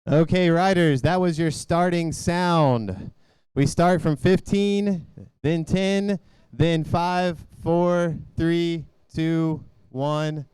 Okay, riders, that was your starting sound. We start from 15, then 10, then 5, 4, 3, 2, 1.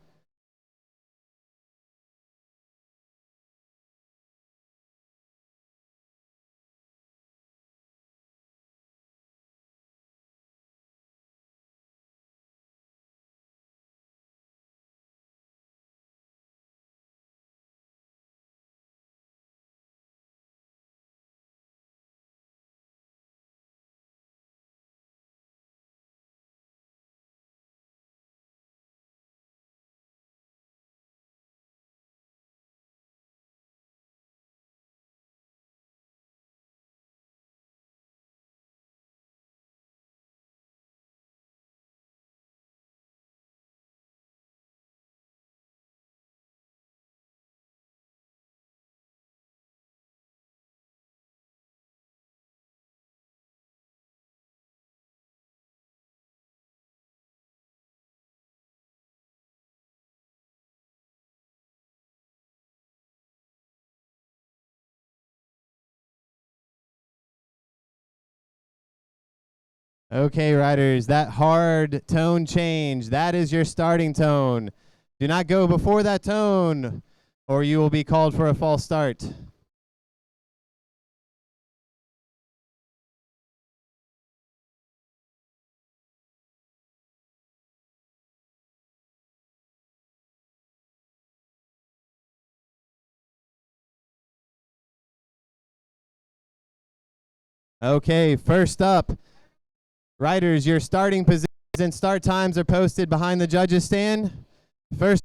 Okay, riders, that hard tone change, that is your starting tone. Do not go before that tone, or you will be called for a false start. Okay, first up, riders, your starting positions and start times are posted behind the judges' stand. First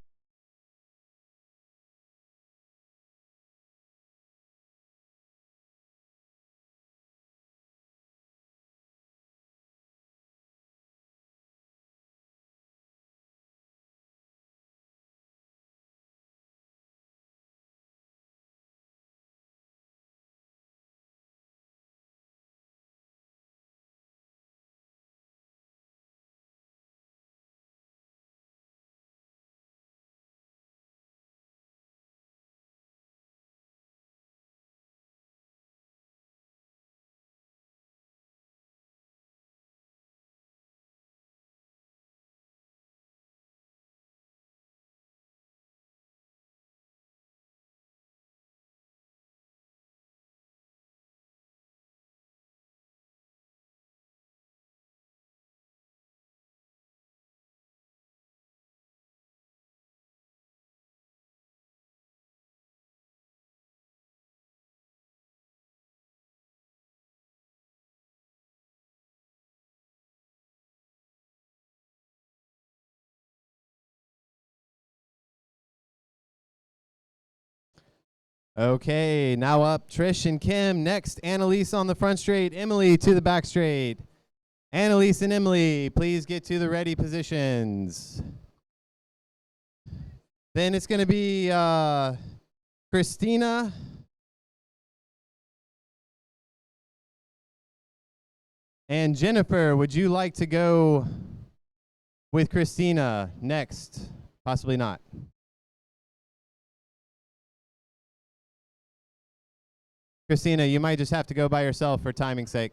Okay, now up Trish and Kim. Next, Annalise on the front straight, Emily to the back straight. Annalise and Emily, please get to the ready positions. Then it's going to be Christina and Jennifer. Would you like to go with Christina next? Possibly not. Christina, you might just have to go by yourself for timing's sake.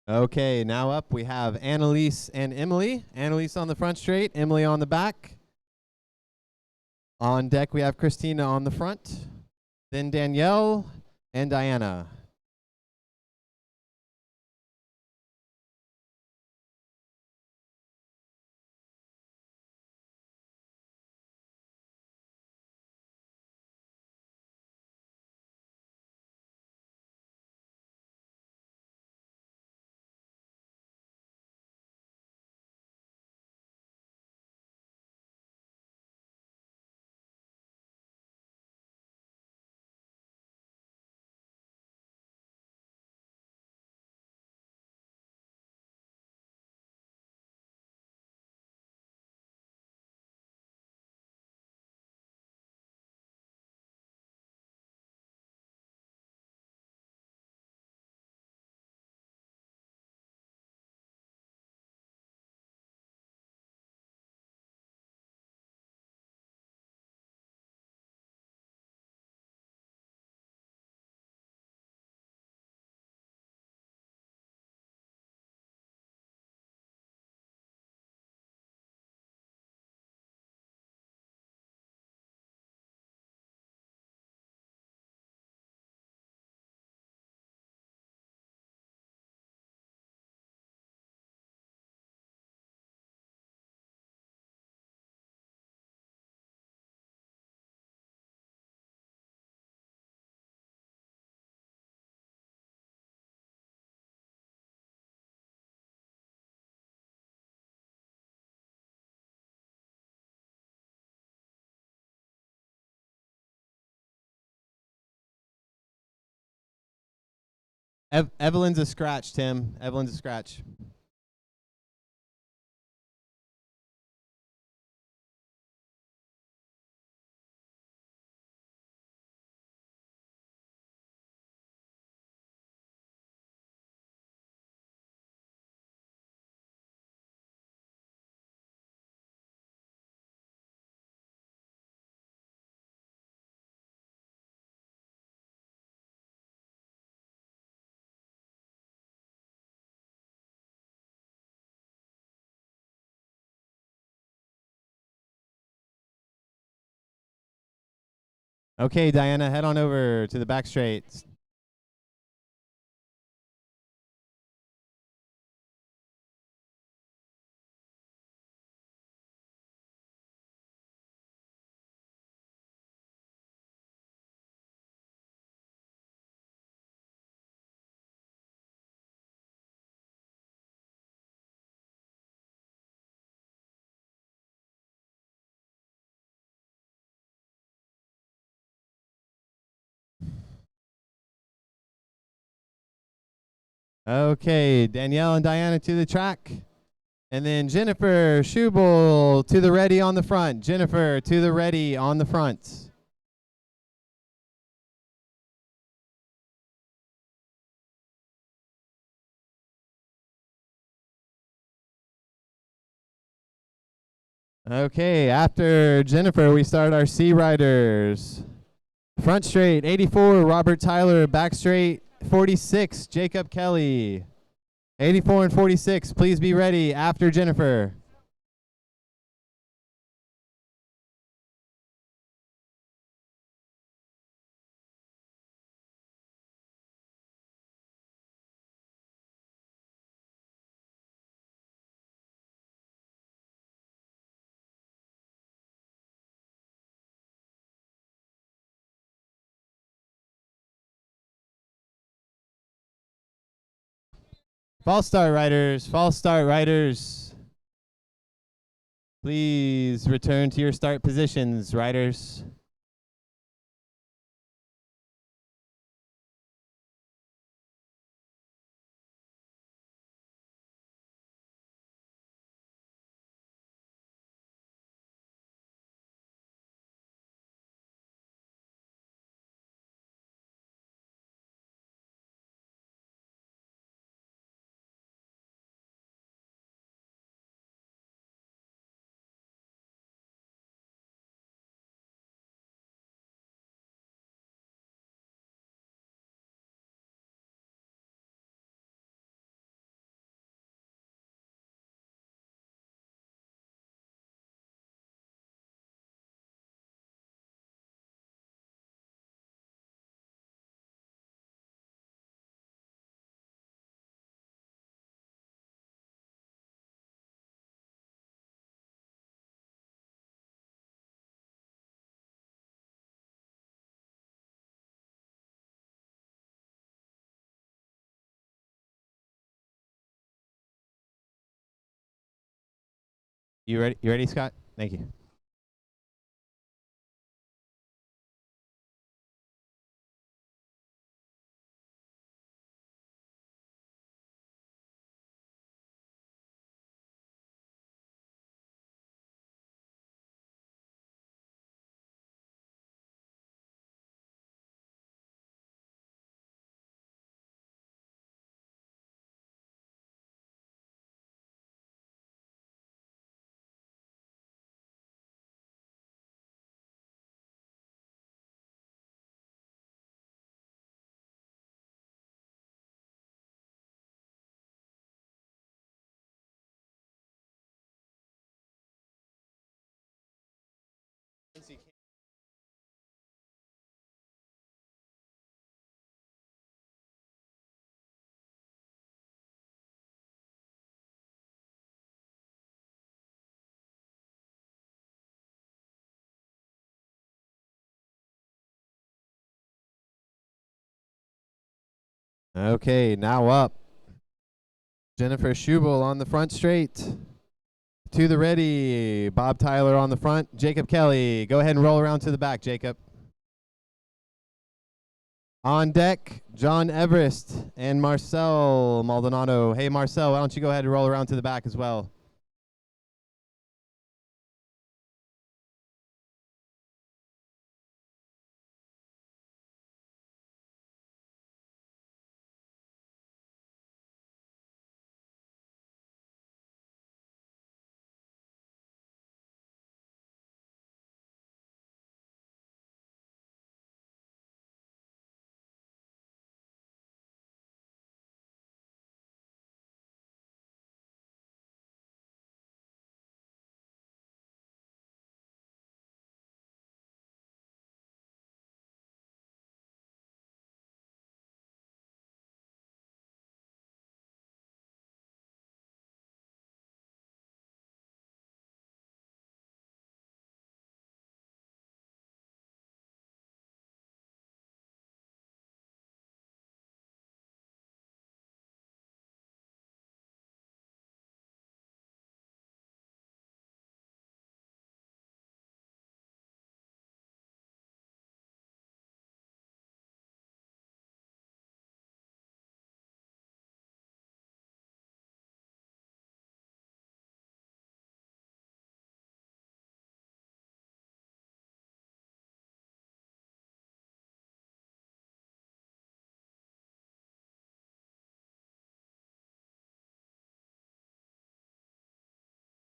Okay, now up we have Annalise and Emily. Annalise on the front straight, Emily on the back. On deck we have Christina on the front, then Danielle and Diana. Evelyn's a scratch, Tim. Evelyn's a scratch. Okay, Diana, head on over to the back straight. Okay, Danielle and Diana to the track. And then Jennifer Schubel to the ready on the front. Jennifer to the ready on the front. Okay, after Jennifer, we start our C riders. Front straight, 84, Robert Tyler. Back straight, 46, Jacob Kelly. 84 and 46, please be ready after Jennifer. False start riders, false start riders. Please return to your start positions, riders. You ready? You ready, Scott? Thank you. Okay, now up. Jennifer Schubel on the front straight. To the ready. Bob Tyler on the front. Jacob Kelly. Go ahead and roll around to the back, Jacob. On deck, John Everest and Marcel Maldonado. Hey, Marcel, why don't you go ahead and roll around to the back as well?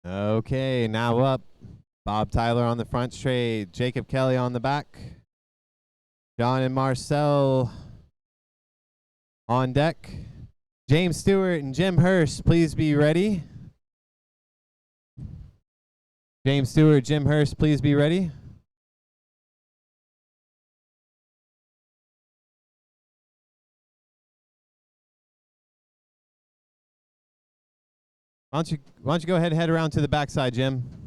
Okay, now up. Bob Tyler on the front straight. Jacob Kelly on the back. John and Marcel on deck. James Stewart and Jim Hurst, please be ready. James Stewart, Jim Hurst, please be ready. Why don't you go ahead and head around to the backside, Jim?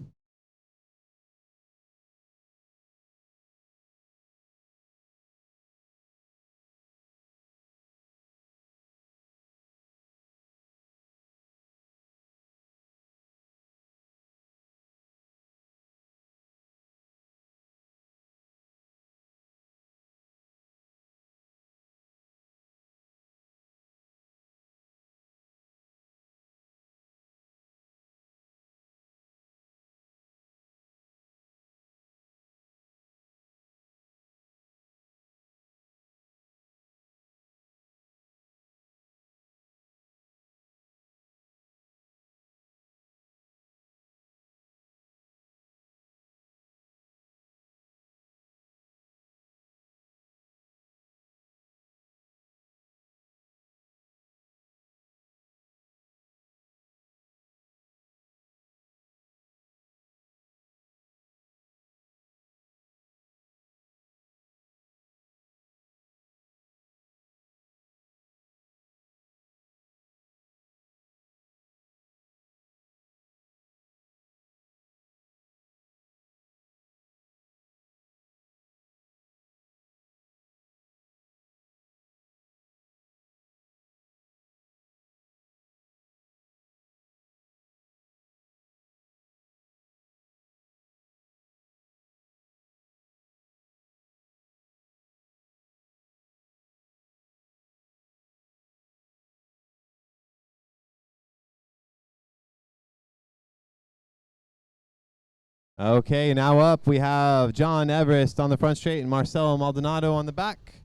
Okay, now up we have John Everest on the front straight and Marcelo Maldonado on the back.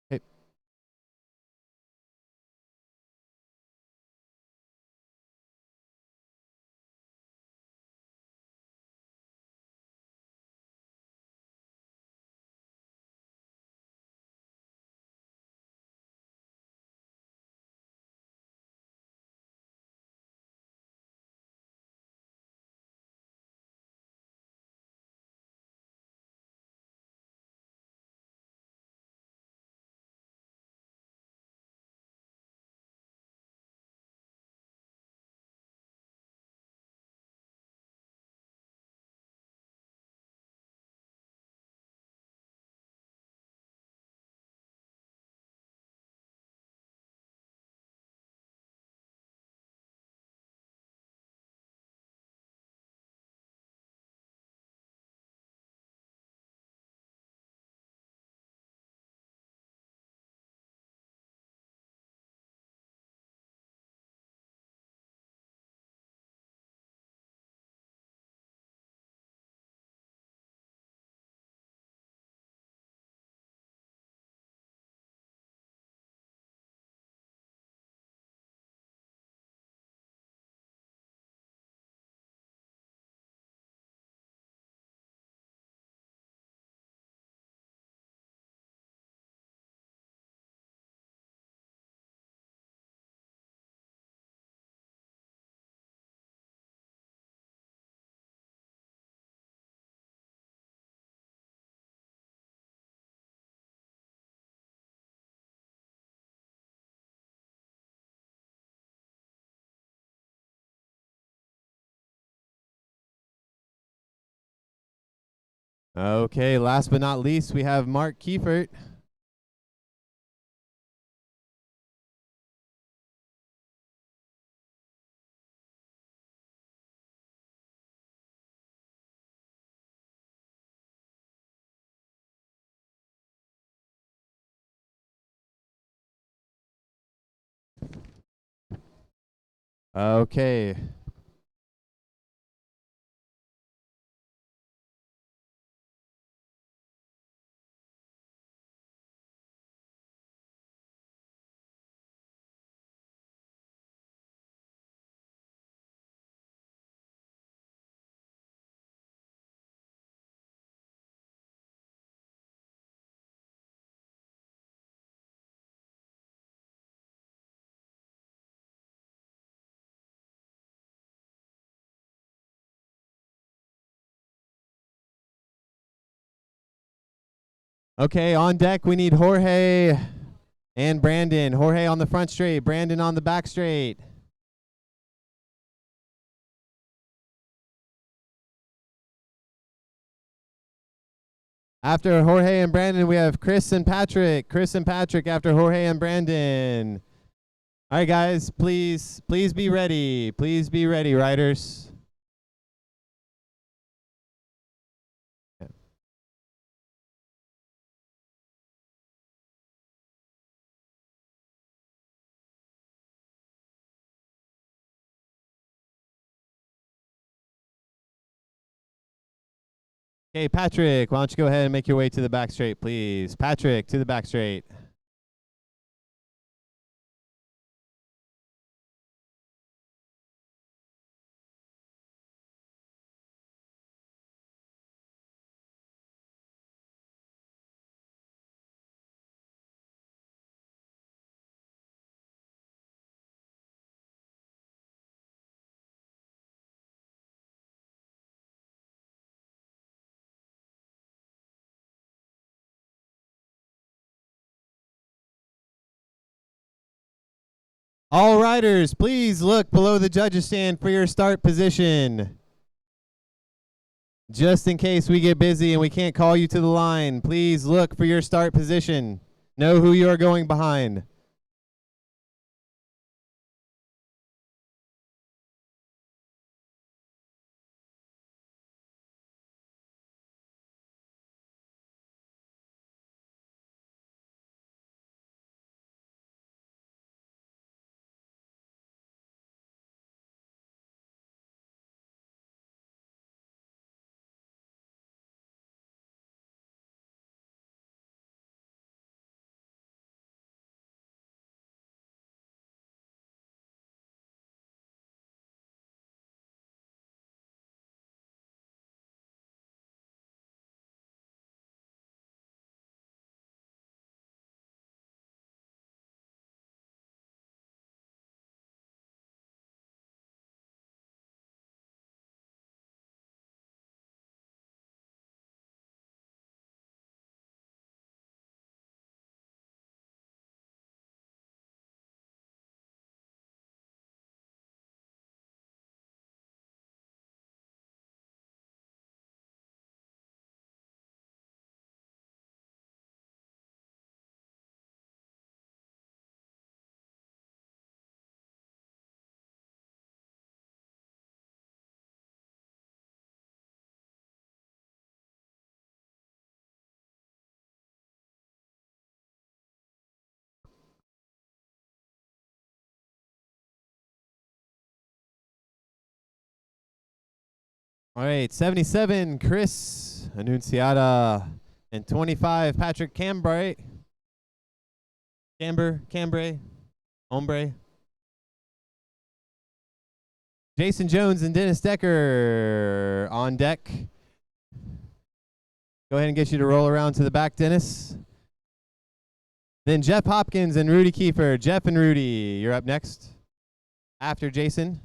Hey. Okay, last but not least, we have Mark Kiefert. Okay. Okay, on deck we need Jorge and Brandon. Jorge on the front straight, Brandon on the back straight. After Jorge and Brandon, we have Chris and Patrick. Chris and Patrick after Jorge and Brandon. All right, guys, please be ready. Please be ready, riders. Okay, Patrick, why don't you go ahead and make your way to the back straight, please? Patrick, to the back straight. All riders, please look below the judges stand for your start position. Just in case we get busy and we can't call you to the line, please look for your start position. Know who you are going behind. All right, 77, Chris Annunciata, and 25, Patrick Cambray. Cambray, Hombre. Jason Jones and Dennis Decker on deck. Go ahead and get you to roll around to the back, Dennis. Then Jeff Hopkins and Rudy Kiefer. Jeff and Rudy, you're up next. After Jason.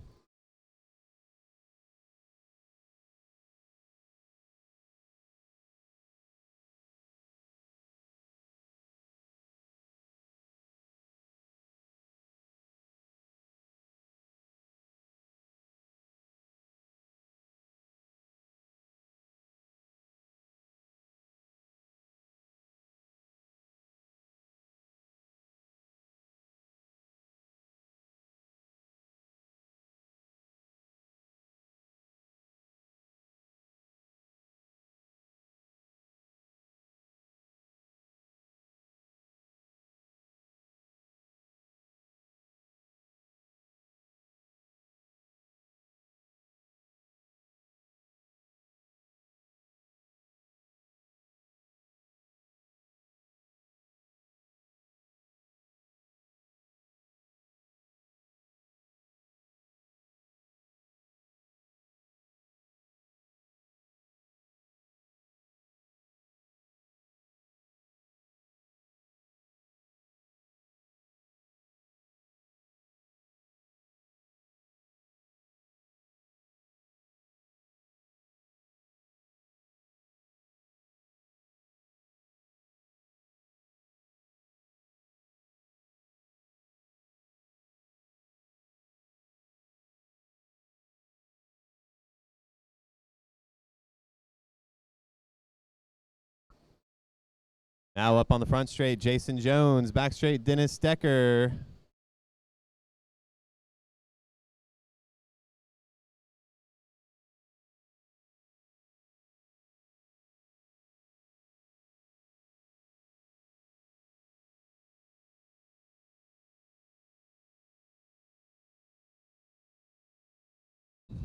Now up on the front straight, Jason Jones. Back straight, Dennis Decker.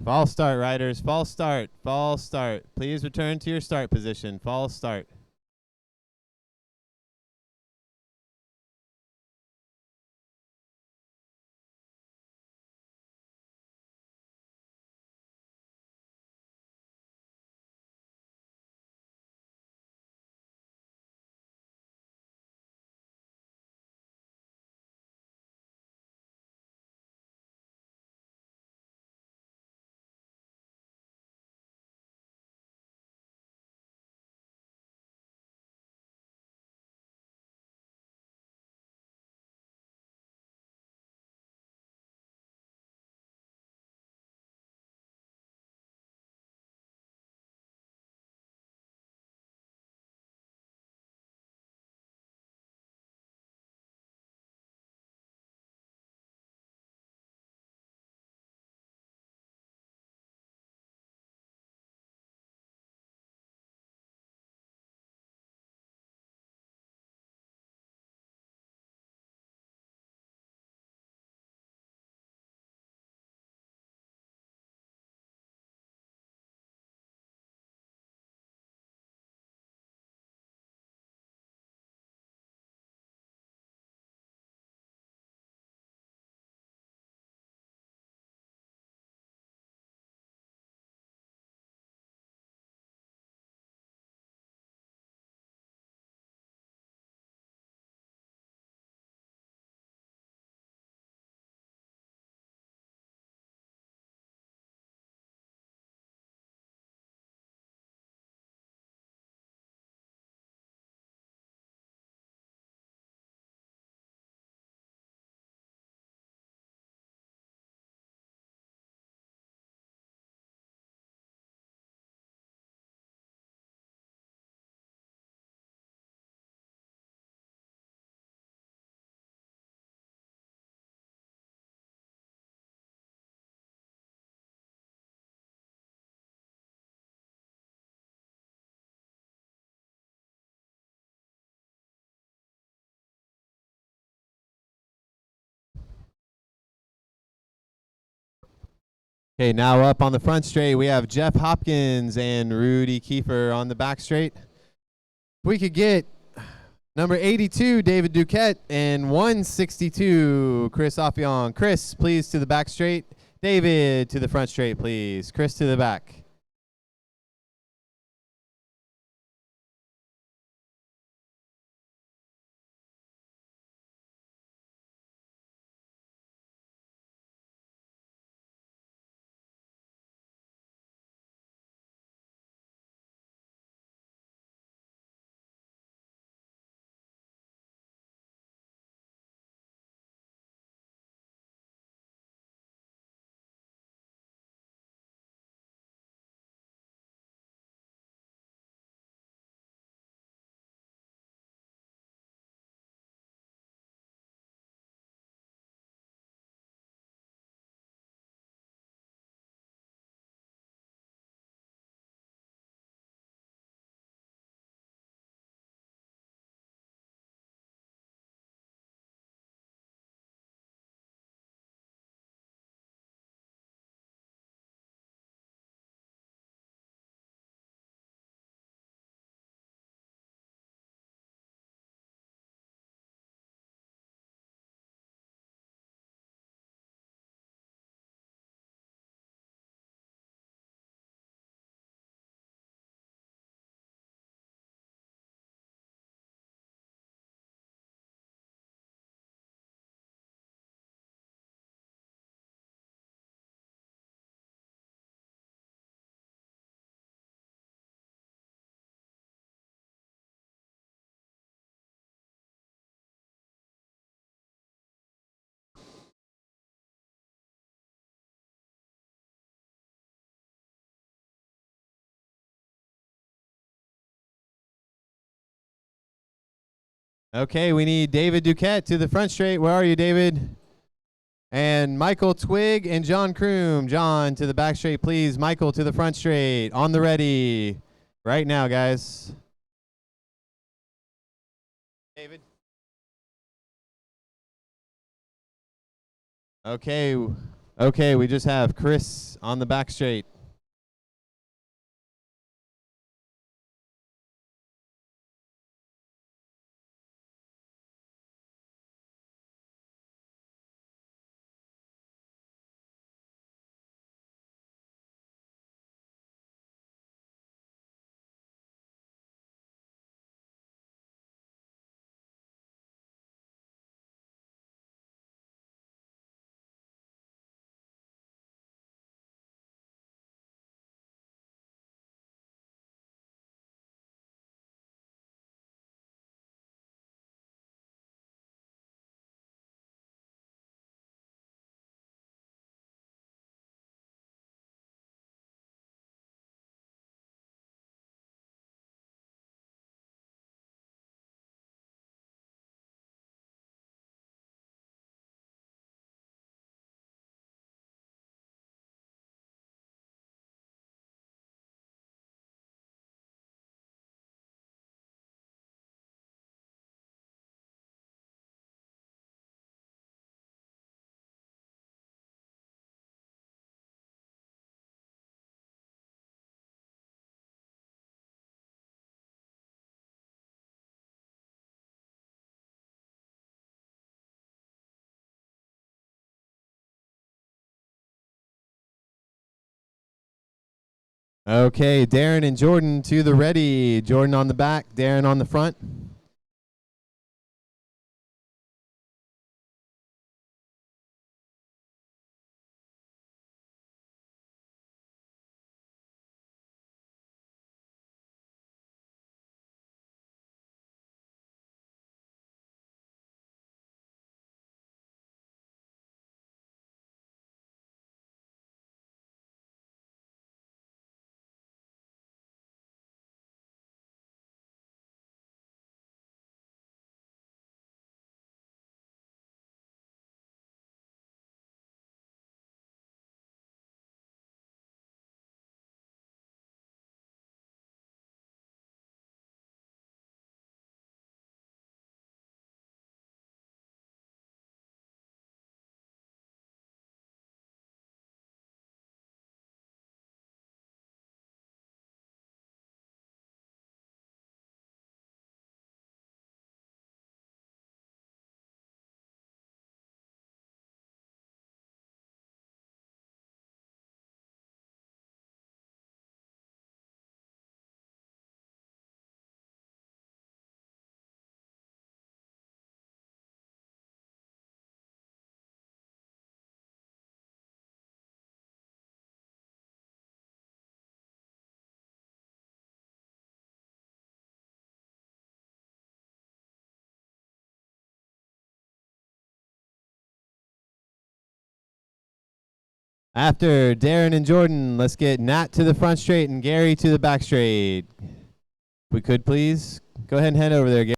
False start, riders. False start. False start. Please return to your start position. False start. Okay, now up on the front straight, we have Jeff Hopkins and Rudy Kiefer on the back straight. If we could get number 82, David Duquette, and 162, Chris Affion. Chris, please, to the back straight. David, to the front straight, please. Chris, to the back. Okay, we need David Duquette to the front straight. Where are you, David? And Michael Twig and John Kroom. John, to the back straight, please. Michael, to the front straight. On the ready. Right now, guys. David. Okay. Okay, we just have Chris on the back straight. Okay, Darren and Jordan to the ready. Jordan on the back, Darren on the front. After Darren and Jordan, let's get Nat to the front straight and Gary to the back straight. If we could please go ahead and head over there, Gary.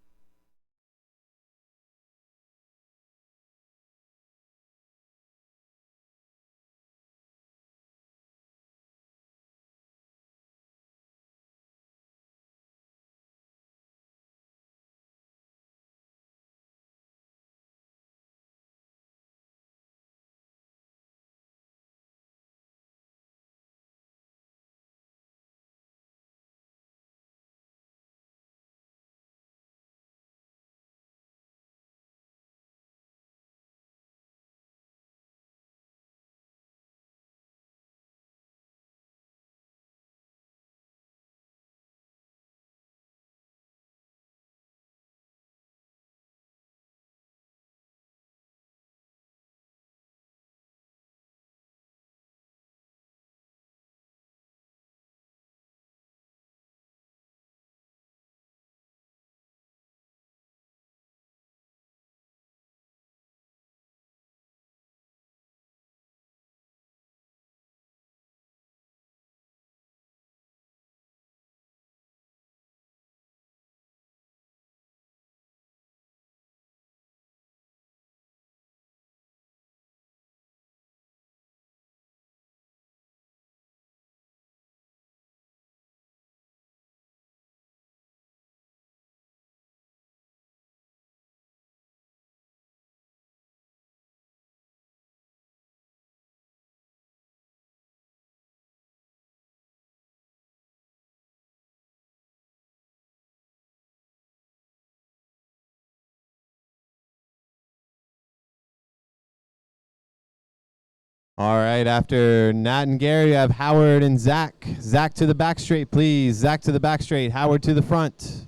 All right, after Nat and Gary, you have Howard and Zach. Zach to the back straight, please. Zach to the back straight. Howard to the front.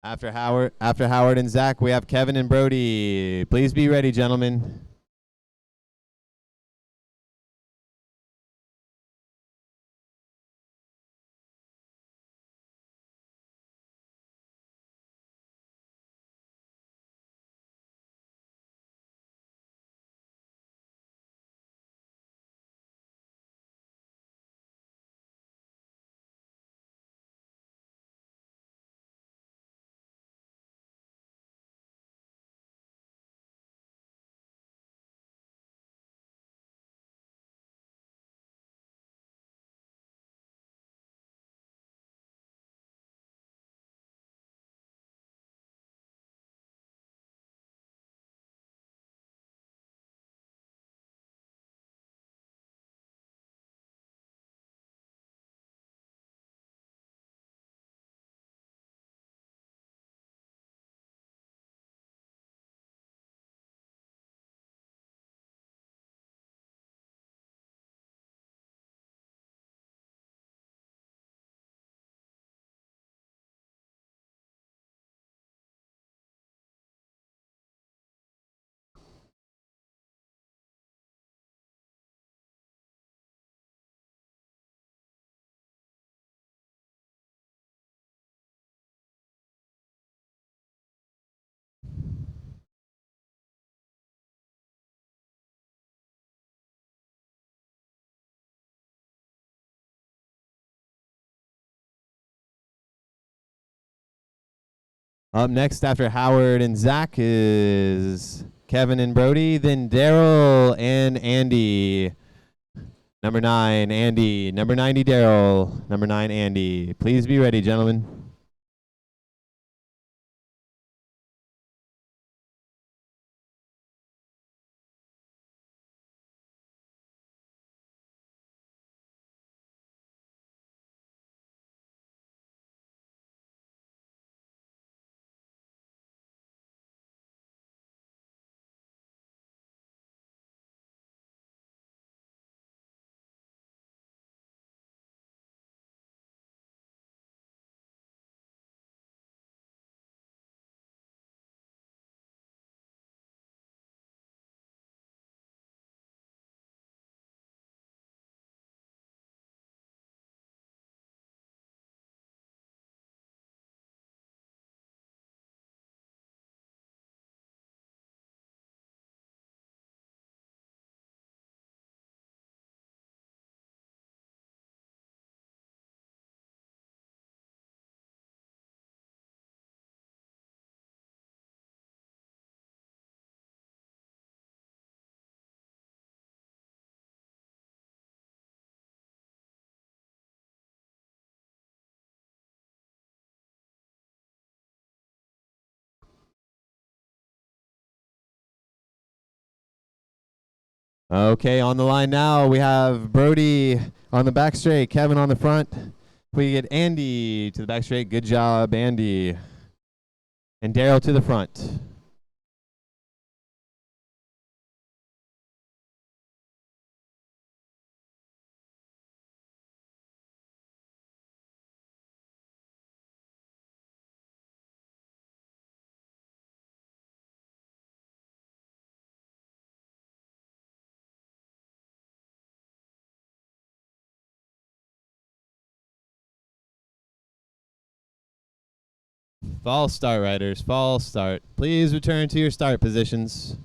After Howard and Zach, we have Kevin and Brody. Please be ready, gentlemen. Up next after Howard and Zach is Kevin and Brody, then Daryl and Andy. Number 9, Andy. Number 90, Daryl. Number 9, Andy. Please be ready, gentlemen. Okay, on the line now, we have Brody on the back straight, Kevin on the front. We get Andy to the back straight. Good job, Andy. And Daryl to the front. False start, riders. False start. Please return to your start positions.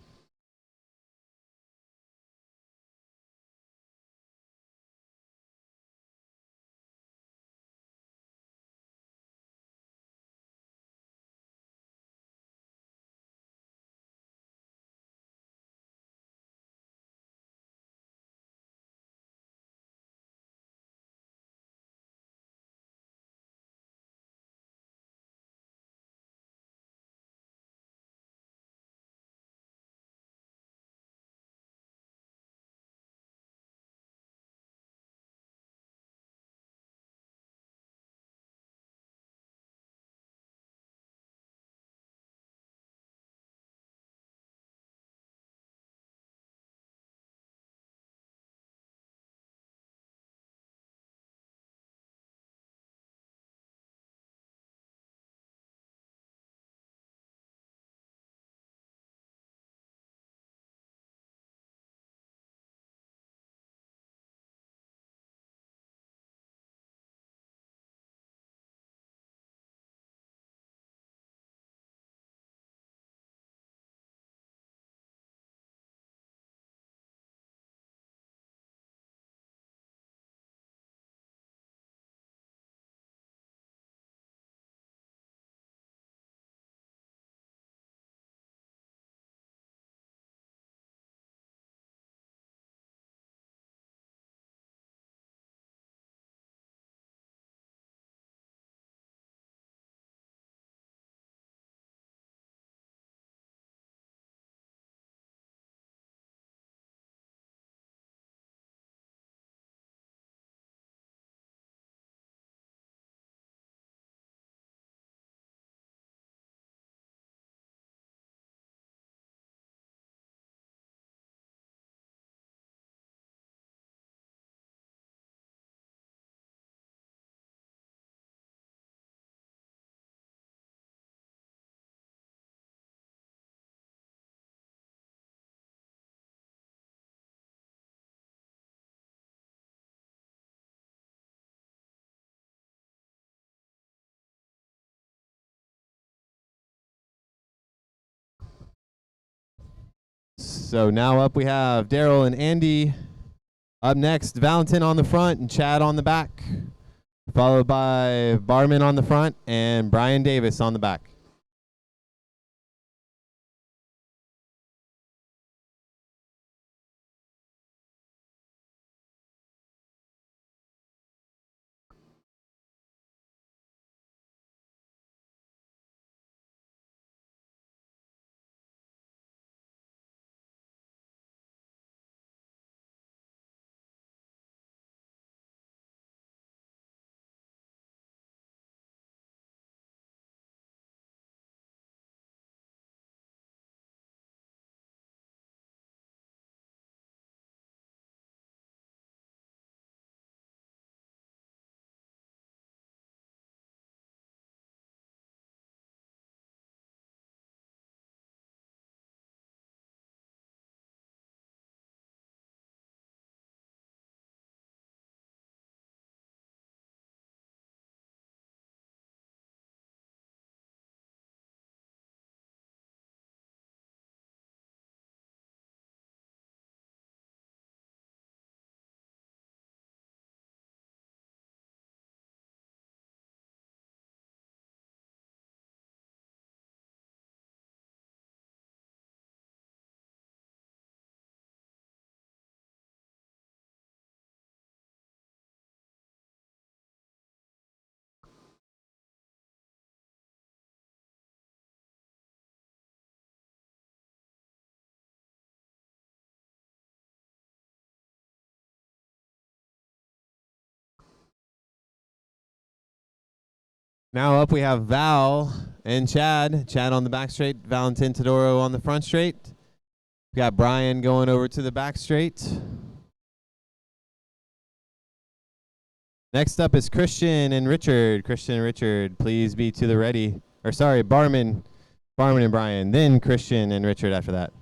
So now up we have Daryl and Andy. Up next, Valentin on the front and Chad on the back, followed by Barman on the front and Brian Davis on the back. Now up we have Val and Chad. Chad on the back straight, Valentin Todoro on the front straight. We got Brian going over to the back straight. Next up is Christian and Richard. Christian and Richard, please be to the ready. Or sorry, Barman and Brian. Then Christian and Richard after that.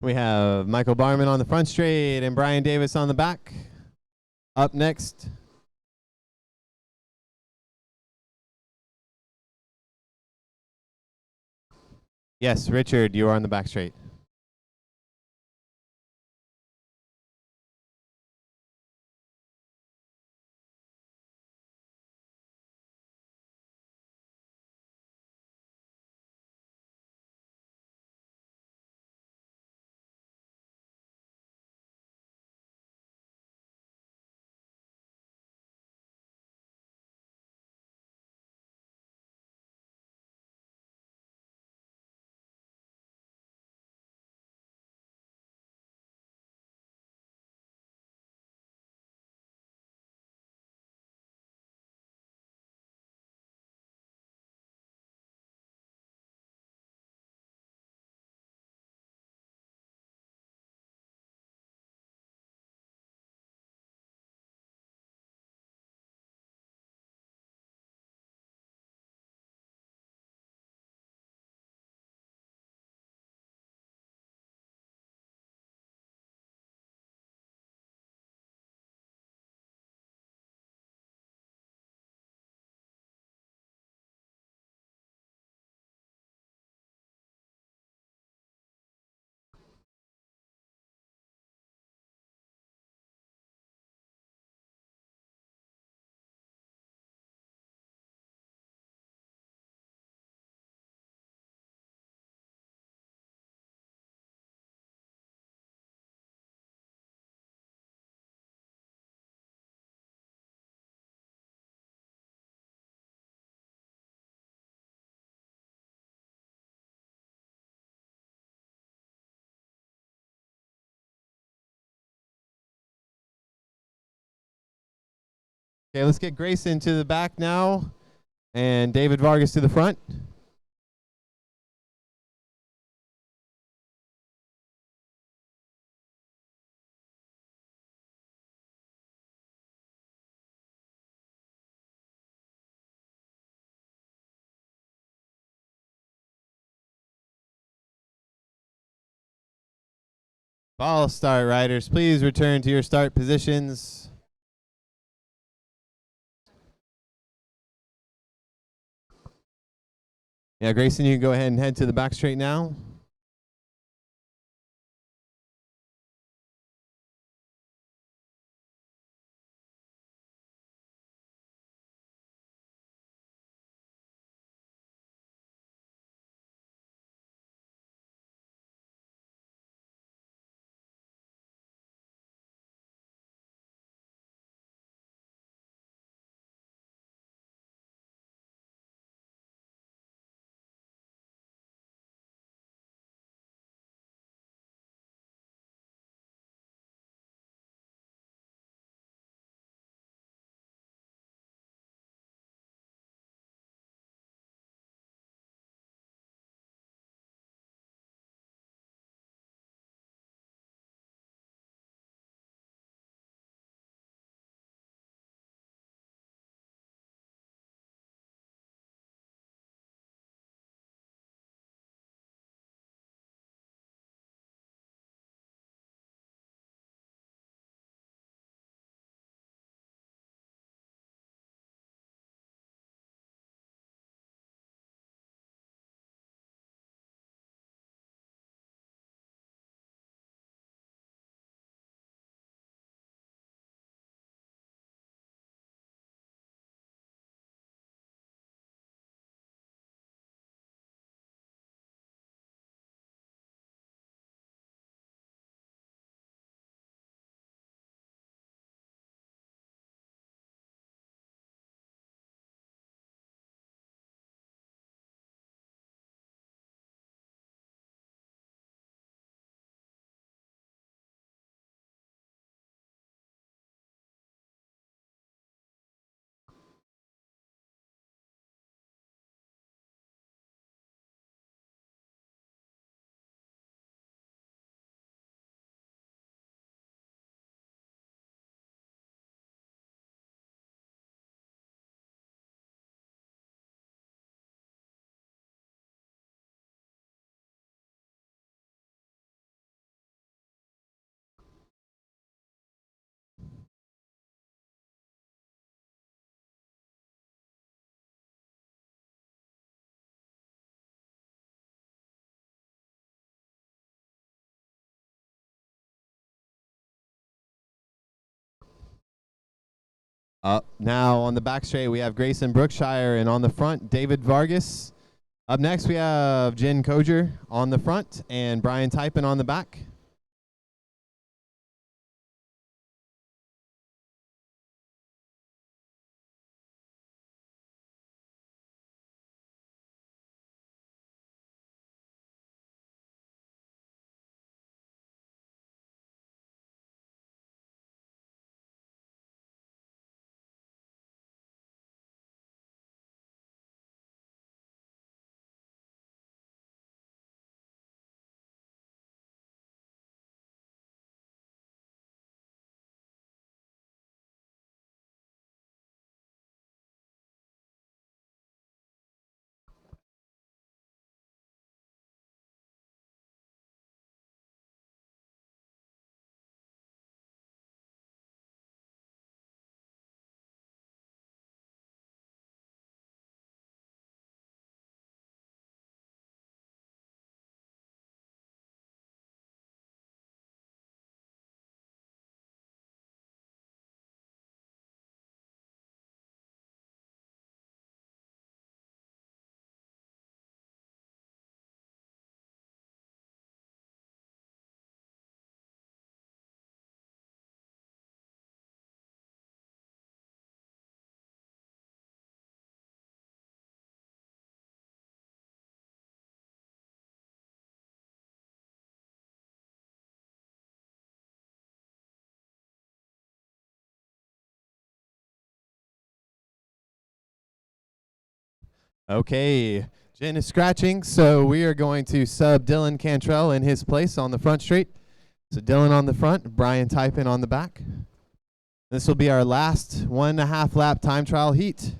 We have Michael Barman on the front straight and Brian Davis on the back. Up next, yes, Richard, you are on the back straight. Okay, let's get Grayson to the back now, and David Vargas to the front. Ball start, riders. Please return to your start positions. Yeah, Grayson, you can go ahead and head to the back straight now. Up now on the back straight, we have Grayson Brookshire, and on the front, David Vargas. Up next, we have Jen Koger on the front and Brian Typen on the back. Okay, Jen is scratching, so we are going to sub Dylan Cantrell in his place on the front straight. So Dylan on the front, Brian Typin on the back. This will be our last 1.5 lap time trial heat.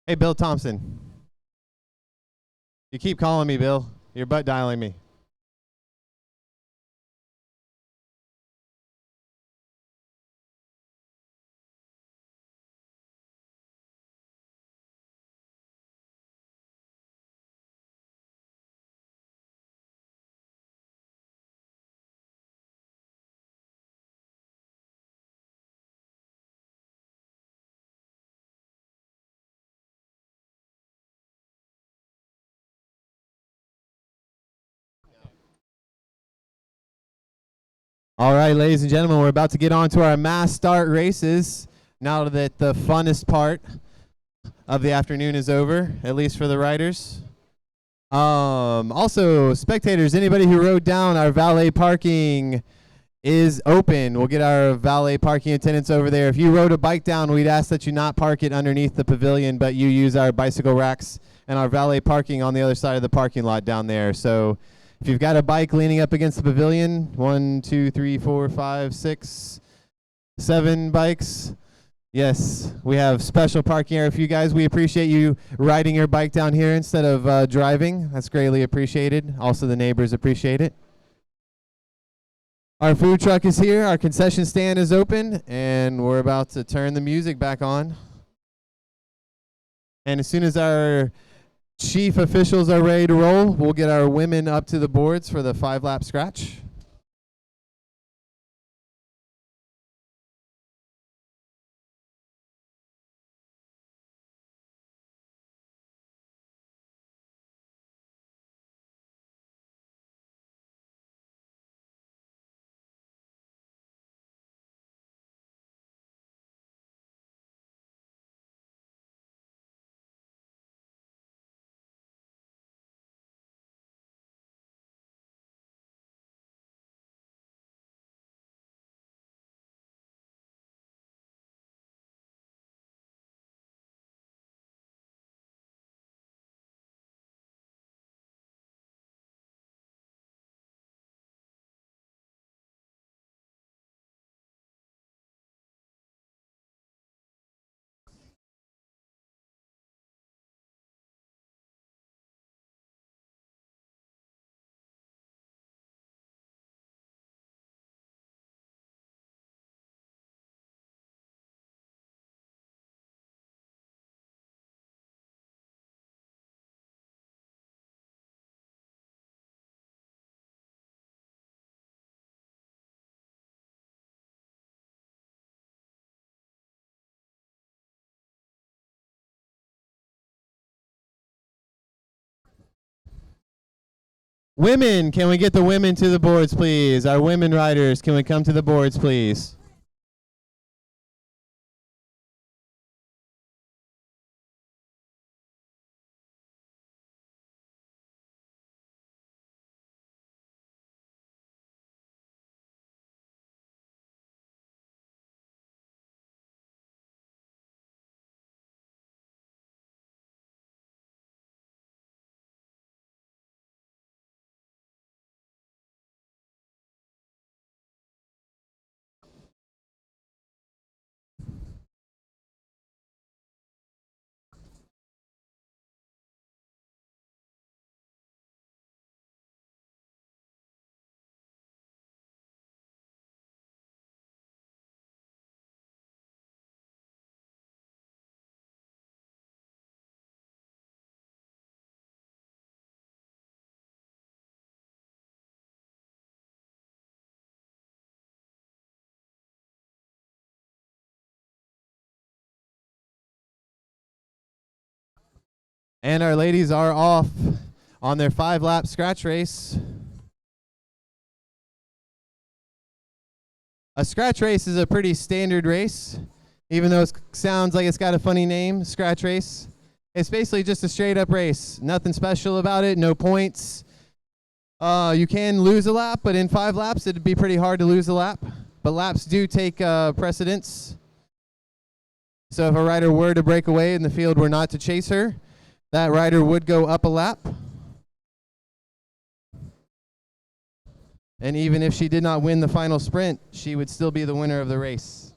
Hey, Bill Thompson. You keep calling me, Bill. You're butt dialing me. All right, ladies and gentlemen, we're about to get on to our mass start races now that the funnest part of the afternoon is over, at least for the riders. Also, spectators, anybody who rode down, our valet parking is open. We'll get our valet parking attendants over there. If you rode a bike down, we'd ask that you not park it underneath the pavilion, but you use our bicycle racks and our valet parking on the other side of the parking lot down there. So if you've got a bike leaning up against the pavilion, 1, 2, 3, 4, 5, 6, 7 bikes. Yes, we have special parking area for you guys. We appreciate you riding your bike down here instead of driving. That's greatly appreciated. Also, the neighbors appreciate it. Our food truck is here. Our concession stand is open, and we're about to turn the music back on. And as soon as our chief officials are ready to roll, we'll get our women up to the boards for the 5-lap scratch. Women, can we get the women to the boards, please? Our women riders, can we come to the boards, please? And our ladies are off on their 5-lap scratch race. A scratch race is a pretty standard race, even though it sounds like it's got a funny name, scratch race. It's basically just a straight up race. Nothing special about it, no points. You can lose a lap, but in 5 laps, it'd be pretty hard to lose a lap. But laps do take precedence. So if a rider were to break away and the field were not to chase her, that rider would go up a lap. And even if she did not win the final sprint, she would still be the winner of the race.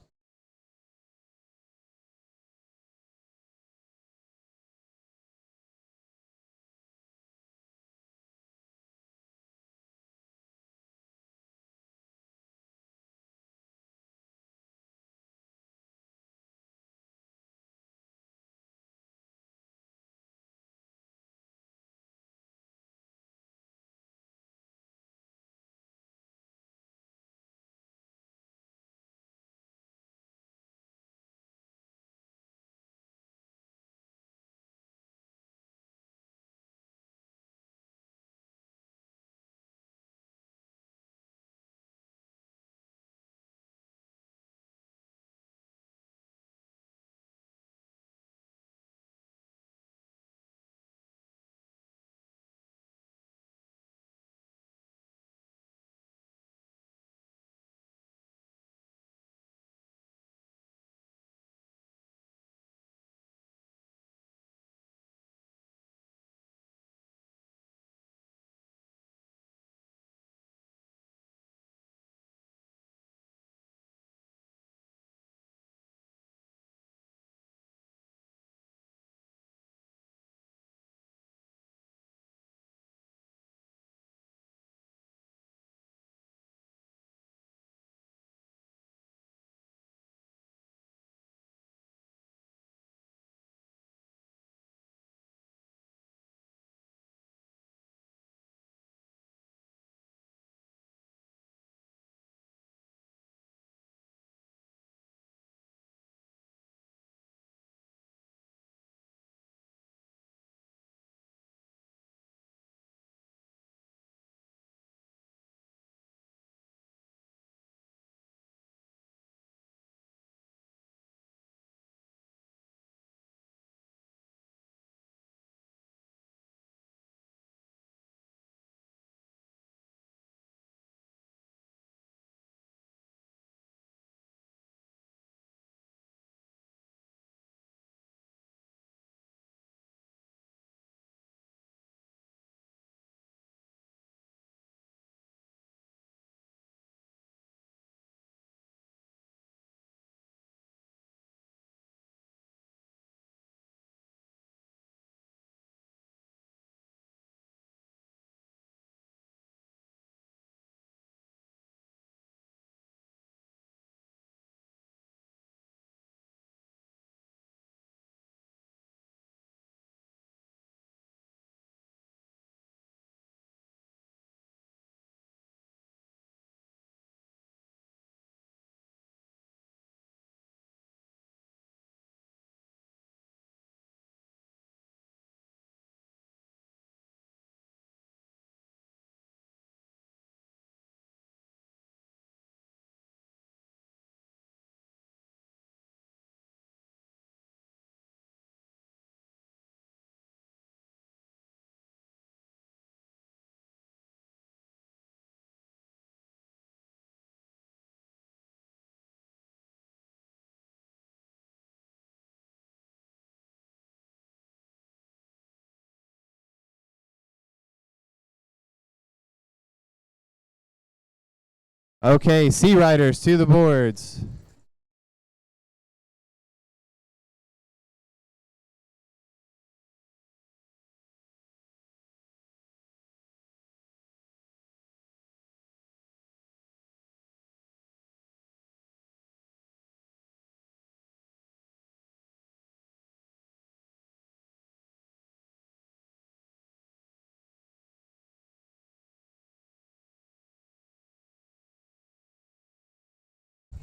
Okay, Sea Riders to the boards.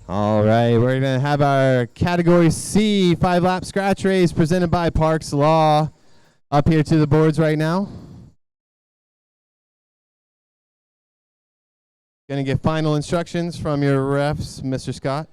All right, we're going to have our Category C 5-lap scratch race presented by Parks Law. up here to the boards right now. Going to get final instructions from your refs, Mr. Scott.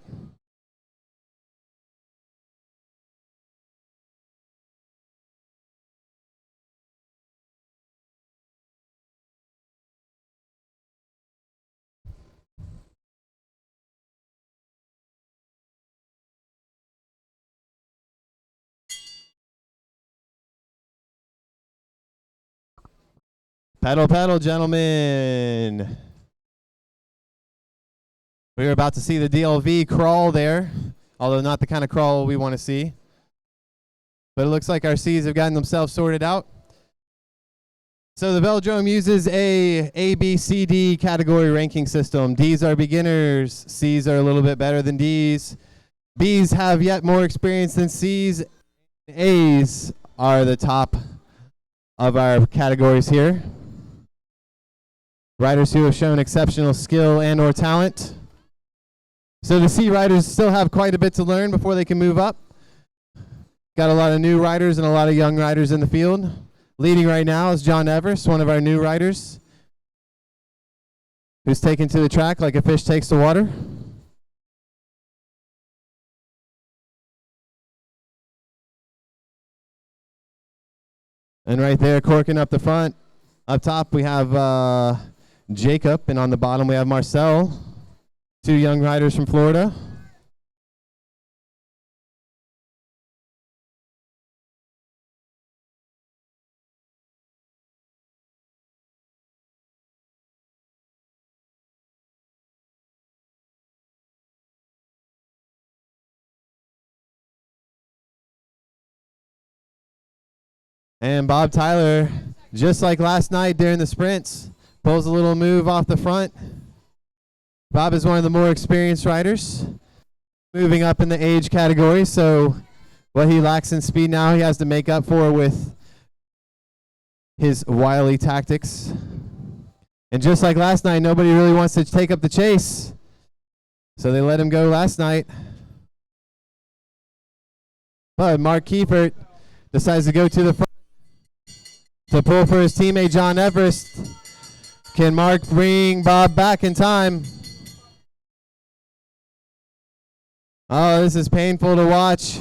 Pedal, pedal, gentlemen. We're about to see the DLV crawl there, although not the kind of crawl we want to see. But it looks like our C's have gotten themselves sorted out. So the Velodrome uses a B, C, D category ranking system. D's are beginners. C's are a little bit better than D's. B's have yet more experience than C's. A's are the top of our categories here. Riders who have shown exceptional skill and or talent. So the C riders still have quite a bit to learn before they can move up. Got a lot of new riders and a lot of young riders in the field. Leading right now is John Everest, one of our new riders, who's taken to the track like a fish takes to water. And right there, corking up the front. Up top, we have Jacob, and on the bottom, we have Marcel, two young riders from Florida. And Bob Tyler, just like last night during the sprints, pulls a little move off the front. Bob is one of the more experienced riders, moving up in the age category, so what he lacks in speed now, he has to make up for with his wily tactics. And just like last night, nobody really wants to take up the chase, so they let him go last night. But Mark Kiefert decides to go to the front to pull for his teammate John Everest. Can Mark bring Bob back in time? Oh, this is painful to watch.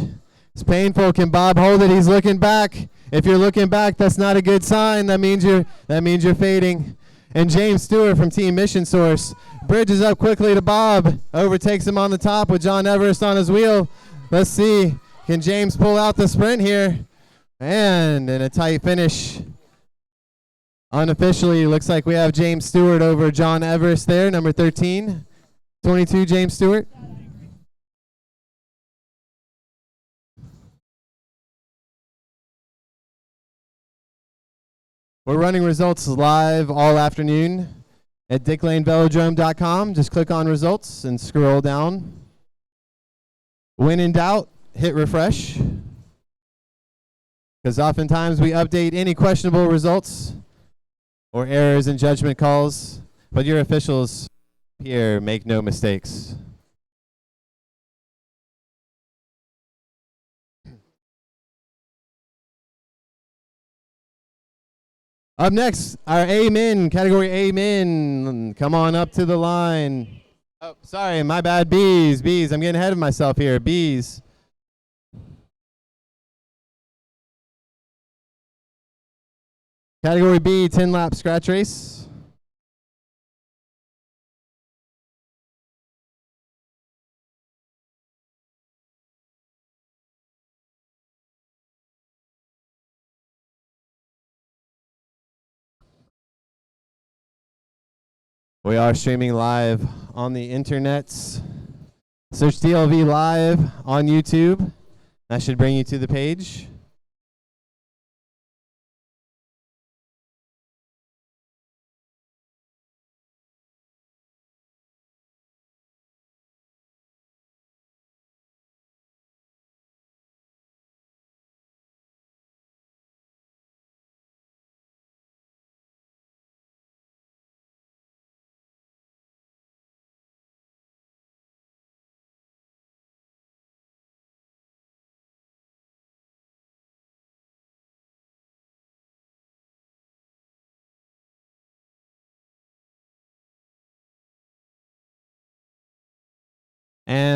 It's painful. Can Bob hold it? He's looking back. If you're looking back, that's not a good sign. That means you're fading. And James Stewart from Team Mission Source bridges up quickly to Bob. Overtakes him on the top with John Everest on his wheel. Let's see. Can James pull out the sprint here? And in a tight finish. Unofficially, looks like we have James Stewart over John Everest there, number 13. 22, James Stewart. We're running results live all afternoon at dicklanevelodrome.com. Just click on results and scroll down. When in doubt, hit refresh. Because oftentimes we update any questionable results or errors in judgment calls, but your officials here make no mistakes. Up next, our A-Min, category A-Min. Come on up to the line. Oh, sorry, my bad, B's. I'm getting ahead of myself here, B's. Category B, 10-lap scratch race. We are streaming live on the internets. Search DLV Live on YouTube. That should bring you to the page.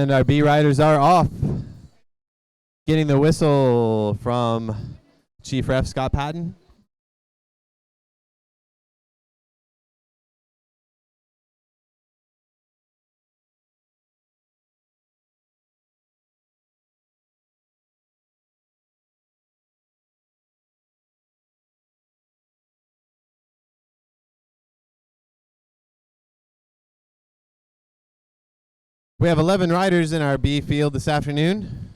And our B riders are off. Getting the whistle from Chief Ref Scott Patton. We have 11 riders in our B field this afternoon.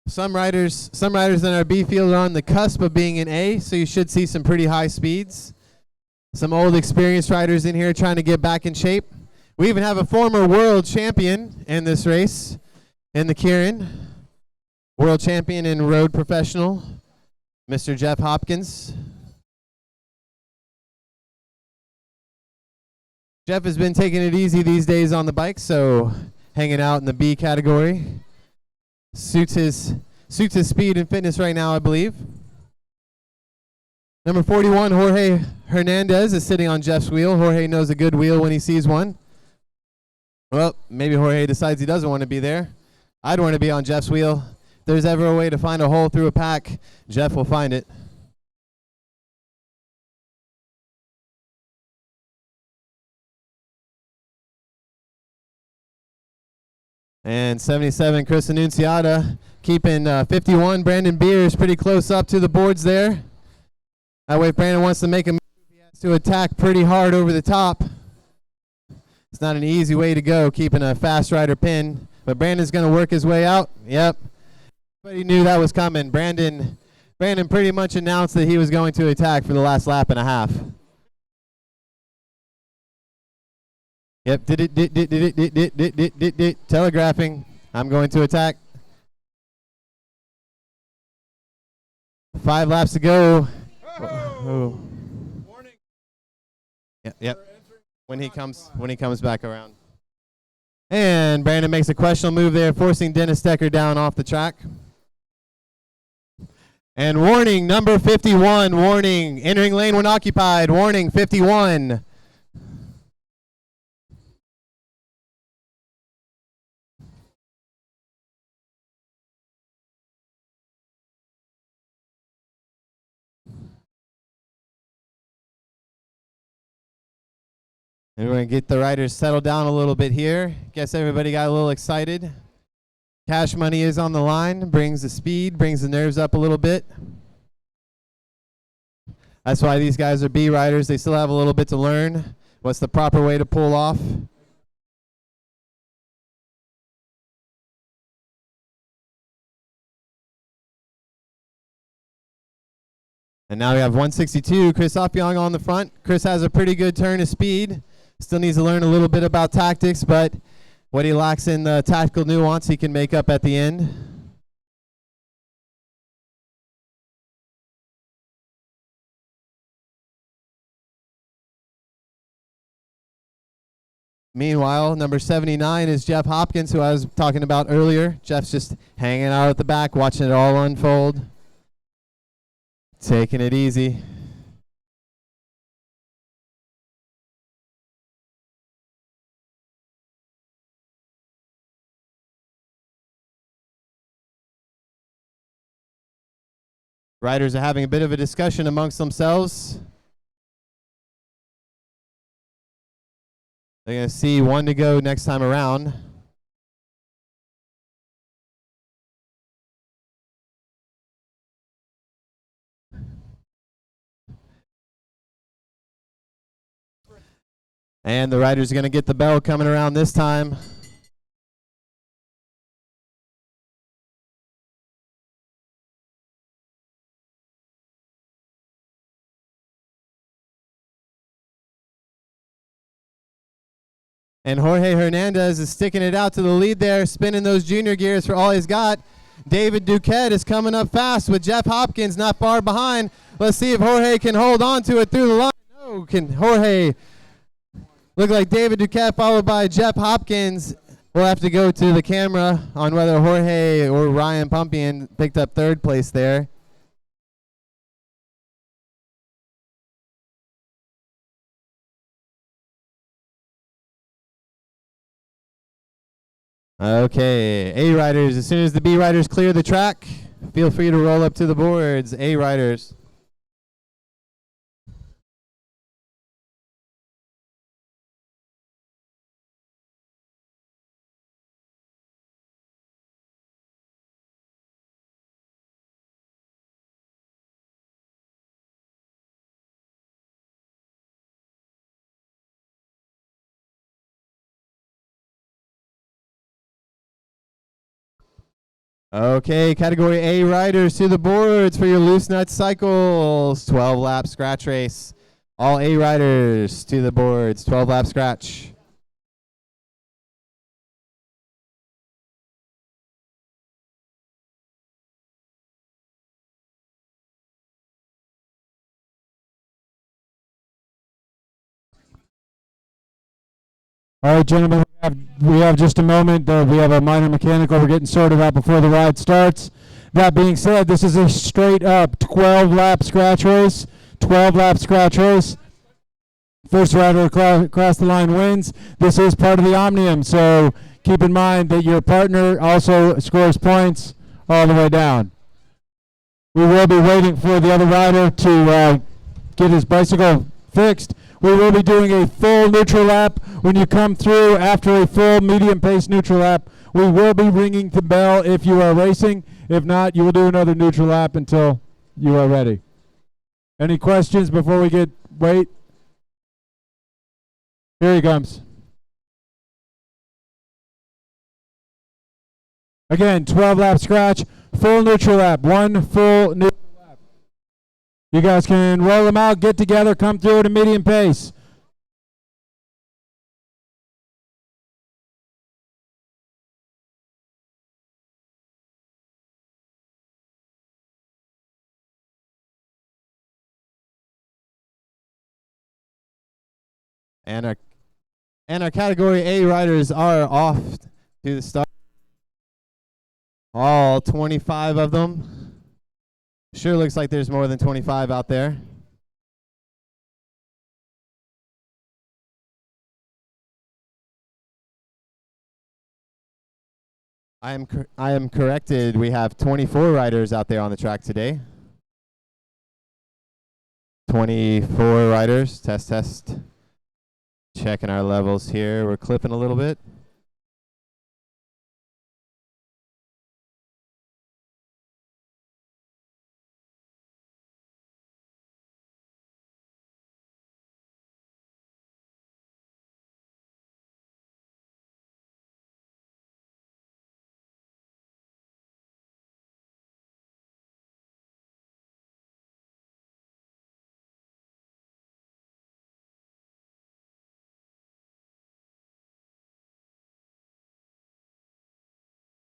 Some riders in our B field are on the cusp of being an A, so you should see some pretty high speeds. Some old experienced riders in here trying to get back in shape. We even have a former world champion in this race, in the Kieran. World champion in road professional, Mr. Jeff Hopkins. Jeff has been taking it easy these days on the bike, so hanging out in the B category. Suits his speed and fitness right now, I believe. Number 41, Jorge Hernandez, is sitting on Jeff's wheel. Jorge knows a good wheel when he sees one. Well, maybe Jorge decides he doesn't want to be there. I'd want to be on Jeff's wheel. If there's ever a way to find a hole through a pack, Jeff will find it. And 77, Chris Annunziata, keeping 51, Brandon Beers, pretty close up to the boards there. That way, if Brandon wants to make a move, he has to attack pretty hard over the top. It's not an easy way to go, keeping a fast rider pin. But Brandon's going to work his way out. Yep. Everybody knew that was coming. Brandon pretty much announced that he was going to attack for the last lap and a half. Yep, telegraphing. I'm going to attack. 5 laps to go. Oh. Warning. Yep. When he comes back around. And Brandon makes a questionable move there, forcing Dennis Decker down off the track. And warning, number 51, warning, entering lane when occupied, warning, 51. And we're going to get the riders settled down a little bit here. Guess everybody got a little excited. Cash money is on the line, brings the speed, brings the nerves up a little bit. That's why these guys are B riders. They still have a little bit to learn. What's the proper way to pull off? And now we have 162, Chris Oppiong on the front. Chris has a pretty good turn of speed. Still needs to learn a little bit about tactics, but what he lacks in the tactical nuance, he can make up at the end. Meanwhile, number 79 is Jeff Hopkins, who I was talking about earlier. Jeff's just hanging out at the back, watching it all unfold. Taking it easy. Riders are having a bit of a discussion amongst themselves. They're going to see one to go next time around. And the riders are going to get the bell coming around this time. And Jorge Hernandez is sticking it out to the lead there, spinning those junior gears for all he's got. David Duquette is coming up fast with Jeff Hopkins not far behind. Let's see if Jorge can hold on to it through the line. No, can Jorge? Look like David Duquette followed by Jeff Hopkins. We'll have to go to the camera on whether Jorge or Ryan Pumpian picked up third place there. Okay, A riders, as soon as the B riders clear the track, feel free to roll up to the boards. A riders. Okay, category A riders to the boards for your Loosenuts cycles. 12 lap scratch race. All A riders to the boards. 12 lap scratch. All right, gentlemen, we have just a moment. We have a minor mechanical we're getting sorted out before the ride starts. That being said, this is a straight up 12 lap scratch race. 12 lap scratch race. First rider across the line wins. This is part of the Omnium, so keep in mind that your partner also scores points all the way down. We will be waiting for the other rider to get his bicycle fixed. We will be doing a full neutral lap. When you come through after a full medium pace neutral lap, we will be ringing the bell if you are racing. If not, you will do another neutral lap until you are ready. Any questions before we wait? Here he comes. Again, 12 lap scratch, full neutral lap, one full neutral lap. You guys can roll them out, get together, come through at a medium pace. And our category A riders are off to the start. All 25 of them. Sure looks like there's more than 25 out there. I am corrected. We have 24 riders out there on the track today. 24 riders. Test. Checking our levels here. We're clipping a little bit.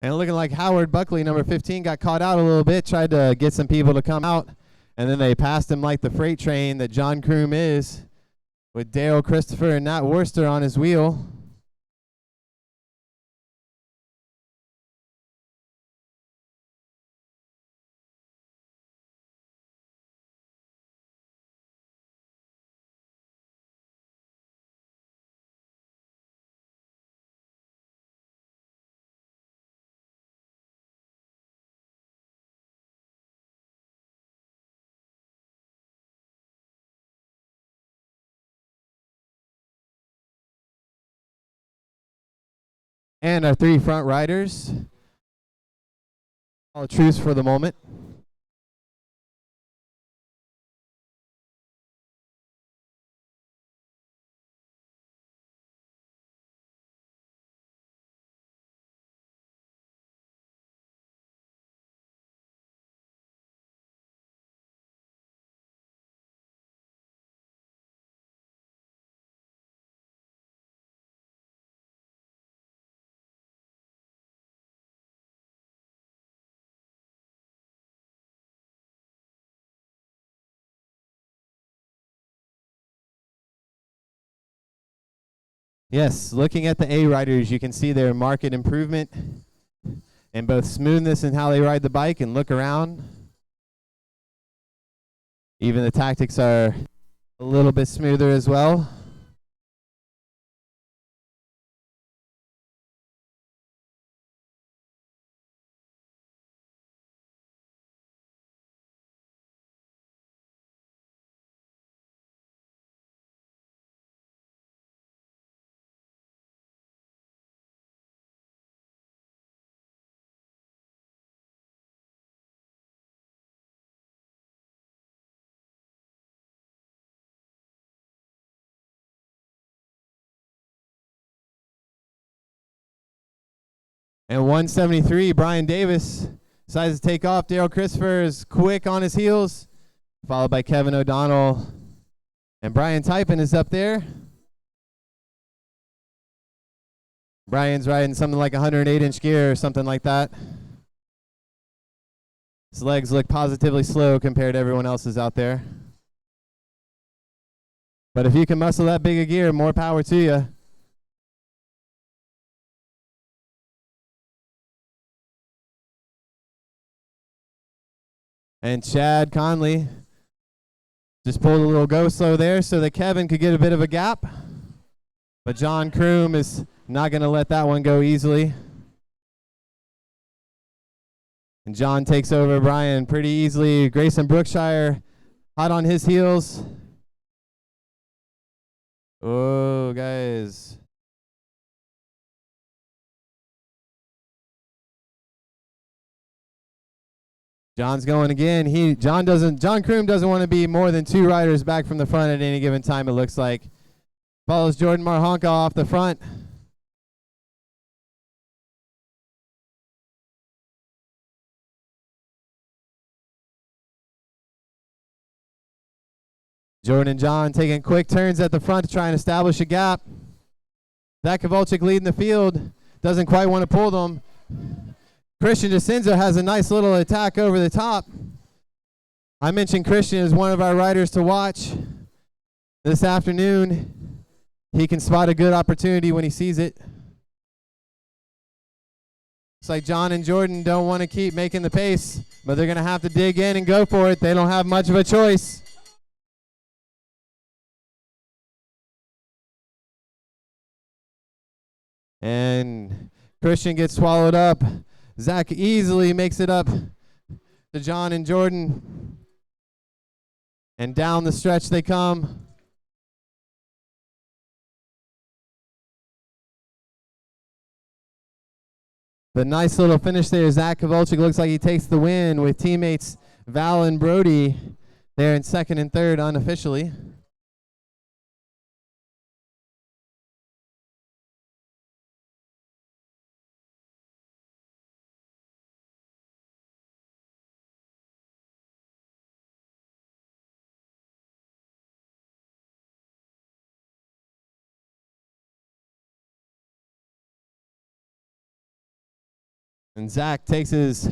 And looking like Howard Buckley, number 15, got caught out a little bit, tried to get some people to come out, and then they passed him like the freight train that John Kroom is, with Dale Christopher and Nat Worcester on his wheel. And our 3 front riders. All truce for the moment. Yes, looking at the A riders, you can see their marked improvement in both smoothness and how they ride the bike and look around. Even the tactics are a little bit smoother as well. And 173, Brian Davis decides to take off. Daryl Christopher is quick on his heels, followed by Kevin O'Donnell. And Brian Typin is up there. Brian's riding something like 108-inch gear or something like that. His legs look positively slow compared to everyone else's out there. But if you can muscle that big a gear, more power to you. And Chad Conley just pulled a little go slow there so that Kevin could get a bit of a gap. But John Kroom is not going to let that one go easily. And John takes over Brian pretty easily. Grayson Brookshire hot on his heels. Oh, guys. John's going again. John Kroom doesn't want to be more than 2 riders back from the front at any given time, it looks like. Follows Jordan Marhonka off the front. Jordan and John taking quick turns at the front to try and establish a gap. Zach Kowalczyk leading the field. Doesn't quite want to pull them. Christian DeCenzo has a nice little attack over the top. I mentioned Christian is one of our riders to watch this afternoon. He can spot a good opportunity when he sees it. It's like John and Jordan don't want to keep making the pace, but they're going to have to dig in and go for it. They don't have much of a choice. And Christian gets swallowed up. Zach easily makes it up to John and Jordan. And down the stretch they come. The nice little finish there. Zach Kowalczyk looks like he takes the win with teammates Val and Brody there in second and third unofficially. And Zach takes his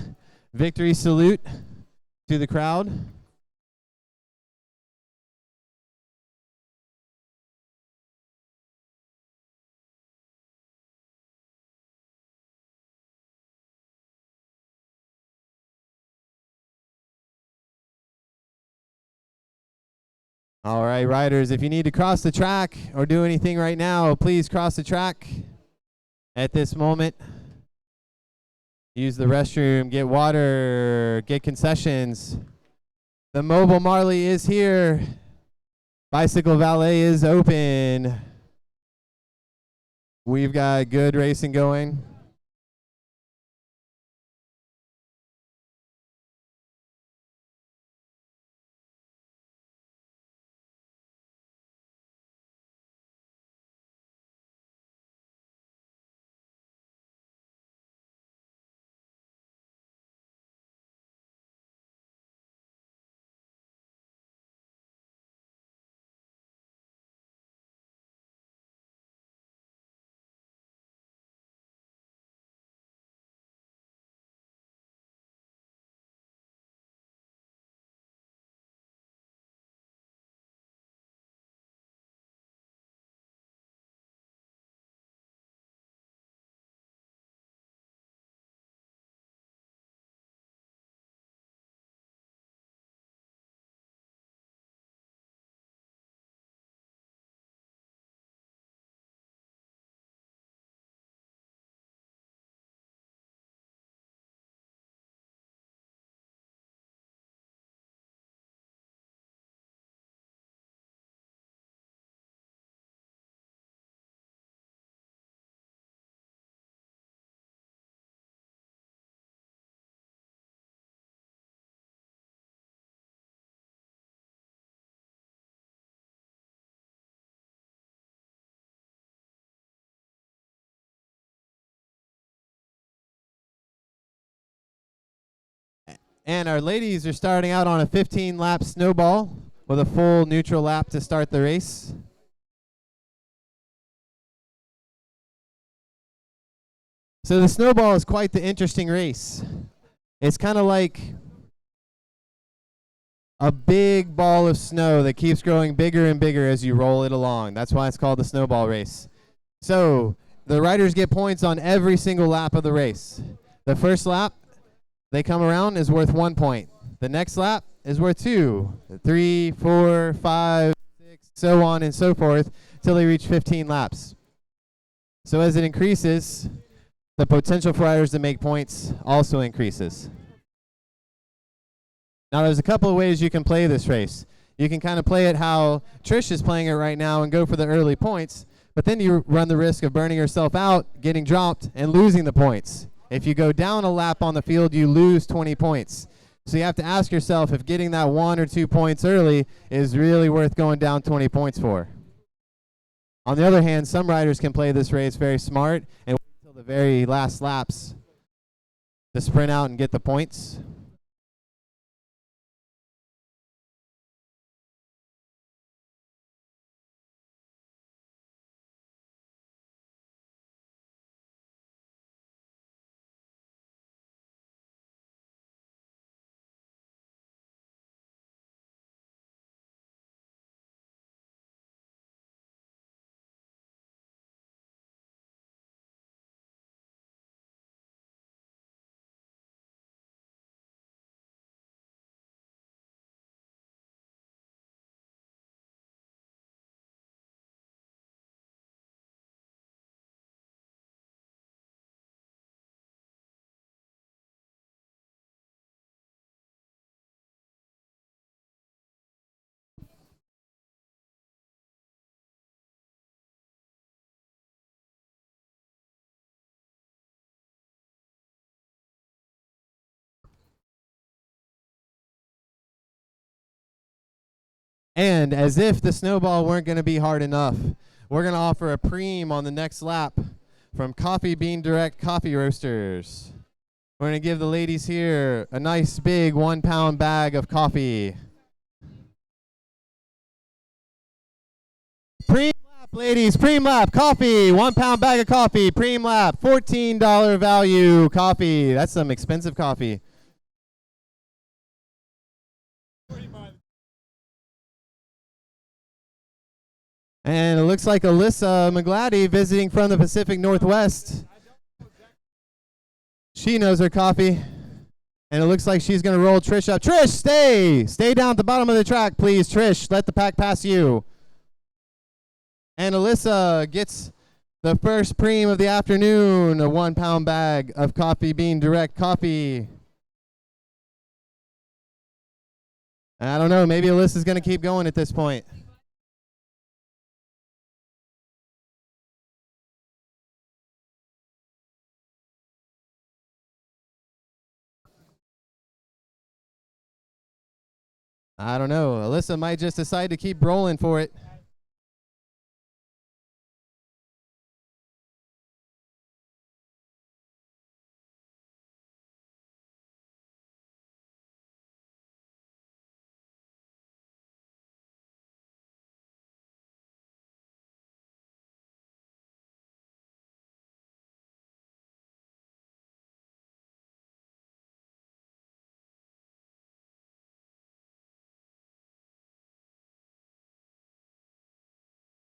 victory salute to the crowd. All right, riders, if you need to cross the track or do anything right now, please cross the track at this moment. Use the restroom, get water, get concessions. The mobile Marley is here. Bicycle valet is open. We've got good racing going. And our ladies are starting out on a 15-lap snowball with a full neutral lap to start the race. So the snowball is quite the interesting race. It's kind of like a big ball of snow that keeps growing bigger and bigger as you roll it along. That's why it's called the snowball race. So the riders get points on every single lap of the race. The first lap they come around is worth 1 point. The next lap is worth 2, 3, 4, 5, 6, so on and so forth till they reach 15 laps. So as it increases, the potential for riders to make points also increases. Now there's a couple of ways you can play this race. You can kind of play it how Trish is playing it right now and go for the early points, but then you run the risk of burning yourself out, getting dropped, and losing the points. If you go down a lap on the field, you lose 20 points. So you have to ask yourself if getting that 1 or 2 points early is really worth going down 20 points for. On the other hand, some riders can play this race very smart and wait until the very last laps to sprint out and get the points. And as if the snowball weren't going to be hard enough, we're going to offer a preem on the next lap from Coffee Bean Direct Coffee Roasters. We're going to give the ladies here a nice big 1 pound bag of coffee. Preem lap, ladies, preem lap, coffee, 1 pound bag of coffee, preem lap, $14 value coffee. That's some expensive coffee. And it looks like Alyssa McGladdy visiting from the Pacific Northwest. She knows her coffee. And it looks like she's going to roll Trish up. Trish, stay! Stay down at the bottom of the track, please. Trish, let the pack pass you. And Alyssa gets the first preem of the afternoon, a 1 pound bag of Coffee Bean Direct coffee. I don't know, maybe Alyssa's going to keep going at this point. I don't know. Alyssa might just decide to keep rolling for it.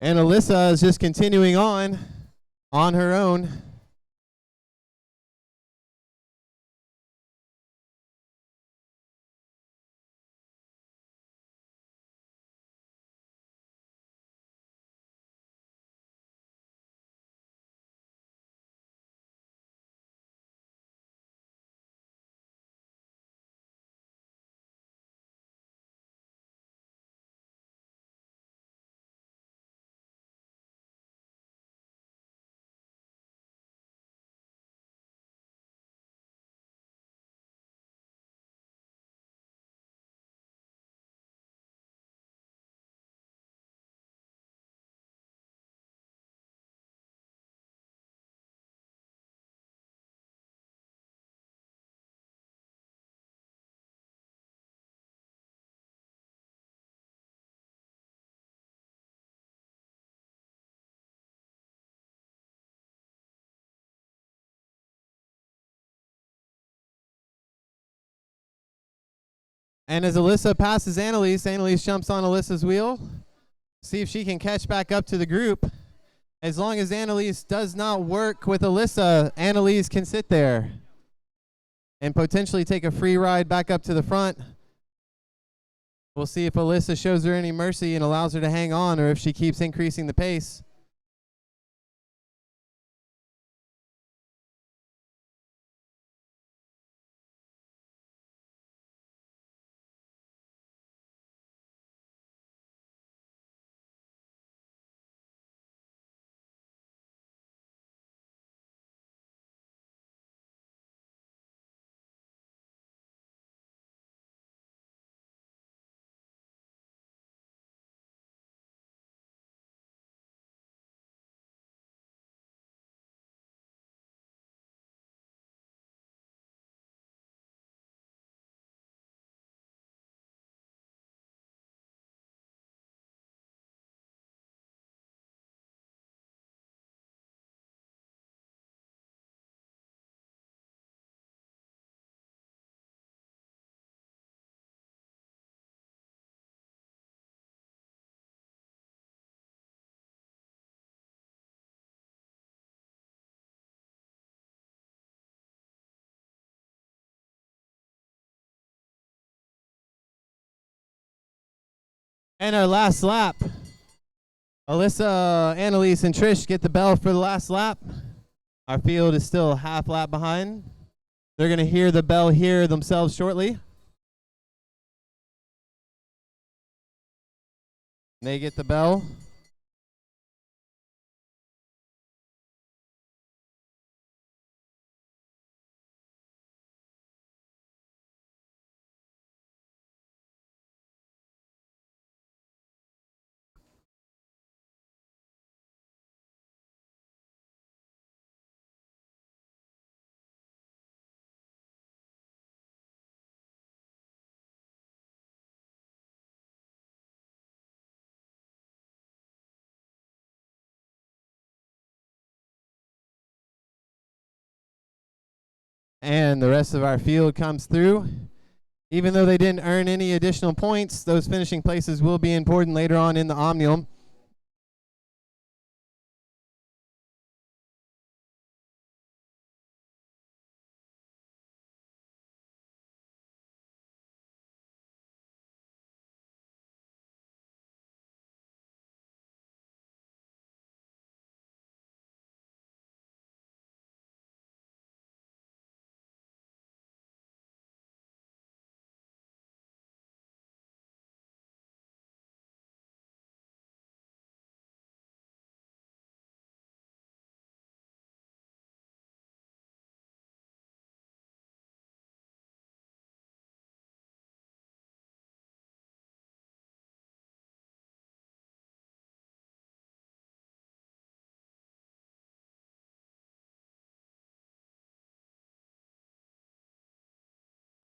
And Alyssa is just continuing on her own. And as Alyssa passes Annalise, Annalise jumps on Alyssa's wheel. See if she can catch back up to the group. As long as Annalise does not work with Alyssa, Annalise can sit there and potentially take a free ride back up to the front. We'll see if Alyssa shows her any mercy and allows her to hang on, or if she keeps increasing the pace. And our last lap. Alyssa, Annalise, and Trish get the bell for the last lap. Our field is still a half lap behind. They're going to hear the bell here themselves shortly. They get the bell. And the rest of our field comes through. Even though they didn't earn any additional points, those finishing places will be important later on in the Omnium.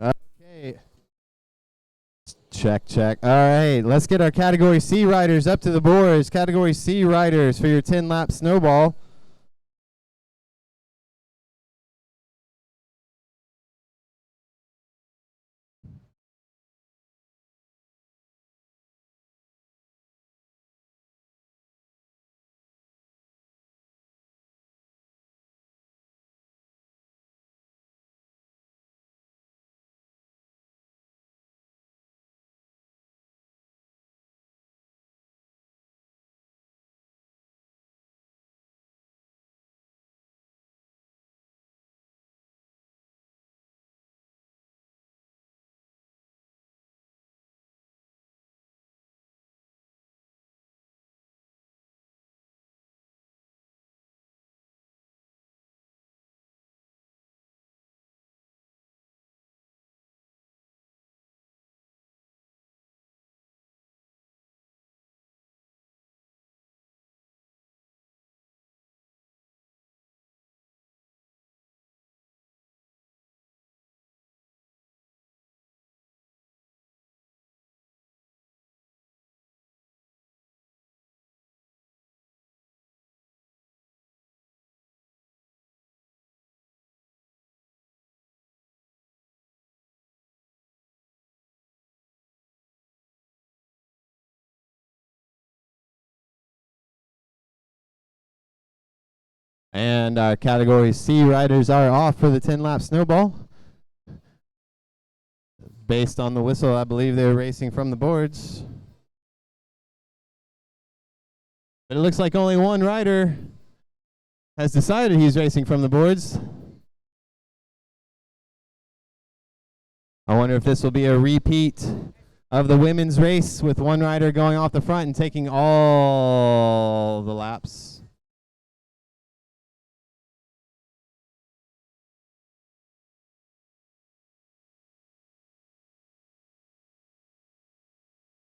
Okay. Check, check. All right, let's get our Category C riders up to the boards. Category C riders for your 10-lap snowball. And our category C riders are off for the 10-lap snowball. Based on the whistle, I believe they're racing from the boards. But it looks like only one rider has decided he's racing from the boards. I wonder if this will be a repeat of the women's race with one rider going off the front and taking all the laps.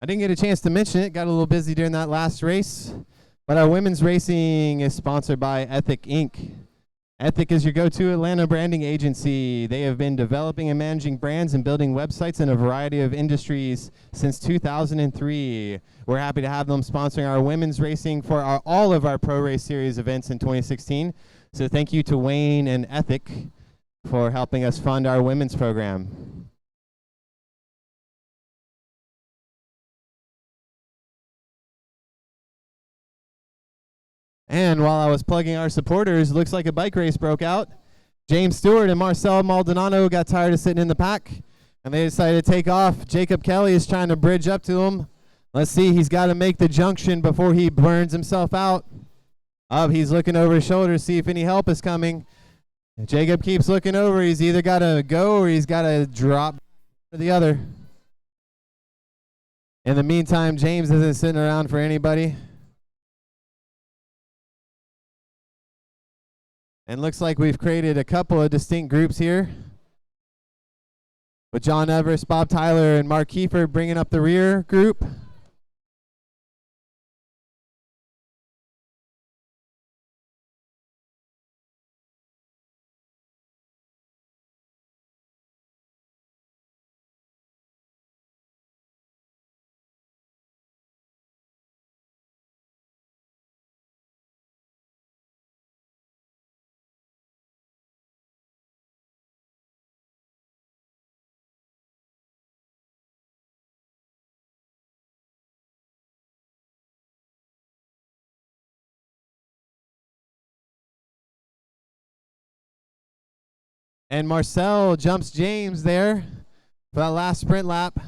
I didn't get a chance to mention it, got a little busy during that last race, but our women's racing is sponsored by Ethic Inc. Ethic is your go-to Atlanta branding agency. They have been developing and managing brands and building websites in a variety of industries since 2003. We're happy to have them sponsoring our women's racing for all of our Pro Race Series events in 2016. So thank you to Wayne and Ethic for helping us fund our women's program. And while I was plugging our supporters, looks like a bike race broke out. James Stewart and Marcel Maldonado got tired of sitting in the pack, and they decided to take off. Jacob Kelly is trying to bridge up to him. Let's see, he's got to make the junction before he burns himself out. He's looking over his shoulder to see if any help is coming. Jacob keeps looking over. He's either got to go or he's got to drop to the other. In the meantime, James isn't sitting around for anybody. And looks like we've created a couple of distinct groups here, with John Everest, Bob Tyler, and Mark Kiefer bringing up the rear group. And Marcel jumps James there for that last sprint lap.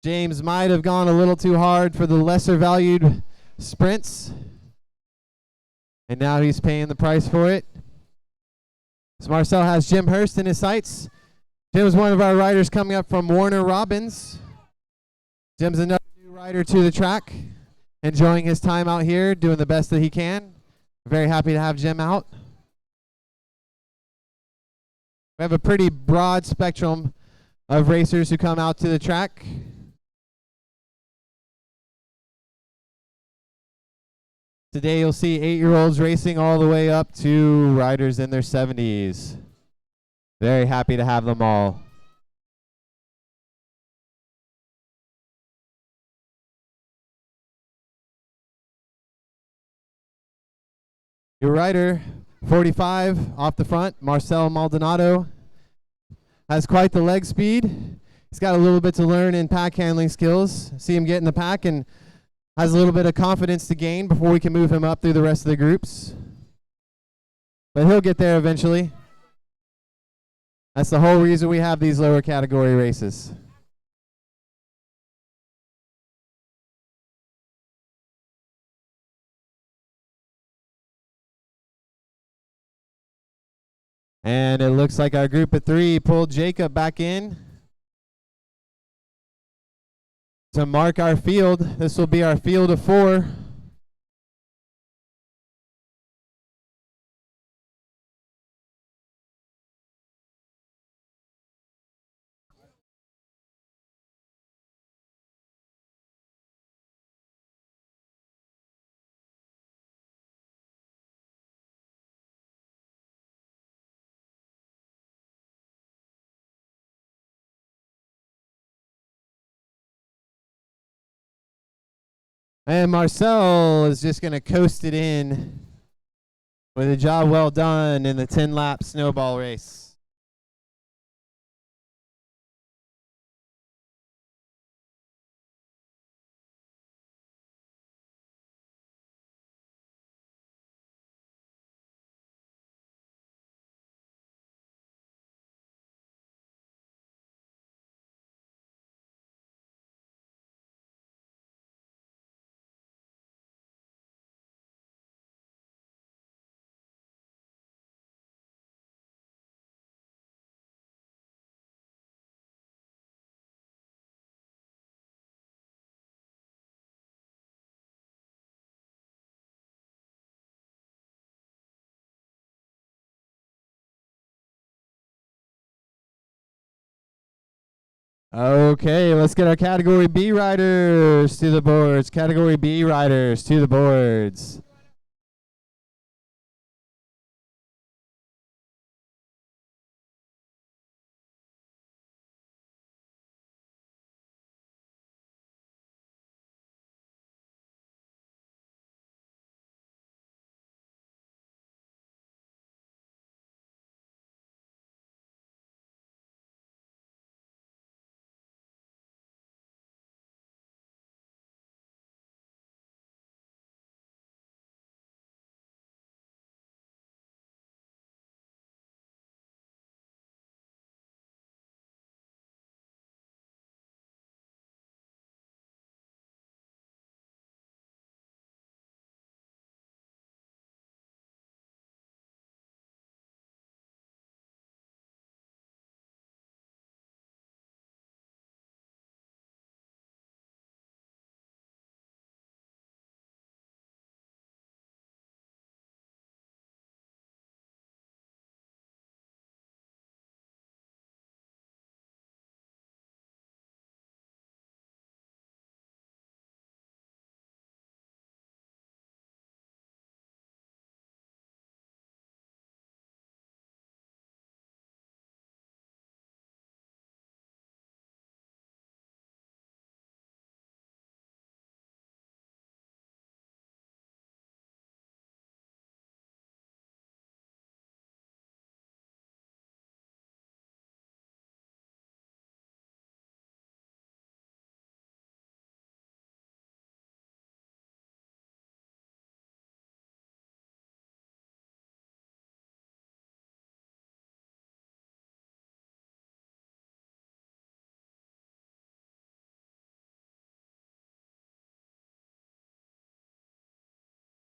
James might have gone a little too hard for the lesser valued sprints, and now he's paying the price for it. So Marcel has Jim Hurst in his sights. Jim's one of our riders coming up from Warner Robins. Jim's another new rider to the track, enjoying his time out here, doing the best that he can. Very happy to have Jim out. We have a pretty broad spectrum of racers who come out to the track. Today you'll see 8-year-olds racing all the way up to riders in their 70s. Very happy to have them all. Your rider, 45 off the front, Marcel Maldonado, has quite the leg speed. He's got a little bit to learn in pack handling skills. See him get in the pack and has a little bit of confidence to gain before we can move him up through the rest of the groups. But he'll get there eventually. That's the whole reason we have these lower category races. And it looks like our group of 3 pulled Jacob back in to mark our field. This will be our field of 4. And Marcel is just going to coast it in with a job well done in the 10-lap snowball race. Okay, let's get our category B riders to the boards. Category B riders to the boards.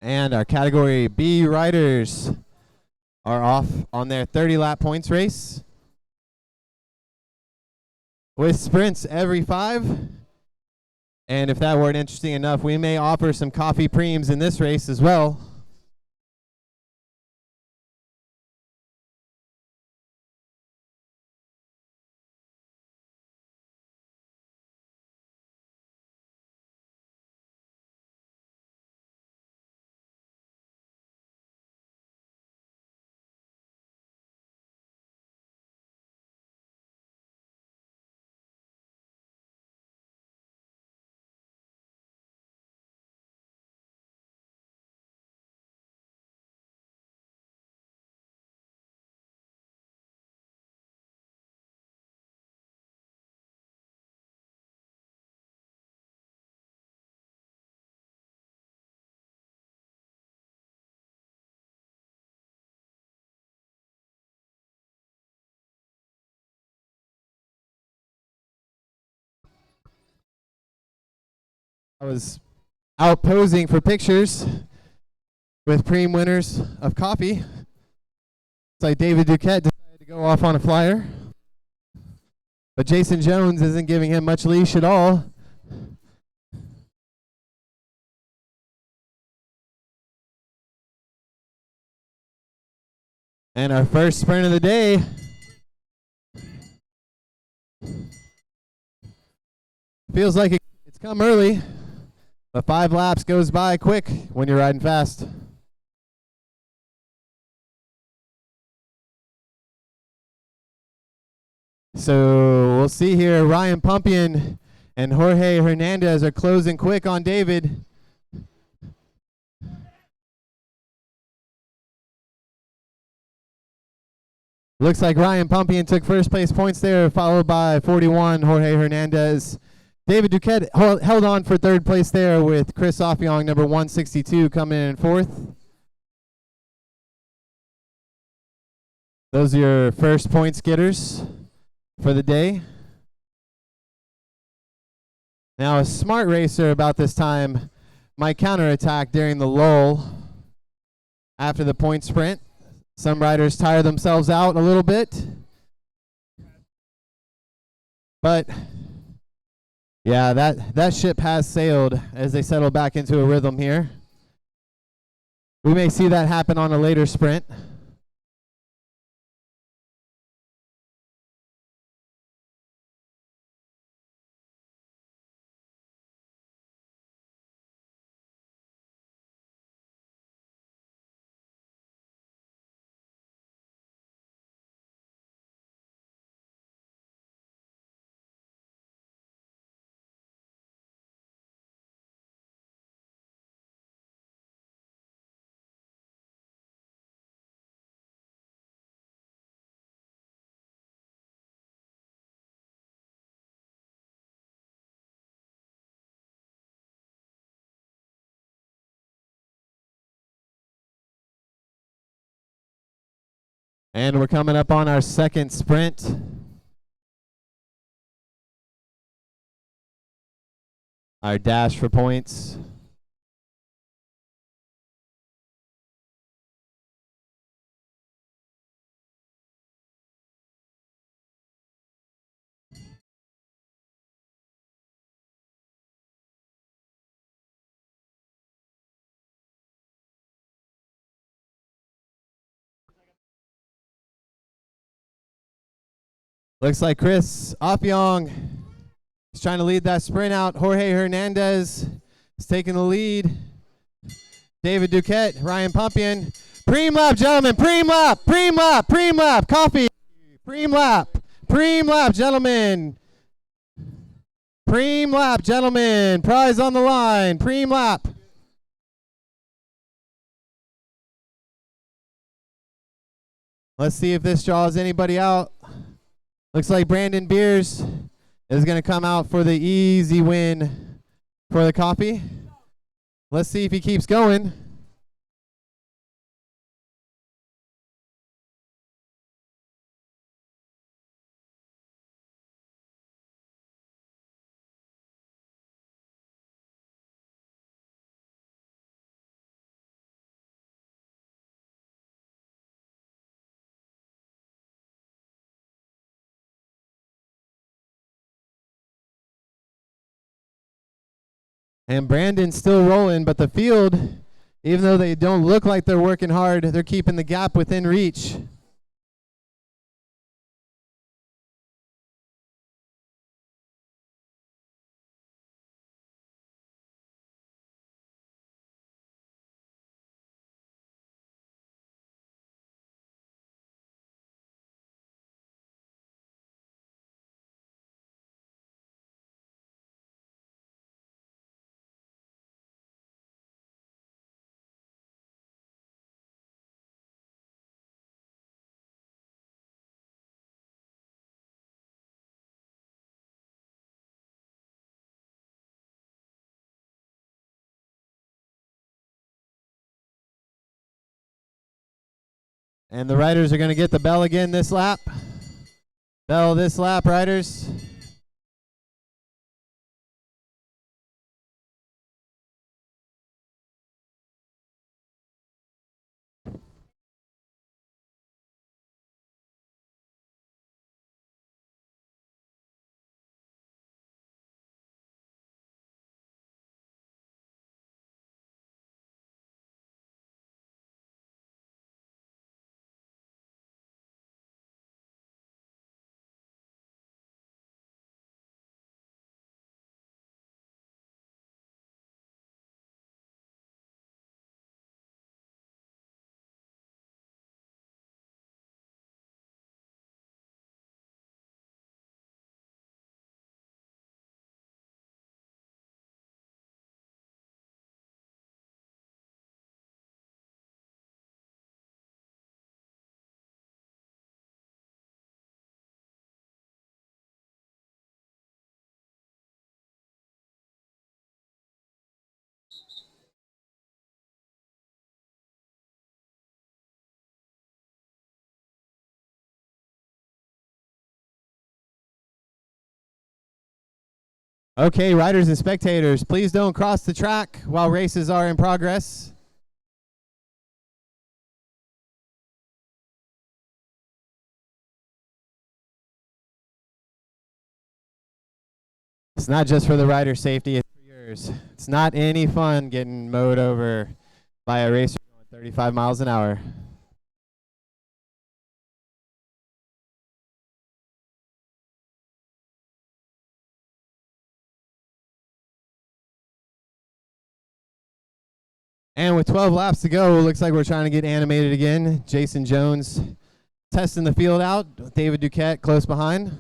And our category B riders are off on their 30-lap points race with sprints every 5. And if that weren't interesting enough, we may offer some coffee preems in this race as well. I was out posing for pictures with preem winners of coffee. It's like David Duquette decided to go off on a flyer. But Jason Jones isn't giving him much leash at all. And our first sprint of the day. Feels like it's come early, but 5 laps goes by quick when you're riding fast. So we'll see here. Ryan Pumpian and Jorge Hernandez are closing quick on David. Looks like Ryan Pumpian took first place points there, followed by 41, Jorge Hernandez. David Duquette held on for third place there with Chris Offiong, number 162, coming in fourth. Those are your first points getters for the day. Now a smart racer about this time might counterattack during the lull after the point sprint. Some riders tire themselves out a little bit. But yeah, that ship has sailed as they settle back into a rhythm here. We may see that happen on a later sprint. And we're coming up on our second sprint. Our dash for points. Looks like Chris Opyong is trying to lead that sprint out. Jorge Hernandez is taking the lead. David Duquette, Ryan Pumpian. Preem lap, gentlemen. Preem lap. Preem lap. Preem lap. Coffee. Preem lap. Preem lap, gentlemen. Preem lap, gentlemen. Prize on the line. Preem lap. Let's see if this draws anybody out. Looks like Brandon Beers is going to come out for the easy win for the coffee. Let's see if he keeps going. And Brandon's still rolling, but the field, even though they don't look like they're working hard, they're keeping the gap within reach. And the riders are going to get the bell again this lap. Bell this lap, riders. Okay, riders and spectators, please don't cross the track while races are in progress. It's not just for the rider's safety, it's for yours. It's not any fun getting mowed over by a racer going 35 miles an hour. And with 12 laps to go, looks like we're trying to get animated again. Jason Jones testing the field out. David Duquette close behind.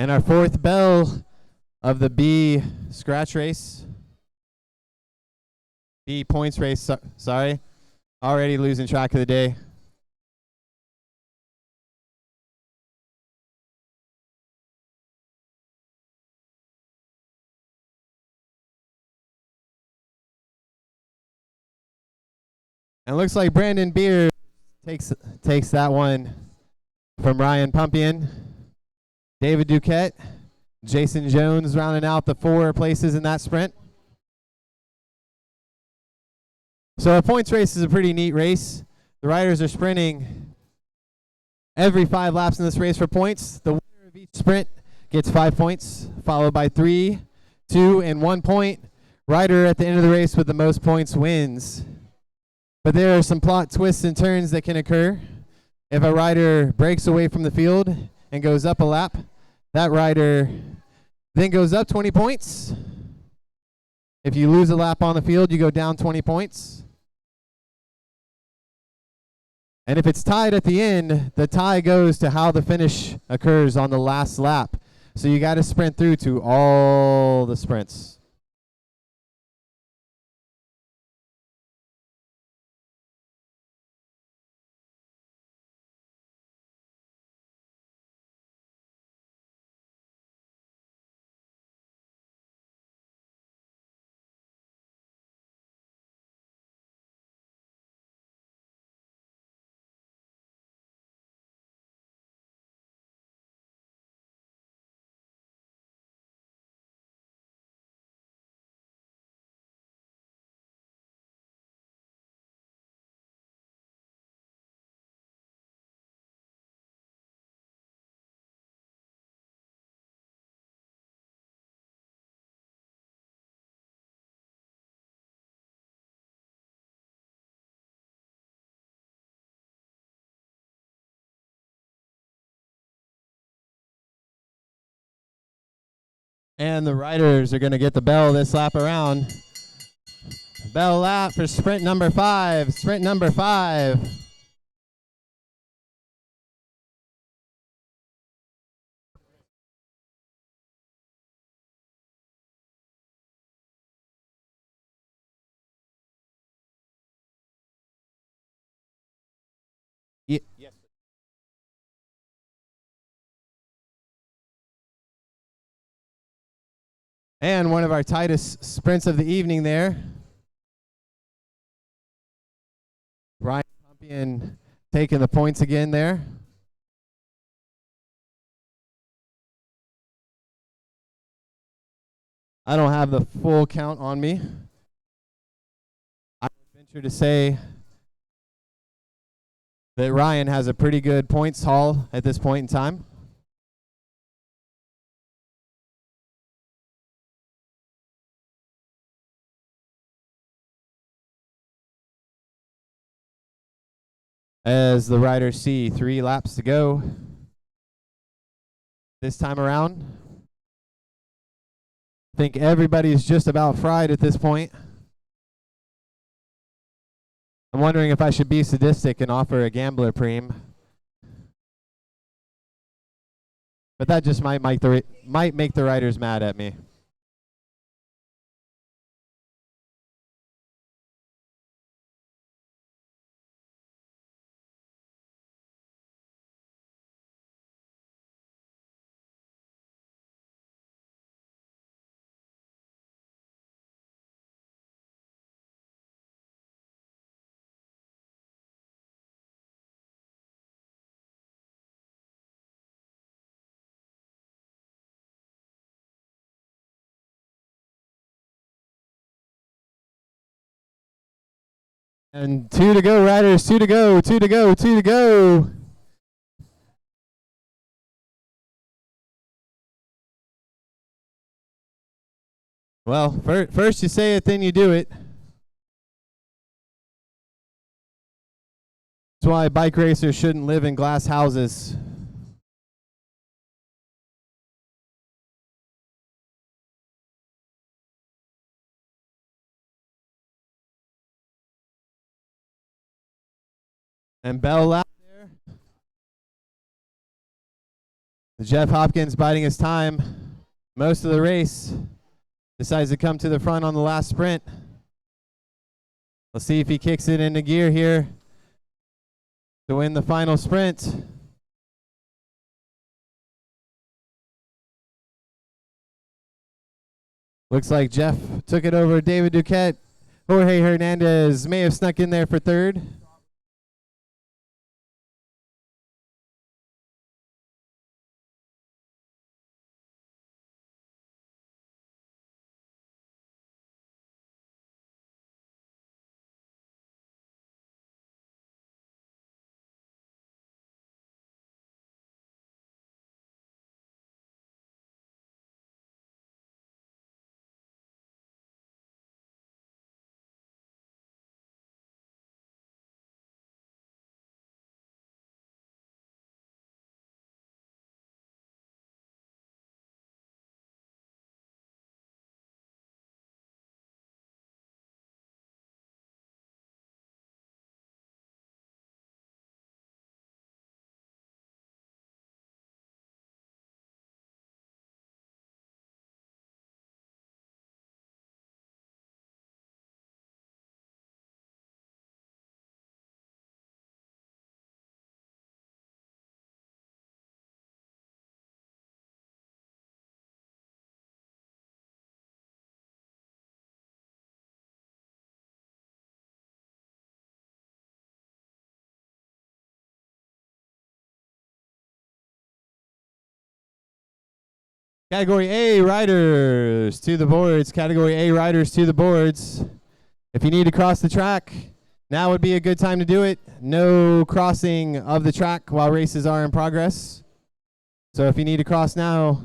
And our fourth bell of the B scratch race. B points race, sorry. Already losing track of the day. And it looks like Brandon Beer takes that one from Ryan Pumpian. David Duquette, Jason Jones rounding out the 4 places in that sprint. So a points race is a pretty neat race. The riders are sprinting every 5 laps in this race for points. The winner of each sprint gets 5 points, followed by 3, 2, and 1 point. Rider at the end of the race with the most points wins. But there are some plot twists and turns that can occur. If a rider breaks away from the field and goes up a lap, that rider then goes up 20 points. If you lose a lap on the field, you go down 20 points. And if it's tied at the end, the tie goes to how the finish occurs on the last lap. So you got to sprint through to all the sprints. And the riders are going to get the bell this lap around. Bell lap for sprint number 5. Sprint number 5. Yes. And one of our tightest sprints of the evening there. Ryan Pumpian taking the points again there. I don't have the full count on me. I would venture to say that Ryan has a pretty good points haul at this point in time. As the riders see 3 laps to go this time around. I think everybody's just about fried at this point. I'm wondering if I should be sadistic and offer a gambler preem. But that just might make the riders mad at me. And 2 to go, riders. 2 to go, 2 to go, 2 to go. Well, first you say it, then you do it. That's why bike racers shouldn't live in glass houses. And bell lap there. Jeff Hopkins biding his time most of the race. Decides to come to the front on the last sprint. Let's see if he kicks it into gear here to win the final sprint. Looks like Jeff took it over David Duquette. Jorge Hernandez may have snuck in there for third. Category A riders to the boards. Category A riders to the boards. If you need to cross the track, now would be a good time to do it. No crossing of the track while races are in progress. So if you need to cross now,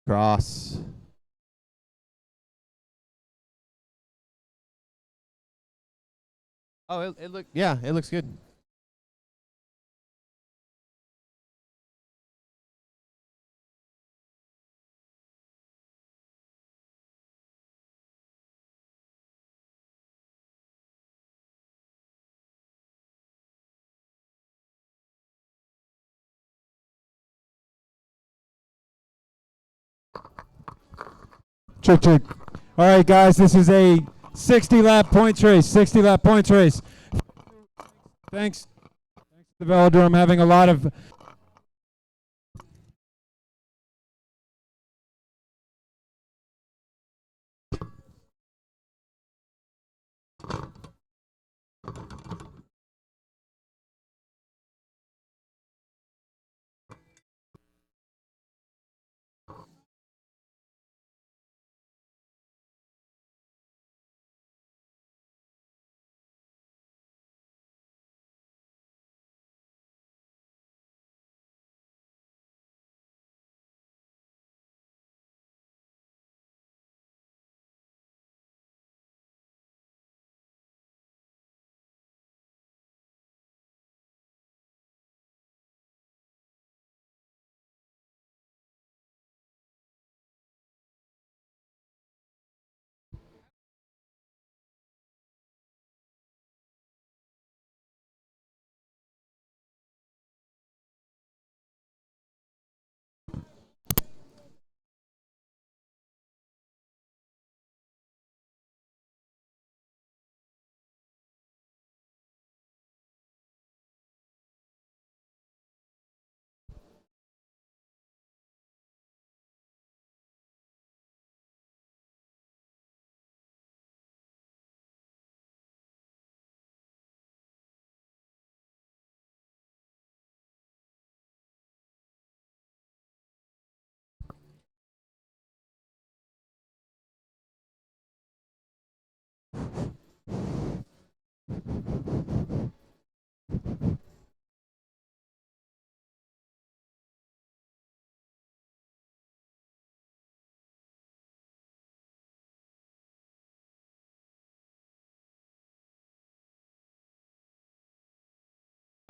cross. Oh, it looks good. Check. All right, guys, this is a 60-lap points race. 60-lap points race. Thanks to the Velodrome having a lot of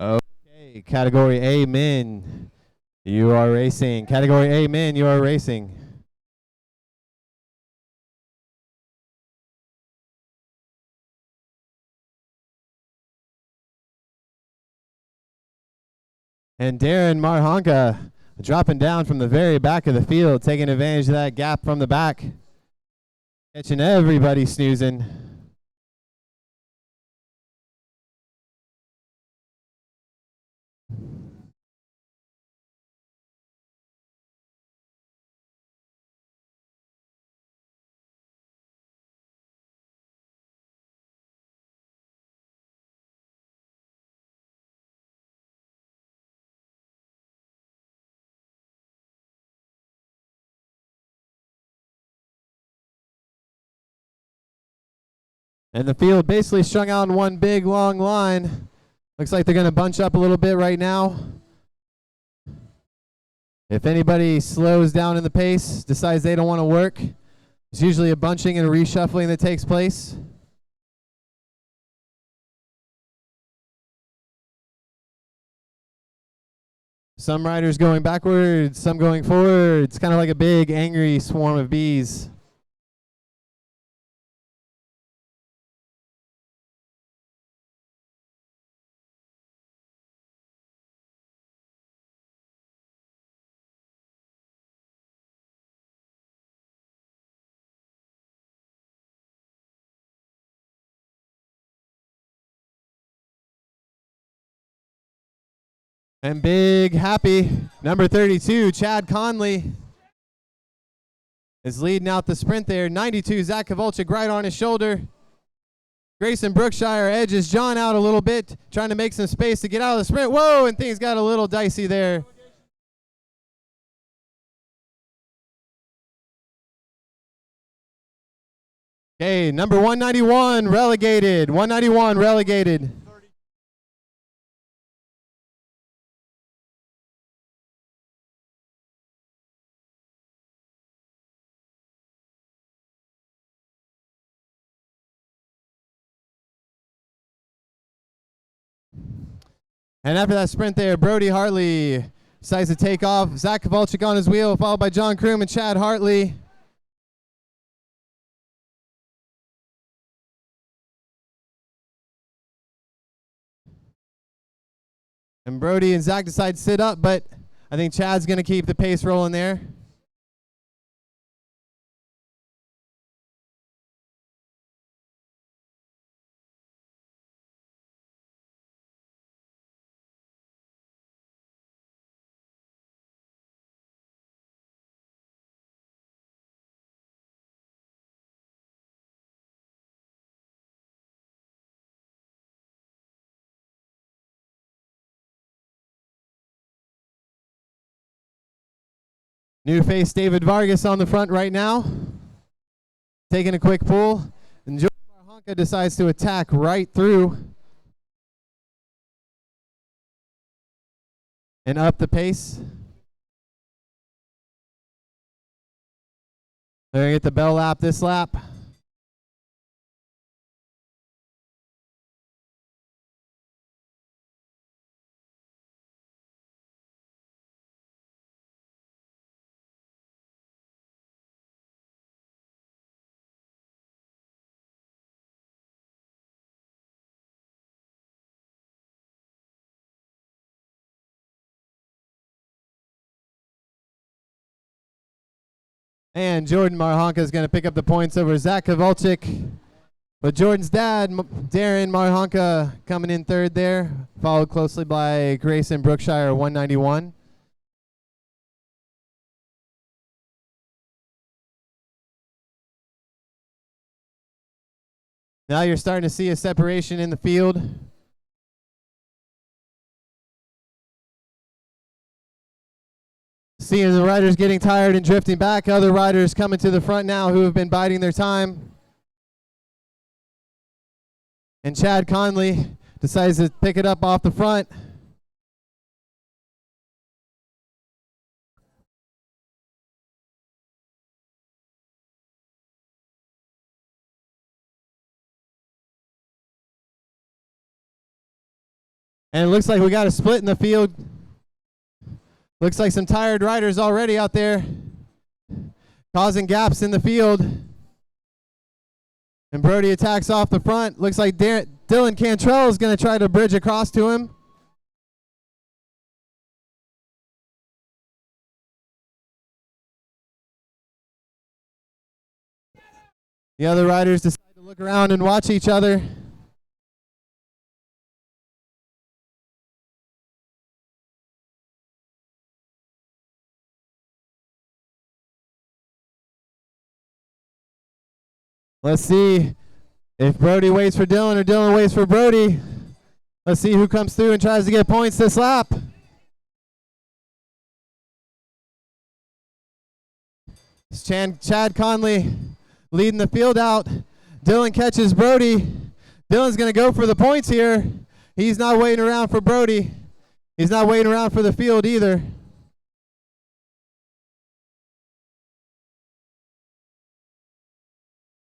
Okay, Category A men, you are racing. Category A men, you are racing. And Darren Marhanka Dropping down from the very back of the field, taking advantage of that gap from the back. Catching everybody snoozing. And the field basically strung out in one big long line. Looks like they're going to bunch up a little bit right now. If anybody slows down in the pace, decides they don't want to work, there's usually a bunching and a reshuffling that takes place. Some riders going backwards, some going forward. It's kind of like a big angry swarm of bees. And big happy, number 32, Chad Conley, is leading out the sprint there. 92, Zach Kowalczyk right on his shoulder. Grayson Brookshire edges John out a little bit, trying to make some space to get out of the sprint. Whoa, and things got a little dicey there. Okay, number 191 relegated. 191 relegated. And after that sprint there, Brody Hartley decides to take off. Zach Kowalczyk on his wheel, followed by John Kroom and Chad Hartley. And Brody and Zach decide to sit up, but I think Chad's going to keep the pace rolling there. New face David Vargas on the front right now. Taking a quick pull. And Jordan Marhanka decides to attack right through. And up the pace. They're going to get the bell lap this lap. And Jordan Marhanka is going to pick up the points over Zach Kowalczyk. But Jordan's dad, Darren Marhanka, coming in third there, followed closely by Grayson Brookshire, 191. Now you're starting to see a separation in the field. Seeing the riders getting tired and drifting back, other riders coming to the front now who have been biding their time. And Chad Conley decides to pick it up off the front. And it looks like we got a split in the field. Looks like some tired riders already out there causing gaps in the field. And Brody attacks off the front. Looks like Dylan Cantrell is going to try to bridge across to him. The other riders decide to look around and watch each other. Let's see if Brody waits for Dylan or Dylan waits for Brody. Let's see who comes through and tries to get points this lap. It's Chad Conley leading the field out. Dylan catches Brody. Dylan's going to go for the points here. He's not waiting around for Brody. He's not waiting around for the field either.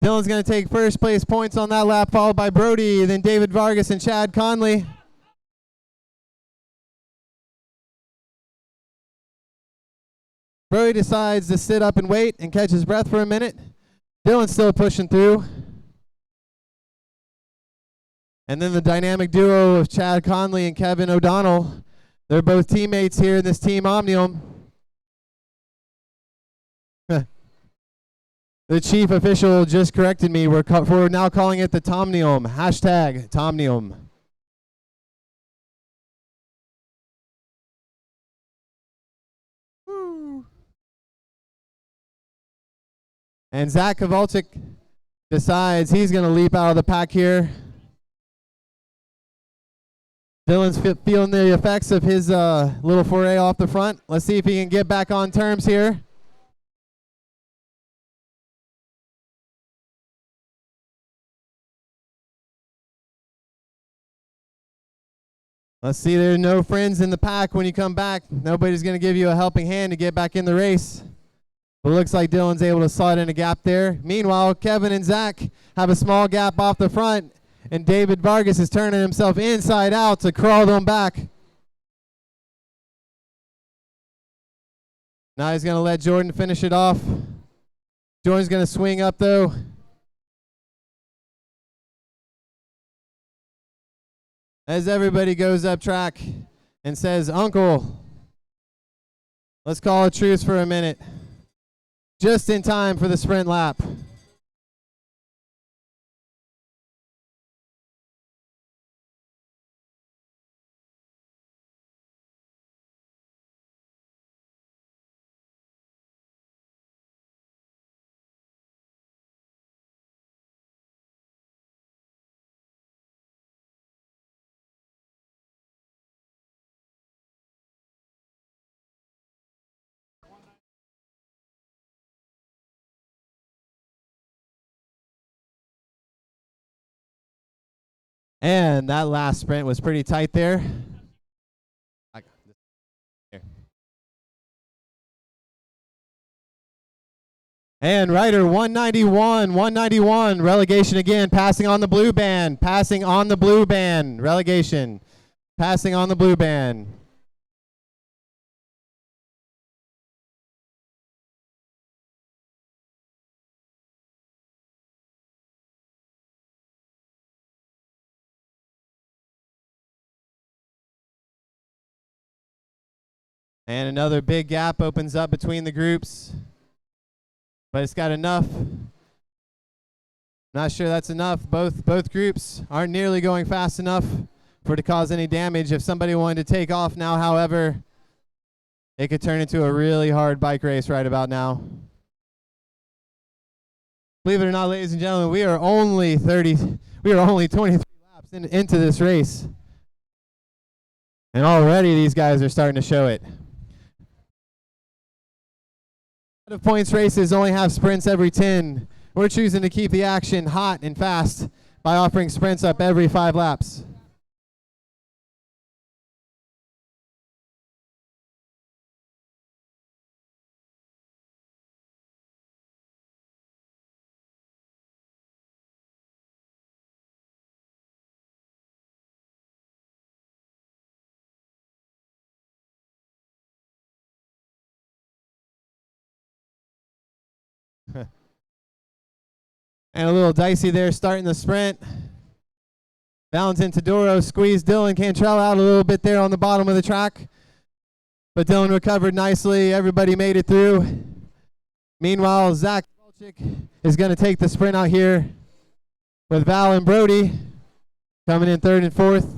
Dylan's going to take first place points on that lap, followed by Brody, then David Vargas and Chad Conley. Brody decides to sit up and wait and catch his breath for a minute. Dylan's still pushing through. And then the dynamic duo of Chad Conley and Kevin O'Donnell. They're both teammates here in this team Omnium. The chief official just corrected me. We're now calling it the Tomnium. Hashtag Tomnium. Woo. And Zach Kovalchik decides he's going to leap out of the pack here. Dylan's feeling the effects of his little foray off the front. Let's see if he can get back on terms here. Let's see, there's no friends in the pack when you come back. Nobody's going to give you a helping hand to get back in the race. But it looks like Dylan's able to slide in a gap there. Meanwhile, Kevin and Zach have a small gap off the front, and David Vargas is turning himself inside out to crawl them back. Now he's going to let Jordan finish it off. Jordan's going to swing up, though. As everybody goes up track and says, "Uncle, let's call a truce for a minute." Just in time for the sprint lap. And that last sprint was pretty tight there. And rider 191, relegation again, passing on the blue band, relegation, passing on the blue band. And another big gap opens up between the groups. But it's got enough. Not sure that's enough. Both groups aren't nearly going fast enough for it to cause any damage. If somebody wanted to take off now, however, it could turn into a really hard bike race right about now. Believe it or not, ladies and gentlemen, we are only 23 laps into this race. And already these guys are starting to show it. Of points races only have sprints every 10. We're choosing to keep the action hot and fast by offering sprints up every 5 laps. And a little dicey there starting the sprint. Valentin Todoro squeezed Dylan Cantrell out a little bit there on the bottom of the track. But Dylan recovered nicely. Everybody made it through. Meanwhile, Zach Kovalchik is going to take the sprint out here with Val and Brody coming in third and fourth.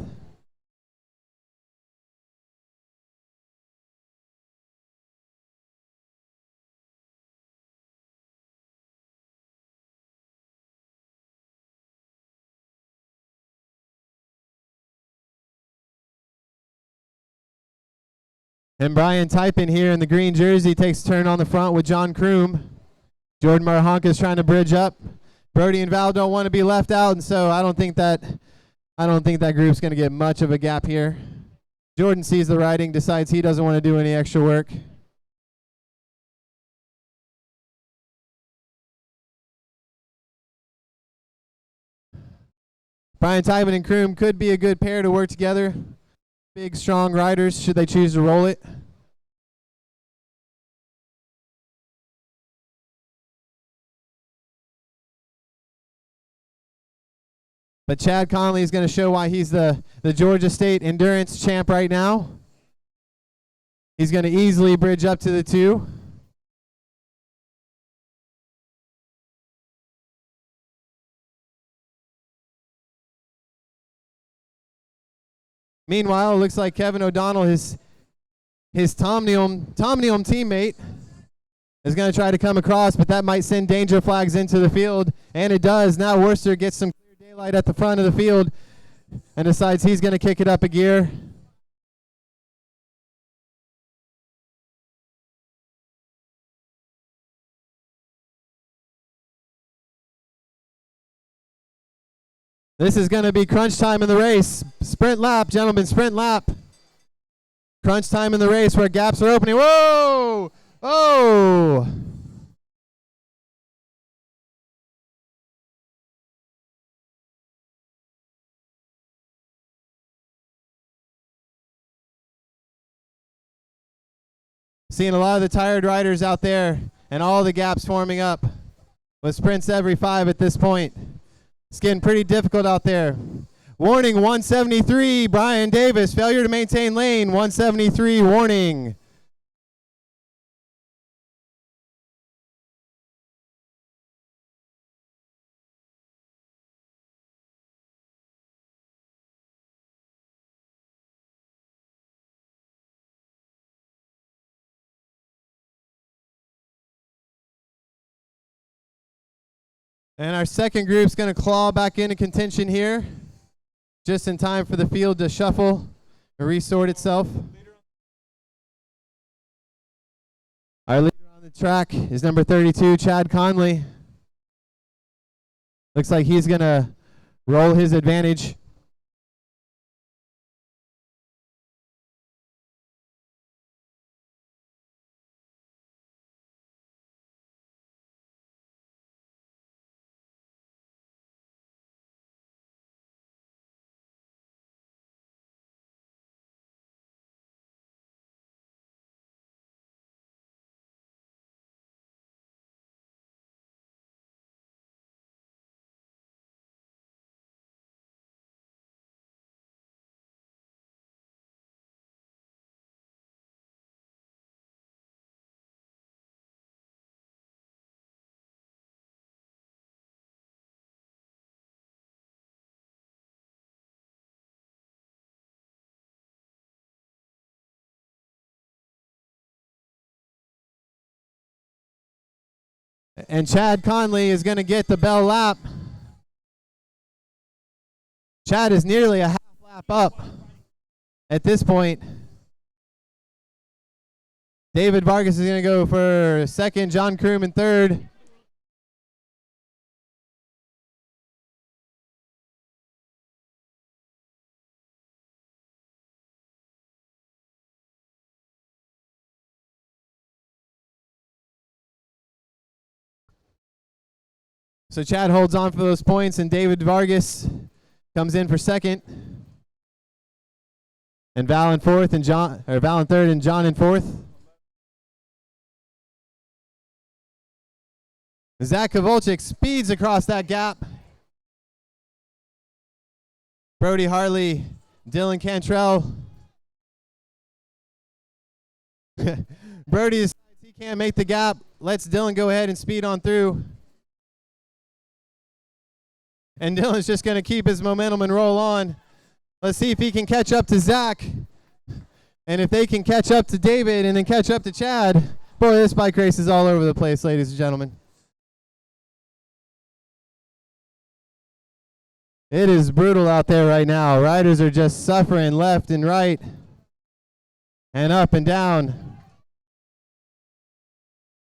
And Brian Typin here in the green jersey takes a turn on the front with John Kroom. Jordan Marhanka is trying to bridge up. Brody and Val don't want to be left out, and so I don't think that group's going to get much of a gap here. Jordan sees the riding, decides he doesn't want to do any extra work. Brian Typin and Kroom could be a good pair to work together. Big, strong riders, should they choose to roll it. But Chad Conley is going to show why he's the Georgia State Endurance champ right now. He's going to easily bridge up to the two. Meanwhile, it looks like Kevin O'Donnell, his Omnium teammate, is going to try to come across, but that might send danger flags into the field, and it does. Now Worcester gets some clear daylight at the front of the field and decides he's going to kick it up a gear. This is going to be crunch time in the race. Sprint lap, gentlemen, sprint lap. Crunch time in the race where gaps are opening. Whoa! Oh! Seeing a lot of the tired riders out there and all the gaps forming up with sprints every 5 at this point. It's getting pretty difficult out there. Warning 173, Brian Davis, failure to maintain lane, 173, warning. And our second group's going to claw back into contention here, just in time for the field to shuffle and resort itself. Our leader on the track is number 32, Chad Conley. Looks like he's going to roll his advantage. And Chad Conley is going to get the bell lap. Chad is nearly a half lap up at this point. David Vargas is going to go for second, John Kroom in third. So Chad holds on for those points, and David Vargas comes in for second. And Val in fourth, and Val in third, and John in fourth. Zach Kovalchik speeds across that gap. Brody Harley, Dylan Cantrell. Brody decides he can't make the gap. Lets Dylan go ahead and speed on through. And Dylan's just going to keep his momentum and roll on. Let's see if he can catch up to Zach. And if they can catch up to David and then catch up to Chad. Boy, this bike race is all over the place, ladies and gentlemen. It is brutal out there right now. Riders are just suffering left and right and up and down.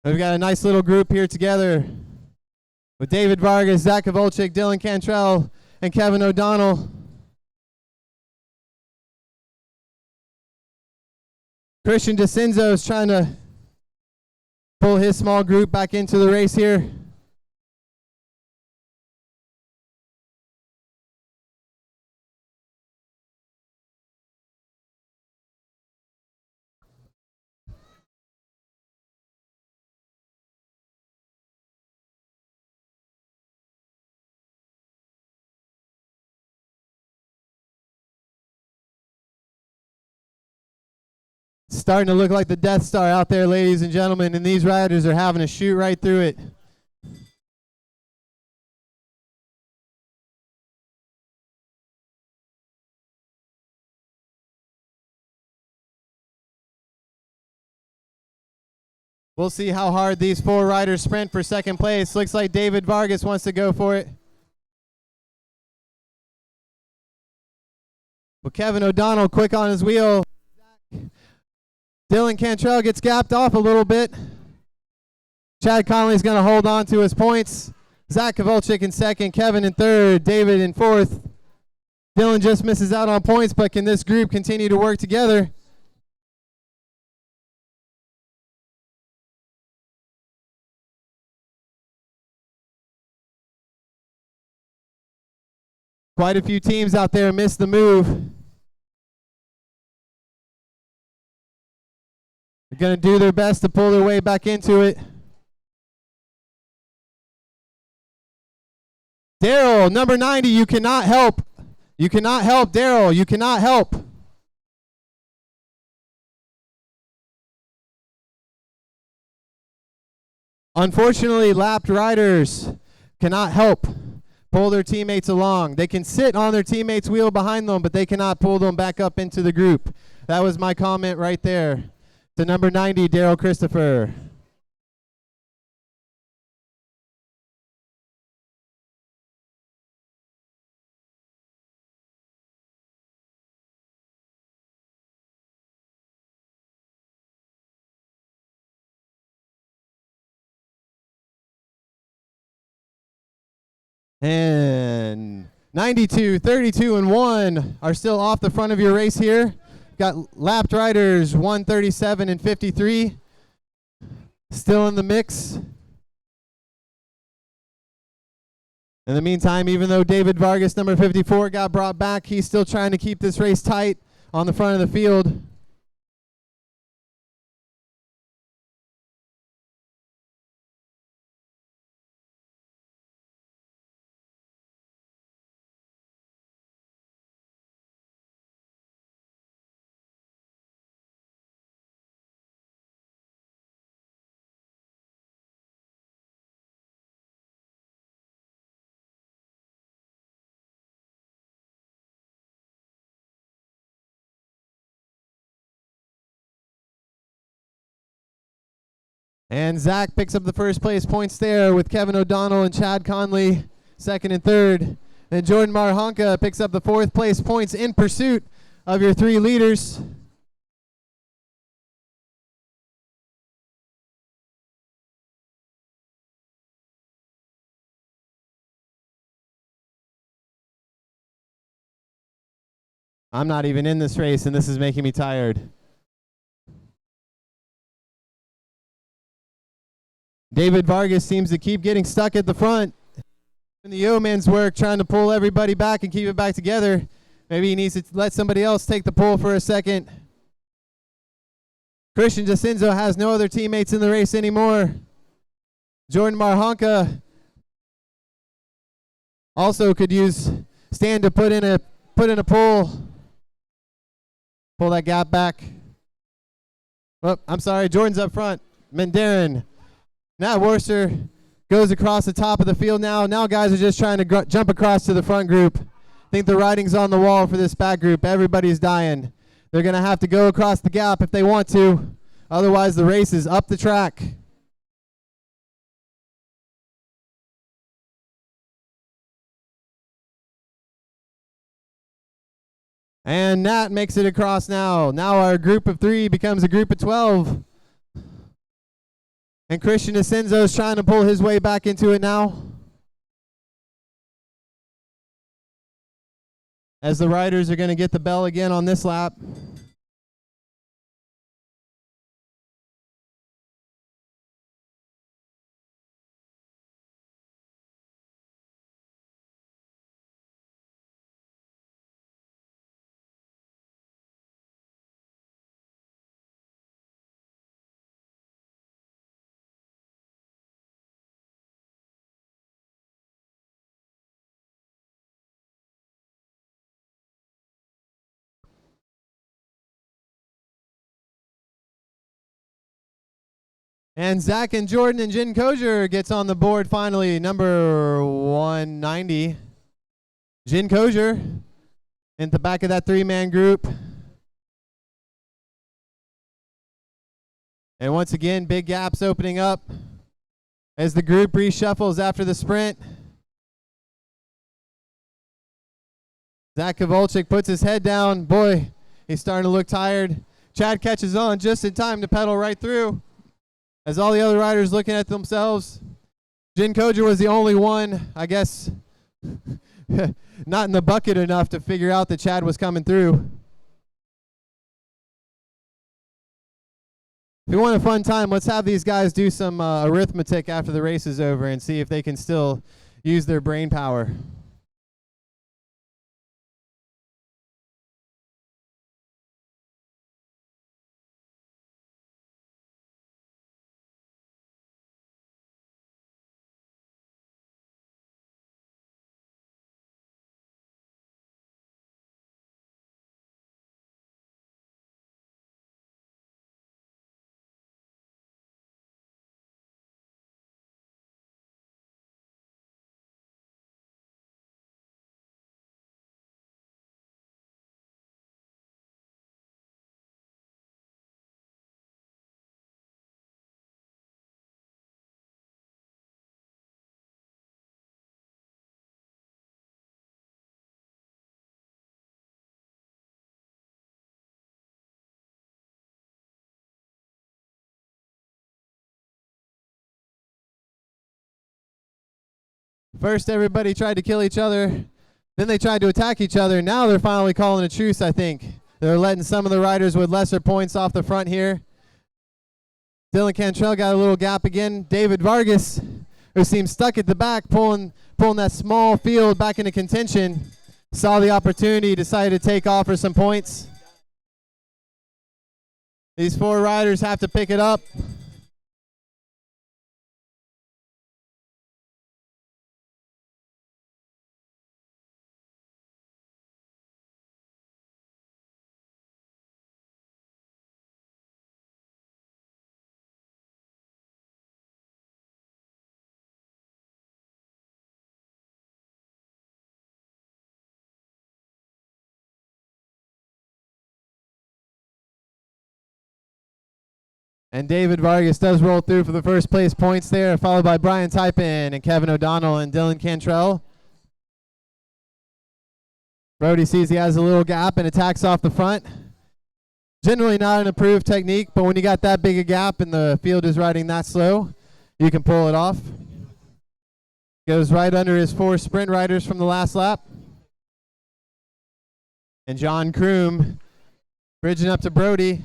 We've got a nice little group here together with David Vargas, Zach Kowalczyk, Dylan Cantrell, and Kevin O'Donnell. Christian DeCinzo is trying to pull his small group back into the race here. Starting to look like the Death Star out there, ladies and gentlemen, and these riders are having to shoot right through it. We'll see how hard these four riders sprint for second place. Looks like David Vargas wants to go for it. But Kevin O'Donnell quick on his wheel. Dylan Cantrell gets gapped off a little bit. Chad Conley's going to hold on to his points. Zach Kowalczyk in second, Kevin in third, David in fourth. Dylan just misses out on points, but can this group continue to work together? Quite a few teams out there missed the move. They're going to do their best to pull their way back into it. Daryl, number 90, you cannot help. You cannot help, Daryl. You cannot help. Unfortunately, lapped riders cannot help pull their teammates along. They can sit on their teammate's wheel behind them, but they cannot pull them back up into the group. That was my comment right there. To number 90, Daryl Christopher. And 92, 32, and 1 are still off the front of your race here. Got lapped riders 137 and 53 still in the mix. In the meantime, even though David Vargas, number 54, got brought back, he's still trying to keep this race tight on the front of the field. And Zach picks up the first place points there with Kevin O'Donnell and Chad Conley second and third. And Jordan Marhanka picks up the fourth place points in pursuit of your three leaders. I'm not even in this race, and this is making me tired. David Vargas seems to keep getting stuck at the front. In the yeoman's work, trying to pull everybody back and keep it back together. Maybe he needs to let somebody else take the pull for a second. Christian DeCinzo has no other teammates in the race anymore. Jordan Marhanka also could use Stan to put in a pull. Pull that gap back. Oh, I'm sorry, Jordan's up front. Mandarin. Now Worcester goes across the top of the field now. Now guys are just trying to jump across to the front group. I think the writing's on the wall for this back group. Everybody's dying. They're going to have to go across the gap if they want to. Otherwise, the race is up the track. And Nat makes it across now. Now our group of 3 becomes a group of 12. And Christian Asenzo is trying to pull his way back into it now. As the riders are going to get the bell again on this lap. And Zach and Jordan and Jin Kozier gets on the board finally, number 190. Jin Kozier in the back of that 3-man group. And once again, big gaps opening up as the group reshuffles after the sprint. Zach Kowalczyk puts his head down. Boy, he's starting to look tired. Chad catches on just in time to pedal right through. As all the other riders looking at themselves. Jin Kozier was the only one, I guess, not in the bucket enough to figure out that Chad was coming through. If you want a fun time, let's have these guys do some arithmetic after the race is over and see if they can still use their brain power. First, everybody tried to kill each other. Then they tried to attack each other. Now they're finally calling a truce, I think. They're letting some of the riders with lesser points off the front here. Dylan Cantrell got a little gap again. David Vargas, who seems stuck at the back, pulling that small field back into contention, saw the opportunity, decided to take off for some points. These 4 riders have to pick it up. And David Vargas does roll through for the first place points there, followed by Brian Typin and Kevin O'Donnell and Dylan Cantrell. Brody sees he has a little gap and attacks off the front. Generally not an approved technique, but when you got that big a gap and the field is riding that slow, you can pull it off. Goes right under his 4 sprint riders from the last lap. And John Kroom bridging up to Brody.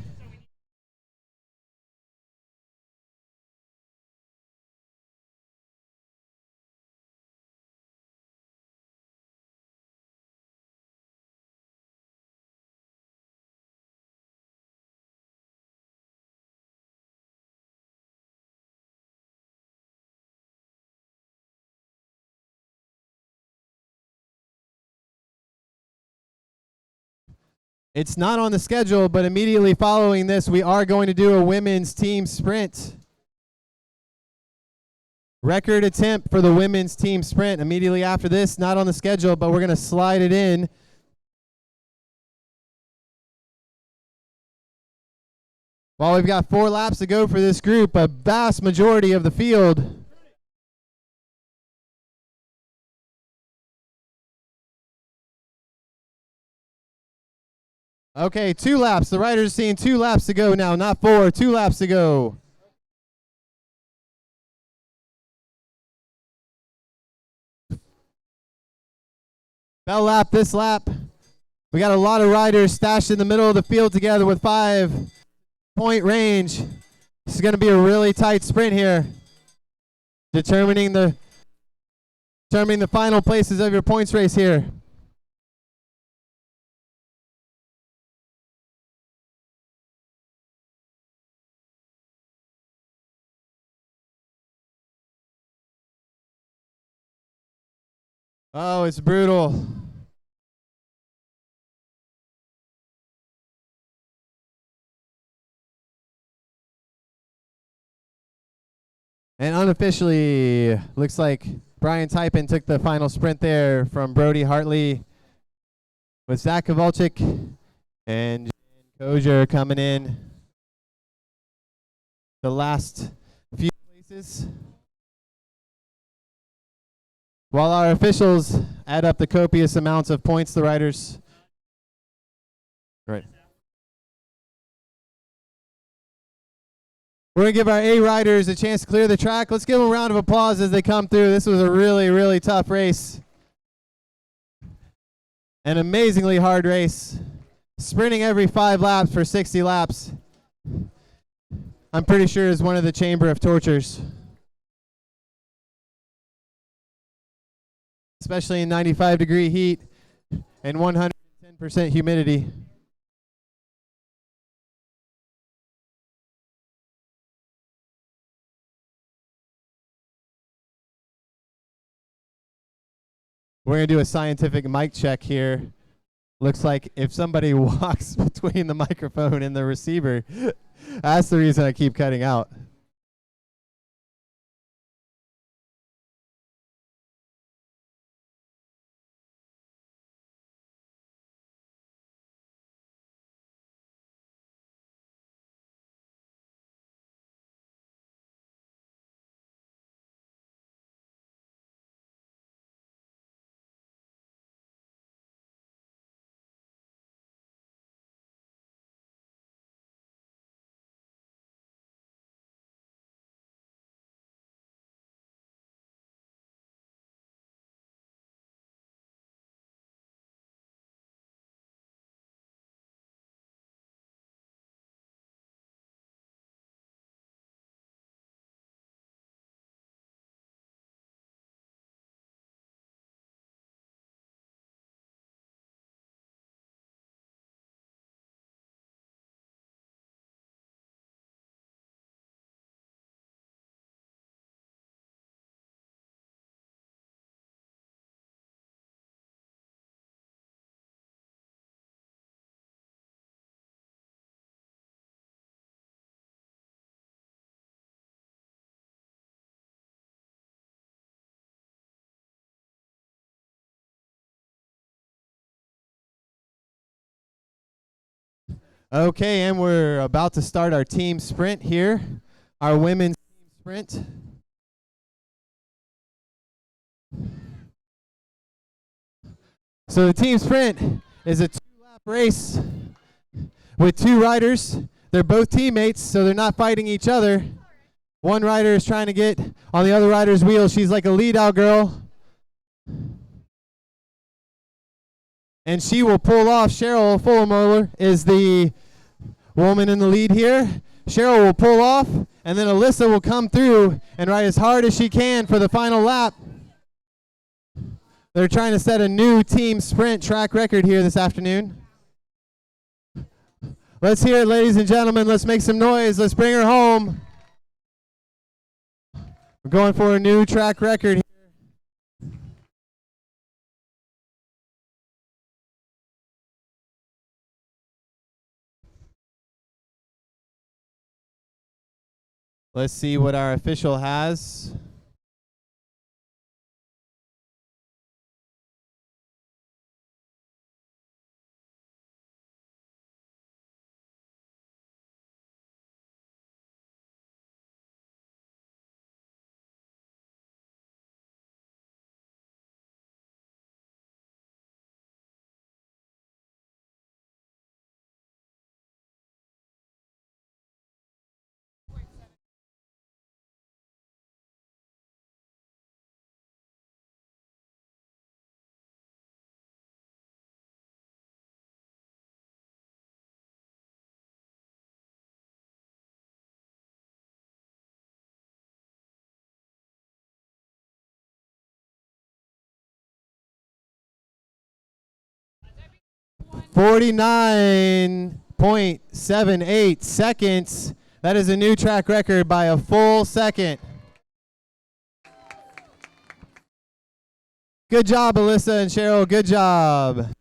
It's not on the schedule, but immediately following this, we are going to do a women's team sprint. Record attempt for the women's team sprint immediately after this. Not on the schedule, but we're going to slide it in. While we've got 4 laps to go for this group, a vast majority of the field okay, 2 laps. The riders seeing 2 laps to go now, not 4. 2 laps to go. Bell lap this lap. We got a lot of riders stashed in the middle of the field together with 5-point range. This is going to be a really tight sprint here. Determining the final places of your points race here. Oh, it's brutal. And unofficially, looks like Brian Typin took the final sprint there from Brody Hartley with Zach Kowalczyk and Kozier coming in the last few places. While our officials add up the copious amounts of points the riders. Right. We're going to give our A riders a chance to clear the track. Let's give them a round of applause as they come through. This was a really, really tough race. An amazingly hard race. Sprinting every 5 laps for 60 laps. I'm pretty sure is one of the chamber of tortures. Especially in 95-degree heat and 110% humidity. We're going to do a scientific mic check here. Looks like if somebody walks between the microphone and the receiver, that's the reason I keep cutting out. Okay, and we're about to start our team sprint here. Our women's team sprint. So the team sprint is a 2-lap race with 2 riders. They're both teammates, so they're not fighting each other. One rider is trying to get on the other rider's wheel. She's like a lead-out girl. And she will pull off. Cheryl Fullermoller is the woman in the lead here. Cheryl will pull off, and then Alyssa will come through and ride as hard as she can for the final lap. They're trying to set a new team sprint track record here this afternoon. Let's hear it, ladies and gentlemen. Let's make some noise. Let's bring her home. We're going for a new track record here. Let's see what our official has. 49.78 seconds. That is a new track record by a full second. Good job, Alyssa and Cheryl. Good job.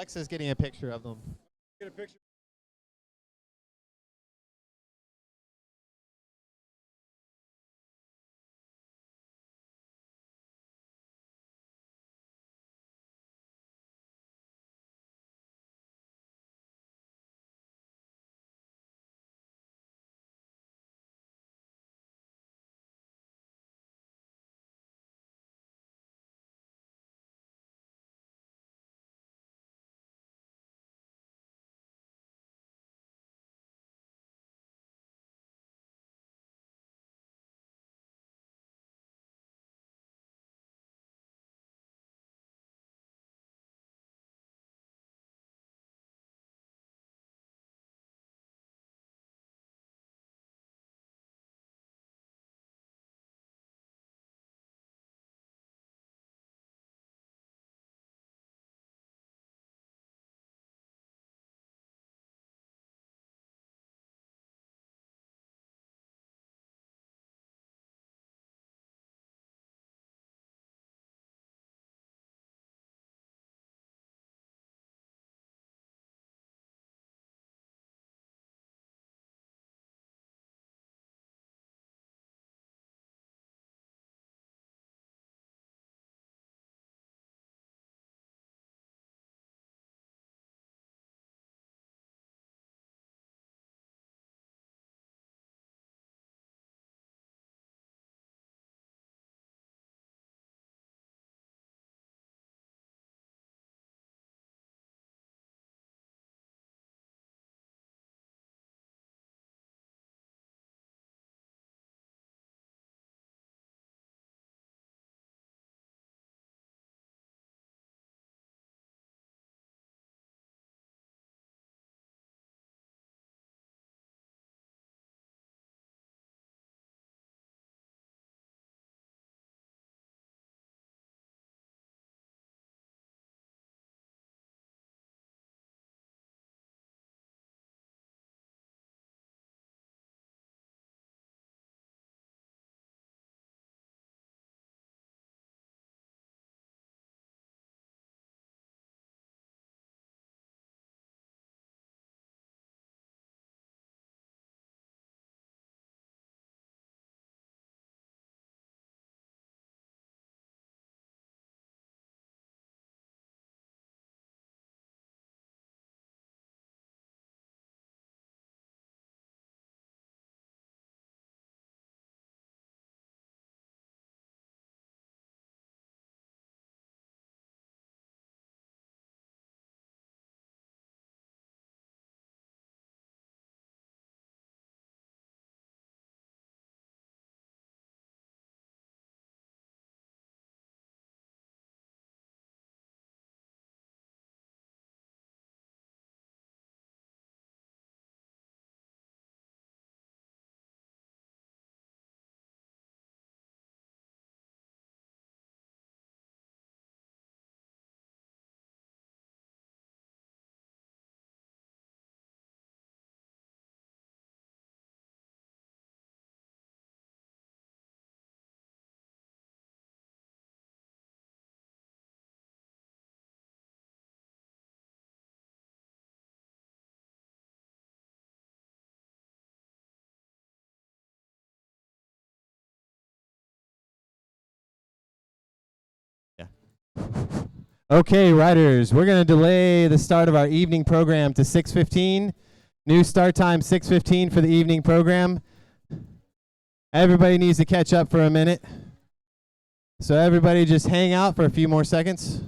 Alexa's getting a picture of them. Get a picture. Okay, riders, we're going to delay the start of our evening program to 6:15. New start time 6:15 for the evening program. Everybody needs to catch up for a minute. So everybody just hang out for a few more seconds.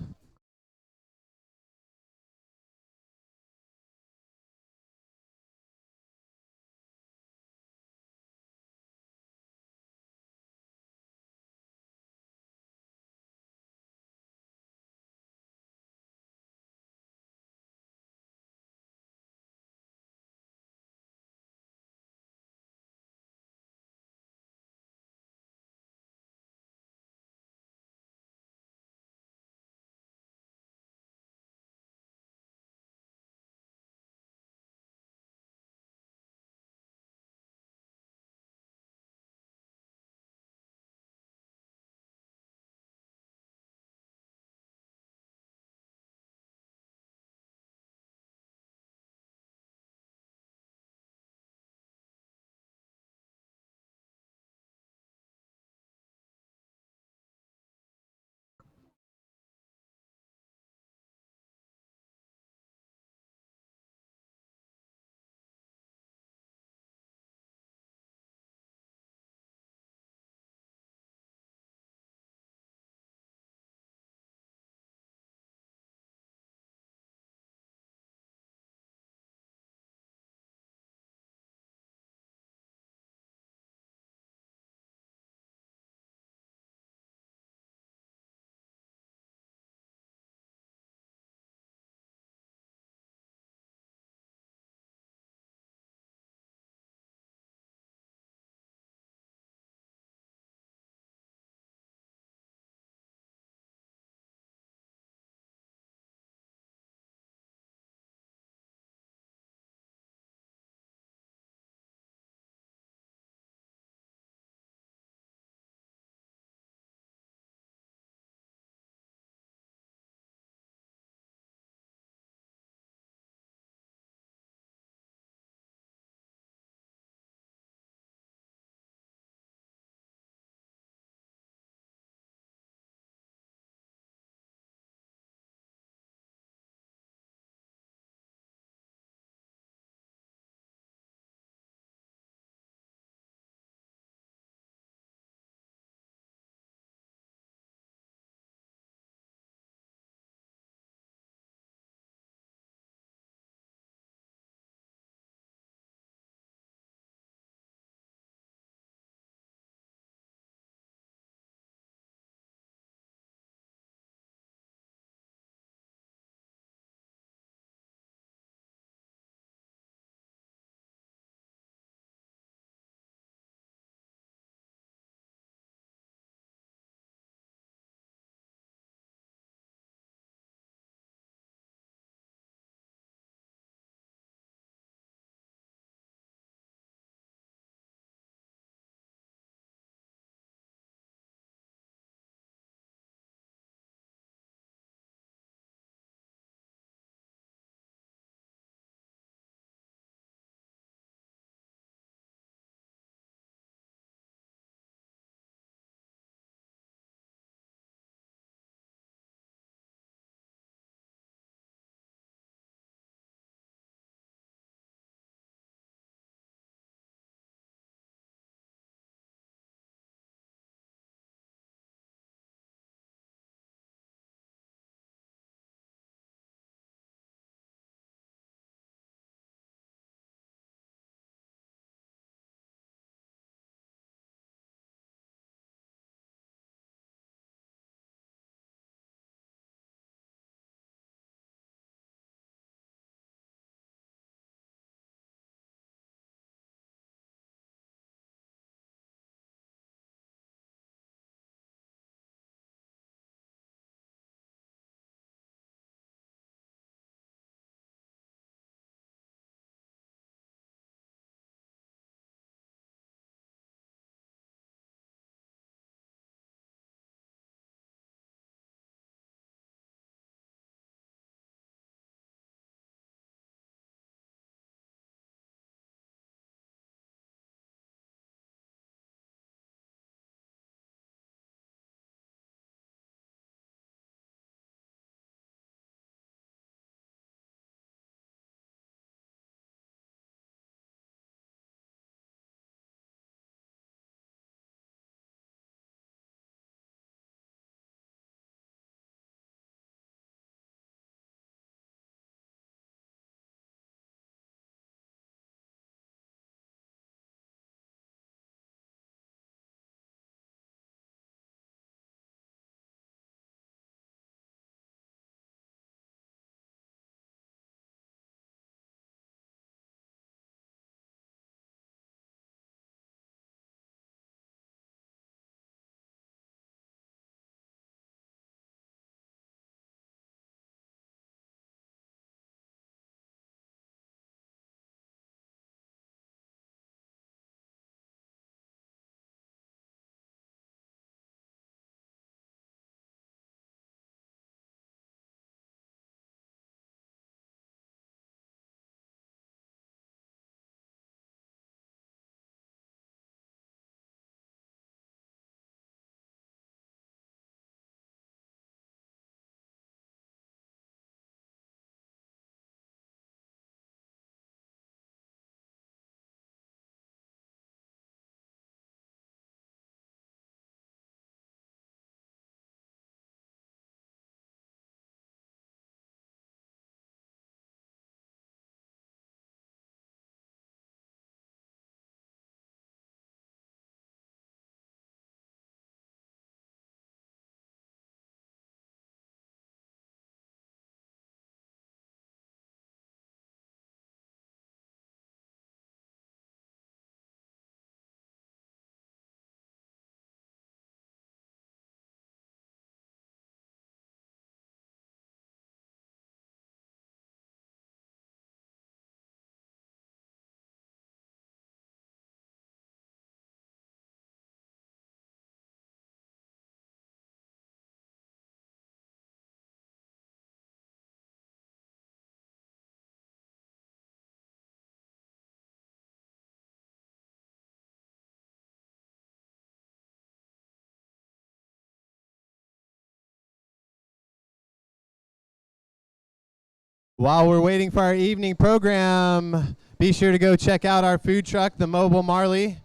While we're waiting for our evening program, be sure to go check out our food truck, the Mobile Marley.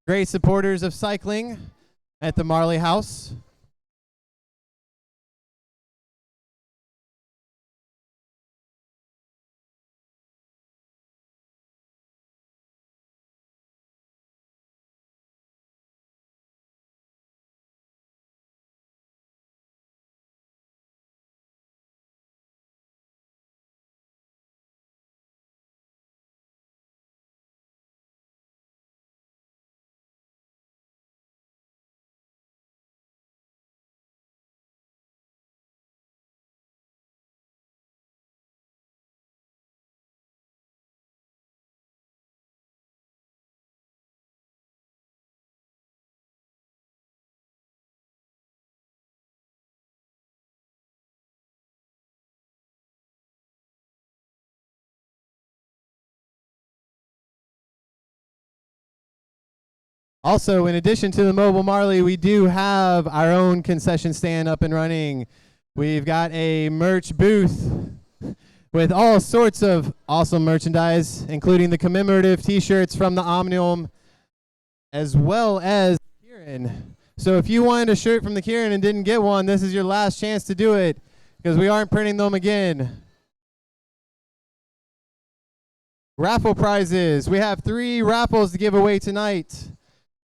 Great supporters of cycling at the Marley House. Also, in addition to the Mobile Marley, we do have our own concession stand up and running. We've got a merch booth with all sorts of awesome merchandise, including the commemorative t-shirts from the Omnium, as well as Kieran. So if you wanted a shirt from the Kieran and didn't get one, this is your last chance to do it, because we aren't printing them again. Raffle prizes. We have 3 raffles to give away tonight.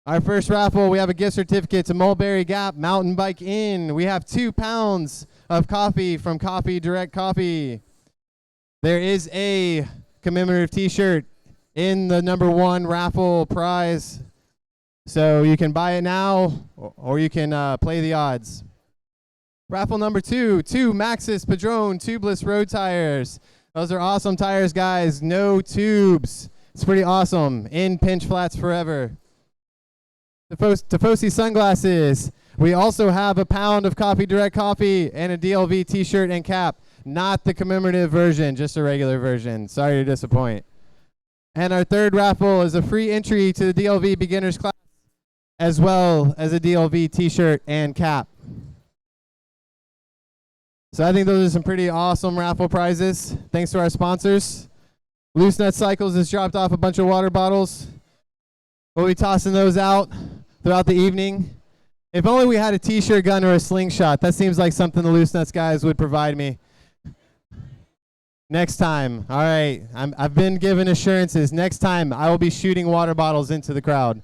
Our first raffle, we have a gift certificate to Mulberry Gap Mountain Bike Inn. We have 2 pounds of coffee from Coffee Direct Coffee. There is a commemorative t-shirt in the number 1 raffle prize. So you can buy it now, or you can play the odds. Raffle number 2, 2 Maxxis Padron tubeless road tires. Those are awesome tires, guys. No tubes. It's pretty awesome. In pinch flats forever. Tifosi sunglasses. We also have a pound of Coffee Direct Coffee and a DLV t-shirt and cap. Not the commemorative version, just a regular version. Sorry to disappoint. And our third raffle is a free entry to the DLV beginners class, as well as a DLV t-shirt and cap. So I think those are some pretty awesome raffle prizes. Thanks to our sponsors. Loosenuts Cycles has dropped off a bunch of water bottles. We'll be tossing those out throughout the evening. If only we had a t-shirt gun or a slingshot. That seems like something the Loosenuts guys would provide me. Next time. All right. I've been given assurances. Next time, I will be shooting water bottles into the crowd.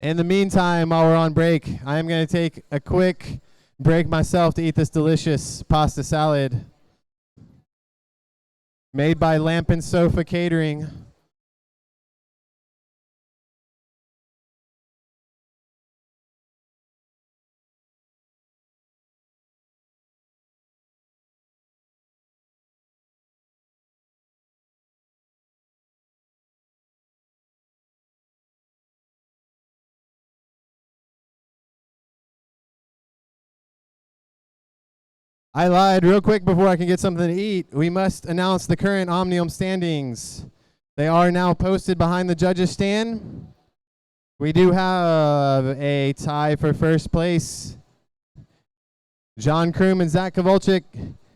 In the meantime, while we're on break, I am going to take a quick break myself to eat this delicious pasta salad made by Lamp and Sofa Catering. I lied real quick before I can get something to eat. We must announce the current Omnium standings. They are now posted behind the judges' stand. We do have a tie for first place. John Kroom and Zach Kovalchik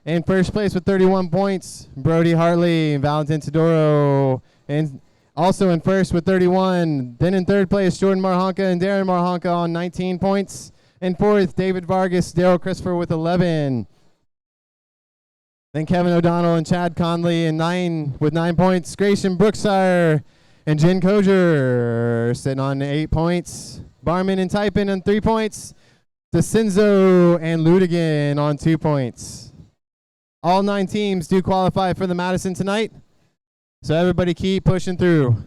in first place with 31 points. Brody Hartley and Valentin Todoro and also in first with 31. Then in third place, Jordan Marhanka and Darren Marhanka on 19 points. In fourth, David Vargas, Daryl Christopher with 11. Then Kevin O'Donnell and Chad Conley with 9 points. Grayson Brookshire and Jen Koger sitting on 8 points. Barman and Typin on 3 points. DeCinzo and Ludigan on 2 points. All 9 teams do qualify for the Madison tonight. So everybody keep pushing through.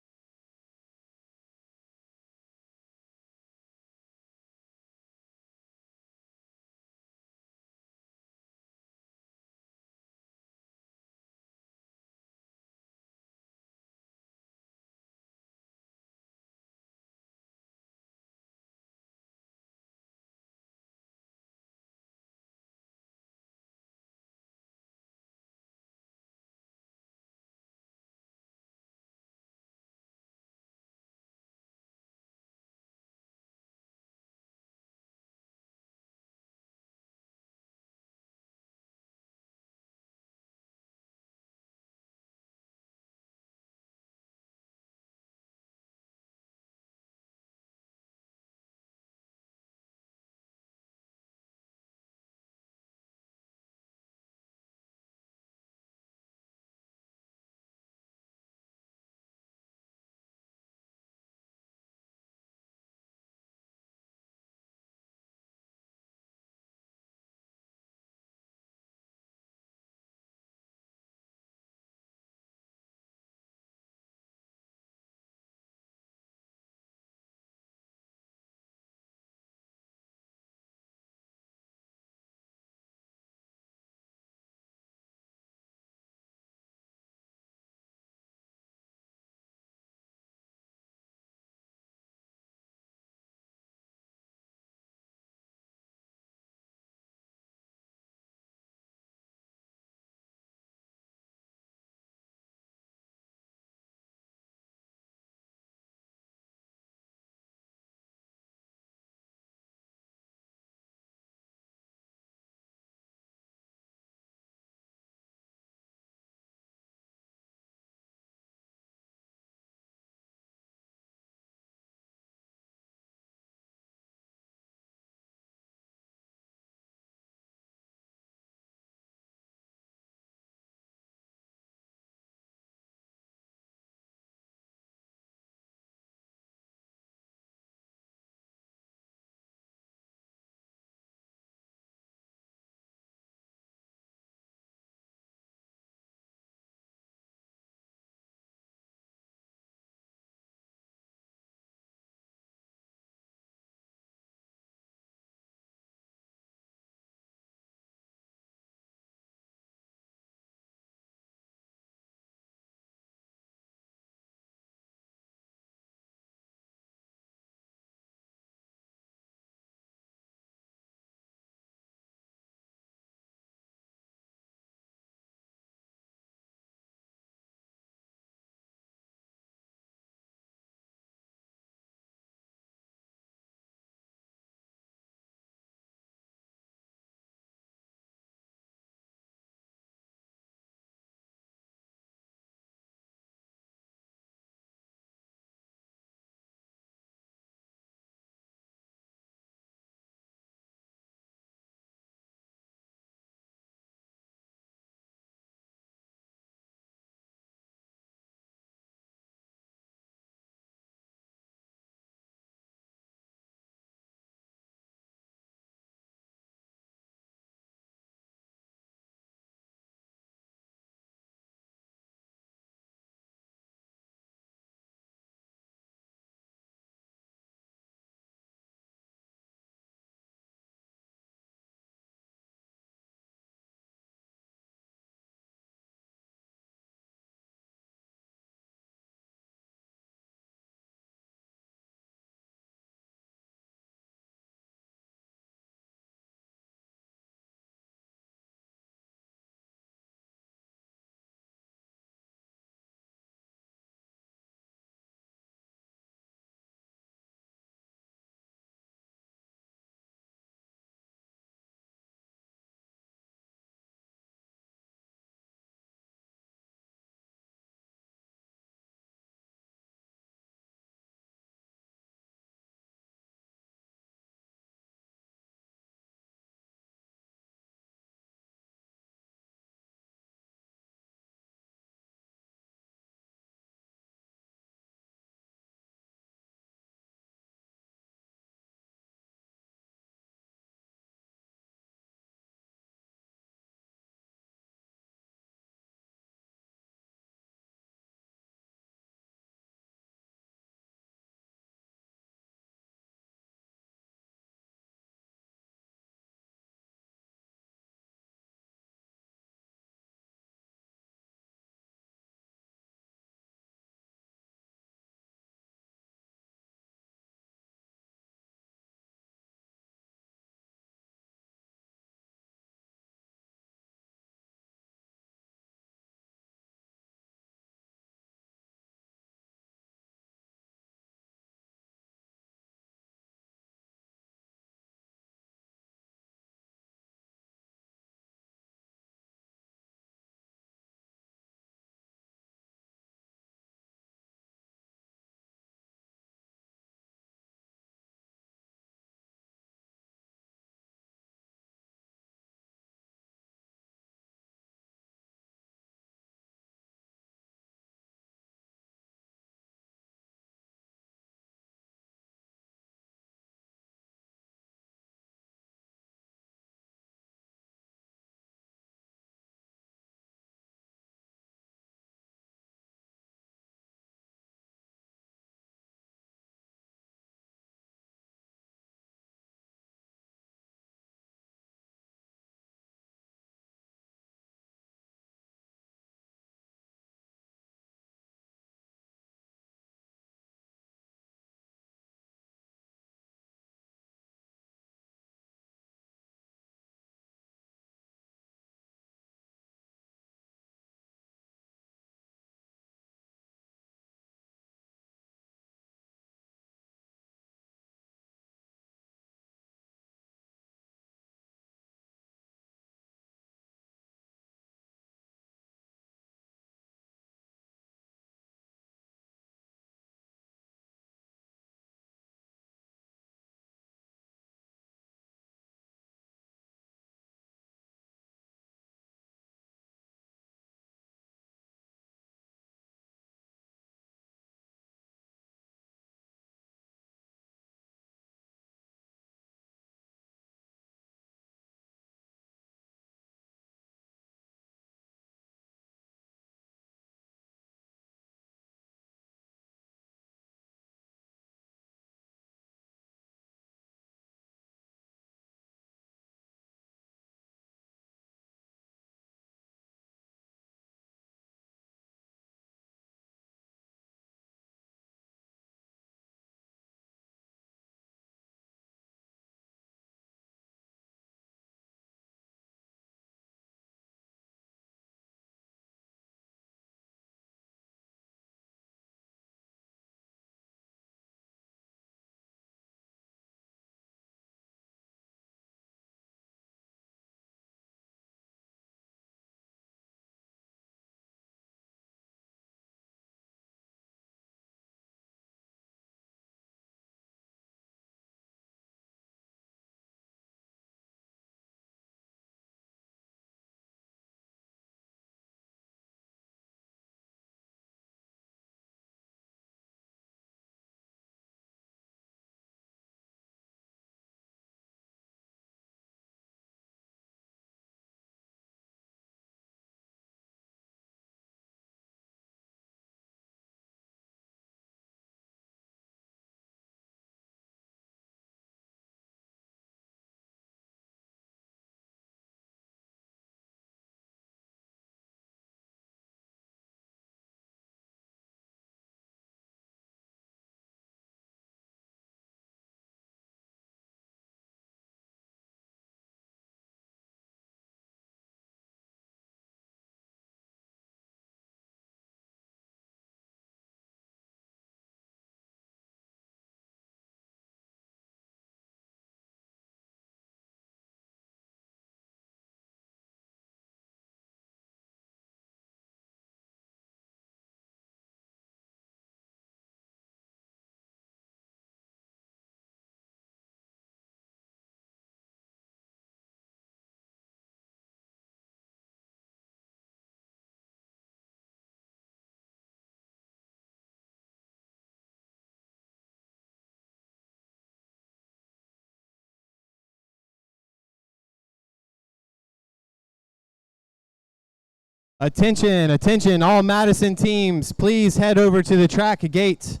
Attention, attention, all Madison teams, please head over to the track gate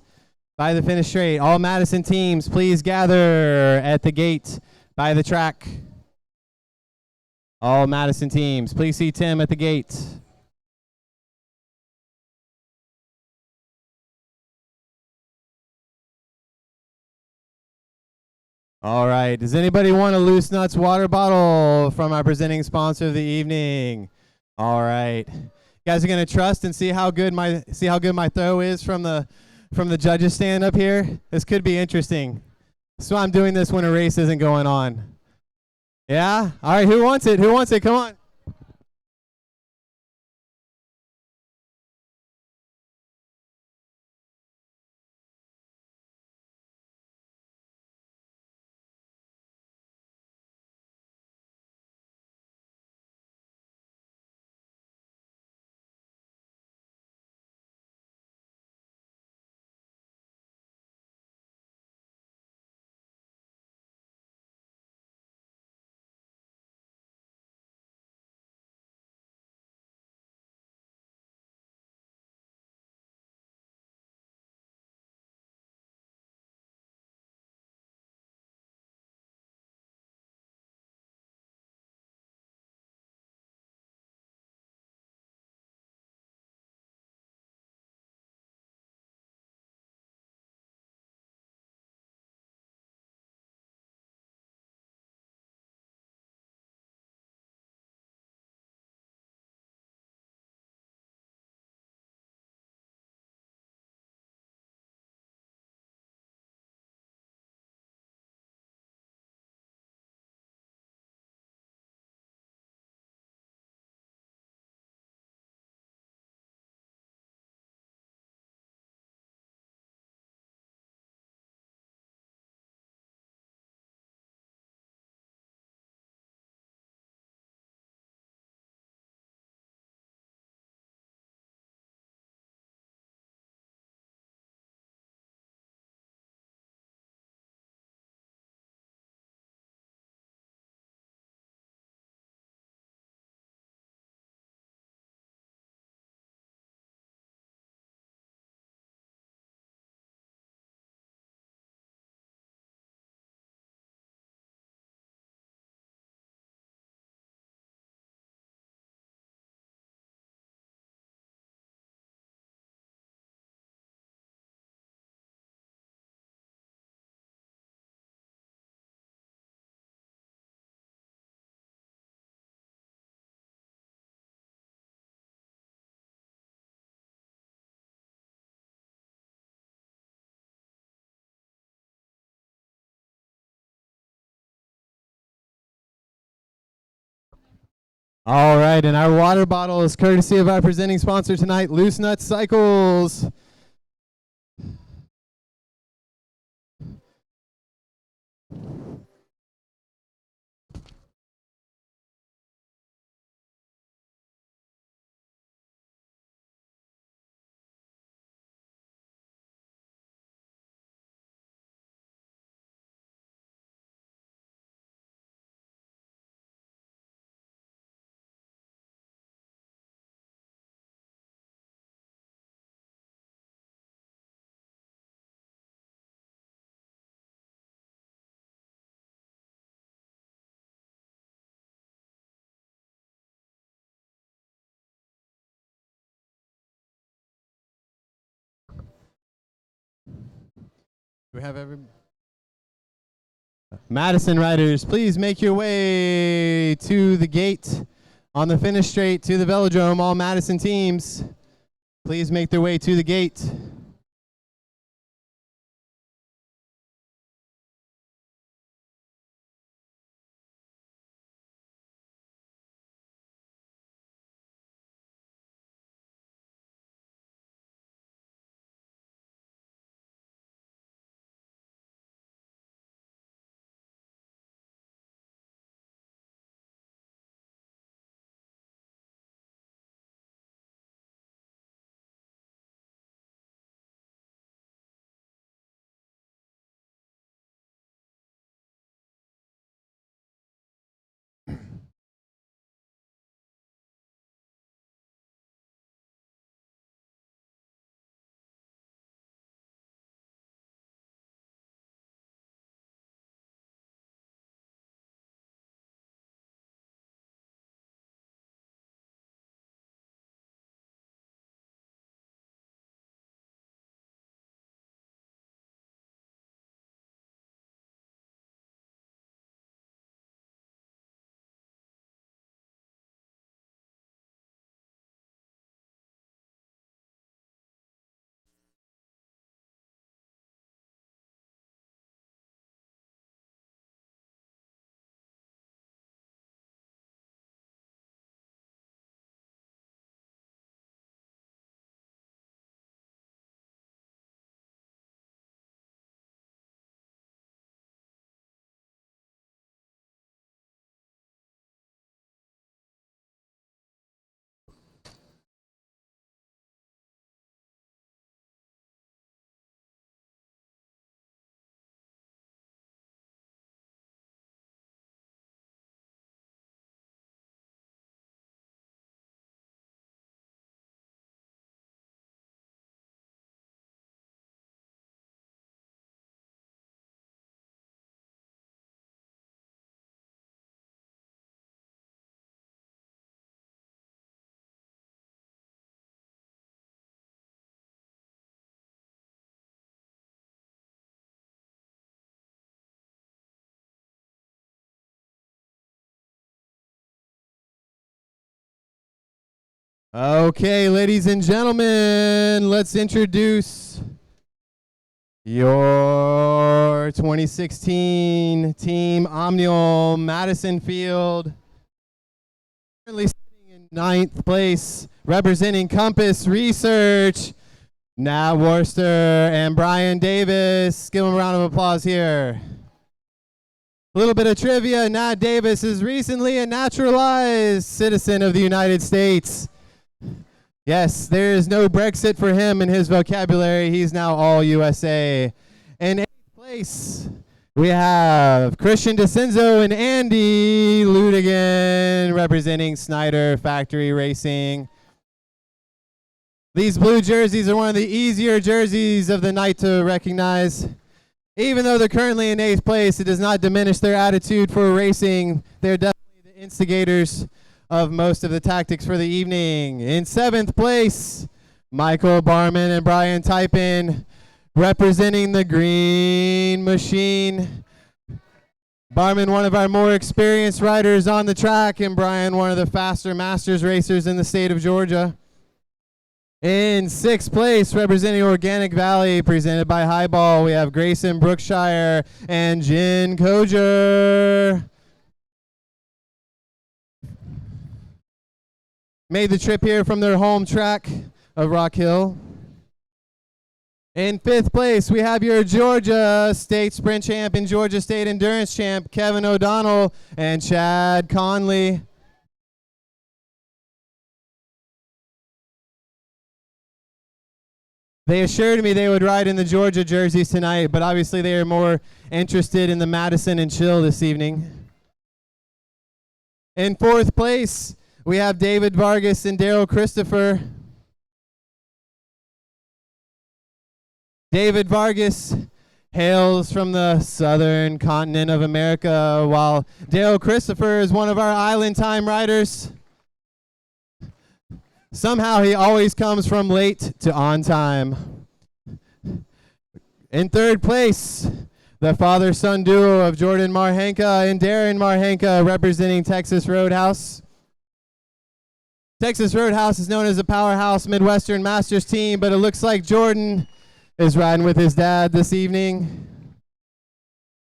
by the finish straight. All Madison teams, please gather at the gate by the track. All Madison teams, please see Tim at the gate. All right, does anybody want a Loosenuts water bottle from our presenting sponsor of the evening? All right, you guys are gonna trust and see how good my throw is from the judges stand up here. This could be interesting. So I'm doing this when a race isn't going on. Yeah. All right. Who wants it? Who wants it? Come on. All right, and our water bottle is courtesy of our presenting sponsor tonight, Loosenuts Cycles. We have every Madison riders, please make your way to the gate on the finish straight to the Velodrome. All Madison teams, please make their way to the gate. Okay, ladies and gentlemen, let's introduce your 2016 Team Omnium Madison Field. Currently sitting in 9th place, representing Compass Research, Nat Worcester and Brian Davis. Give them a round of applause here. A little bit of trivia. Nat Davis is recently a naturalized citizen of the United States. Yes, there is no Brexit for him in his vocabulary. He's now all USA. In 8th place, we have Christian DeCenzo and Andy Ludigan representing Snyder Factory Racing. These blue jerseys are one of the easier jerseys of the night to recognize. Even though they're currently in 8th place, it does not diminish their attitude for racing. They're definitely the instigators of most of the tactics for the evening. In 7th place, Michael Barman and Brian Typin representing the Green Machine. Barman, one of our more experienced riders on the track, and Brian, one of the faster Masters racers in the state of Georgia. In 6th place, representing Organic Valley, presented by Highball, we have Grayson Brookshire and Jen Koger. Made the trip here from their home track of Rock Hill. In 5th place, we have your Georgia State Sprint Champ and Georgia State Endurance Champ, Kevin O'Donnell and Chad Conley. They assured me they would ride in the Georgia jerseys tonight, but obviously they are more interested in the Madison and Chill this evening. In 4th place, we have David Vargas and Daryl Christopher. David Vargas hails from the southern continent of America, while Daryl Christopher is one of our island time riders. Somehow he always comes from late to on time. In 3rd place, the father-son duo of Jordan Marhenka and Darren Marhenka representing Texas Roadhouse. Texas Roadhouse is known as a powerhouse Midwestern Masters team, but it looks like Jordan is riding with his dad this evening.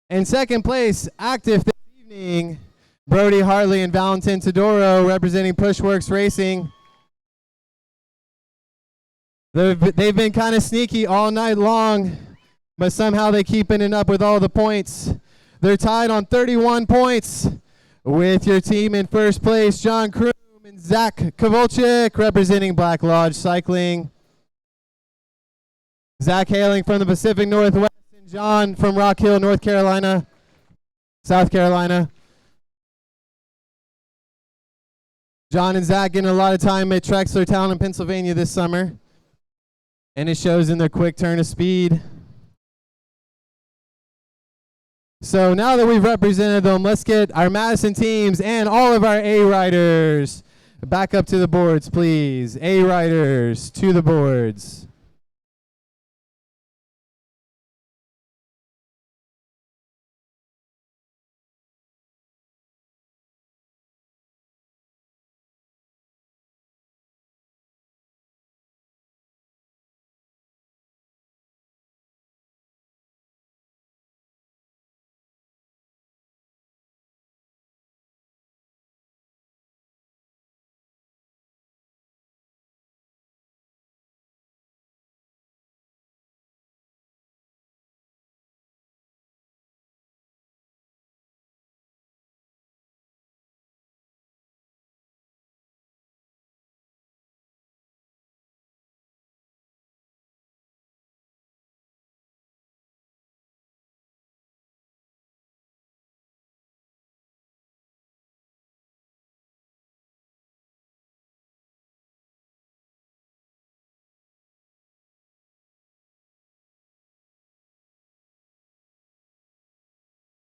In 2nd place, active this evening, Brody Hartley and Valentin Todoro representing Pushworks Racing. They've been kind of sneaky all night long, but somehow they keep ending up with all the points. They're tied on 31 points with your team in 1st place, John Kroom and Zach Kovalchik representing Black Lodge Cycling. Zach hailing from the Pacific Northwest and John from Rock Hill, South Carolina. John and Zach getting a lot of time at Trexler Town in Pennsylvania this summer, and it shows in their quick turn of speed. So now that we've represented them, let's get our Madison teams and all of our A riders back up to the boards, please. A riders to the boards.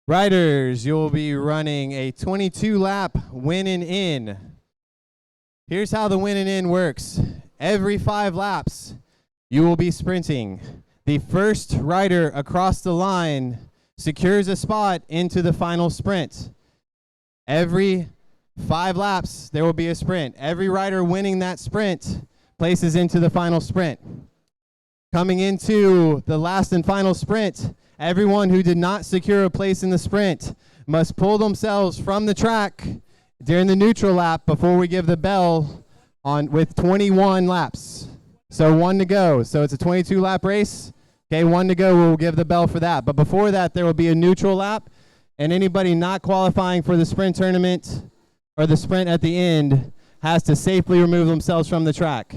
Riders, you'll be running a 22-lap win and in. Here's how the win and in works. Every 5 laps, you will be sprinting. The first rider across the line secures a spot into the final sprint. Every 5 laps, there will be a sprint. Every rider winning that sprint places into the final sprint. Coming into the last and final sprint, everyone who did not secure a place in the sprint must pull themselves from the track during the neutral lap before we give the bell on with 21 laps. So 1 to go. So it's a 22 lap race. Okay, 1 to go, we'll give the bell for that. But before that, there will be a neutral lap, and anybody not qualifying for the sprint tournament or the sprint at the end has to safely remove themselves from the track.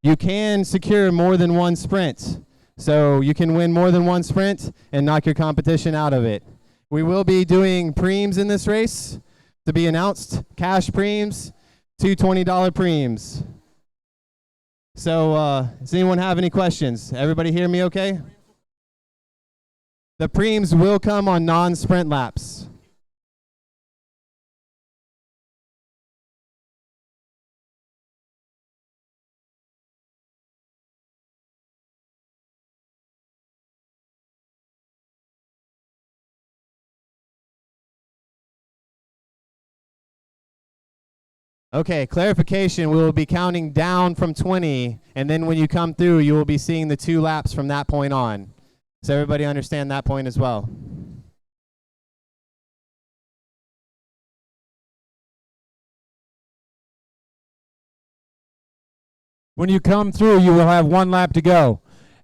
You can secure more than 1 sprint. So you can win more than 1 sprint and knock your competition out of it. We will be doing preems in this race to be announced. Cash preems, 2 $20 preems. So does anyone have any questions? Everybody hear me okay? The preems will come on non-sprint laps. Okay, clarification, we will be counting down from 20, and then when you come through, you will be seeing the 2 laps from that point on. So everybody understand that point as well. When you come through, you will have 1 lap to go.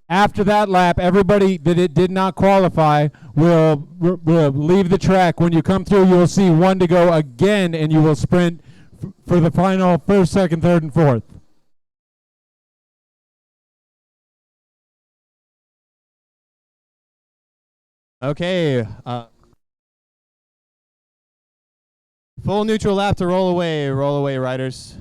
After that lap, everybody that it did not qualify will leave the track. When you come through, you will see 1 to go again, and you will sprint for the final 1st, 2nd, 3rd, and 4th. Okay, full neutral lap to roll away riders.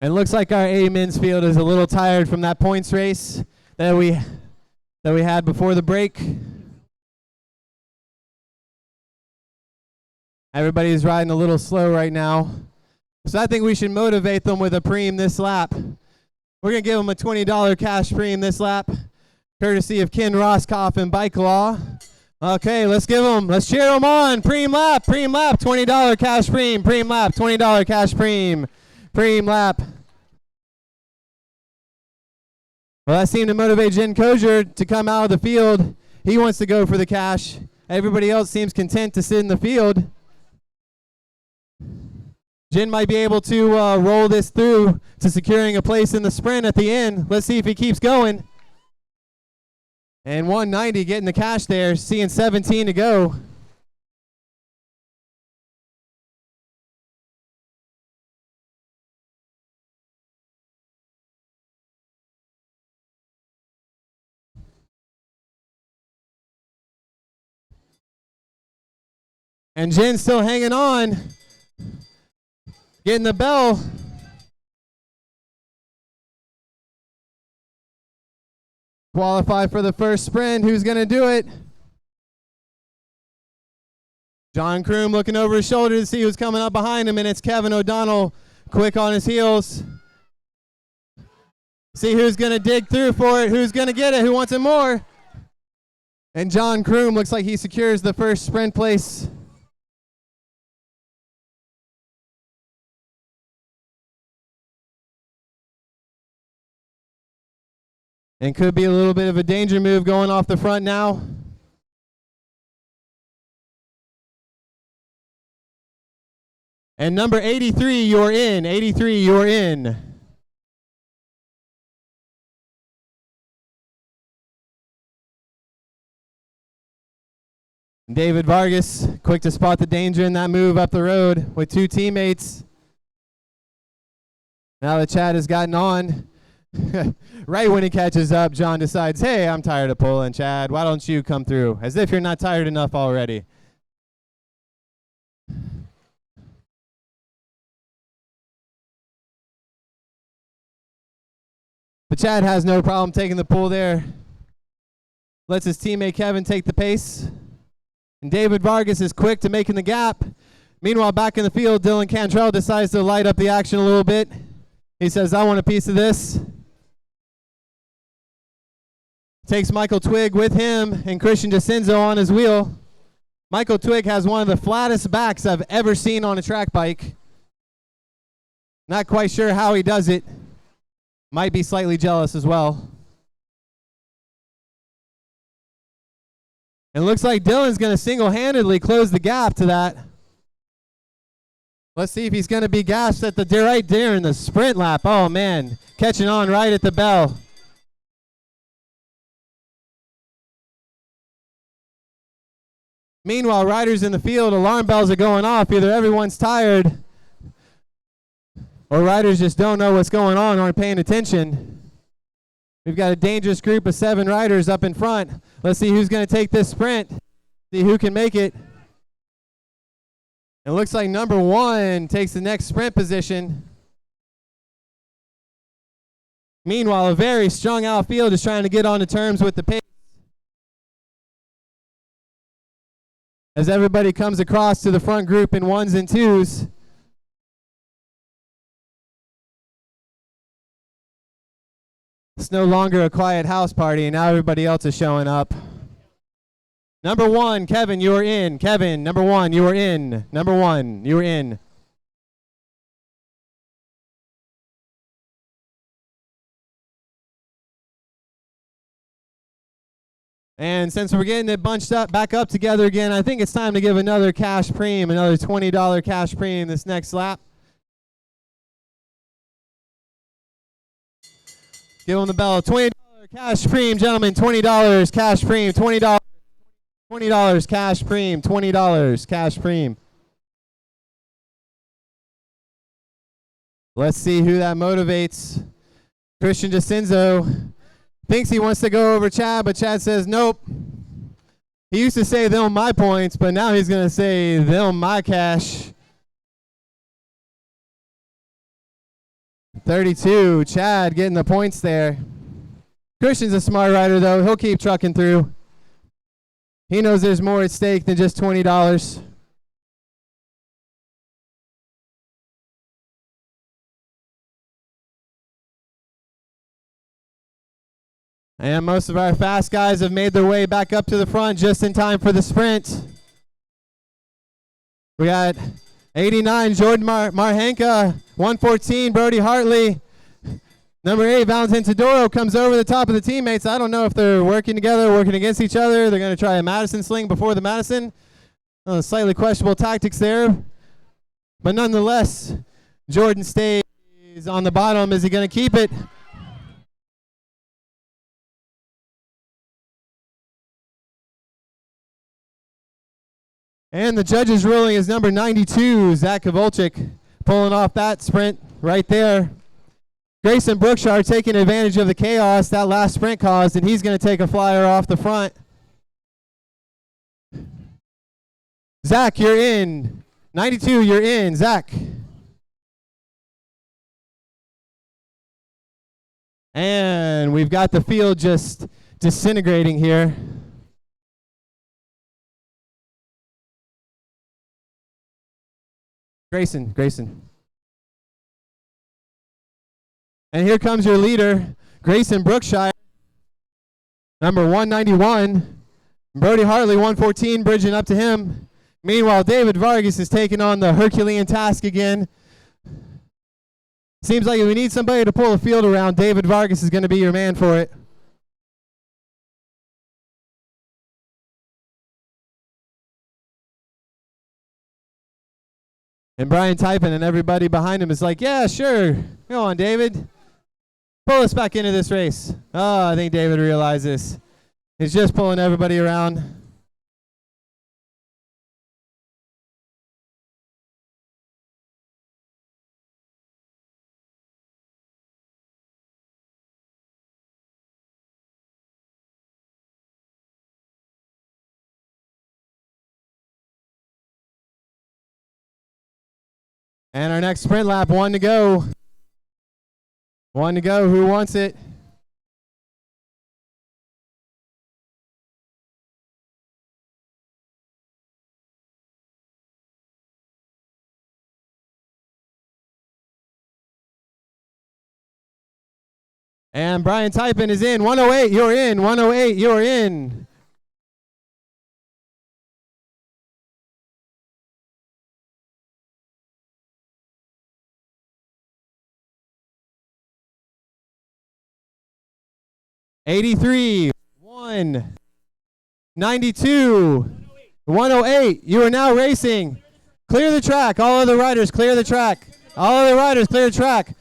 And it looks like our A men's field is a little tired from that points race that we had before the break. Everybody's riding a little slow right now. So I think we should motivate them with a preem this lap. We're going to give them a $20 cash preem this lap, courtesy of Ken Roscoff and Bike Law. Okay, let's cheer them on. Preem lap, $20 cash preem lap, $20 cash preem lap. Well, that seemed to motivate Jen Kozier to come out of the field. He wants to go for the cash. Everybody else seems content to sit in the field. Jen might be able to roll this through to securing a place in the sprint at the end. Let's see if he keeps going. And 190 getting the cash there, seeing 17 to go. And Jen's still hanging on, getting the bell. Qualify for the first sprint. Who's going to do it? John Kroom looking over his shoulder to see who's coming up behind him, and it's Kevin O'Donnell quick on his heels. See who's going to dig through for it, who's going to get it, who wants it more. And John Kroom looks like he secures the first sprint place. And could be a little bit of a danger move going off the front now. And number 83, you're in. 83, you're in. David Vargas, quick to spot the danger in that move up the road with two teammates. Now that Chad has gotten on, right when he catches up, John decides, hey, I'm tired of pulling, Chad. Why don't you come through? As if you're not tired enough already. But Chad has no problem taking the pull there. Lets his teammate Kevin take the pace. And David Vargas is quick to making the gap. Meanwhile, back in the field, Dylan Cantrell decides to light up the action a little bit. He says, I want a piece of this. Takes Michael Twig with him and Christian DeCinzo on his wheel. Michael Twig has one of the flattest backs I've ever seen on a track bike. Not quite sure how he does it. Might be slightly jealous as well. And it looks like Dylan's going to single-handedly close the gap to that. Let's see if he's going to be gassed at the right there in the sprint lap. Oh, man. Catching on right at the bell. Meanwhile, riders in the field, alarm bells are going off. Either everyone's tired or riders just don't know what's going on, aren't paying attention. We've got a dangerous group of 7 riders up in front. Let's see who's going to take this sprint. See who can make it. It looks like number 1 takes the next sprint position. Meanwhile, a very strung out field is trying to get on to terms with the pace. As everybody comes across to the front group in 1s and 2s. It's no longer a quiet house party, and now everybody else is showing up. Number 1, Kevin, you're in. Kevin, number 1, you are in. Number 1, you are in. And since we're getting it bunched up, back up together again, I think it's time to give another cash preem, another $20 cash preem this next lap. Give them the bell. $20 cash preem, gentlemen. $20 cash preem. $20. $20 cash preem. $20 cash preem. Let's see who that motivates. Christian DeCinzo thinks he wants to go over Chad, but Chad says nope. He used to say them my points, but now he's going to say them my cash. 32, Chad getting the points there. Christian's a smart rider, though. He'll keep trucking through. He knows there's more at stake than just $20. And most of our fast guys have made their way back up to the front just in time for the sprint. We got 89, Jordan Marhenka. 114, Brody Hartley. Number 8, Valentin Todoro comes over the top of the teammates. I don't know if they're working together, working against each other. They're going to try a Madison sling before the Madison. Slightly questionable tactics there. But nonetheless, Jordan stays on the bottom. Is he going to keep it? And the judge's ruling is number 92, Zach Kowalczyk, pulling off that sprint right there. Grayson Brookshire taking advantage of the chaos that last sprint caused, and he's going to take a flyer off the front. Zach, you're in. 92, you're in. Zach. And we've got the field just disintegrating here. Grayson. And here comes your leader, Grayson Brookshire, number 191. Brody Hartley, 114, bridging up to him. Meanwhile, David Vargas is taking on the Herculean task again. Seems like if we need somebody to pull the field around, David Vargas is going to be your man for it. And Brian Typin and everybody behind him is like, yeah, sure. Go on, David. Pull us back into this race. Oh, I think David realizes. He's just pulling everybody around. And our next sprint lap, 1 to go. 1 to go. Who wants it? And Brian Typin is in. 108, you're in. 108, you're in. '83, 1, 92, 108. You are now racing. Clear the track. All other riders, clear the track. All other riders, clear the track.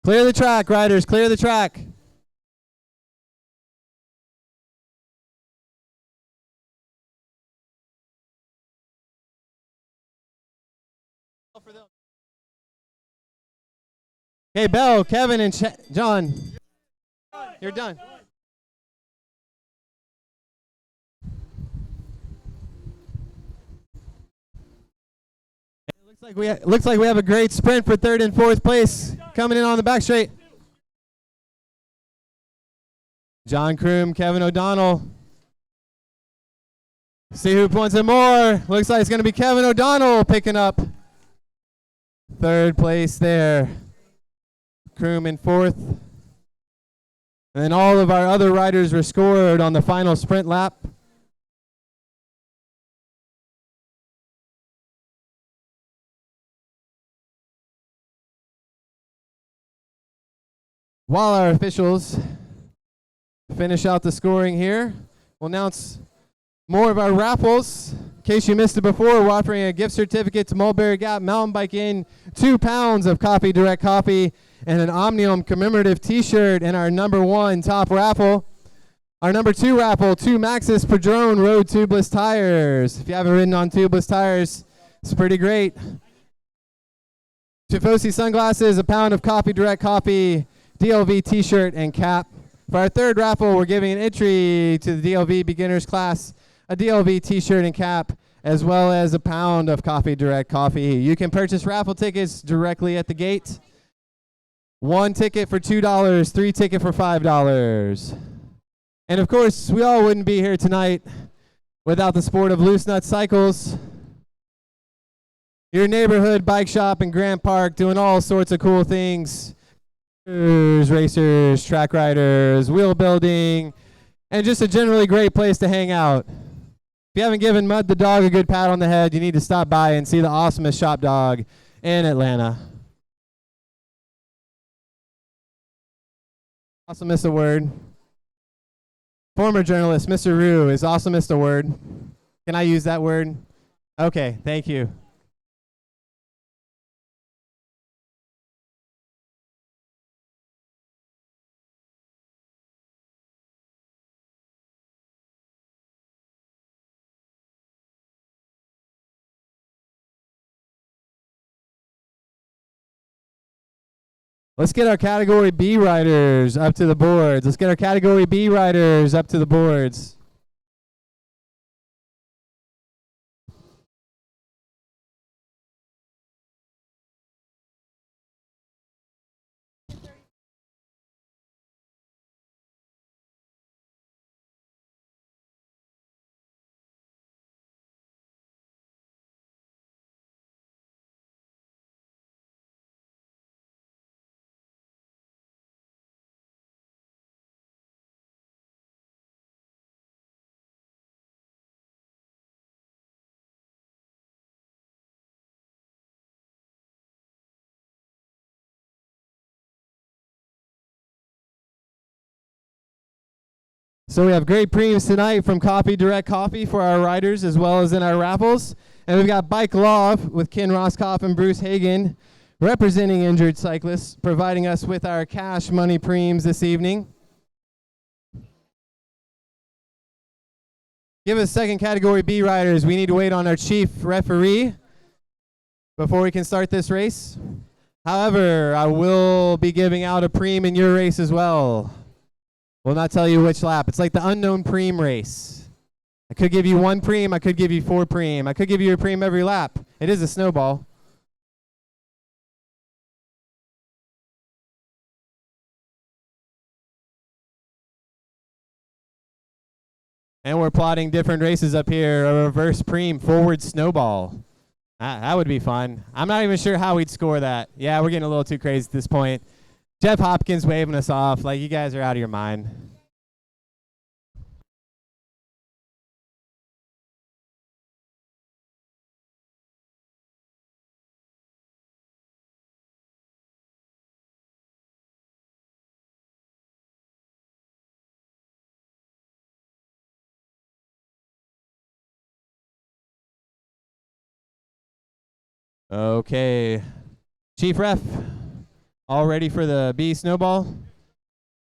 Clear the track, riders. Clear the track. Okay, Bell, Kevin, and John. You're done. Looks like we have a great sprint for 3rd and 4th place coming in on the back straight. John Kroom, Kevin O'Donnell. See who wants it more. Looks like it's going to be Kevin O'Donnell picking up 3rd place there. Kroom in 4th. And then all of our other riders were scored on the final sprint lap. While our officials finish out the scoring here, we'll announce more of our raffles. In case you missed it before, we're offering a gift certificate to Mulberry Gap Mountain Bike Inn, 2 pounds of Coffee Direct Coffee, and an Omnium commemorative t-shirt in our #1 top raffle. Our #2 raffle, 2 Maxxis Padron Road tubeless tires. If you haven't ridden on tubeless tires, it's pretty great. Tifosi sunglasses, a pound of Coffee Direct Coffee, DLV t-shirt and cap. For our 3rd raffle, we're giving an entry to the DLV beginners class, a DLV t-shirt and cap, as well as a pound of Coffee Direct Coffee. You can purchase raffle tickets directly at the gate. 1 ticket for $2, 3 ticket for $5. And of course, we all wouldn't be here tonight without the support of Loosenuts Cycles. Your neighborhood bike shop in Grant Park doing all sorts of cool things. Racers, track riders, wheel building, and just a generally great place to hang out. If you haven't given Mud the dog a good pat on the head, you need to stop by and see the awesomest shop dog in Atlanta. Awesomest a word. Former journalist, Mr. Rue, is awesomest a word. Can I use that word? Okay, thank you. Let's get our Category B riders up to the boards. Let's get our Category B riders up to the boards. So we have great preems tonight from Coffee Direct Coffee for our riders as well as in our raffles. And we've got Bike Love with Ken Roscoff and Bruce Hagen representing injured cyclists, providing us with our cash money preems this evening. Give us second category B riders. We need to wait on our chief referee before we can start this race. However, I will be giving out a preem in your race as well. Will not tell you which lap. It's like the unknown preem race. I could give you 1 preem. I could give you 4 preem. I could give you a preem every lap. It is a snowball. And we're plotting different races up here. A reverse preem, forward snowball. That would be fun. I'm not even sure how we'd score that. Yeah, we're getting a little too crazy at this point. Jeff Hopkins waving us off like you guys are out of your mind. Okay. Chief Ref, all ready for the B snowball?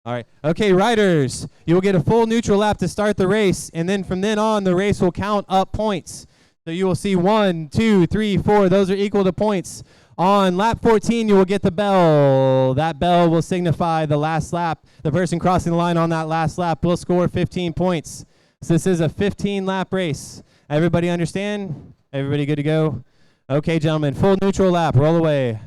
All right. Okay, riders, you will get a full neutral lap to start the race, and then from then on, the race will count up points. So you will see 1, 2, 3, 4. Those are equal to points. On lap 14, you will get the bell. That bell will signify the last lap. The person crossing the line on that last lap will score 15 points. So this is a 15-lap race. Everybody understand? Everybody good to go? Okay, gentlemen, full neutral lap. Roll away.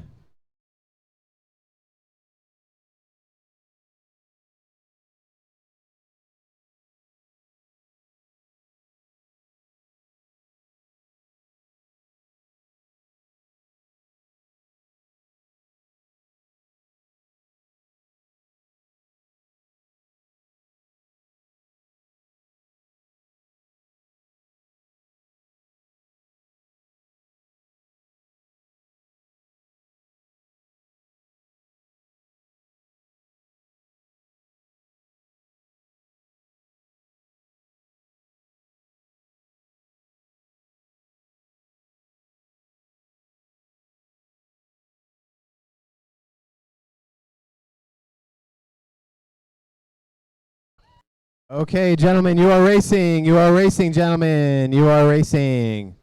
Okay, gentlemen, you are racing. You are racing, gentlemen. You are racing.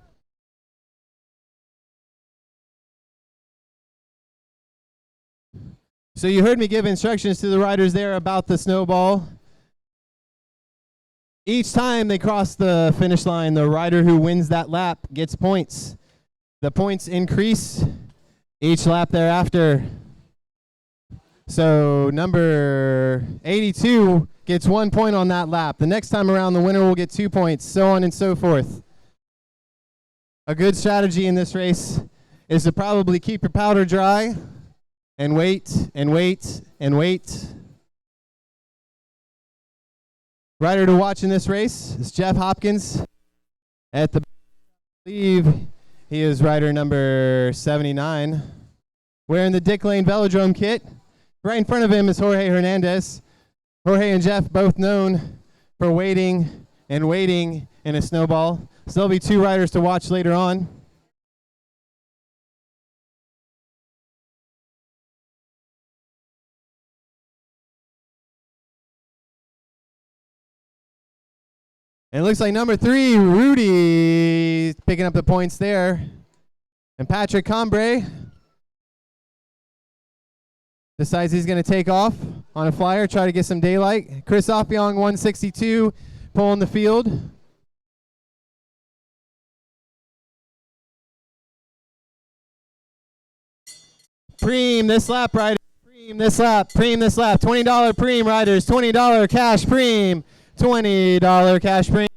So you heard me give instructions to the riders there about the snowball. Each time they cross the finish line, the rider who wins that lap gets points. The points increase each lap thereafter. So number 82 gets 1 point on that lap. The next time around, the winner will get 2 points, so on and so forth. A good strategy in this race is to probably keep your powder dry and wait and wait and wait. Rider to watch in this race is Jeff Hopkins. At the leave, he is rider number 79, wearing the Dick Lane Velodrome kit. Right in front of him is Jorge Hernandez. Jorge and Jeff both known for waiting and waiting in a snowball. So there'll be 2 riders to watch later on. And it looks like number 3, Rudy, picking up the points there. And Patrick Combre decides he's going to take off on a flyer, try to get some daylight. Chris Oppiong, 162, pulling the field. Preem this lap, riders. Preem this lap. Preem this lap. $20 preem, riders. $20 cash preem. $20 cash preem.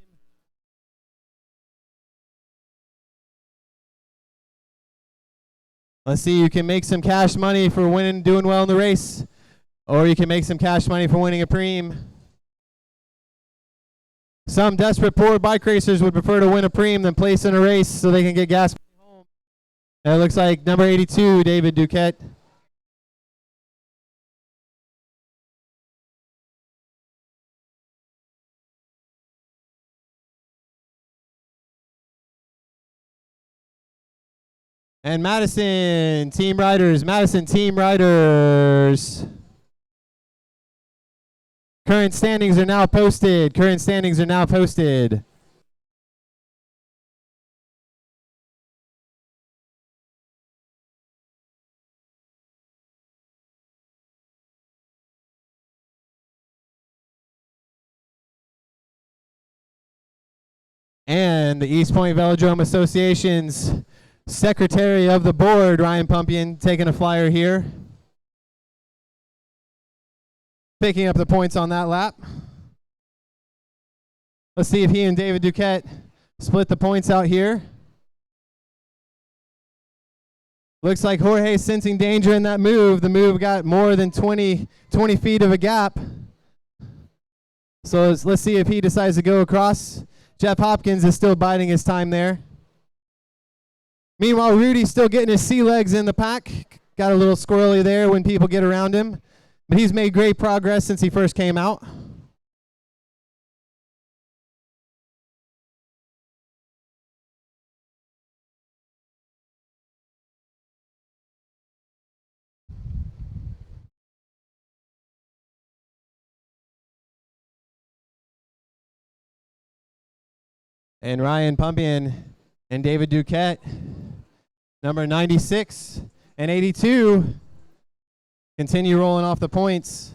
Let's see, you can make some cash money for winning, doing well in the race, or you can make some cash money for winning a preem. Some desperate poor bike racers would prefer to win a preem than place in a race so they can get gas money home. And it looks like number 82, David Duquette. And Madison Team Riders. Madison Team Riders. Current standings are now posted. Current standings are now posted. And the East Point Velodrome Association's Secretary of the Board, Ryan Pumpian, taking a flyer here. Picking up the points on that lap. Let's see if he and David Duquette split the points out here. Looks like Jorge sensing danger in that move. The move got more than 20 feet of a gap. So let's see if he decides to go across. Jeff Hopkins is still biding his time there. Meanwhile, Rudy's still getting his sea legs in the pack. Got a little squirrely there when people get around him. But he's made great progress since he first came out. And Ryan Pumpian and David Duquette, number 96 and 82, continue rolling off the points.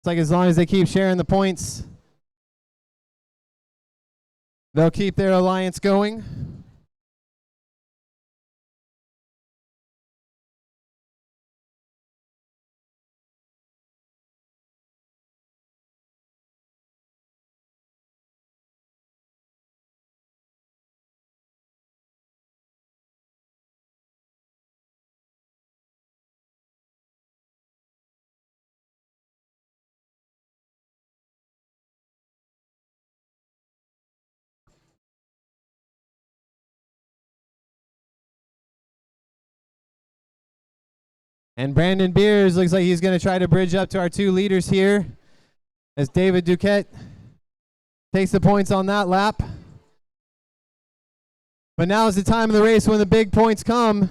It's like as long as they keep sharing the points, they'll keep their alliance going. And Brandon Beers looks like he's going to try to bridge up to our two leaders here as David Duquette takes the points on that lap. But now is the time of the race when the big points come.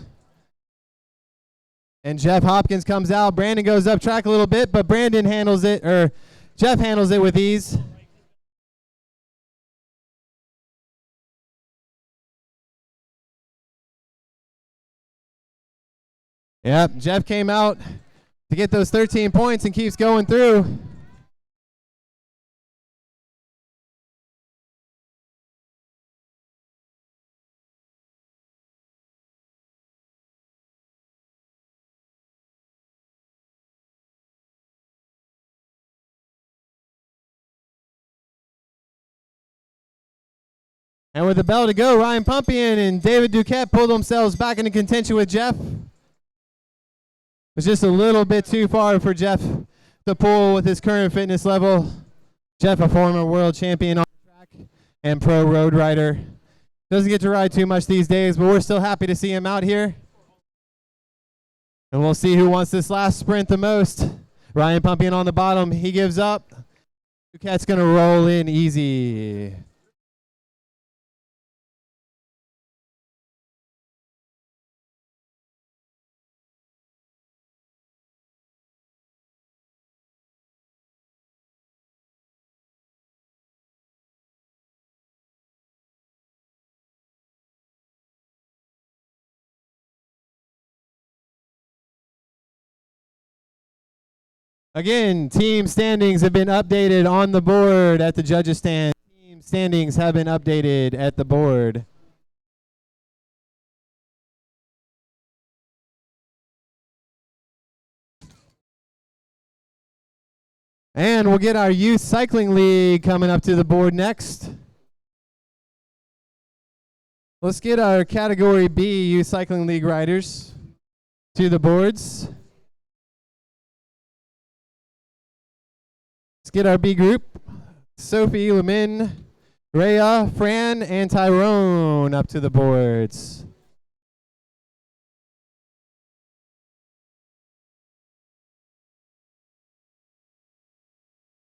And Jeff Hopkins comes out. Brandon goes up track a little bit, but Brandon handles it, or Jeff handles it with ease. Yep, Jeff came out to get those 13 points and keeps going through. And with the bell to go, Ryan Pumpian and David Duquette pull themselves back into contention with Jeff. It's just a little bit too far for Jeff to pull with his current fitness level. Jeff, a former world champion on track and pro road rider. Doesn't get to ride too much these days, but we're still happy to see him out here. And we'll see who wants this last sprint the most. Ryan Pumpian on the bottom. He gives up. Duquette's going to roll in easy. Again, team standings have been updated on the board at the judges' stand. Team standings have been updated at the board. And we'll get our Youth Cycling League coming up to the board next. Let's get our Category B Youth Cycling League riders to the boards. Let's get our B group. Sophie, Lemin, Rhea, Fran, and Tyrone up to the boards.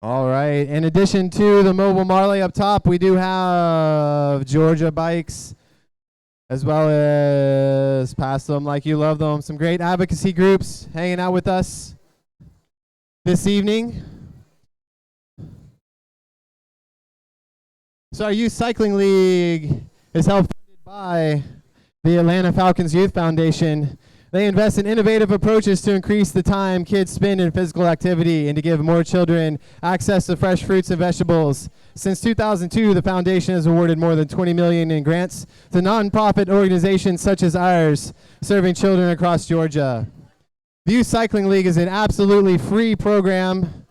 All right. In addition to the Mobile Marley up top, we do have Georgia Bikes, as well as Pass Them Like You Love Them. Some great advocacy groups hanging out with us this evening. So our Youth Cycling League is helped funded by the Atlanta Falcons Youth Foundation. They invest in innovative approaches to increase the time kids spend in physical activity and to give more children access to fresh fruits and vegetables. Since 2002, the foundation has awarded more than $20 million in grants to nonprofit organizations such as ours, serving children across Georgia. The Youth Cycling League is an absolutely free program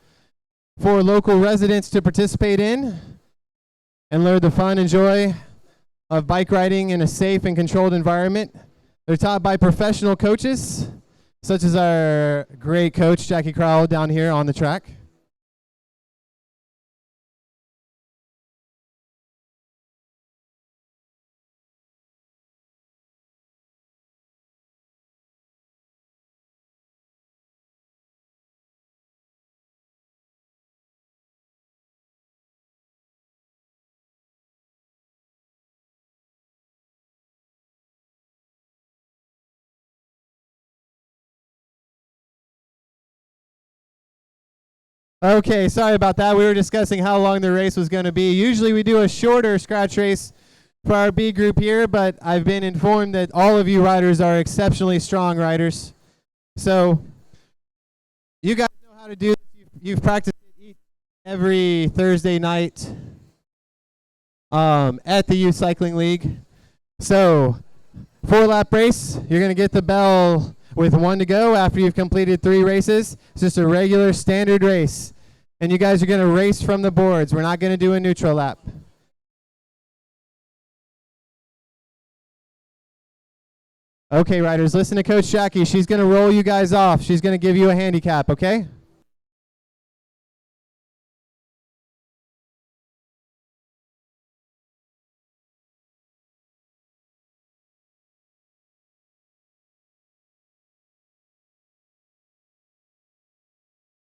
for local residents to participate in and learn the fun and joy of bike riding in a safe and controlled environment. They're taught by professional coaches, such as our great coach, Jackie Crowell, down here on the track. Okay, sorry about that. We were discussing how long the race was going to be. Usually we do a shorter scratch race for our B group here, but I've been informed that all of you riders are exceptionally strong riders. So you guys know how to do this. You've practiced it every Thursday night at the Youth Cycling League. So 4-lap race, you're going to get the bell with 1 to go after you've completed 3 races. It's just a regular standard race. And you guys are going to race from the boards. We're not going to do a neutral lap. Okay, riders, listen to Coach Jackie. She's going to roll you guys off. She's going to give you a handicap, okay?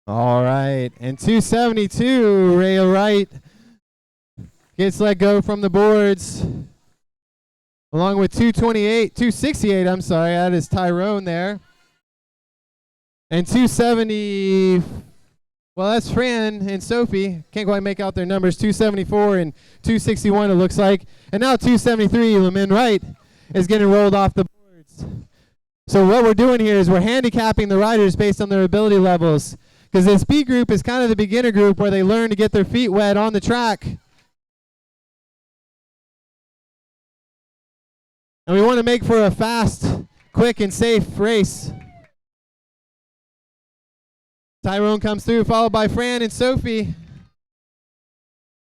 All right, and 272, Rhea Wright gets let go from the boards, along with 268, I'm sorry, that is Tyrone there. And 270, well, that's Fran and Sophie. Can't quite make out their numbers. 274 and 261, it looks like. And now 273, Lamin Wright is getting rolled off the boards. So what we're doing here is we're handicapping the riders based on their ability levels. Because this B group is kind of the beginner group where they learn to get their feet wet on the track. And we want to make for a fast, quick, and safe race. Tyrone comes through, followed by Fran and Sophie.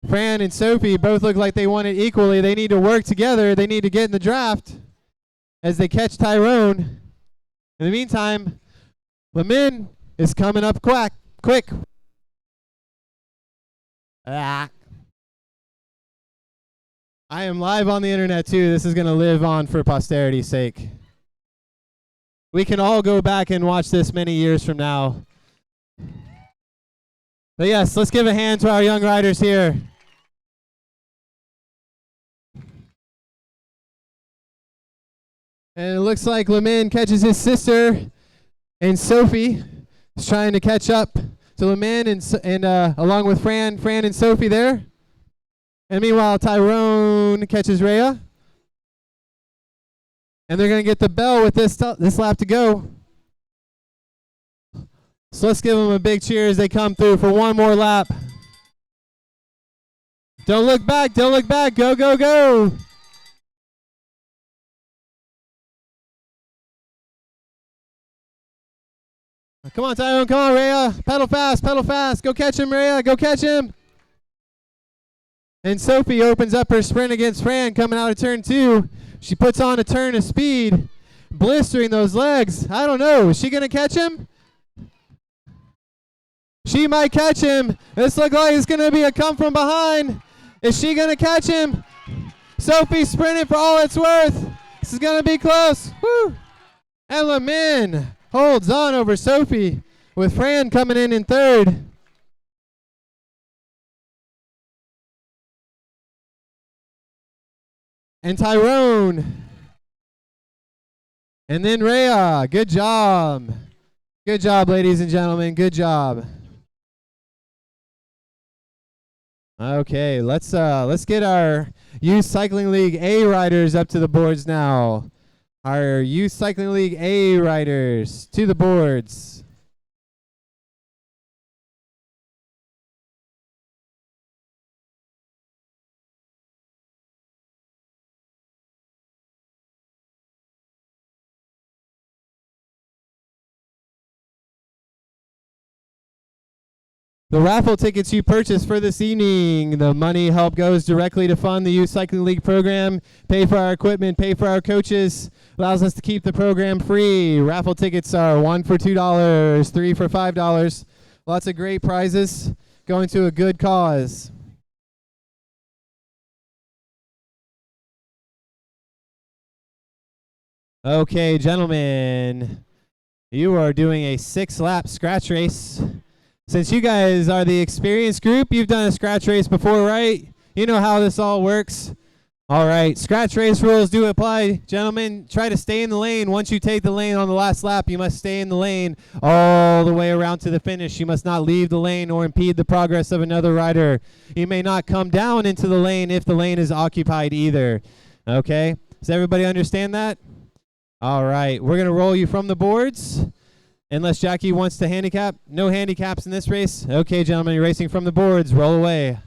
Fran and Sophie both look like they want it equally. They need to work together. They need to get in the draft as they catch Tyrone. In the meantime, Lamin is coming up quick. I am live on the internet too. This is going to live on for posterity's sake. We can all go back and watch this many years from now. But yes, let's give a hand to our young riders here. And it looks like Lamin catches his sister, and Sophie is trying to catch up to Lamin and along with Fran and Sophie there. And meanwhile, Tyrone catches Rhea. And they're going to get the bell with this lap to go. So let's give them a big cheer as they come through for one more lap. Don't look back, go, go, go. Come on, Tyrone, come on, Rhea. Pedal fast, go catch him, Rhea, go catch him. And Sophie opens up her sprint against Fran coming out of turn 2. She puts on a turn of speed, blistering those legs. I don't know, is she going to catch him? She might catch him. This looks like it's going to be a come from behind. Is she going to catch him? Sophie sprinting for all it's worth. This is going to be close. Woo! And Lamin holds on over Sophie with Fran coming in third. And Tyrone And then Rhea. Good job. Good job, ladies and gentlemen. Good job. Okay, let's get our Youth Cycling League A riders up to the boards now. Our Youth Cycling League A riders to the boards. The raffle tickets you purchase for this evening, the money help goes directly to fund the Youth Cycling League program, pay for our equipment, pay for our coaches, allows us to keep the program free. Raffle tickets are 1 for $2, 3 for $5. Lots of great prizes going to a good cause. Okay, gentlemen, you are doing a 6-lap scratch race. Since you guys are the experienced group, you've done a scratch race before, right? You know how this all works. All right, scratch race rules do apply. Gentlemen, try to stay in the lane. Once you take the lane on the last lap, you must stay in the lane all the way around to the finish. You must not leave the lane or impede the progress of another rider. You may not come down into the lane if the lane is occupied either. Okay, does everybody understand that? All right, we're going to roll you from the boards. Unless Jackie wants to handicap. No handicaps in this race. Okay, gentlemen, you're racing from the boards. Roll away.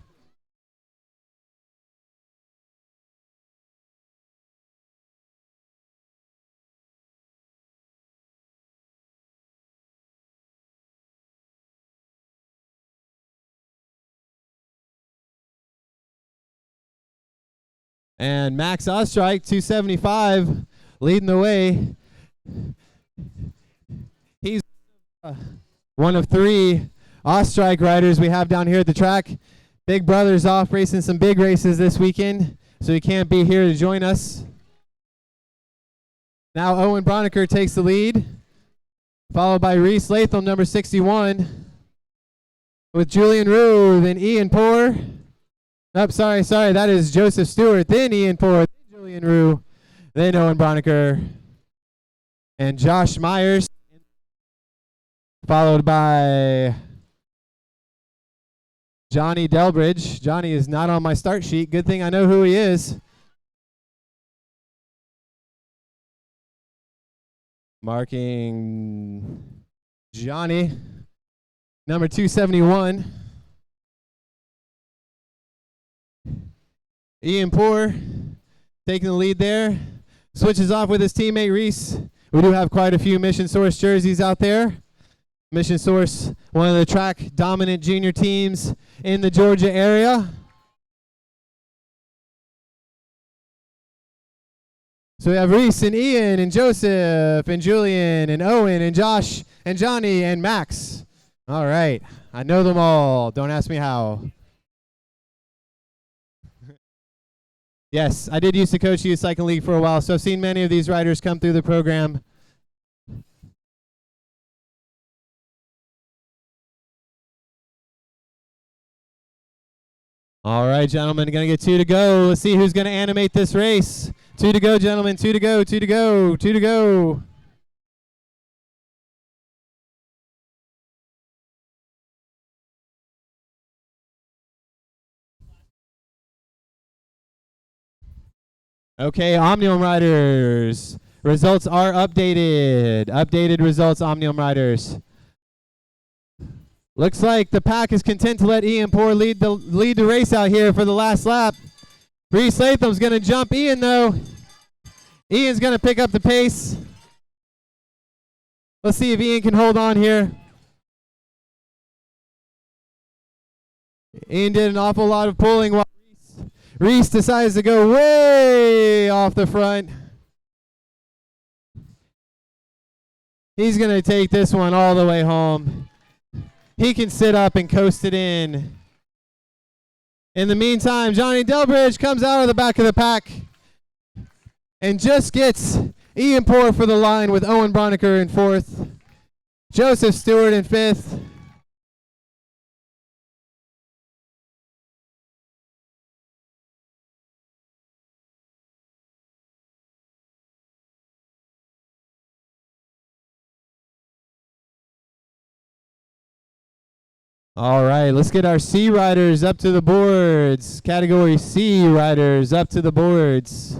And Max Ostrike, 275, leading the way. He's one of 3 Ostrike riders we have down here at the track. Big brother's off racing some big races this weekend, so he can't be here to join us. Now Owen Broniker takes the lead, followed by Reese Latham, number 61, with Julian Rue, then Ian Poor. Oh, sorry, that is Joseph Stewart, then Ian Poor, then Julian Rue, then Owen Broniker, and Josh Myers, followed by Johnny Delbridge. Johnny is not on my start sheet. Good thing I know who he is. Marking Johnny, number 271. Ian Poor taking the lead there. Switches off with his teammate Reese. We do have quite a few Mission Source jerseys out there. Mission Source, one of the track dominant junior teams in the Georgia area. So we have Reese and Ian and Joseph and Julian and Owen and Josh and Johnny and Max. All right, I know them all. Don't ask me how. Yes, I did used to coach Youth Cycling League for a while, so I've seen many of these riders come through the program. All right, gentlemen, going to get 2 to go. Let's see who's going to animate this race. 2 to go, gentlemen. 2 to go, 2 to go, 2 to go. Okay, Omnium riders. Results are updated. Updated results, Omnium riders. Looks like the pack is content to let Ian Poor lead the race out here for the last lap. Reese Latham's going to jump Ian, though. Ian's going to pick up the pace. Let's see if Ian can hold on here. Ian did an awful lot of pulling while Reese decides to go way off the front. He's going to take this one all the way home. He can sit up and coast it in. In the meantime, Johnny Delbridge comes out of the back of the pack and just gets Ian Poor for the line with Owen Broniker in 4th. Joseph Stewart in 5th. All right, let's get our C riders up to the boards. Category C riders up to the boards.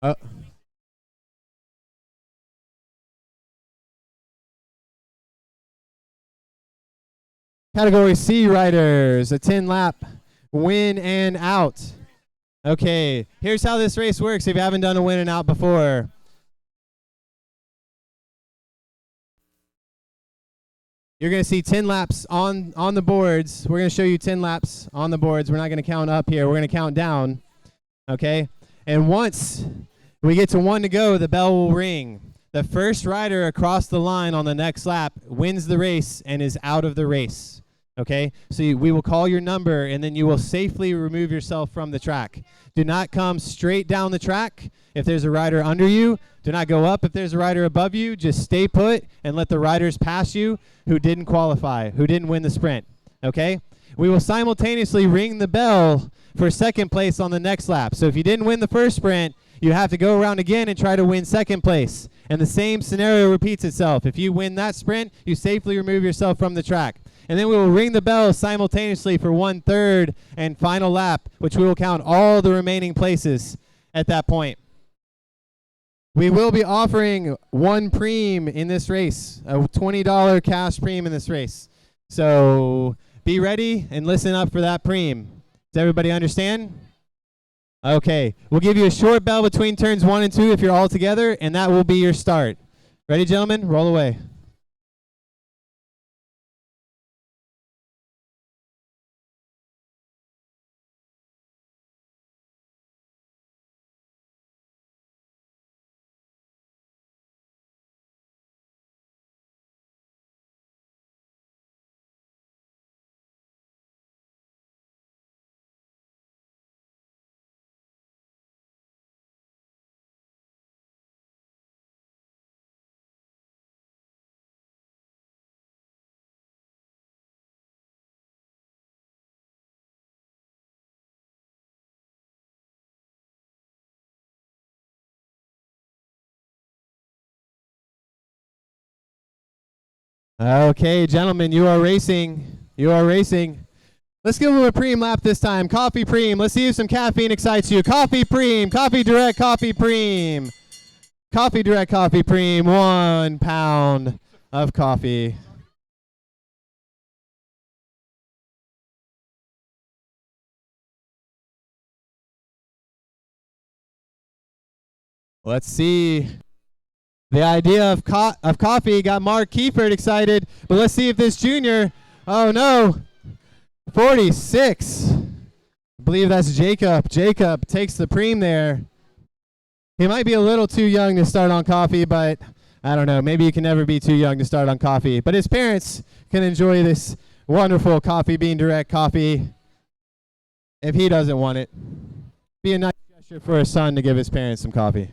Uh, Category C riders, a 10-lap win and out. Okay, here's how this race works if you haven't done a win and out before. You're going to see 10 laps on the boards. We're going to show you 10 laps on the boards. We're not going to count up here. We're going to count down. Okay? And once we get to 1 to go, the bell will ring. The first rider across the line on the next lap wins the race and is out of the race. Okay? So we will call your number, and then you will safely remove yourself from the track. Do not come straight down the track if there's a rider under you. Do not go up if there's a rider above you. Just stay put and let the riders pass you who didn't qualify, who didn't win the sprint. Okay? We will simultaneously ring the bell for second place on the next lap. So if you didn't win the first sprint, you have to go around again and try to win second place. And the same scenario repeats itself. If you win that sprint, you safely remove yourself from the track. And then we will ring the bell simultaneously for 1/3 and final lap, which we will count all the remaining places at that point. We will be offering one preem in this race, a $20 cash preem in this race. So be ready and listen up for that preem. Does everybody understand? Okay, we'll give you a short bell between turns 1 and 2 if you're all together, and that will be your start. Ready, gentlemen? Roll away. Okay, gentlemen, you are racing. You are racing. Let's give them a preem lap this time. Coffee preem. Let's see if some caffeine excites you. Coffee preem. Coffee direct coffee preem. Coffee direct coffee preem. 1 pound of coffee. Let's see. The idea of coffee got Mark Kiefert excited, but let's see if this junior, oh no, 46. I believe that's Jacob. Jacob takes the preem there. He might be a little too young to start on coffee, but I don't know. Maybe you can never be too young to start on coffee. But his parents can enjoy this wonderful Coffee Bean Direct coffee if he doesn't want it. Be a nice gesture for a son to give his parents some coffee.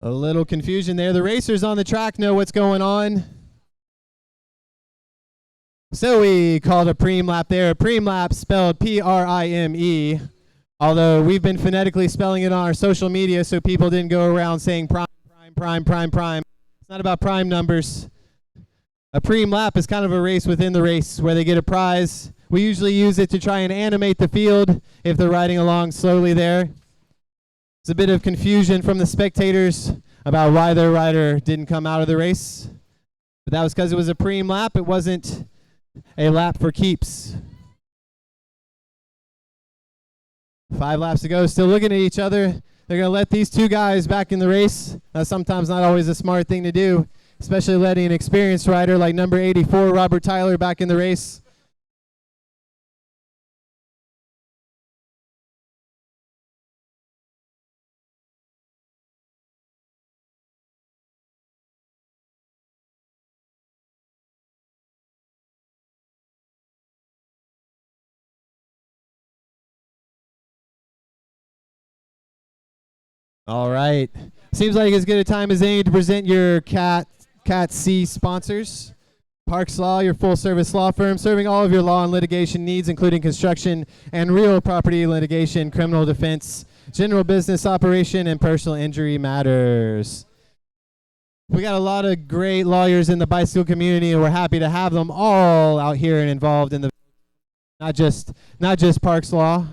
A little confusion there. The racers on the track know what's going on. So we called a preem lap there. Preem lap spelled P-R-I-M-E. Although we've been phonetically spelling it on our social media so people didn't go around saying prime, prime, prime, prime, prime. It's not about prime numbers. A preem lap is kind of a race within the race where they get a prize. We usually use it to try and animate the field if they're riding along slowly there. It's a bit of confusion from the spectators about why their rider didn't come out of the race. But that was because it was a preem lap. It wasn't a lap for keeps. 5 laps to go, still looking at each other. They're going to let these two guys back in the race. That's sometimes not always a smart thing to do, especially letting an experienced rider like number 84, Robert Tyler, back in the race. All right. Seems like as good a time as any to present your Cat C sponsors. Parks Law, your full-service law firm, serving all of your law and litigation needs, including construction and real property litigation, criminal defense, general business operation, and personal injury matters. We got a lot of great lawyers in the bicycle community, and we're happy to have them all out here and involved in the not just Parks Law.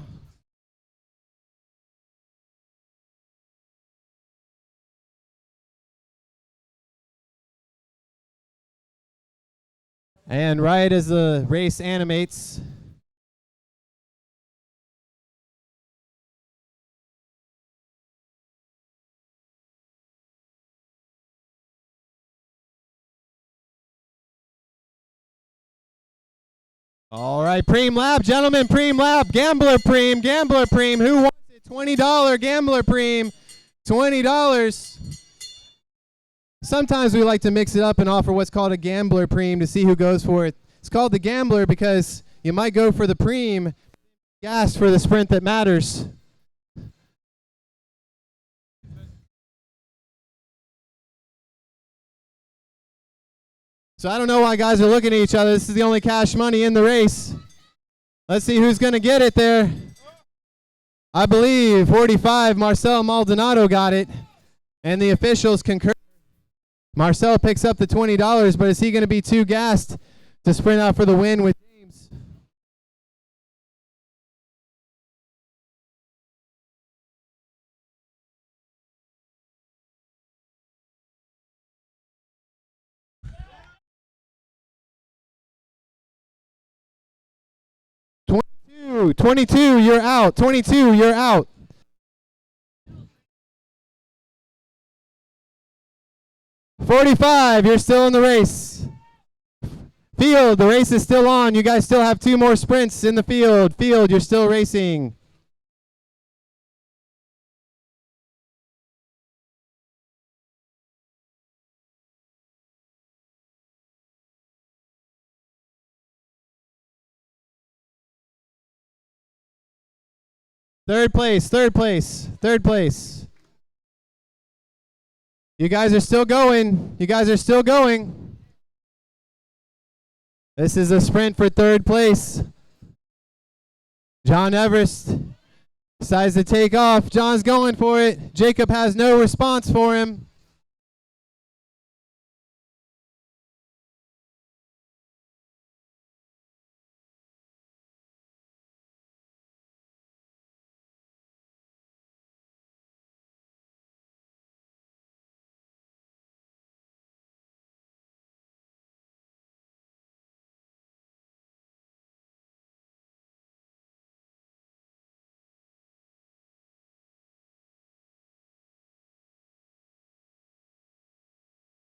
And right as the race animates, all right, preem lap, gentlemen, preem lap, gambler preem, who wants it? $20 gambler preem, $20. Sometimes we like to mix it up and offer what's called a gambler preem to see who goes for it. It's called the gambler because you might go for the preem, gas for the sprint that matters. So I don't know why guys are looking at each other. This is the only cash money in the race. Let's see who's going to get it there. I believe 45, Marcel Maldonado got it, and the officials concur. Marcel picks up the $20, but is he going to be too gassed to sprint out for the win with James? $22, you're out. $22, you're out. $45, you're still in the race. Field, the race is still on. You guys still have 2 more sprints in the field. Field, you're still racing. Third place. You guys are still going. This is a sprint for 3rd place. John Everest decides to take off. John's going for it. Jacob has no response for him.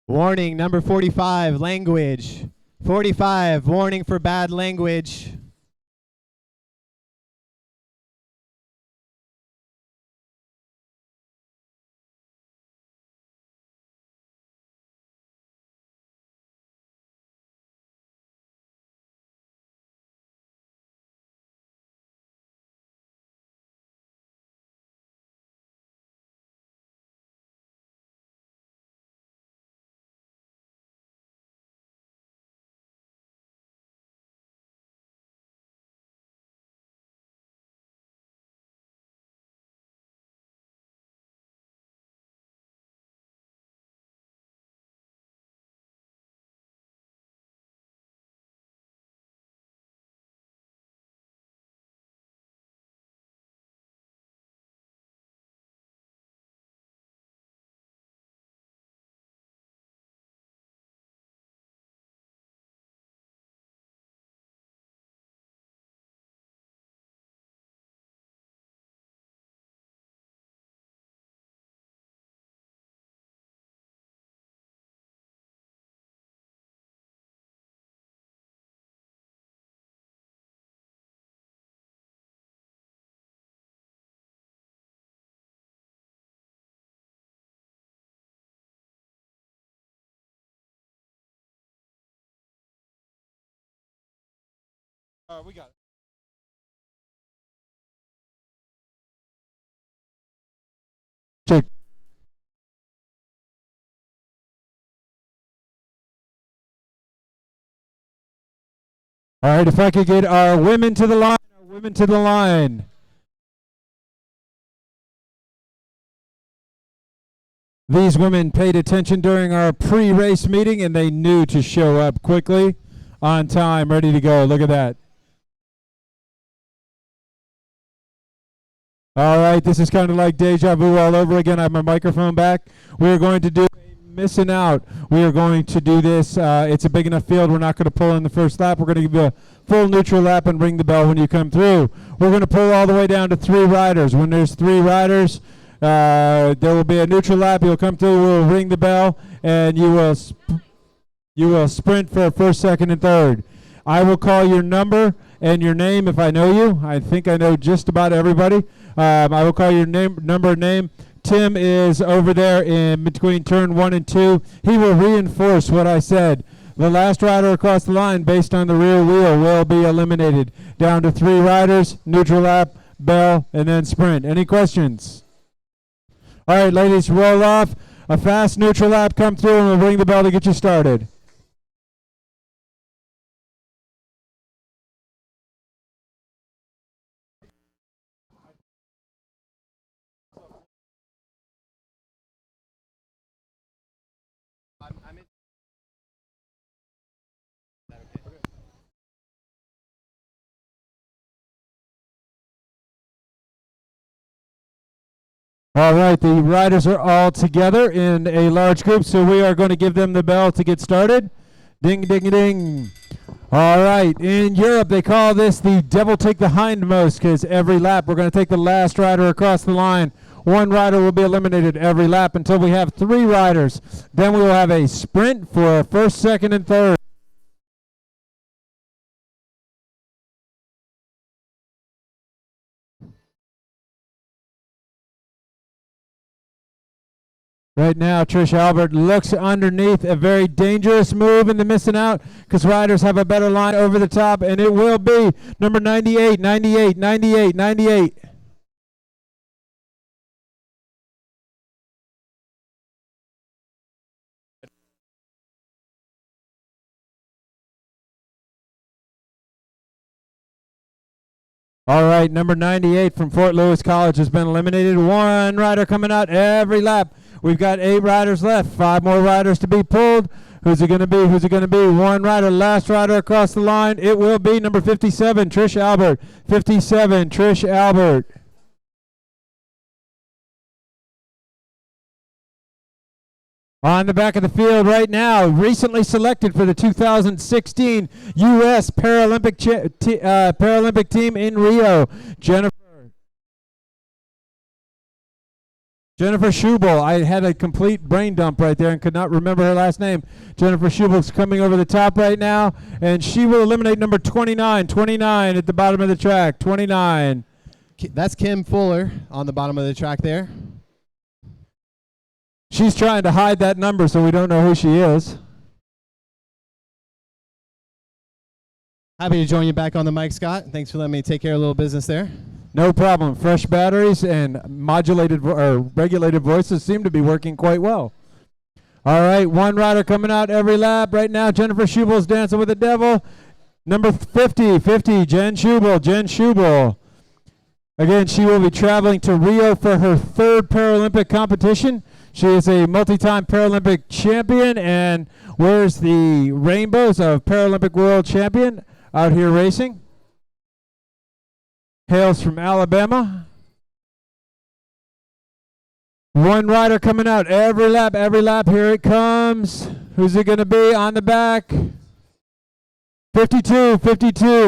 Warning, number 45, language. 45, warning for bad language. We got it. Check. All right, if I could get our women to the line, These women paid attention during our pre-race meeting, and they knew to show up quickly, on time, ready to go. Look at that. All right, this is kind of like deja vu all over again. I have my microphone back. We're going to do missing out. We are going to do this. It's a big enough field. We're not going to pull in the first lap. We're going to give you a full neutral lap and ring the bell when you come through. We're going to pull all the way down to 3 riders. When there's 3 riders, there will be a neutral lap. You'll come through. We'll ring the bell, and you will sprint for first, second, and third. I will call your number and your name if I know you. I think I know just about everybody. I will call your number and name. Tim is over there in between turn 1 and 2. He will reinforce what I said. The last rider across the line based on the rear wheel will be eliminated. Down to 3 riders, neutral lap, bell, and then sprint. Any questions? All right, ladies, roll off. A fast neutral lap come through, and we'll ring the bell to get you started. All right, the riders are all together in a large group, so we are going to give them the bell to get started. Ding, ding, ding. All right, in Europe, they call this the devil take the hindmost, because every lap we're going to take the last rider across the line. 1 rider will be eliminated every lap until we have 3 riders. Then we will have a sprint for first, second, and third. Right now, Trish Albert looks underneath, a very dangerous move in the missing out, because riders have a better line over the top, and it will be number 98, 98, 98, 98. All right, number 98 from Fort Lewis College has been eliminated. 1 rider coming out every lap. We've got 8 riders left. 5 more riders to be pulled. Who's it going to be? Who's it going to be? 1 rider, last rider across the line. It will be number 57, Trish Albert. 57, Trish Albert. On the back of the field right now, recently selected for the 2016 U.S. Paralympic team in Rio, Jennifer Schubel. I had a complete brain dump right there and could not remember her last name. Jennifer Schubel's coming over the top right now, and she will eliminate number 29. 29 at the bottom of the track. 29. That's Kim Fuller on the bottom of the track there. She's trying to hide that number so we don't know who she is. Happy to join you back on the mic, Scott. Thanks for letting me take care of a little business there. No problem. Fresh batteries and modulated or regulated voices seem to be working quite well. All right, 1 rider coming out every lap. Right now, Jennifer Schubel's dancing with the devil. Number 50, Jen Schubel. Again, she will be traveling to Rio for her 3rd Paralympic competition. She is a multi-time Paralympic champion and wears the rainbows of Paralympic world champion out here racing. Hails from Alabama. 1 rider coming out every lap. Here it comes. Who's it going to be on the back? 52,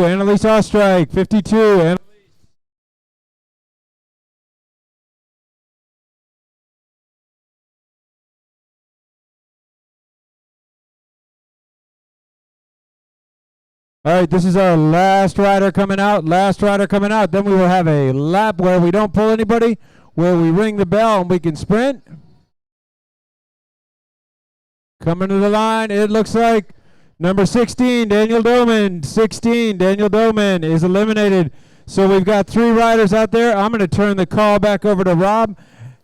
Annalise Ostrike. 52, All right, this is our last rider coming out. Then we will have a lap where we don't pull anybody, where we ring the bell and we can sprint. Coming to the line, it looks like Number 16, Daniel Doman. 16, Daniel Doman is eliminated. So we've got 3 riders out there. I'm going to turn the call back over to Rob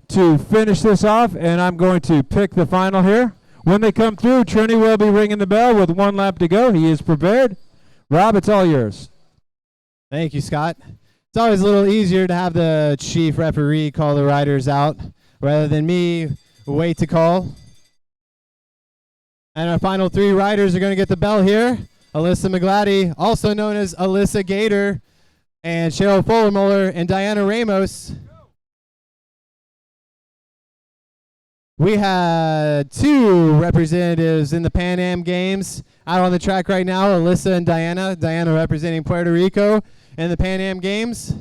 to finish this off, and I'm going to pick the final here. When they come through, Trini will be ringing the bell with 1 lap to go. He is prepared. Rob, it's all yours. Thank you, Scott. It's always a little easier to have the chief referee call the riders out rather than me wait to call. And our final 3 riders are going to get the bell here. Alyssa McGladdy, also known as Alyssa Gator, and Cheryl Fullermuller and Diana Ramos. We had 2 representatives in the Pan Am Games out on the track right now, Alyssa and Diana. Diana representing Puerto Rico in the Pan Am Games.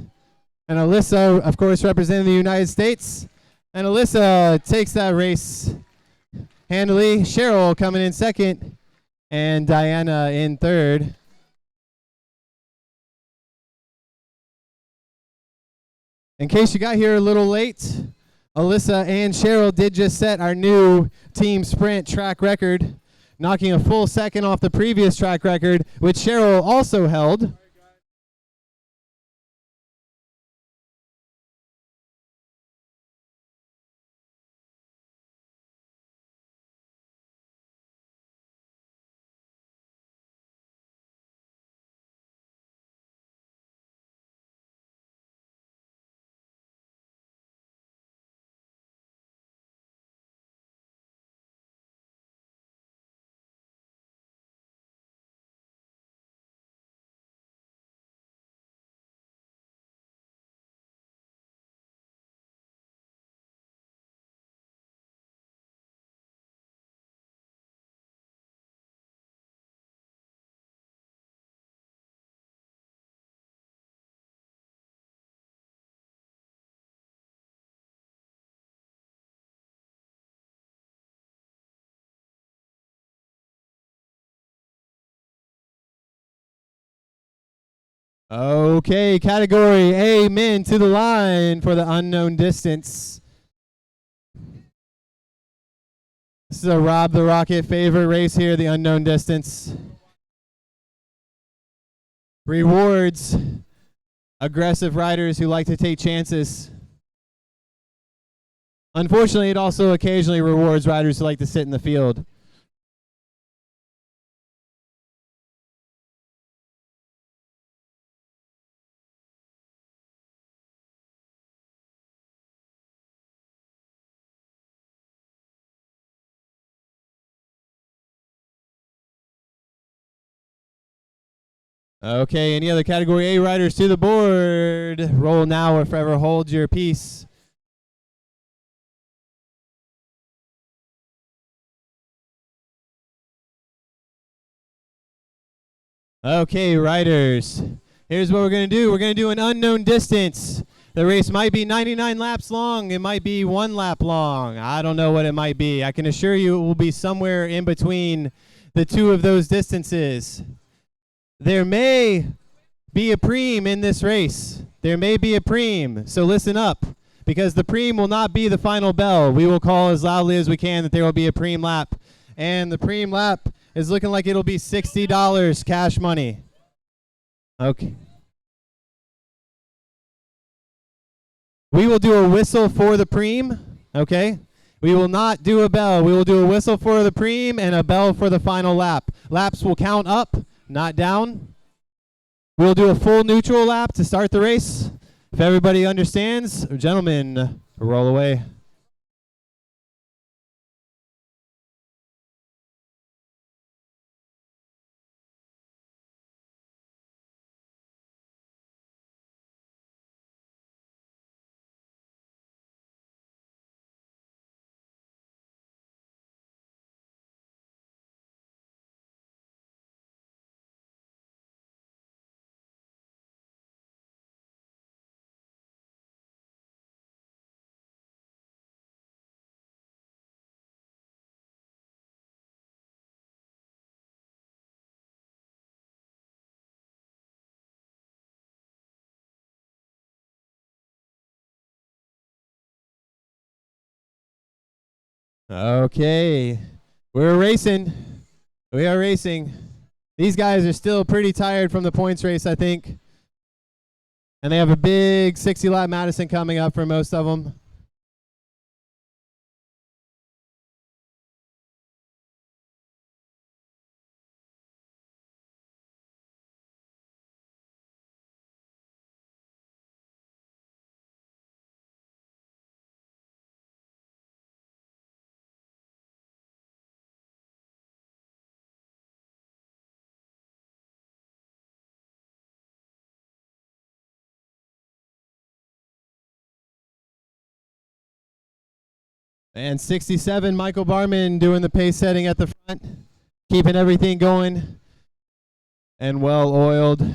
And Alyssa, of course, representing the United States. And Alyssa takes that race handily. Cheryl coming in second, and Diana in third. In case you got here a little late, Alyssa and Cheryl did just set our new team sprint track record, knocking a full second off the previous track record, which Cheryl also held. Okay, category A men to the line for the unknown distance. This is a Rob the Rocket favorite race here, the unknown distance. Rewards aggressive riders who like to take chances. Unfortunately, it also occasionally rewards riders who like to sit in the field. Okay, any other category A riders to the board? Roll now or forever hold your peace. Okay, riders. Here's what we're going to do. We're going to do an unknown distance. The race might be 99 laps long. It might be 1 lap long. I don't know what it might be. I can assure you it will be somewhere in between the 2 of those distances. There may be a preem in this race. There may be a preem, so listen up, because the preem will not be the final bell. We will call as loudly as we can that there will be a preem lap, and the preem lap is looking like it'll be $60 cash money. Okay. We will do a whistle for the preem, okay? We will not do a bell. We will do a whistle for the preem and a bell for the final lap. Laps will count up, not down. We'll do a full neutral lap to start the race. If everybody understands, gentlemen, roll away. Okay, we're racing. We are racing. These guys are still pretty tired from the points race, I think. And they have a big 60-lap Madison coming up for most of them. And 67, Michael Barman doing the pace setting at the front, keeping everything going and well oiled.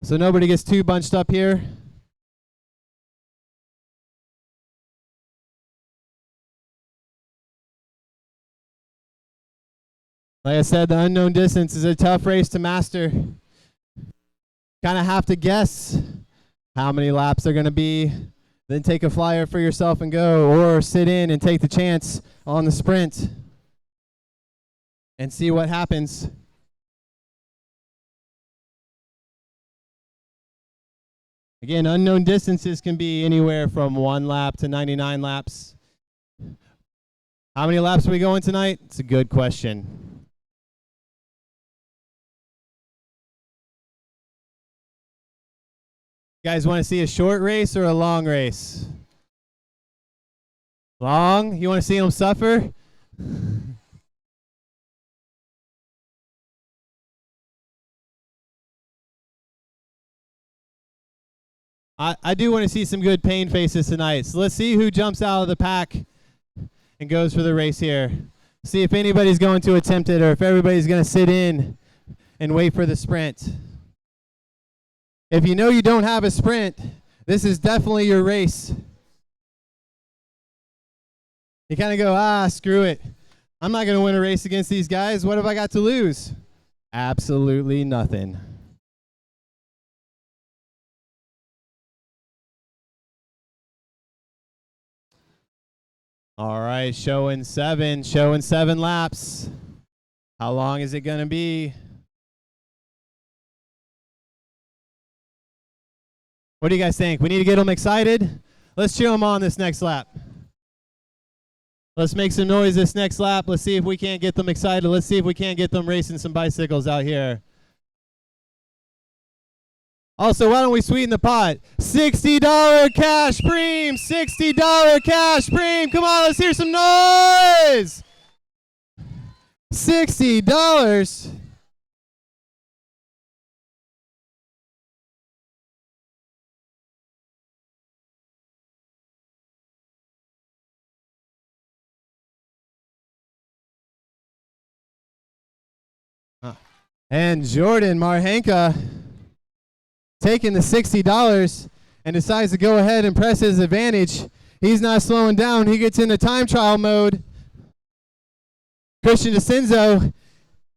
So nobody gets too bunched up here. Like I said, the unknown distance is a tough race to master. Kind of have to guess how many laps they're going to be, then take a flyer for yourself and go, or sit in and take the chance on the sprint and see what happens. Again, unknown distances can be anywhere from 1 lap to 99 laps. How many laps are we going tonight? It's a good question. You guys want to see a short race or a long race? Long? You want to see them suffer? I do want to see some good pain faces tonight. So let's see who jumps out of the pack and goes for the race here. See if anybody's going to attempt it or if everybody's going to sit in and wait for the sprint. If you know you don't have a sprint, this is definitely your race. You kind of go, screw it. I'm not going to win a race against these guys. What have I got to lose? Absolutely nothing. All right, showing 7 laps. How long is it going to be? What do you guys think? We need to get them excited? Let's cheer them on this next lap. Let's make some noise this next lap. Let's see if we can't get them excited. Let's see if we can't get them racing some bicycles out here. Also, why don't we sweeten the pot? $60 cash preem! $60 cash preem! Come on, let's hear some noise! $60! And Jordan Marhenka taking the $60 and decides to go ahead and press his advantage. He's not slowing down. He gets into time trial mode. Christian DeCenzo,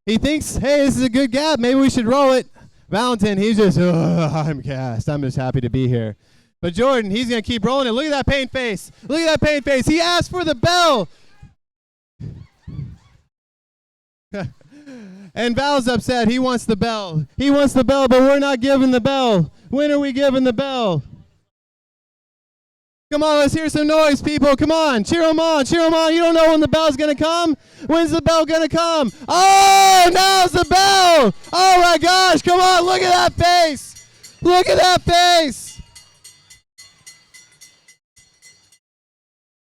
he thinks, hey, this is a good gap. Maybe we should roll it. Valentin, he's just, I'm gassed. I'm just happy to be here. But Jordan, he's going to keep rolling it. Look at that pain face. Look at that pain face. He asked for the bell. And Val's upset. He wants the bell. He wants the bell, but we're not giving the bell. When are we giving the bell? Come on, let's hear some noise, people. Come on, cheer them on, cheer them on. You don't know when the bell's going to come? When's the bell going to come? Oh, now's the bell. Oh, my gosh, come on, look at that face. Look at that face.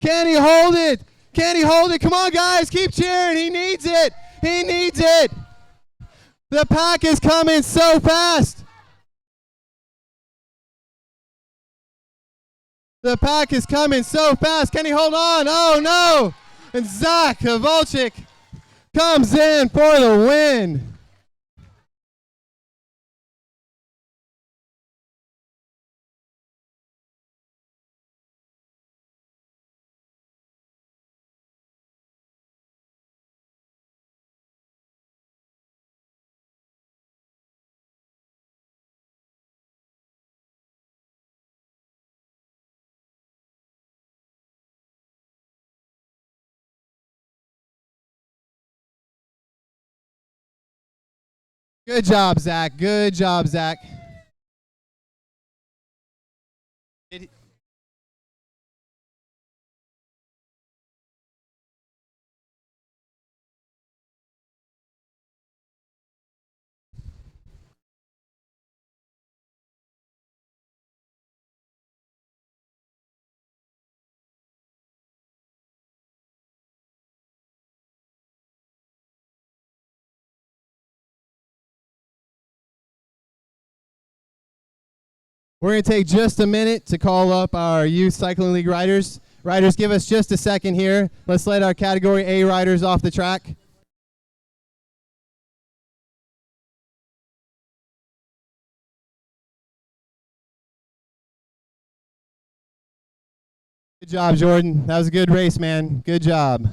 Can he hold it? Can he hold it? Come on, guys, keep cheering. He needs it. He needs it. The pack is coming so fast. The pack is coming so fast. Can he hold on? Oh, no. And Zach Kowalczyk comes in for the win. Good job, Zach. Good job, Zach. We're going to take just a minute to call up our Youth Cycling League riders. Riders, give us just a second here. Let's let our Category A riders off the track. Good job, Jordan. That was a good race, man. Good job.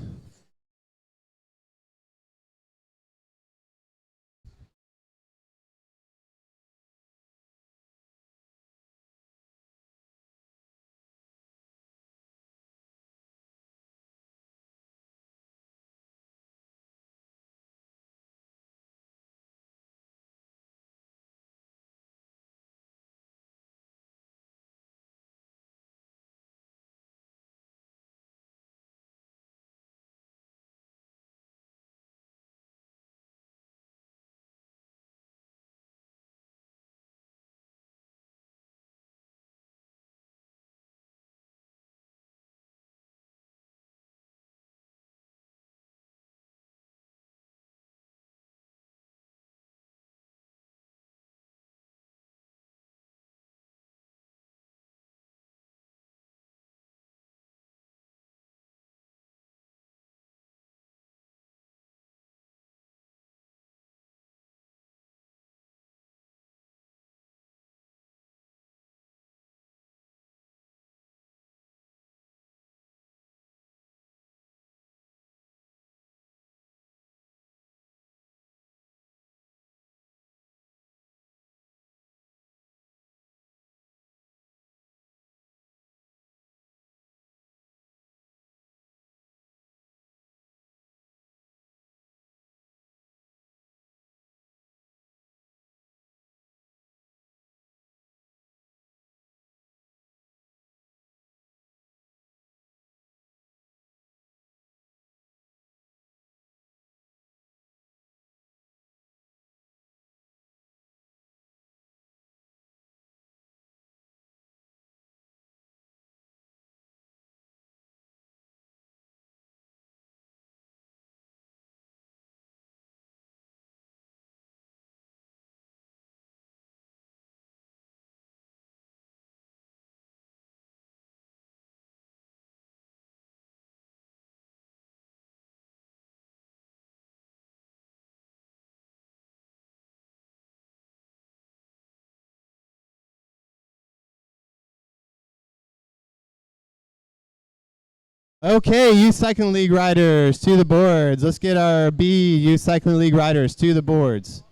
Okay, Youth Cycling League riders to the boards. Let's get our B Youth Cycling League riders to the boards.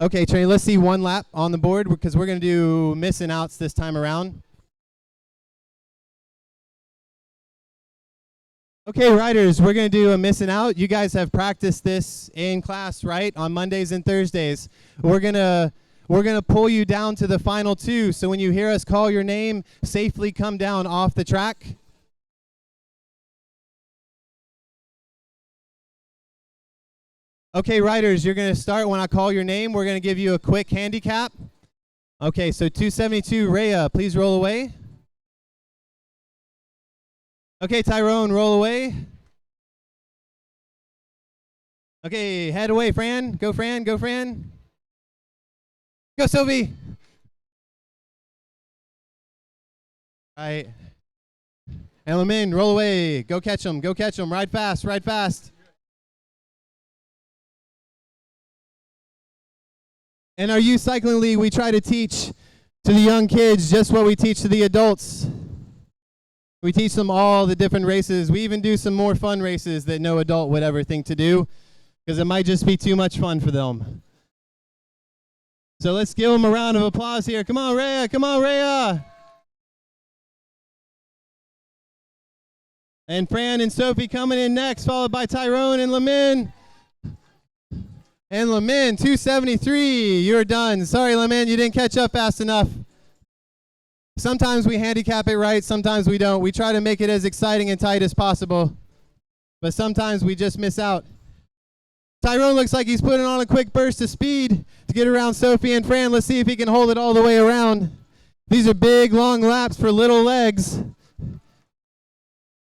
Okay, Trey, let's see one lap on the board because we're going to do missing outs this time around. Okay, riders, we're going to do a missing out. You guys have practiced this in class, right? On Mondays and Thursdays. We're going to pull you down to the final two. So when you hear us call your name, safely come down off the track. Okay, riders, you're going to start when I call your name. We're going to give you a quick handicap. Okay, so 272, Rhea, please roll away. Okay, Tyrone, roll away. Okay, head away, Fran. Go, Fran. Go, Fran. Go, Sylvie. All right. And Lamin, roll away. Go catch them. Go catch them. Ride fast. Ride fast. In our youth cycling league, we try to teach to the young kids just what we teach to the adults. We teach them all the different races. We even do some more fun races that no adult would ever think to do, because it might just be too much fun for them. So let's give them a round of applause here. Come on, Rhea. Come on, Rhea. And Fran and Sophie coming in next, followed by Tyrone and Lamin. And Lamin, 273, you're done. Sorry, Lamin, you didn't catch up fast enough. Sometimes we handicap it right, sometimes we don't. We try to make it as exciting and tight as possible, but sometimes we just miss out. Tyrone looks like he's putting on a quick burst of speed to get around Sophie and Fran. Let's see if he can hold it all the way around. These are big, long laps for little legs.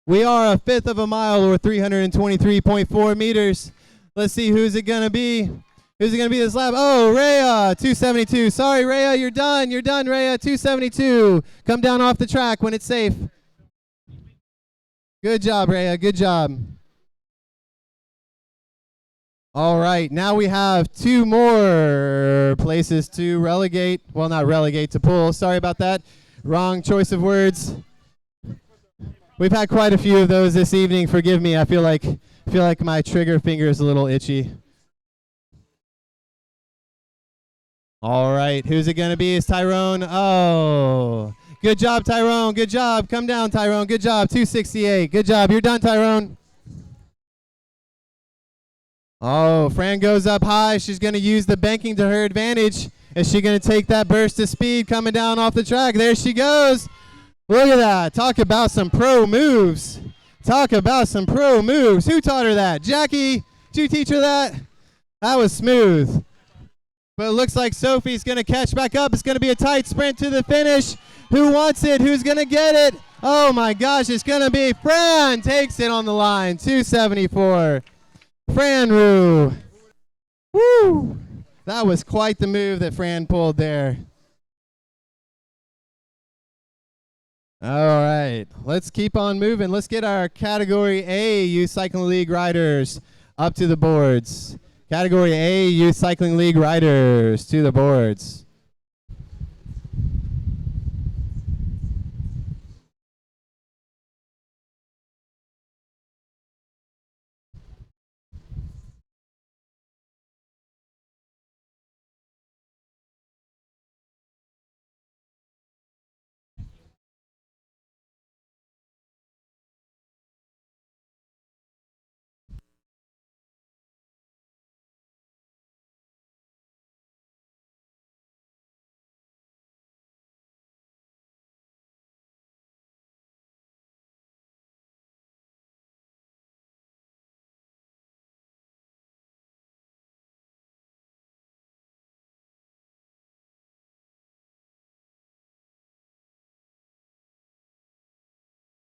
We are a fifth of a mile, or 323.4 meters. Let's see who's it going to be. Who's it going to be this lap? Oh, Rhea, 272. Sorry, Rhea, you're done. You're done, Rhea, 272. Come down off the track when it's safe. Good job, Rhea. Good job. All right, now we have two more places to relegate. Well, not relegate, to pull. Sorry about that. Wrong choice of words. We've had quite a few of those this evening. Forgive me. I feel like my trigger finger is a little itchy. All right, who's it going to be? Is Tyrone? Oh, good job, Tyrone. Good job. Come down, Tyrone. Good job. 268. Good job. You're done, Tyrone. Oh, Fran goes up high. She's going to use the banking to her advantage. Is she going to take that burst of speed coming down off the track? There she goes. Look at that. Talk about some pro moves. Talk about some pro moves. Who taught her that? Jackie, did you teach her that? That was smooth. But it looks like Sophie's going to catch back up. It's going to be a tight sprint to the finish. Who wants it? Who's going to get it? Oh, my gosh. It's going to be Fran. Takes it on the line. 274. Fran Roo. Woo. That was quite the move that Fran pulled there. All right. Let's keep on moving. Let's get our Category A Youth Cycling League riders up to the boards. Category A Youth Cycling League riders to the boards.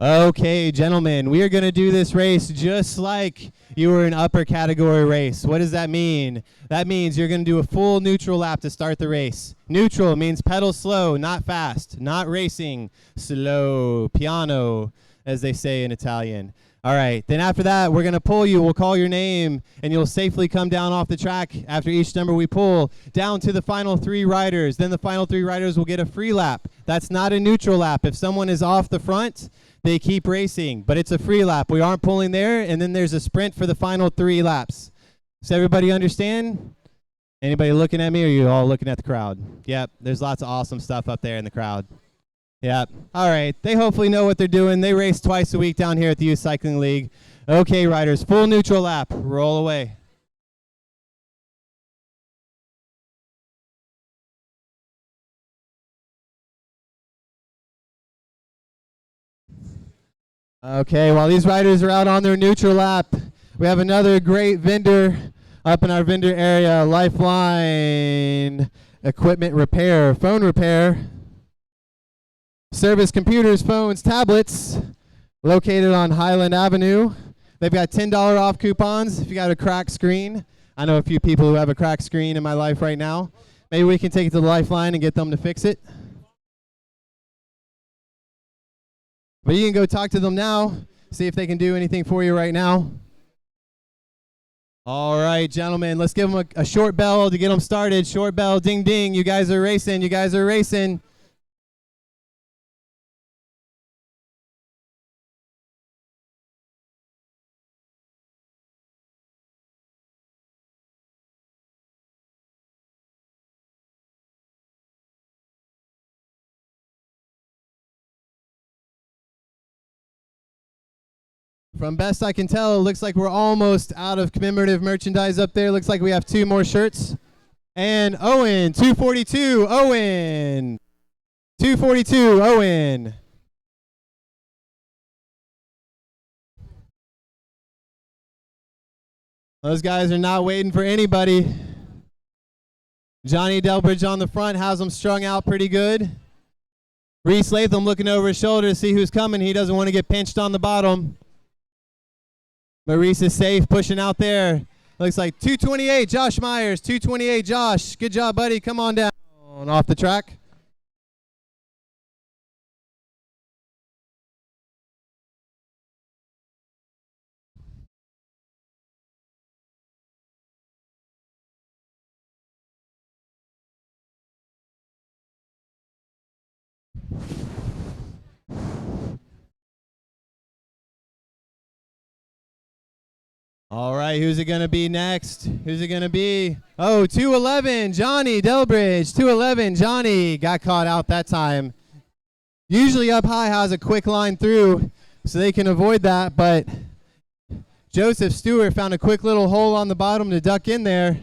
Okay, gentlemen, we are going to do this race just like you were an upper category race. What does that mean? That means you're going to do a full neutral lap to start the race. Neutral means pedal slow, not fast, not racing, slow, piano, as they say in Italian. All right, then after that, we're going to pull you. We'll call your name, and you'll safely come down off the track after each number we pull, down to the final three riders. Then the final three riders will get a free lap. That's not a neutral lap. If someone is off the front, they keep racing, but it's a free lap. We aren't pulling there, and then there's a sprint for the final 3 laps. Does everybody understand? Anybody looking at me, or are you all looking at the crowd? Yep, there's lots of awesome stuff up there in the crowd. Yep, all right. They hopefully know what they're doing. They race twice a week down here at the Youth Cycling League. Okay, riders, full neutral lap. Roll away. Okay, while these riders are out on their neutral lap, we have another great vendor up in our vendor area, Lifeline Equipment Repair, phone repair. Service computers, phones, tablets, located on Highland Avenue. They've got $10 off coupons if you got a cracked screen. I know a few people who have a cracked screen in my life right now. Maybe we can take it to the Lifeline and get them to fix it. But you can go talk to them now, see if they can do anything for you right now. All right, gentlemen, let's give them a short bell to get them started. Short bell, ding, ding. You guys are racing. You guys are racing. From best I can tell, it looks like we're almost out of commemorative merchandise up there. Looks like we have 2 more shirts. And Owen, 242, Owen. 242, Owen. Those guys are not waiting for anybody. Johnny Delbridge on the front has them strung out pretty good. Reese Latham looking over his shoulder to see who's coming. He doesn't want to get pinched on the bottom. Maurice is safe, pushing out there. Looks like 228, Josh Myers. 228, Josh. Good job, buddy. Come on down. Off the track. All right, who's it going to be next? Who's it going to be? Oh, 211, Johnny Delbridge. 211, Johnny got caught out that time. Usually Up High has a quick line through, so they can avoid that, but Joseph Stewart found a quick little hole on the bottom to duck in there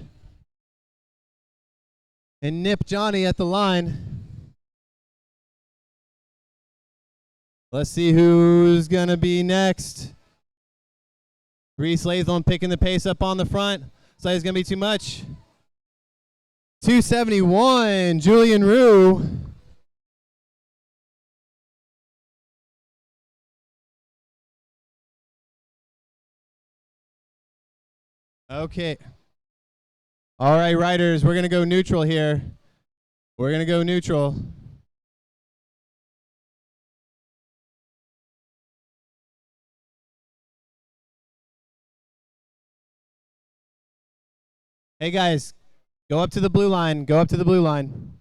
and nip Johnny at the line. Let's see who's going to be next. Reese Latham picking the pace up on the front. Looks like it's going to be too much. 271, Julian Rue. Okay. All right, riders, we're going to go neutral here. We're going to go neutral. Hey, guys, go up to the blue line. Go up to the blue line.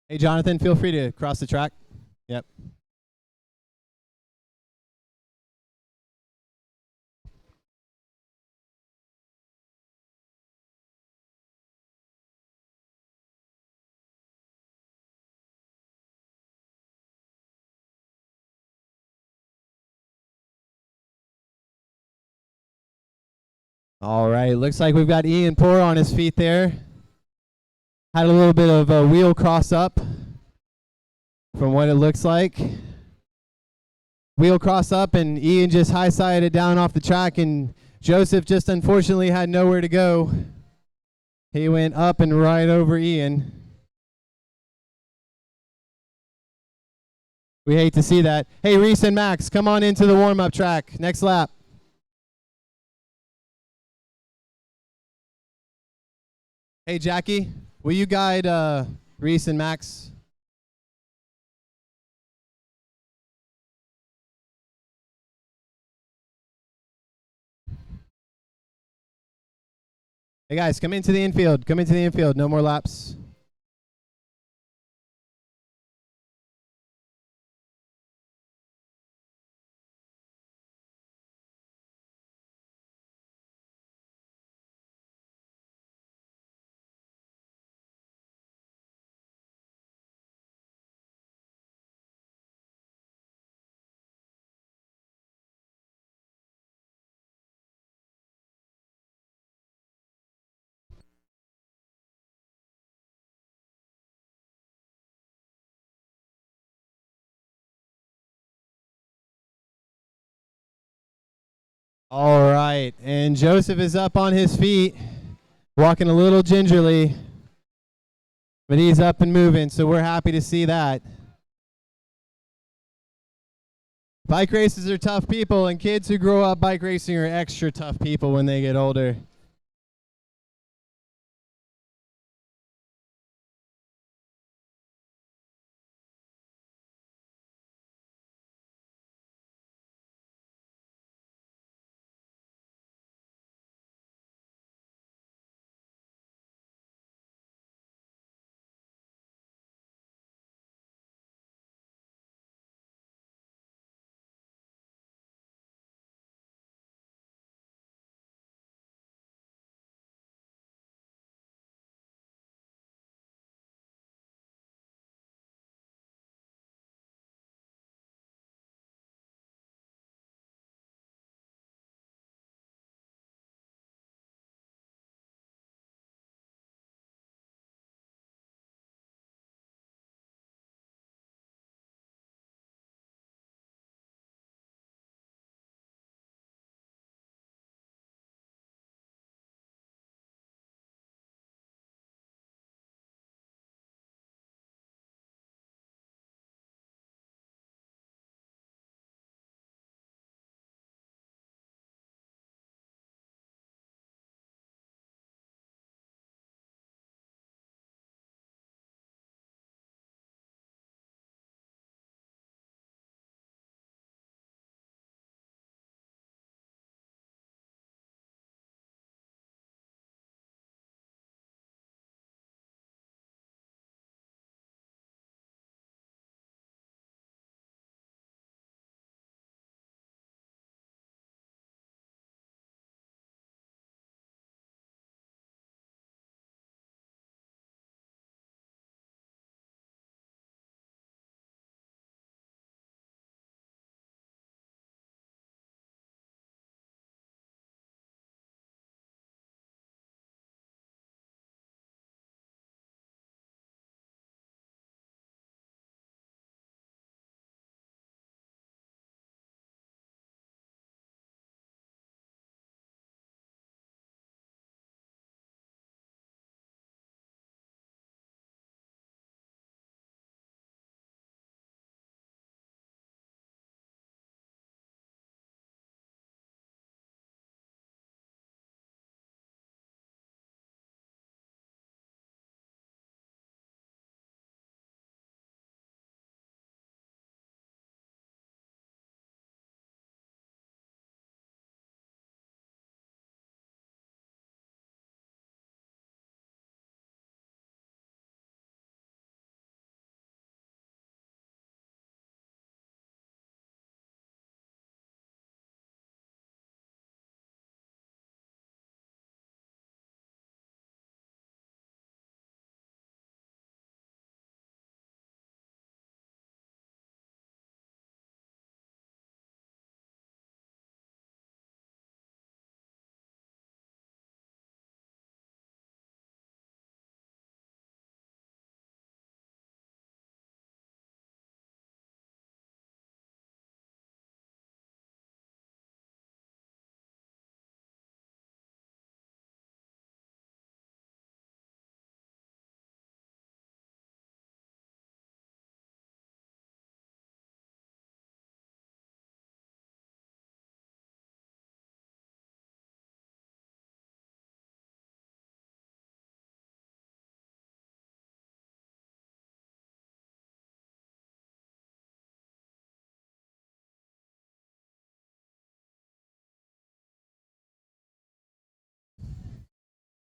Hey, Jonathan, feel free to cross the track. Yep. All right, looks like we've got Ian Poor on his feet there. Had a little bit of a wheel cross up from what it looks like. Wheel cross up and Ian just high-sided down off the track, and Joseph just unfortunately had nowhere to go. He went up and right over Ian. We hate to see that. Hey, Reese and Max, come on into the warm-up track. Next lap. Hey, Jackie, will you guide Reese and Max? Hey, guys, come into the infield. Come into the infield. No more laps. All right, and Joseph is up on his feet, walking a little gingerly, but he's up and moving, so we're happy to see that. Bike races are tough people, and kids who grow up bike racing are extra tough people when they get older.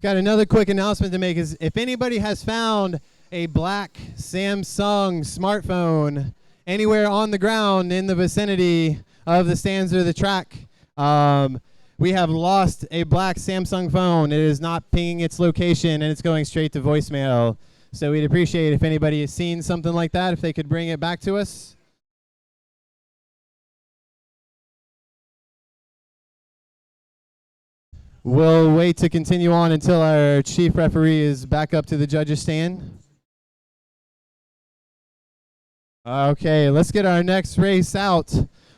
Got another quick announcement to make is if anybody has found a black Samsung smartphone anywhere on the ground in the vicinity of the stands or the track, we have lost a black Samsung phone. It is not pinging its location and it's going straight to voicemail. So we'd appreciate if anybody has seen something like that, if they could bring it back to us. We'll wait to continue on until our chief referee is back up to the judges' stand. Okay, let's get our next race out.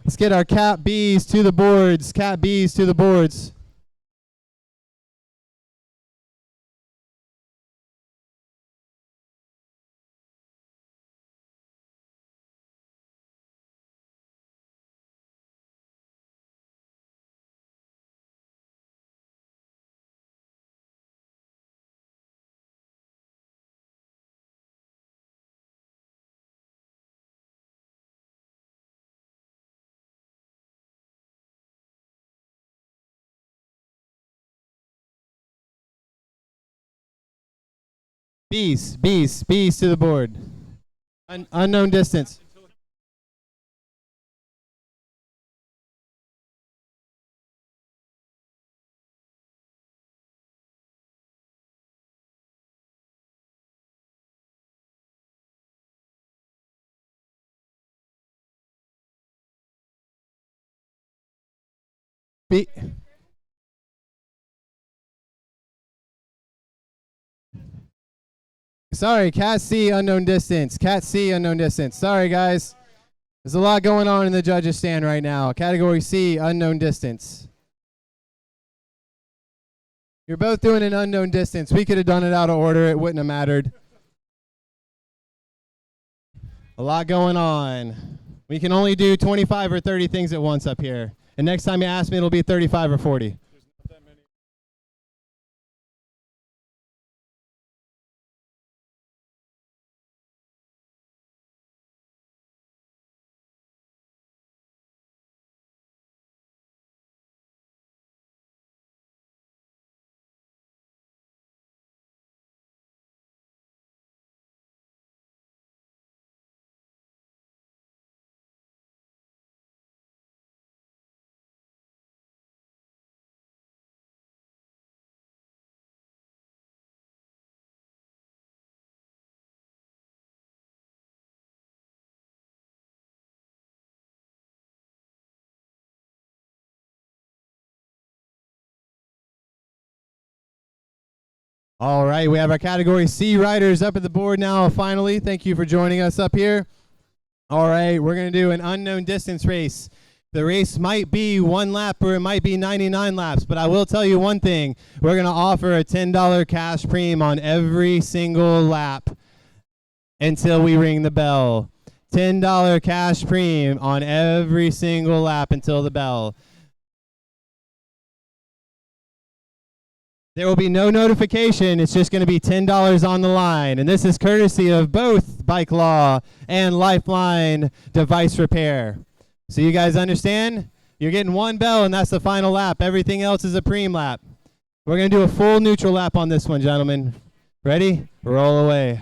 Let's get our Cat Bs to the boards. Cat Bs to the boards. Bs to the board. Unknown distance. B. Sorry, Cat C, unknown distance. Cat C, unknown distance. Sorry, guys. There's a lot going on in the judges' stand right now. Category C, unknown distance. You're both doing an unknown distance. We could have done it out of order. It wouldn't have mattered. A lot going on. We can only do 25 or 30 things at once up here. And next time you ask me, it'll be 35 or 40. All right, we have our Category C riders up at the board now, finally. Thank you for joining us up here. All right, we're going to do an unknown distance race. The race might be 1 lap or it might be 99 laps, but I will tell you one thing. We're going to offer a $10 cash premium on every single lap until we ring the bell. $10 cash premium on every single lap until the bell. There will be no notification. It's just going to be $10 on the line. And this is courtesy of both Bike Law and Lifeline Device Repair. So you guys understand? You're getting 1 bell, and that's the final lap. Everything else is a preem lap. We're going to do a full neutral lap on this one, gentlemen. Ready? Roll away.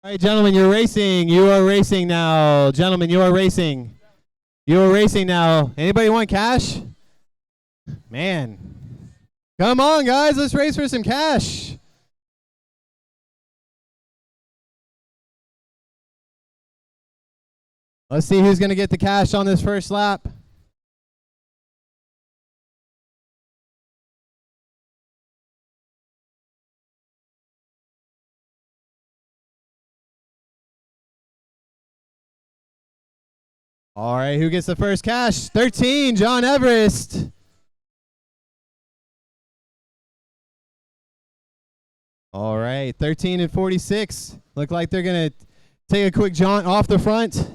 All right, gentlemen, you're racing. You are racing now. Gentlemen, you are racing. You are racing now. Anybody want cash? Man. Come on, guys. Let's race for some cash. Let's see who's going to get the cash on this first lap. All right, who gets the first cash? 13, John Everest. All right, 13 and 46. Look like they're going to take a quick jaunt off the front.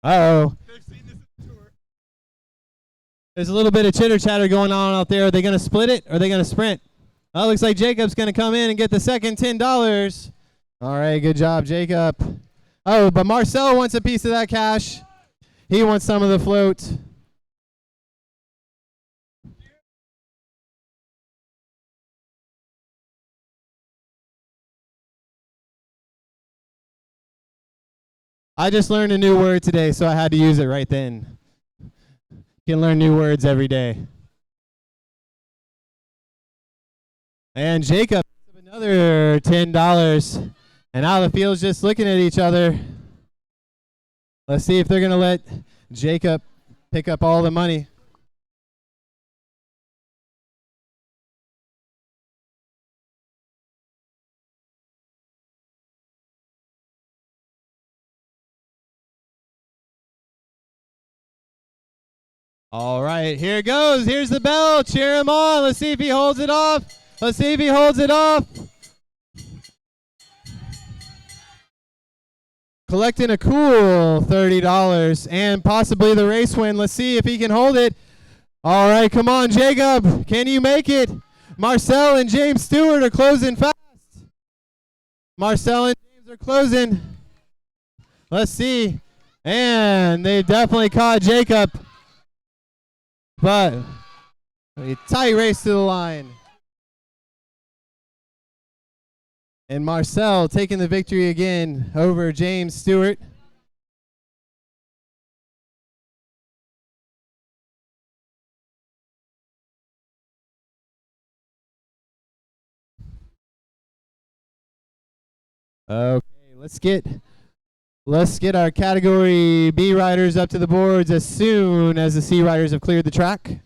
Uh-oh. There's a little bit of chitter chatter going on out there. Are they going to split it or are they going to sprint? Oh, looks like Jacob's going to come in and get the second $10. All right, good job, Jacob. Oh, but Marcel wants a piece of that cash. He wants some of the float. I just learned a new word today, so I had to use it right then. You can learn new words every day. And Jacob, another $10. And now the field's just looking at each other. Let's see if they're going to let Jacob pick up all the money. All right, here it goes. Here's the bell. Cheer him on. Let's see if he holds it off. Let's see if he holds it off. Collecting a cool $30 and possibly the race win. Let's see if he can hold it. All right, come on, Jacob. Can you make it? Marcel and James Stewart are closing fast. Marcel and James are closing. Let's see. And they definitely caught Jacob. But a tight race to the line. And Marcel taking the victory again over James Stewart. Okay, let's get our category B riders up to the boards as soon as the C riders have cleared the track.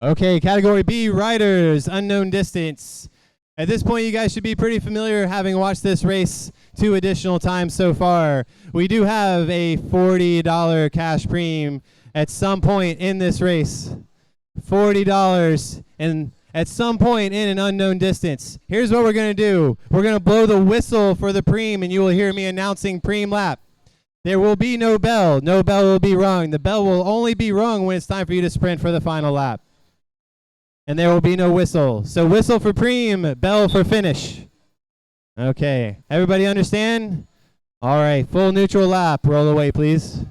Okay, category B riders, unknown distance. At this point, you guys should be pretty familiar having watched this race 2 additional times so far. We do have a $40 cash premium at some point in this race. $40 and at some point in an unknown distance. Here's what we're going to do. We're going to blow the whistle for the preem, and you will hear me announcing preem lap. There will be no bell. No bell will be rung. The bell will only be rung when it's time for you to sprint for the final lap. And there will be no whistle. So whistle for preem, bell for finish. Okay, everybody understand? All right, full neutral lap. Roll away, please.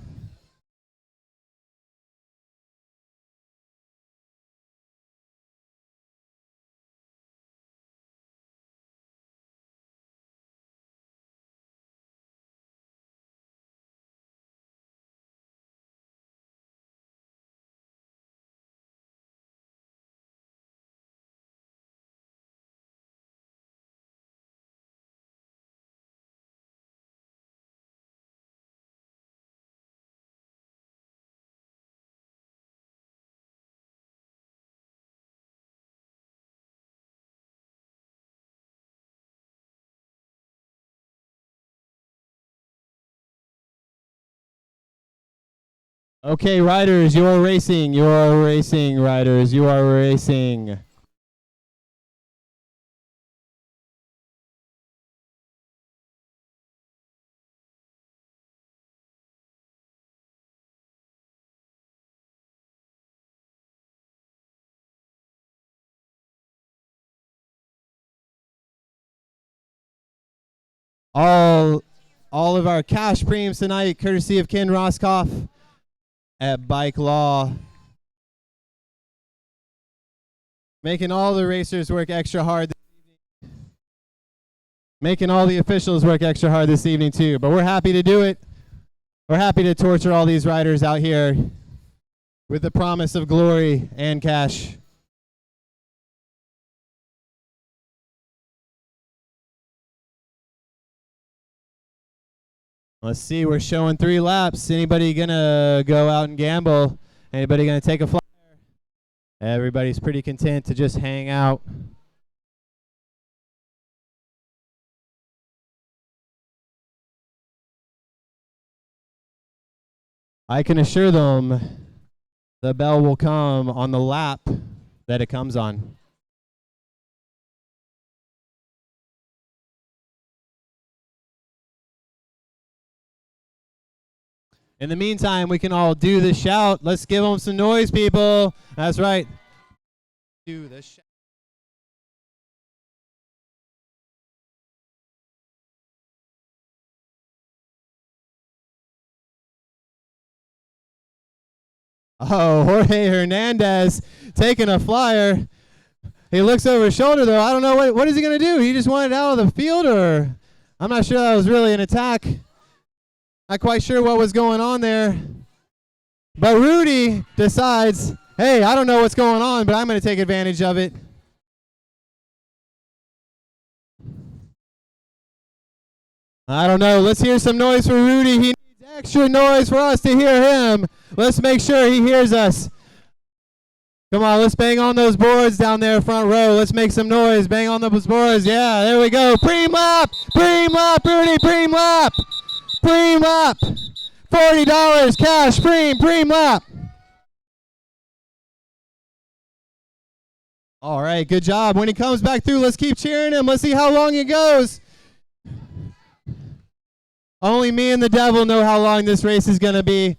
Okay, riders, you are racing. You are racing, riders. You are racing. All of our cash premiums tonight, courtesy of Ken Roscoff at Bike Law. Making all the racers work extra hard this evening. Making all the officials work extra hard this evening too. But we're happy to do it. We're happy to torture all these riders out here with the promise of glory and cash. Let's see, we're showing 3 laps. Anybody gonna go out and gamble? Anybody gonna take a flyer? Everybody's pretty content to just hang out. I can assure them the bell will come on the lap that it comes on. In the meantime, we can all do the shout. Let's give them some noise, people. That's right. Do the shout. Oh, Jorge Hernandez taking a flyer. He looks over his shoulder, though. I don't know what is he going to do. He just wanted out of the field, or I'm not sure that was really an attack. Not quite sure what was going on there. But Rudy decides, hey, I don't know what's going on, but I'm going to take advantage of it. I don't know. Let's hear some noise for Rudy. He needs extra noise for us to hear him. Let's make sure he hears us. Come on, let's bang on those boards down there front row. Let's make some noise. Bang on those boards. Yeah, there we go. Preem lap, Rudy, preem lap. Preem lap. $40 cash, preem lap. All right, good job. When he comes back through, let's keep cheering him. Let's see how long it goes. Only me and the devil know how long this race is going to be.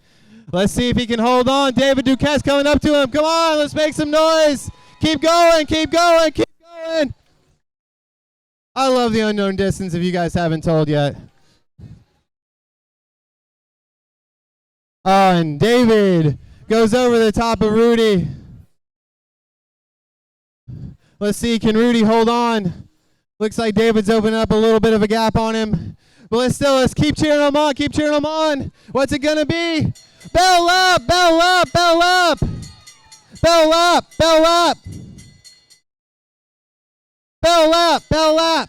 Let's see if he can hold on. David Duquette's coming up to him. Come on, let's make some noise. Keep going, keep going, keep going. I love the unknown distance if you guys haven't told yet. And David goes over the top of Rudy. Let's see, can Rudy hold on? Looks like David's opening up a little bit of a gap on him. But let's keep cheering him on, keep cheering him on. What's it gonna be? Bell up, bell up, bell up. Bell up, bell up. Bell up, bell up.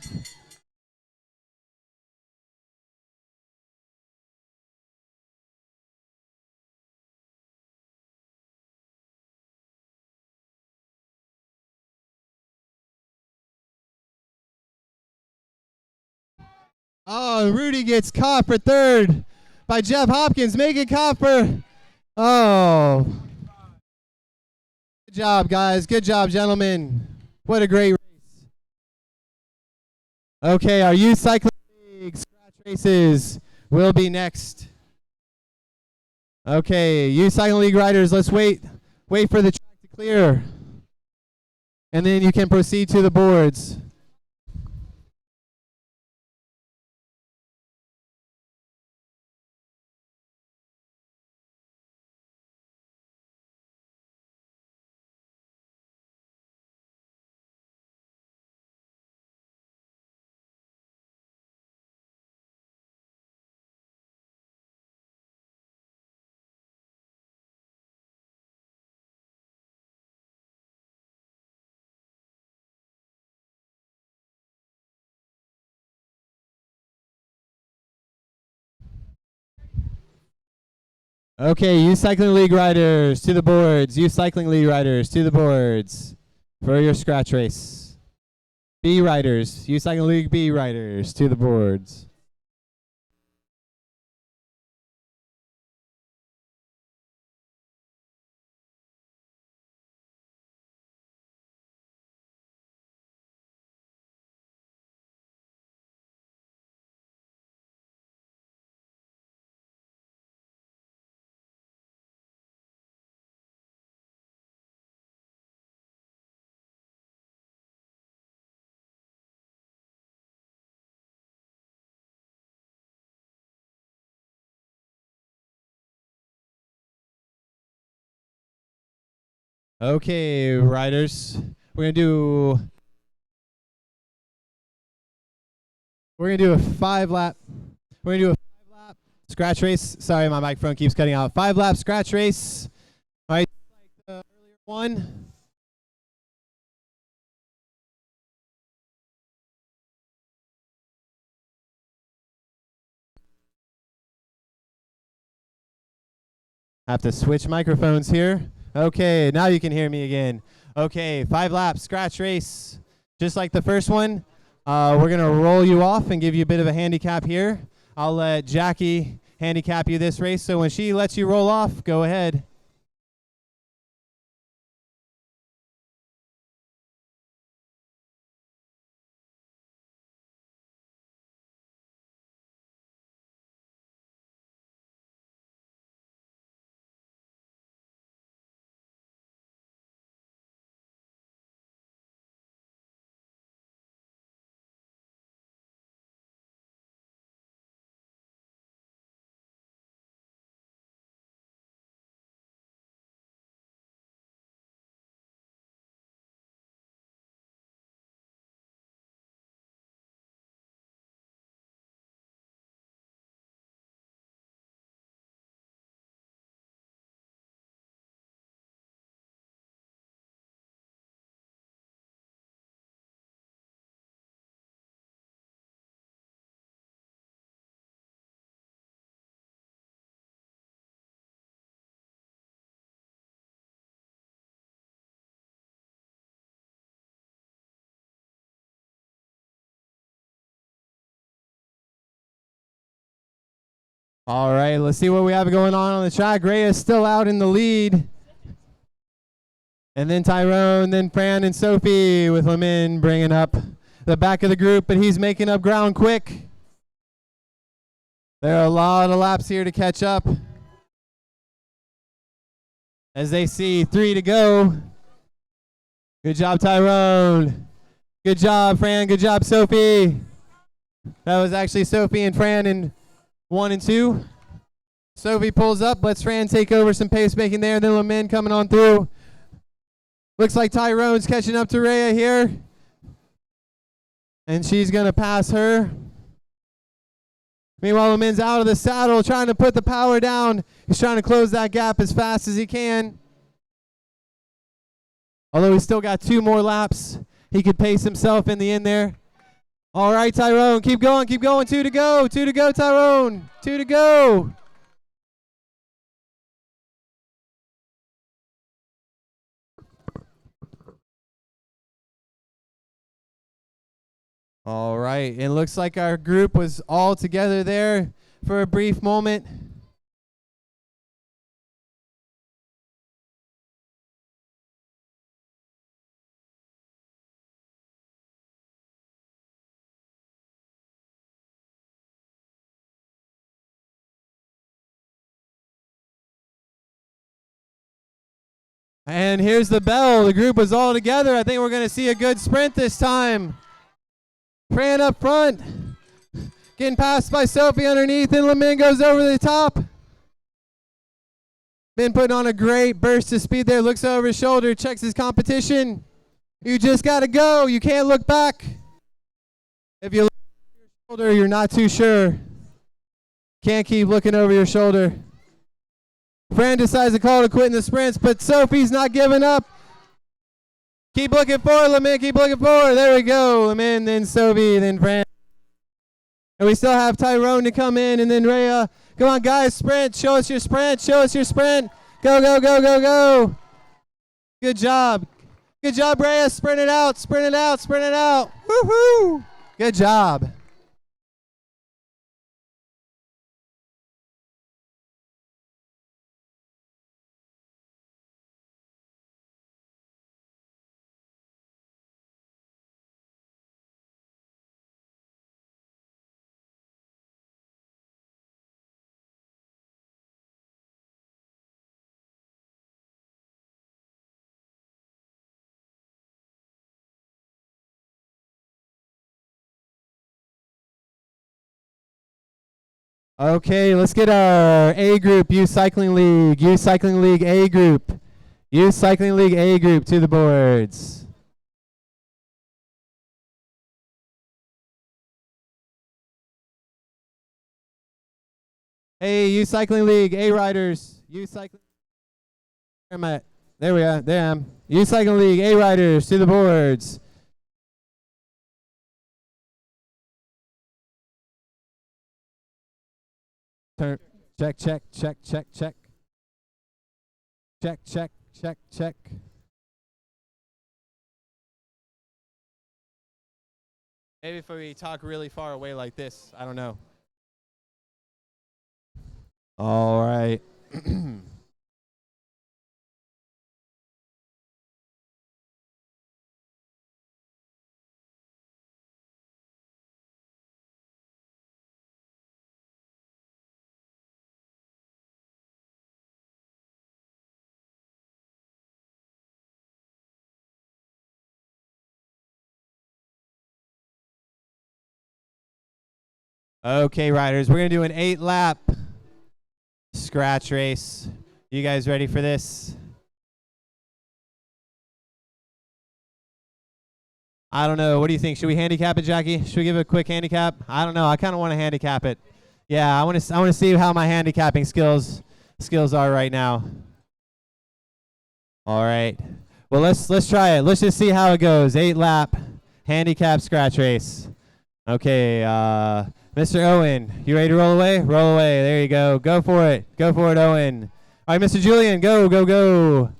Oh, Rudy gets caught for third by Jeff Hopkins. Make it caught for. Oh. Good job, guys. Good job, gentlemen. What a great race. Okay, our youth cycling league scratch races will be next. Okay, youth cycling league riders, let's wait for the track to clear. And then you can proceed to the boards. Okay, youth cycling league riders to the boards. Youth cycling league riders to the boards for your scratch race. B riders, youth cycling league B riders to the boards. Okay, riders. We're gonna do a 5-lap. We're gonna do a 5-lap scratch race. Sorry, my microphone keeps cutting out. 5-lap scratch race. All right, like the earlier one. Have to switch microphones here. Okay, now you can hear me again. Okay, 5-lap scratch race. Just like the first one, we're going to roll you off and give you a bit of a handicap here. I'll let Jackie handicap you this race, so when she lets you roll off, go ahead. All right, let's see what we have going on the track. Ray is still out in the lead. And then Tyrone, then Fran and Sophie with Lemon bringing up the back of the group, but he's making up ground quick. There are a lot of laps here to catch up. As they see 3 to go. Good job, Tyrone. Good job, Fran. Good job, Sophie. That was actually Sophie and Fran in 1 and 2. Sophie pulls up, lets Fran take over some pace making there. Then Lemon coming on through. Looks like Tyrone's catching up to Rhea here. And she's going to pass her. Meanwhile, Lemon's out of the saddle trying to put the power down. He's trying to close that gap as fast as he can. Although he's still got 2 more laps. He could pace himself in the end there. All right, Tyrone, keep going, keep going. 2 to go, 2 to go, Tyrone. 2 to go. All right, it looks like our group was all together there for a brief moment. And here's the bell. The group was all together. I think we're going to see a good sprint this time. Fran up front. Getting passed by Sophie underneath, and Lemon goes over the top. Been putting on a great burst of speed there. Looks over his shoulder, checks his competition. You just got to go. You can't look back. If you look over your shoulder, you're not too sure. Can't keep looking over your shoulder. Fran decides to call to quit in the sprints, but Sophie's not giving up. Keep looking forward, Lemon. Keep looking forward. There we go. Lemon, then Sophie, then Fran. And we still have Tyrone to come in, and then Rhea. Come on, guys, sprint. Show us your sprint. Show us your sprint. Go, go, go, go, go. Good job. Good job, Rhea. Sprint it out. Sprint it out. Sprint it out. Woohoo. Good job. Okay, let's get our A group, Youth Cycling League A group. Youth Cycling League A group to the boards. Hey, Youth Cycling League A riders. Youth Cycling. Where am I? There we are. There I am. Youth Cycling League A riders to the boards. Turn. Check, check, check, check, check. Check, check, check, check. Maybe if we talk really far away like this, I don't know. All right. Okay, riders, we're going to do an 8-lap scratch race. You guys ready for this? I don't know. What do you think? Should we handicap it, Jackie? Should we give it a quick handicap? I don't know. I kind of want to handicap it. Yeah, I want to see how my handicapping skills are right now. All right. Well, let's try it. Let's just see how it goes. 8-lap handicap scratch race. Okay, Mr. Owen, you ready to roll away? Roll away. There you go. Go for it. Go for it, Owen. All right, Mr. Julian, go, go, go.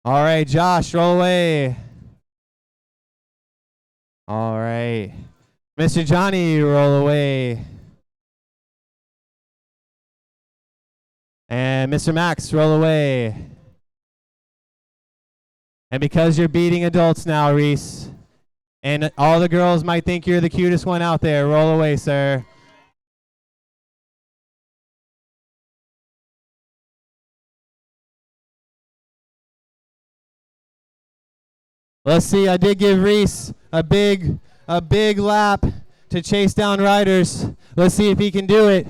All right, Josh, roll away. All right. Mr. Johnny, roll away. And Mr. Max, roll away. And because you're beating adults now, Reese, and all the girls might think you're the cutest one out there, roll away, sir. Let's see, I did give Reese a big lap to chase down riders. Let's see if he can do it.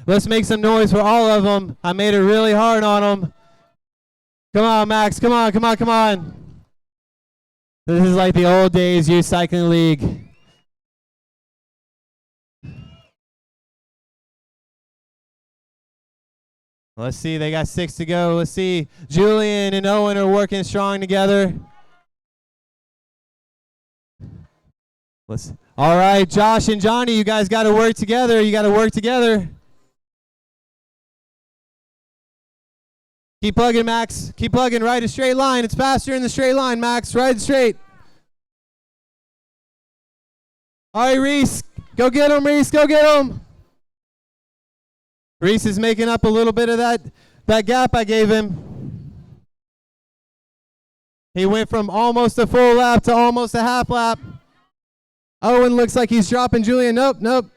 Let's make some noise for all of them. I made it really hard on them. Come on, Max, come on, come on, come on. This is like the old days, Youth Cycling League. Let's see, they got 6 to go. Let's see, Julian and Owen are working strong together. All right, Josh and Johnny, you guys got to work together. You got to work together. Keep plugging, Max. Keep plugging. Ride a straight line. It's faster in the straight line, Max. Ride straight. All right, Reese. Go get him, Reese. Go get him. Reese is making up a little bit of that gap I gave him. He went from almost a full lap to almost a half lap. Owen looks like he's dropping Julian. Nope, nope.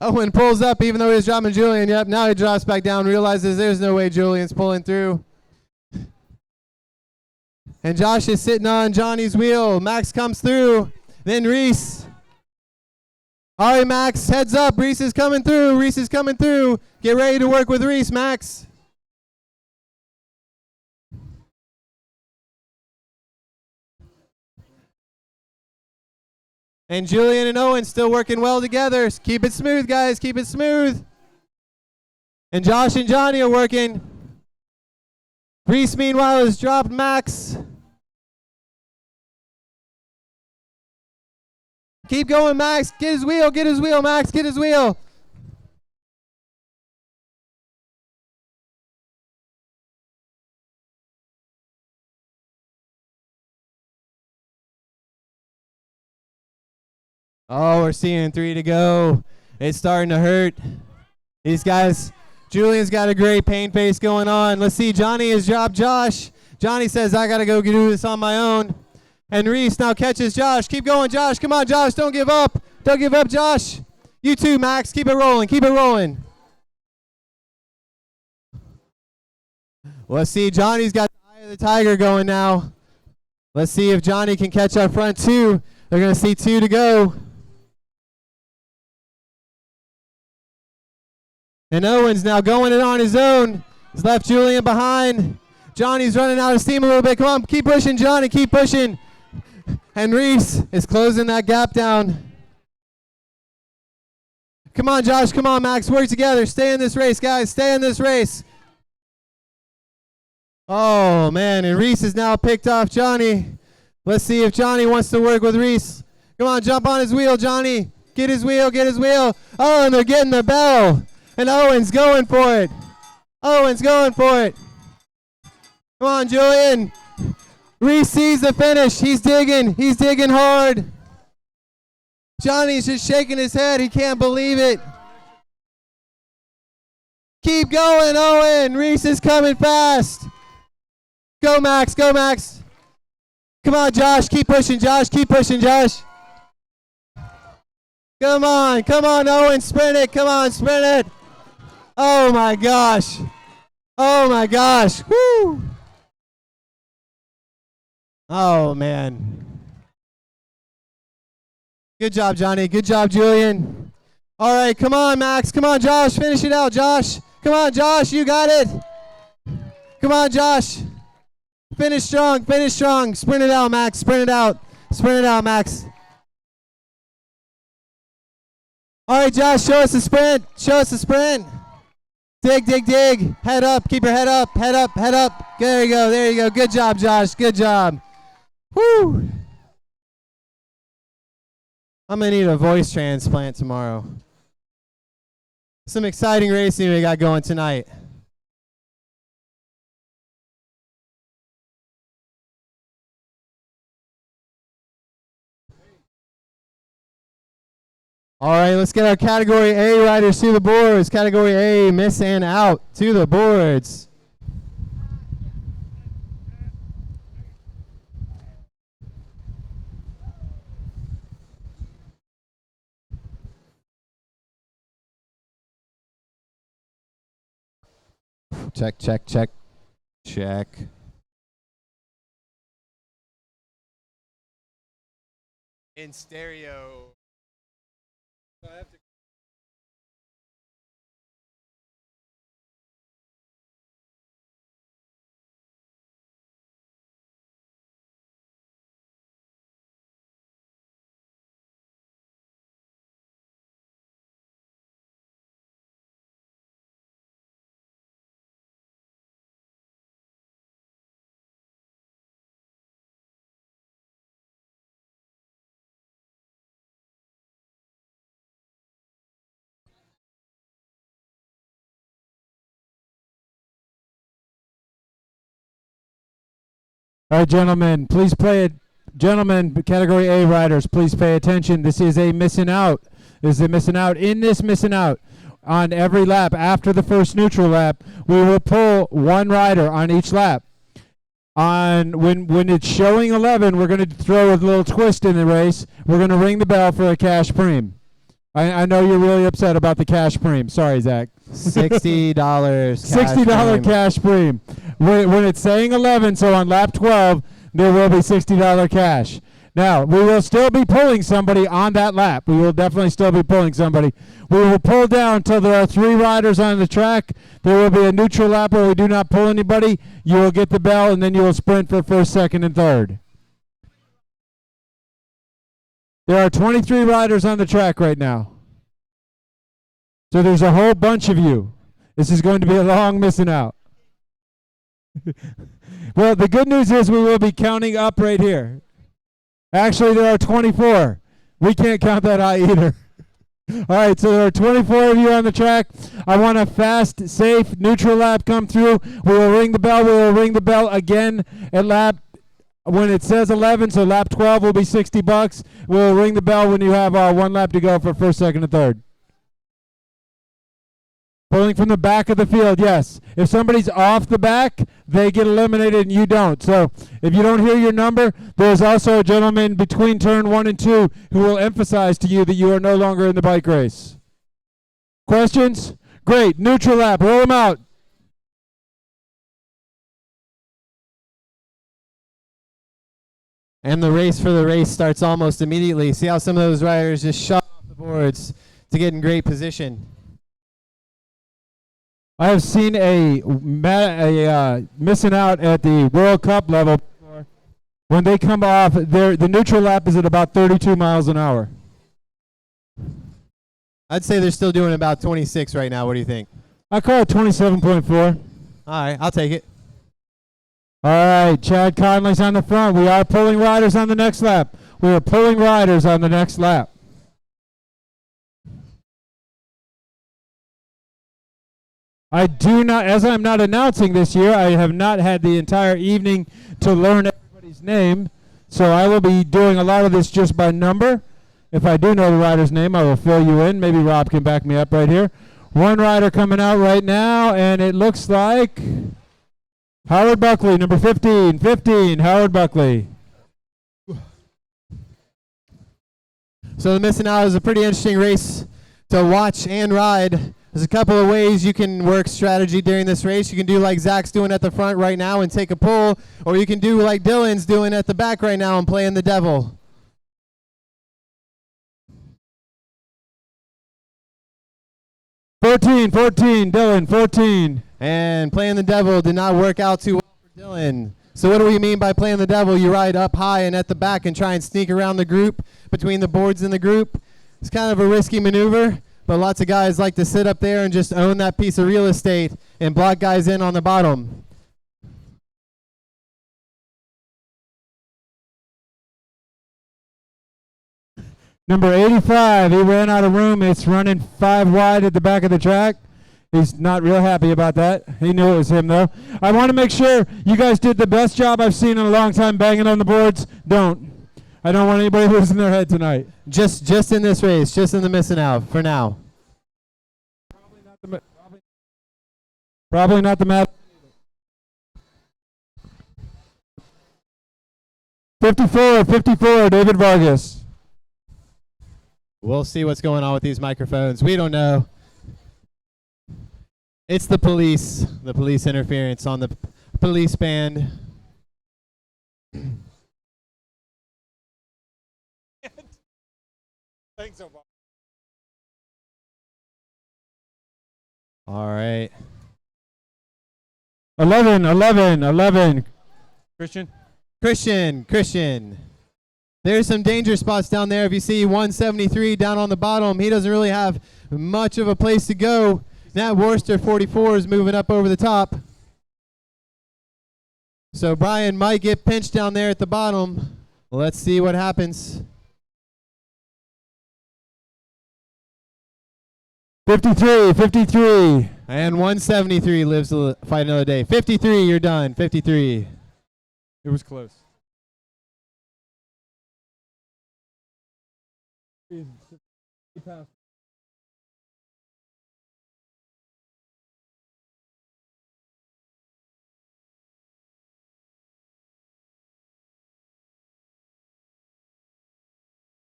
Owen pulls up even though he's dropping Julian. Yep, now he drops back down, realizes there's no way Julian's pulling through. And Josh is sitting on Johnny's wheel. Max comes through. Then Reese. All right, Max, heads up. Reese is coming through. Reese is coming through. Get ready to work with Reese, Max. And Julian and Owen still working well together. Keep it smooth, guys. Keep it smooth. And Josh and Johnny are working. Reese, meanwhile, has dropped Max. Keep going, Max. Get his wheel. Get his wheel, Max. Get his wheel. Oh, we're seeing 3 to go. It's starting to hurt. These guys, Julian's got a great pain face going on. Let's see, Johnny has dropped Josh. Johnny says, I got to go do this on my own. And Reese now catches Josh. Keep going, Josh. Come on, Josh. Don't give up. Don't give up, Josh. You too, Max. Keep it rolling. Keep it rolling. Let's see, Johnny's got the eye of the tiger going now. Let's see if Johnny can catch up front too. They're going to see 2 to go. And Owen's now going it on his own. He's left Julian behind. Johnny's running out of steam a little bit. Come on, keep pushing, Johnny, keep pushing. And Reese is closing that gap down. Come on, Josh, come on, Max, work together. Stay in this race, guys, stay in this race. Oh, man, and Reese has now picked off Johnny. Let's see if Johnny wants to work with Reese. Come on, jump on his wheel, Johnny. Get his wheel, get his wheel. Oh, and they're getting the bell. And Owen's going for it. Owen's going for it. Come on, Julian. Reese sees the finish. He's digging hard. Johnny's just shaking his head. He can't believe it. Keep going, Owen. Reese is coming fast. Go, Max, go, Max. Come on, Josh, keep pushing, Josh, keep pushing, Josh. Come on, Owen, sprint it, come on, sprint it. Oh my gosh. Oh my gosh, woo. Oh man. Good job, Johnny, good job, Julian. All right, come on, Max, come on, Josh, finish it out, Josh. Come on, Josh, you got it. Come on, Josh. Finish strong, finish strong. Sprint it out, Max, sprint it out. Sprint it out, Max. All right, Josh, show us the sprint. Show us the sprint. Dig, dig, dig. Head up, keep your head up, head up, head up. There you go, there you go. Good job, Josh, good job. Woo. I'm going to need a voice transplant tomorrow. Some exciting racing we got going tonight. All right, let's get our Category A riders to the boards. Category A, miss and out to the boards. Check, check, check, check. In stereo. So I have to All right, gentlemen, please play it. Gentlemen, Category A riders, please pay attention. This is a missing out. This is a missing out. In this missing out, on every lap after the first neutral lap, we will pull one rider on each lap. When it's showing 11, we're going to throw a little twist in the race. We're going to ring the bell for a cash preem. I know you're really upset about the cash preem. Sorry, Zach. $60. $60 cash preem. When it's saying 11, so on lap 12, there will be $60 cash. Now, we will still be pulling somebody on that lap. We will definitely still be pulling somebody. We will pull down until there are 3 riders on the track. There will be a neutral lap where we do not pull anybody. You will get the bell, and then you will sprint for first, second, and third. There are 23 riders on the track right now. So there's a whole bunch of you. This is going to be a long missing out. Well, the good news is we will be counting up right here. Actually, there are 24. We can't count that high either. All right, so there are 24 of you on the track. I want a fast, safe, neutral lap come through. We will ring the bell. We will ring the bell again at lap when it says 11, so lap 12 will be $60. We'll ring the bell when you have 1 lap to go for first, second, and third. Pulling from the back of the field, yes. If somebody's off the back, they get eliminated and you don't. So if you don't hear your number, there's also a gentleman between turn 1 and 2 who will emphasize to you that you are no longer in the bike race. Questions? Great. Neutral lap. Roll them out. And the race for the race starts almost immediately. See how some of those riders just shot off the boards to get in great position. I have seen a missing out at the World Cup level. When they come off, the neutral lap is at about 32 miles an hour. I'd say they're still doing about 26 right now. What do you think? I call it 27.4. All right, I'll take it. All right, Chad Conley's on the front. We are pulling riders on the next lap. We are pulling riders on the next lap. I do not, as I'm not announcing this year, I have not had the entire evening to learn everybody's name, so I will be doing a lot of this just by number. If I do know the rider's name, I will fill you in. Maybe Rob can back me up right here. One rider coming out right now, and it looks like Howard Buckley, number 15. 15, Howard Buckley. So the missing out is a pretty interesting race to watch and ride. There's a couple of ways you can work strategy during this race. You can do like Zach's doing at the front right now and take a pull, or you can do like Dylan's doing at the back right now and playing the devil. Fourteen, Dylan, 14. And playing the devil did not work out too well for Dylan. So what do we mean by playing the devil? You ride up high and at the back and try and sneak around the group, between the boards in the group. It's kind of a risky maneuver, but lots of guys like to sit up there and just own that piece of real estate and block guys in on the bottom. Number 85, he ran out of room. It's running 5 wide at the back of the track. He's not real happy about that. He knew it was him, though. I want to make sure you guys did the best job I've seen in a long time banging on the boards. I don't want anybody losing their head tonight. Just in this race, just in the missing out for now. Probably not the math. 54, David Vargas. We'll see what's going on with these microphones. We don't know. It's the police interference on the police band. Thanks so much. All right. 11. Christian. There's some danger spots down there. If you see 173 down on the bottom, he doesn't really have much of a place to go. Nat Worcester 44 is moving up over the top. So Brian might get pinched down there at the bottom. Let's see what happens. 53. And 173 lives to fight another day. 53, you're done. 53. It was close.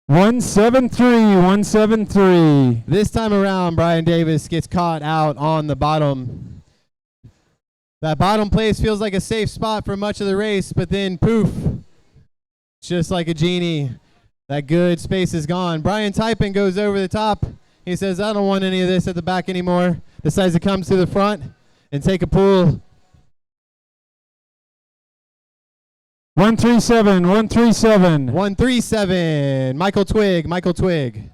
One seven three. This time around, Brian Davis gets caught out on the bottom. That bottom place feels like a safe spot for much of the race, but then poof, just like a genie, that good space is gone. Brian Typin goes over the top. He says, I don't want any of this at the back anymore. Decides to come to the front and take a pull. 137. Michael Twig.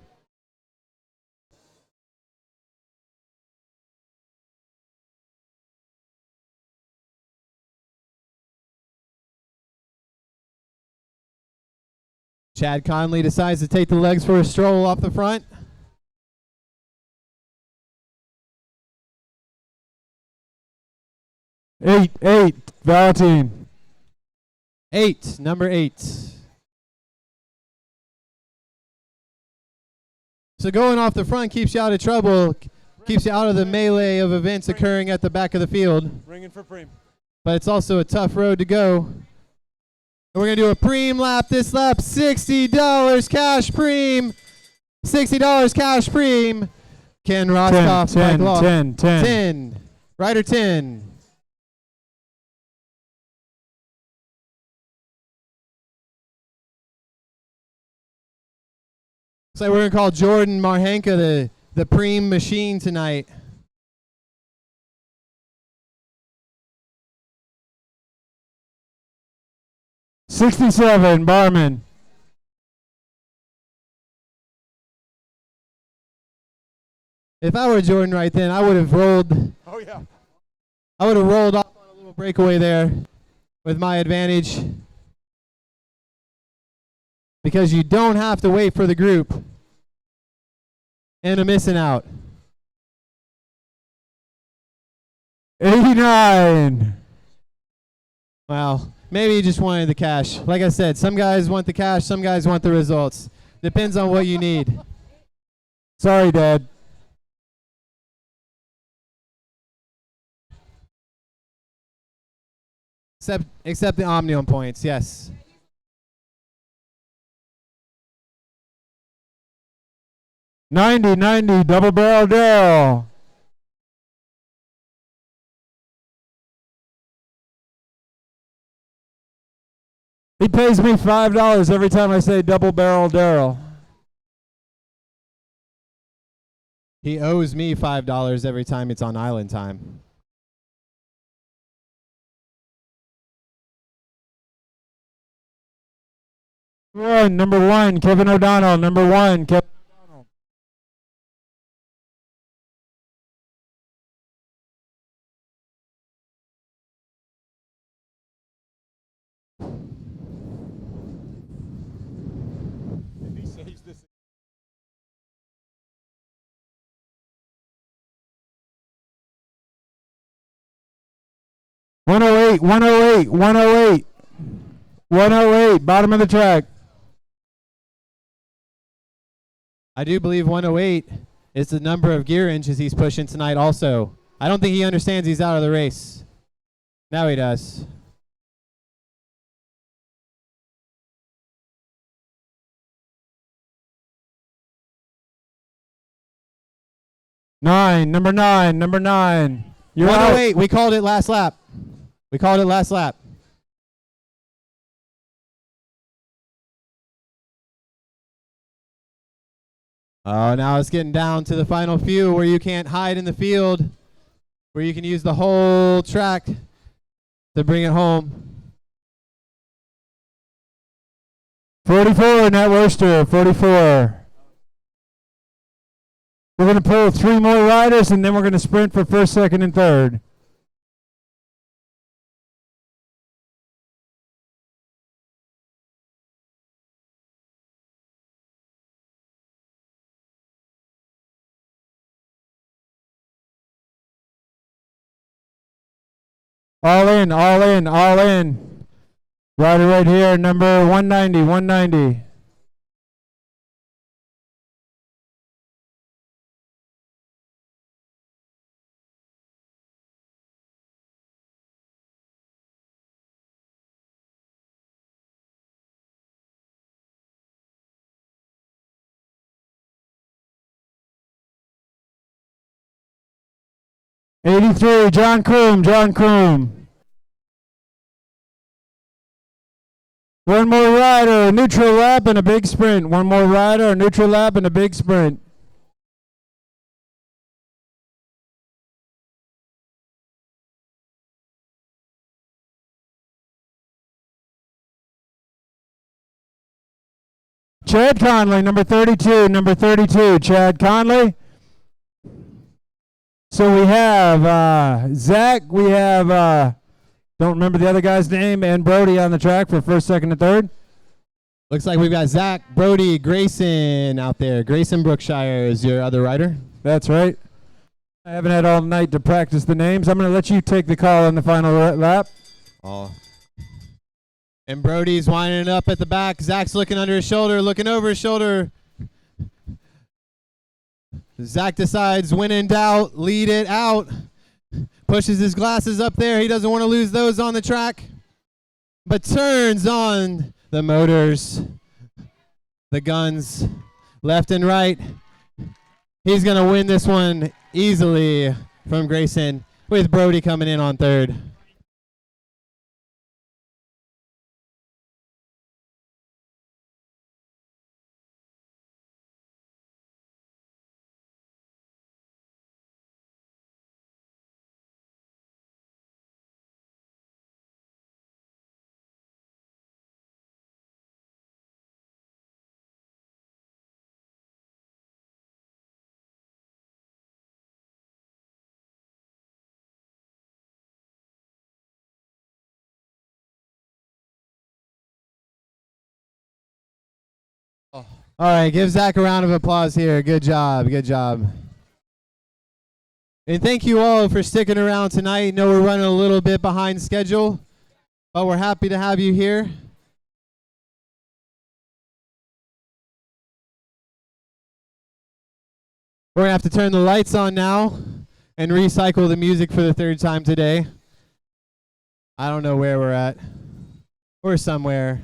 Chad Conley decides to take the legs for a stroll off the front. Eight, Valentine. Number 8. So going off the front keeps you out of trouble, keeps you out of the melee of events occurring at the back of the field. Ringing for Preem. But it's also a tough road to go. And we're going to do a Preem lap this lap. $60 cash Preem. $60 cash Preem. Ken Roscoff. 10. Rider 10. So we're going to call Jordan Marhenka the Preem machine tonight. 67, Barman. If I were Jordan right then, I would have rolled. Oh, yeah. I would have rolled off on a little breakaway there with my advantage. Because you don't have to wait for the group. And a missing out. 89. Well, maybe you just wanted the cash. Like I said, some guys want the cash, some guys want the results. Depends on what you need. Sorry, Dad. Except the Omnium points, yes. $90, double barrel Daryl. He pays me $5 every time I say double barrel Daryl. He owes me $5 every time it's on island time. Number one, Kevin O'Donnell. Number one, Kevin O'Donnell. If he saves this. $108, $108, $108, $108, bottom of the track. I do believe 108 is the number of gear inches he's pushing tonight also. I don't think he understands he's out of the race. Now he does. Number nine. You're 108, we called it last lap. We called it last lap. Oh, now it's getting down to the final few where you can't hide in the field, where you can use the whole track to bring it home. 44, Nat Worcester, 44. We're going to pull 3 more riders, and then we're going to sprint for first, second, and third. All in, all in, all in. Rider right here, number 190, 190. $83, John Croom, John Croom. One more rider, a neutral lap and a big sprint. One more rider, a neutral lap and a big sprint. Chad Conley, number 32, Chad Conley. So we have Zach, we have, don't remember the other guy's name, and Brody on the track for first, second, and third. Looks like we've got Zach, Brody, Grayson out there. Grayson Brookshire is your other rider. That's right. I haven't had all night to practice the names. I'm going to let you take the call on the final lap. Oh. And Brody's winding it up at the back. Zach's looking under his shoulder, looking over his shoulder. Zach decides, when in doubt, lead it out. Pushes his glasses up there. He doesn't want to lose those on the track. But turns on the motors, the guns, left and right. He's going to win this one easily from Grayson, with Brody coming in on third. All right, give Zach a round of applause here. Good job, good job. And thank you all for sticking around tonight. I know we're running a little bit behind schedule, but we're happy to have you here. We're going to have to turn the lights on now and recycle the music for the third time today. I don't know where we're at. We're somewhere.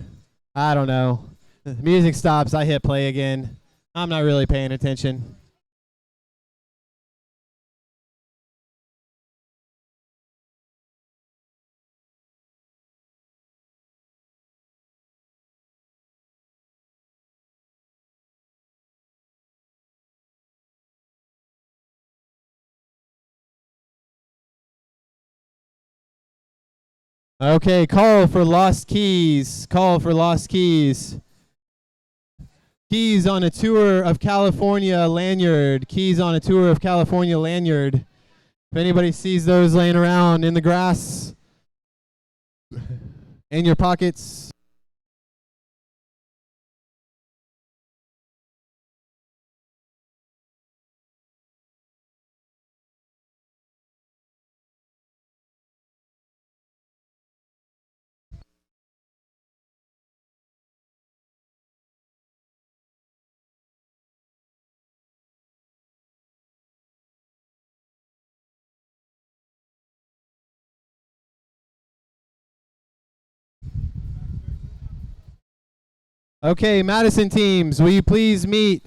I don't know. The music stops. I hit play again. I'm not really paying attention. Okay, call for lost keys. Call for lost keys. Keys on a tour of California lanyard. Keys on a tour of California lanyard. If anybody sees those laying around in the grass, in your pockets. Okay, Madison teams, will you please meet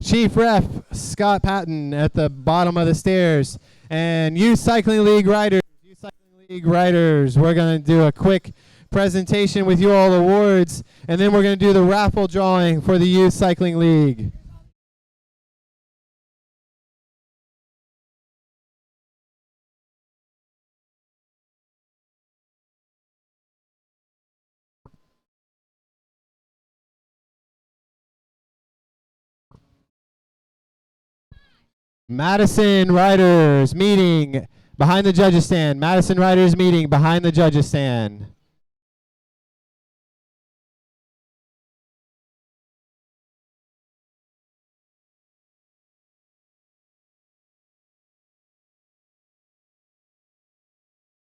Chief Ref Scott Patton at the bottom of the stairs, and Youth Cycling League riders. Youth Cycling League riders, we're going to do a quick presentation with you all awards, and then we're going to do the raffle drawing for the Youth Cycling League. Madison riders meeting behind the judges stand. Madison riders meeting behind the judges stand.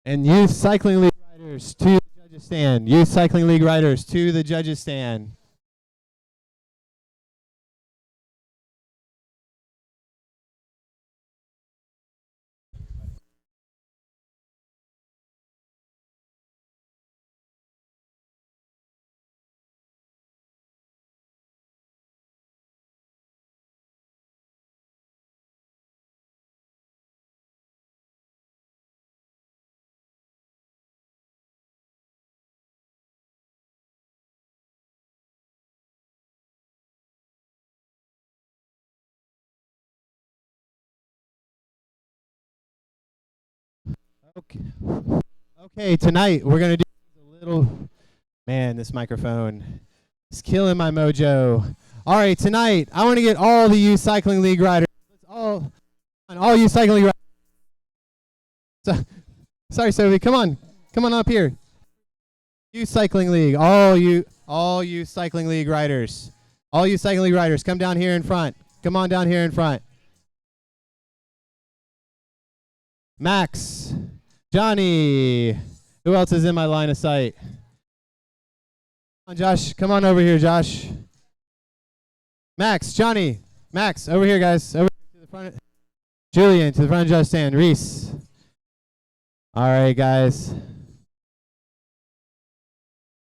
And Youth Cycling League riders to the judges stand. Youth Cycling League riders to the judges stand. Okay. Okay, tonight we're going to do a little, man, this microphone is killing my mojo. All right, tonight I want to get all the Youth Cycling League riders, all Youth Cycling League riders. Sorry, Sophie, come on up here. Youth Cycling League, all you Cycling League riders. All you Cycling League riders, come down here in front. Come on down here in front. Max, Johnny, who else is in my line of sight? Come on, Josh, come on over here, Josh. Max, Johnny, Max, over here, guys. Over to the front. Julian, to the front of judge stand. Reese. All right, guys.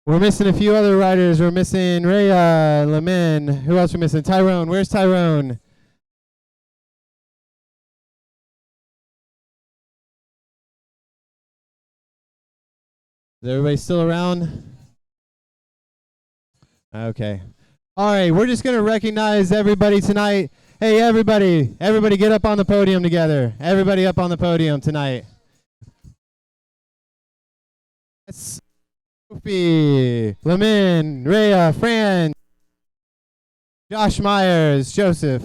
We're missing a few other riders. We're missing Rhea, Lemin. Who else are we missing? Tyrone. Where's Tyrone? Is everybody still around? Okay. All right, we're just going to recognize everybody tonight. Hey, everybody get up on the podium together. Everybody up on the podium tonight. That's Sophie, Lemin, Rhea, Fran, Josh Myers, Joseph,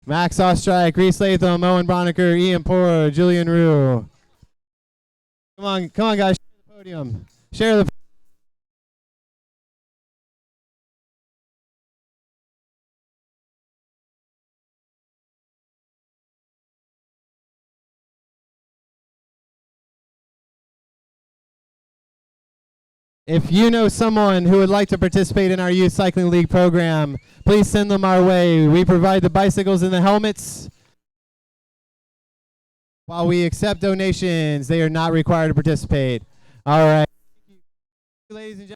Max Ostrike, Reese Latham, Owen Broniker, Ian Poor, Julian Rue. Come on, guys, share the podium. Share the If you know someone who would like to participate in our Youth Cycling League program, please send them our way. We provide the bicycles and the helmets. While we accept donations, they are not required to participate. All right. Thank you, ladies and gentlemen.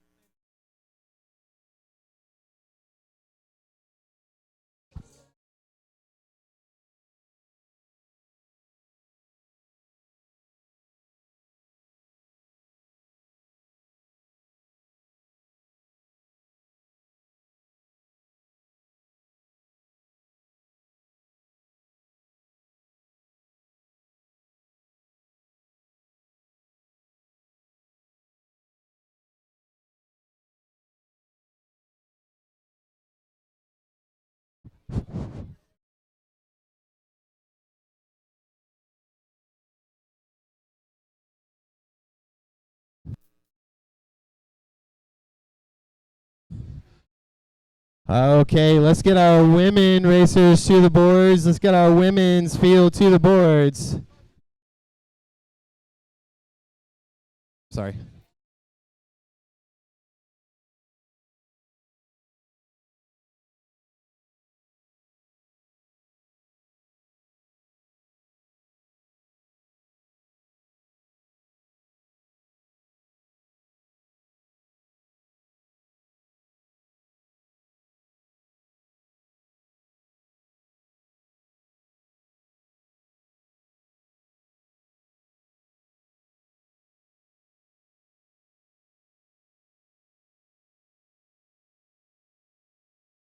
Okay, let's get our women racers to the boards. Let's get our women's field to the boards. Sorry.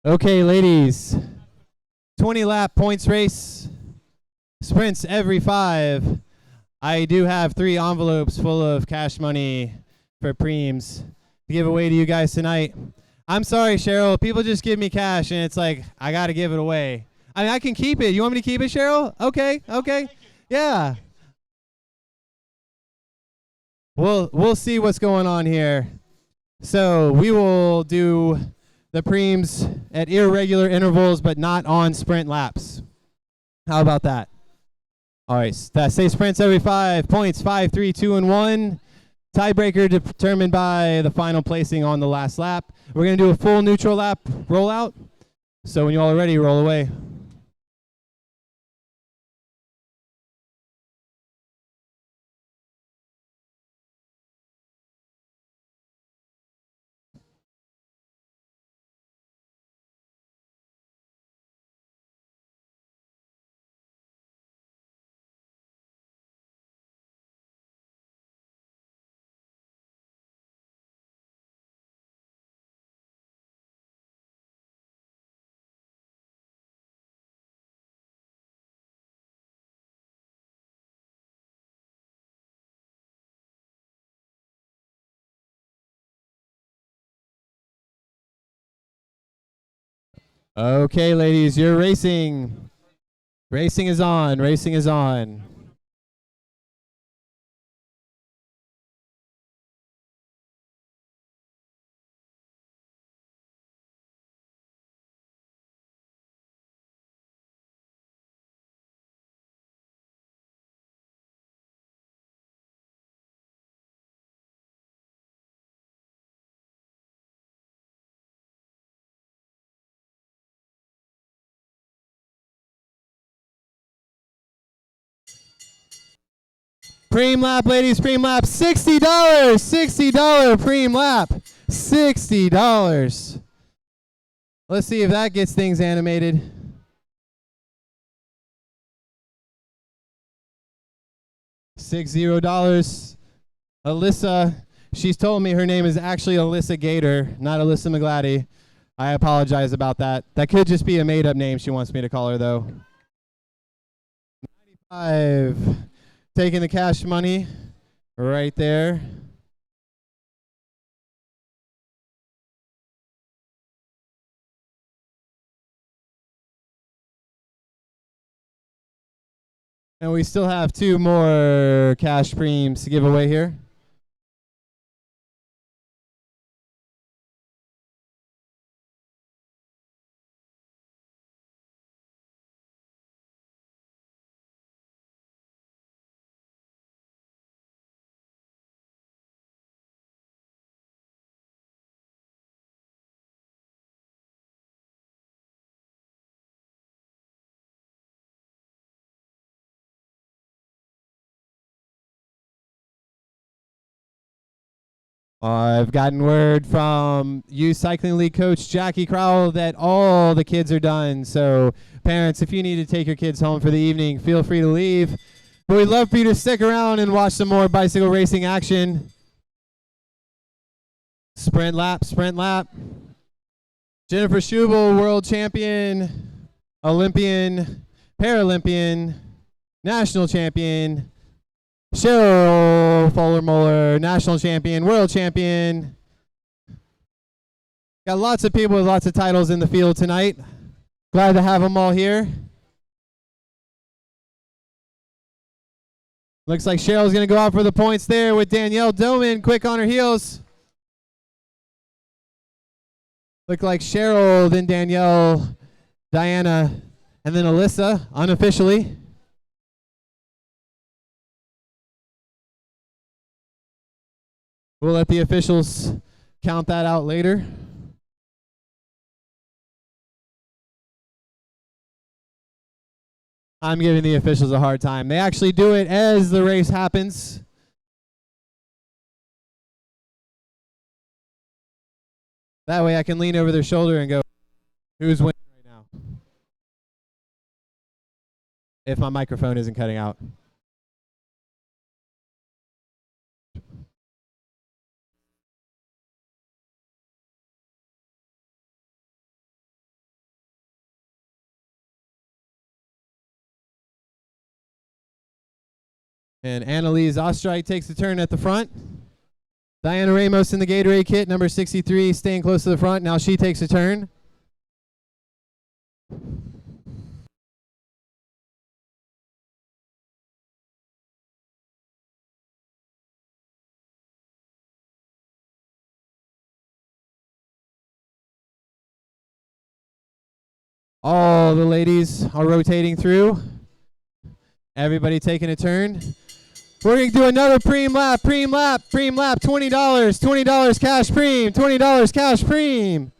Okay, ladies. 20 lap points race. Sprints every 5. I do have 3 envelopes full of cash money for preems to give away to you guys tonight. I'm sorry, Cheryl. People just give me cash, and it's like, I got to give it away. I mean, I can keep it. You want me to keep it, Cheryl? Okay, okay. Yeah. We'll see what's going on here. So we will do the preems at irregular intervals, but not on sprint laps. How about that? All right, say sprints every 5 points, 5, 3, 2, and 1. Tiebreaker determined by the final placing on the last lap. We're going to do a full neutral lap rollout. So when you all are ready, roll away. Okay, ladies, you're racing. Racing is on. Racing is on. Preem lap, ladies, preem lap, $60, $60 preem lap, $60. Let's see if that gets things animated. $60. Alyssa, she's told me her name is actually Alyssa Gator, not Alyssa McGladdy. I apologize about that. That could just be a made-up name she wants me to call her, though. 95. Taking the cash money right there. And we still have 2 more cash preems to give away here. I've gotten word from Youth Cycling League coach Jackie Crowell that all the kids are done. So parents, if you need to take your kids home for the evening, feel free to leave. But we'd love for you to stick around and watch some more bicycle racing action. Sprint lap, sprint lap. Jennifer Schubel, world champion, Olympian, Paralympian, national champion. Cheryl Fuller-Muller, national champion, world champion. Got lots of people with lots of titles in the field tonight. Glad to have them all here. Looks like Cheryl's going to go out for the points there with Danielle Doman quick on her heels. Look like Cheryl, then Danielle, Diana, and then Alyssa unofficially. We'll let the officials count that out later. I'm giving the officials a hard time. They actually do it as the race happens. That way I can lean over their shoulder and go, who's winning right now? If my microphone isn't cutting out. And Annalise Ostrike takes the turn at the front. Diana Ramos in the Gatorade kit, number 63, staying close to the front. Now she takes a turn. All the ladies are rotating through. Everybody taking a turn. We're going to do another preem lap, $20, $20 cash preem, $20 cash preem.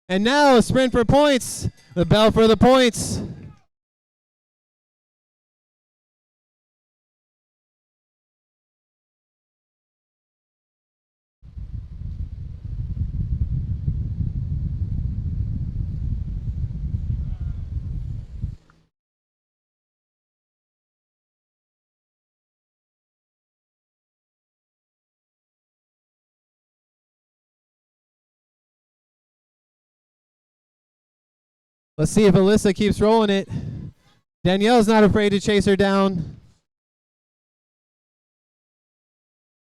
And now a sprint for points, the bell for the points. Let's see if Alyssa keeps rolling it. Danielle's not afraid to chase her down.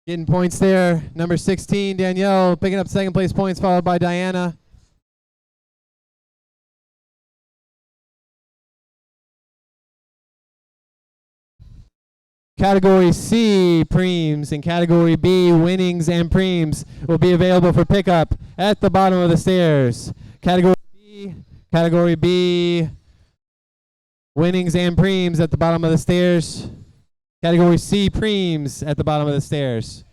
Getting points there. Number 16, Danielle picking up second place points, followed by Diana. Category C preems and Category B winnings and preems will be available for pickup at the bottom of the stairs. Category B, winnings and preems at the bottom of the stairs. Category C, preems at the bottom of the stairs.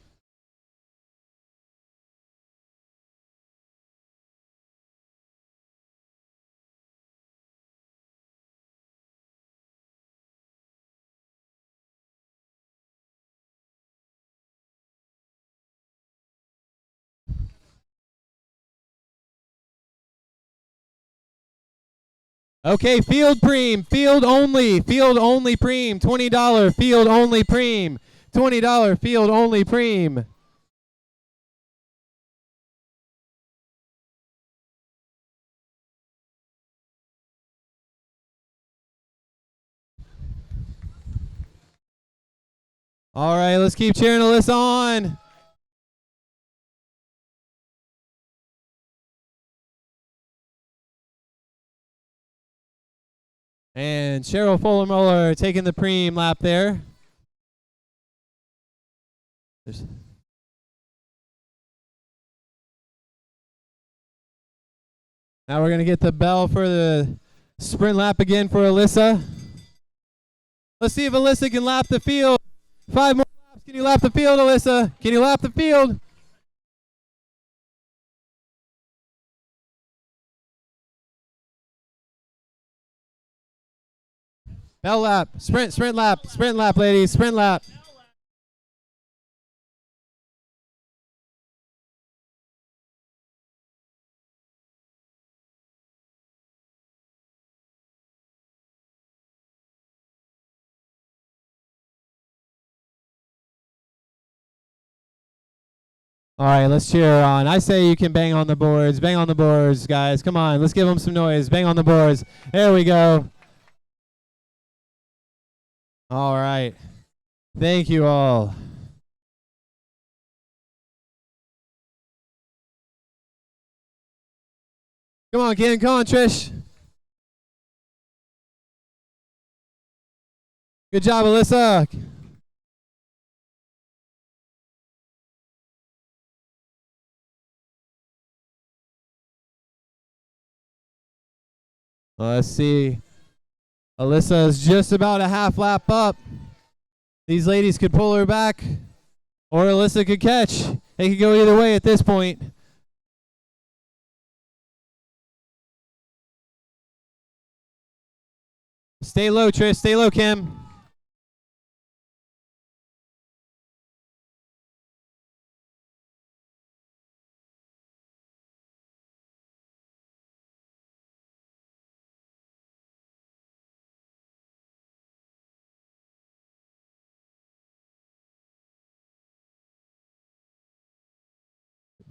Okay, field preem, field only preem, $20 field only preem, $20 field only preem. All right, let's keep cheering Alyssa on. And Cheryl Fuller-Muller taking the preem lap there. Now we're going to get the bell for the sprint lap again for Alyssa. Let's see if Alyssa can lap the field. 5 more laps. Can you lap the field, Alyssa? Can you lap the field? Bell lap. Sprint lap. Sprint lap, ladies. Sprint lap. All right, let's cheer on. I say you can bang on the boards. Bang on the boards, guys. Come on, let's give them some noise. Bang on the boards. There we go. All right. Thank you all. Come on, Ken. Come on, Trish. Good job, Alyssa. Let's see. Alyssa is just about a half lap up. These ladies could pull her back, or Alyssa could catch. They could go either way at this point. Stay low, Trish. Stay low, Kim.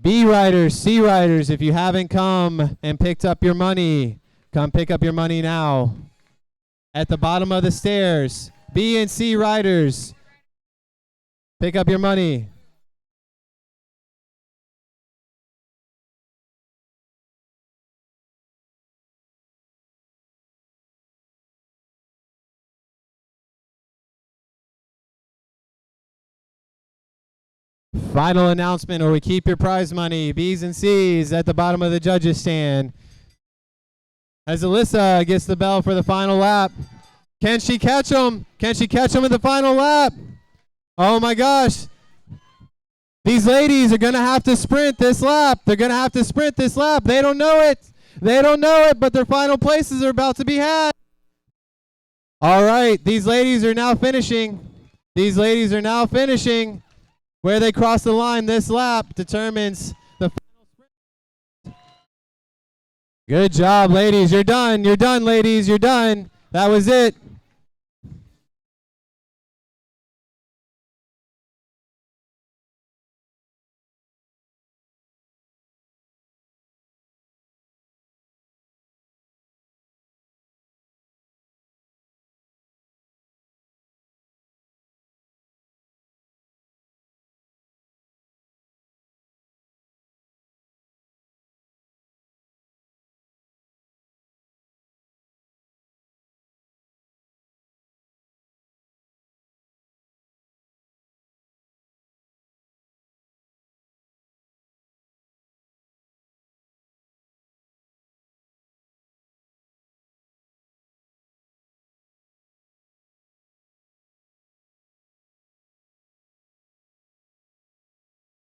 B riders, C riders, if you haven't come and picked up your money, come pick up your money now. At the bottom of the stairs, B and C riders, pick up your money. Final announcement, or we keep your prize money. B's and C's at the bottom of the judges stand. As Alyssa gets the bell for the final lap. Can she catch him? Can she catch him in the final lap? Oh my gosh. These ladies are going to have to sprint this lap. They're going to have to sprint this lap. They don't know it. They don't know it, but their final places are about to be had. All right, these ladies are now finishing. These ladies are now finishing. Where they cross the line this lap determines the final sprint. Good job, ladies. You're done. You're done, ladies. You're done. That was it.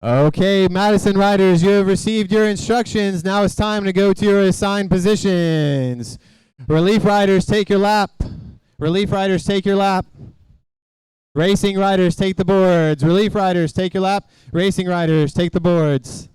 Okay, Madison riders, you have received your instructions. Now it's time to go to your assigned positions. Relief riders, take your lap. Relief riders, take your lap. Racing riders, take the boards. Relief riders, take your lap. Racing riders, take the boards.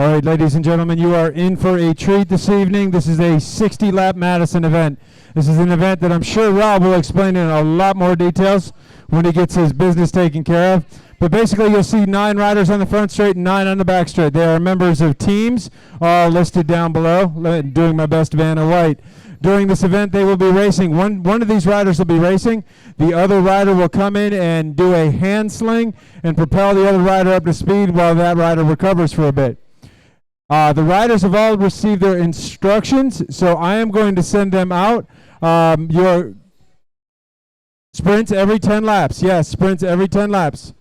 All right, ladies and gentlemen, you are in for a treat this evening. This is a 60-lap Madison event. This is an event that I'm sure Rob will explain in a lot more details when he gets his business taken care of. But basically, you'll see 9 riders on the front straight and 9 on the back straight. They are members of teams, all listed down below, doing my best Vanna White. During this event, they will be racing. One of these riders will be racing. The other rider will come in and do a hand sling and propel the other rider up to speed while that rider recovers for a bit. The riders have all received their instructions, so I am going to send them out. Your sprints every 10 laps. Yes, sprints every 10 laps.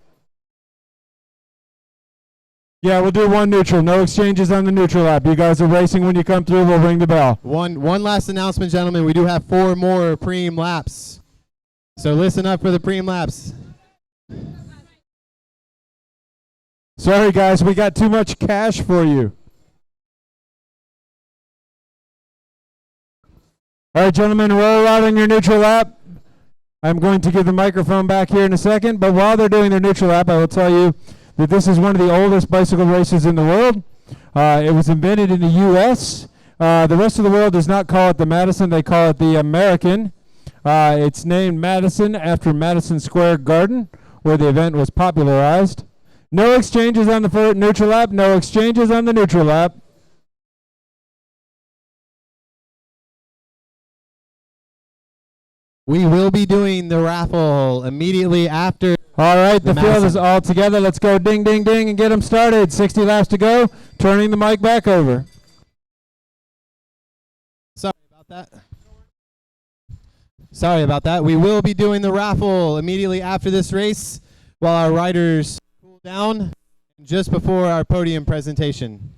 Yeah, we'll do 1 neutral. No exchanges on the neutral lap. You guys are racing when you come through. We'll ring the bell. One last announcement, gentlemen. We do have 4 more preem laps. So listen up for the preem laps. Sorry, guys. We got too much cash for you. All right, gentlemen, roll out on your neutral lap. I'm going to give the microphone back here in a second, but while they're doing their neutral lap, I will tell you that this is one of the oldest bicycle races in the world. It was invented in the U.S. The rest of the world does not call it the Madison. They call it the American. It's named Madison after Madison Square Garden, where the event was popularized. No exchanges on the neutral lap. No exchanges on the neutral lap. We will be doing the raffle immediately after. All right, the field is all together. Let's go ding, ding, ding, and get them started. 60 laps to go. Turning the mic back over. Sorry about that. We will be doing the raffle immediately after this race while our riders cool down just before our podium presentation.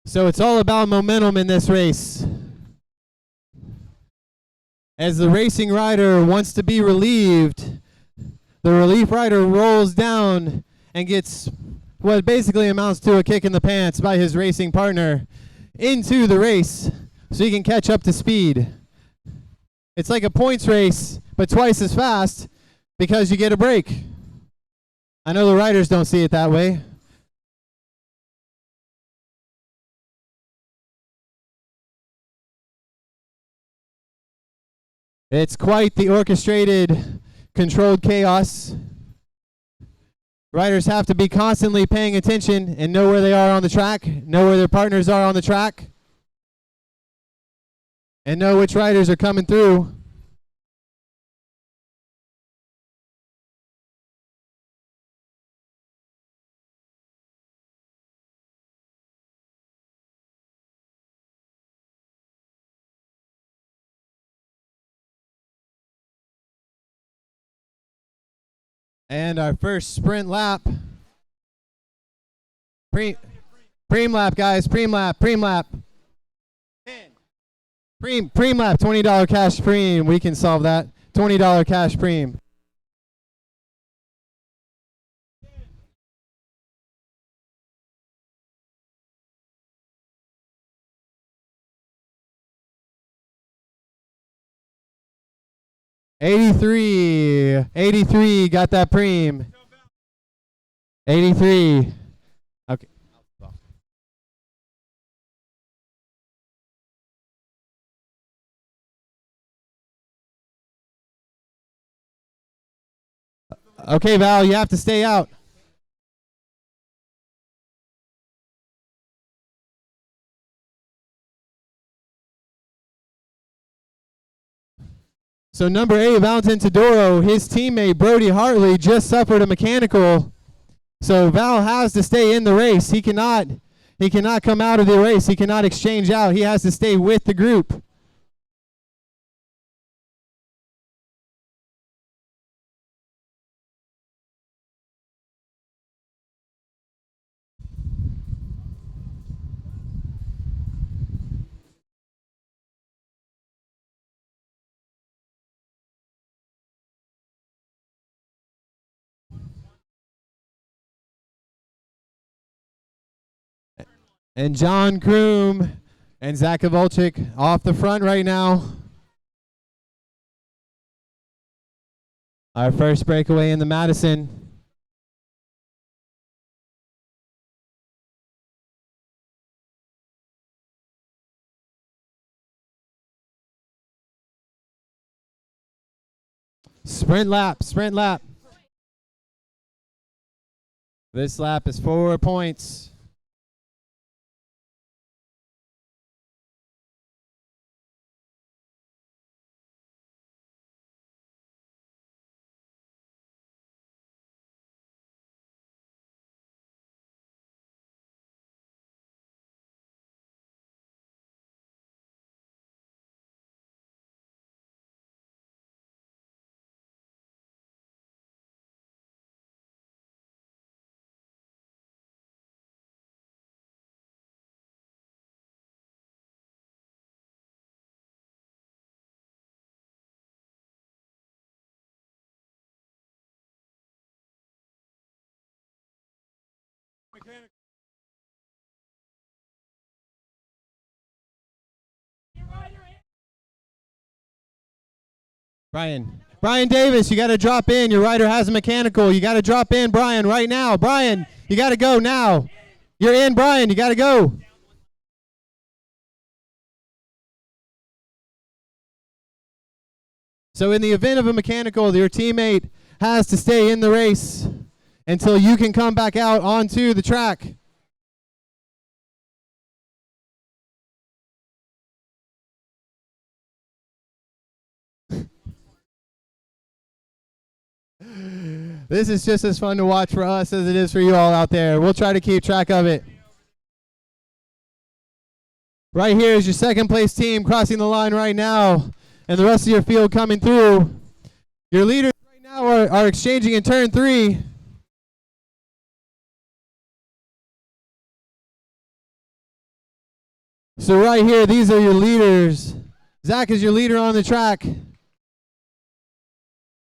So it's all about momentum in this race. As the racing rider wants to be relieved, the relief rider rolls down and gets what basically amounts to a kick in the pants by his racing partner into the race so he can catch up to speed. It's like a points race, but twice as fast because you get a break. I know the riders don't see it that way. It's quite the orchestrated, controlled chaos. Riders have to be constantly paying attention and know where they are on the track, know where their partners are on the track, and know which riders are coming through. And our first sprint lap. Preem lap, guys. Preem lap. Preem lap. Preem lap. $20 cash preem. We can solve that. $20 cash preem. $83 got that preem. 83. Okay. Okay, Val, you have to stay out. So number 8, Valentin Todoro, his teammate Brody Hartley just suffered a mechanical. So Val has to stay in the race. He cannot come out of the race. He cannot exchange out. He has to stay with the group. And John Kroom and Zach Kovalchik off the front right now. Our first breakaway in the Madison. Sprint lap, sprint lap. This lap is 4 points. Brian Davis, you got to drop in. Your rider has a mechanical. You got to drop in, Brian, right now. Brian, you got to go now. You're in, Brian. You got to go. So in the event of a mechanical, your teammate has to stay in the race until you can come back out onto the track. This is just as fun to watch for us as it is for you all out there. We'll try to keep track of it. Right here is your second place team crossing the line right now, and the rest of your field coming through. Your leaders right now are exchanging in turn 3. So right here, these are your leaders. Zach is your leader on the track.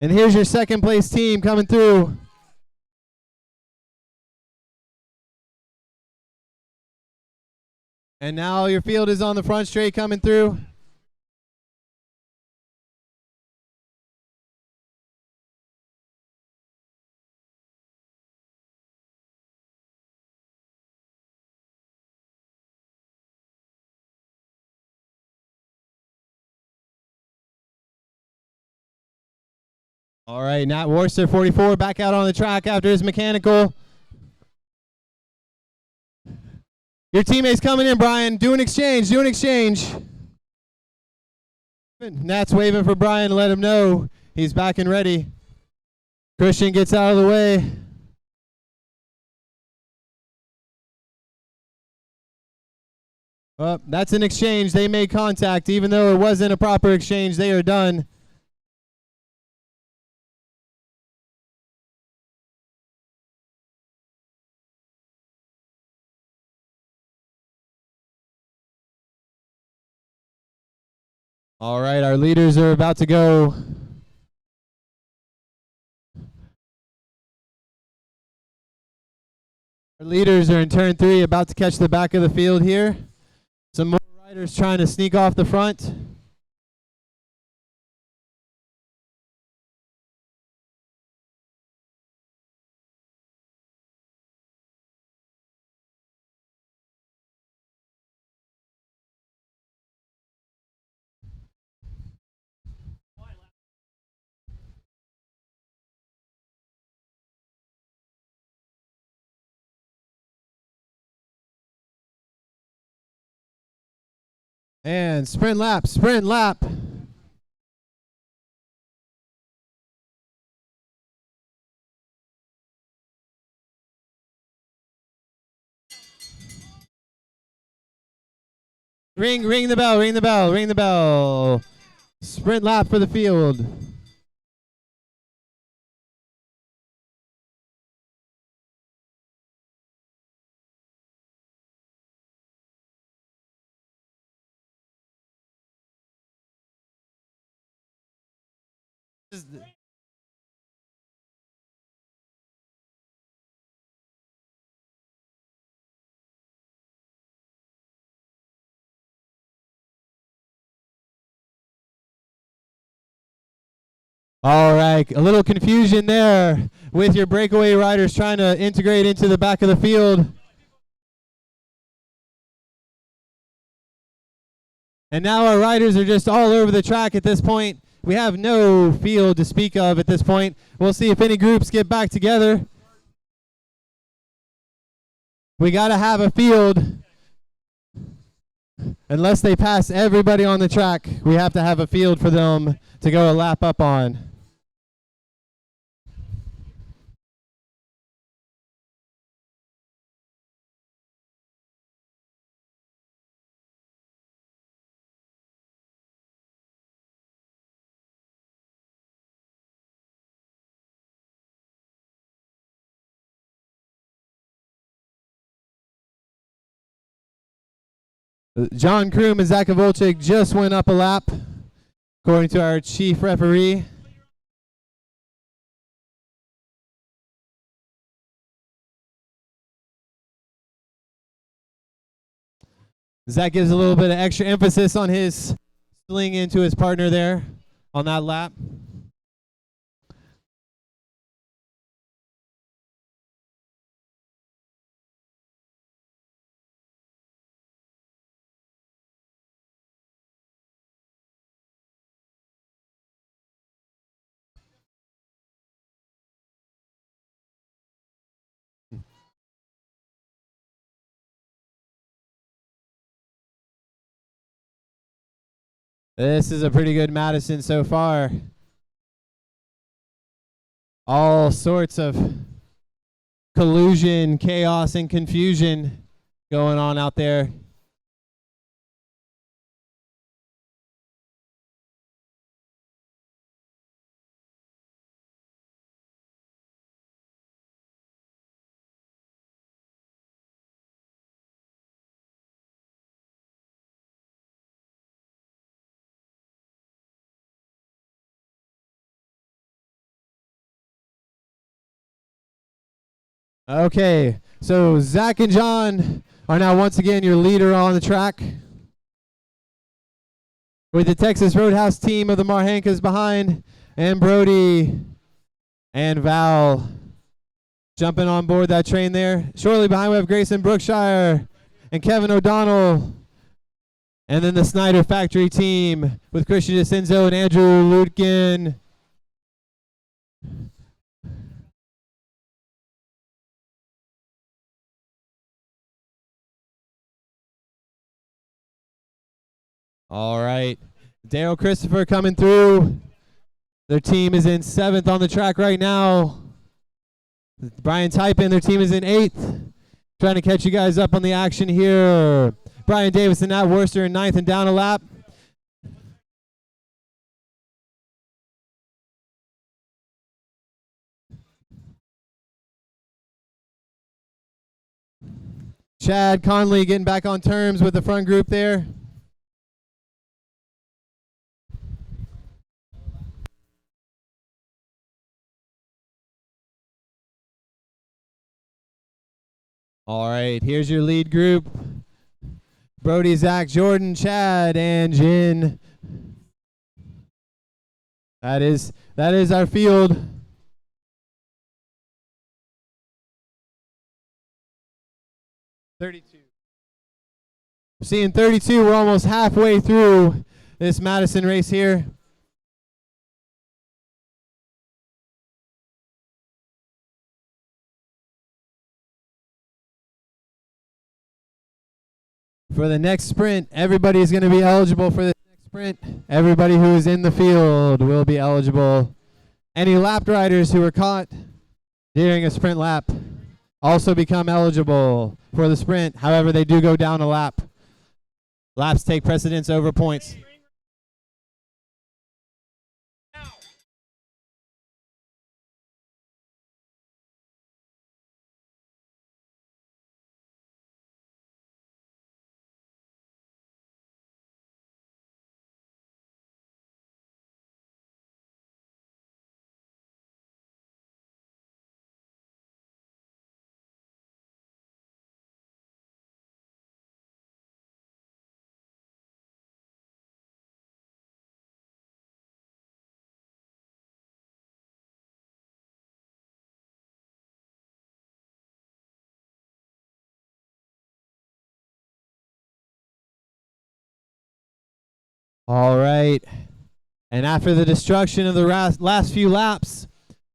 And here's your second place team coming through. And now your field is on the front straight coming through. All right, Nat Worcester, 44, back out on the track after his mechanical. Your teammates coming in, Brian. Do an exchange, do an exchange. Nat's waving for Brian to let him know he's back and ready. Christian gets out of the way. That's an exchange. They made contact. Even though it wasn't a proper exchange, they are done. All right, our leaders are about to go. Our leaders are in turn 3, about to catch the back of the field here. Some more riders trying to sneak off the front. And sprint lap, sprint lap. Ring the bell, ring the bell, ring the bell. Sprint lap for the field. All right, a little confusion there with your breakaway riders trying to integrate into the back of the field. And now our riders are just all over the track at this point. We have no field to speak of at this point. We'll see if any groups get back together. We got to have a field. Unless they pass everybody on the track, we have to have a field for them to go a lap up on. John Kroom and Zach Volchik just went up a lap, according to our chief referee. Zach gives a little bit of extra emphasis on his sling into his partner there on that lap. This is a pretty good Madison so far. All sorts of collusion, chaos, and confusion going on out there. Okay, so Zach and John are now once again your leader on the track, with the Texas Roadhouse team of the Marhankas behind, and Brody and Val jumping on board that train there. Shortly behind we have Grayson Brookshire and Kevin O'Donnell, and then the Snyder Factory team with Christian DeCenzo and Andrew Lutkin. All right, Daryl Christopher coming through. Their team is in 7th on the track right now. Brian Typin, their team is in 8th. Trying to catch you guys up on the action here. Brian Davis and Nat Worcester in 9th and down a lap. Chad Conley getting back on terms with the front group there. All right, here's your lead group. Brody, Zach, Jordan, Chad, and Jin. That is our field. Seeing 32, we're almost halfway through this Madison race here. For the next sprint, everybody is going to be eligible for the next sprint. Everybody who is in the field will be eligible. Any lapped riders who were caught during a sprint lap also become eligible for the sprint. However, they do go down a lap. Laps take precedence over points. All right. And after the destruction of the last few laps,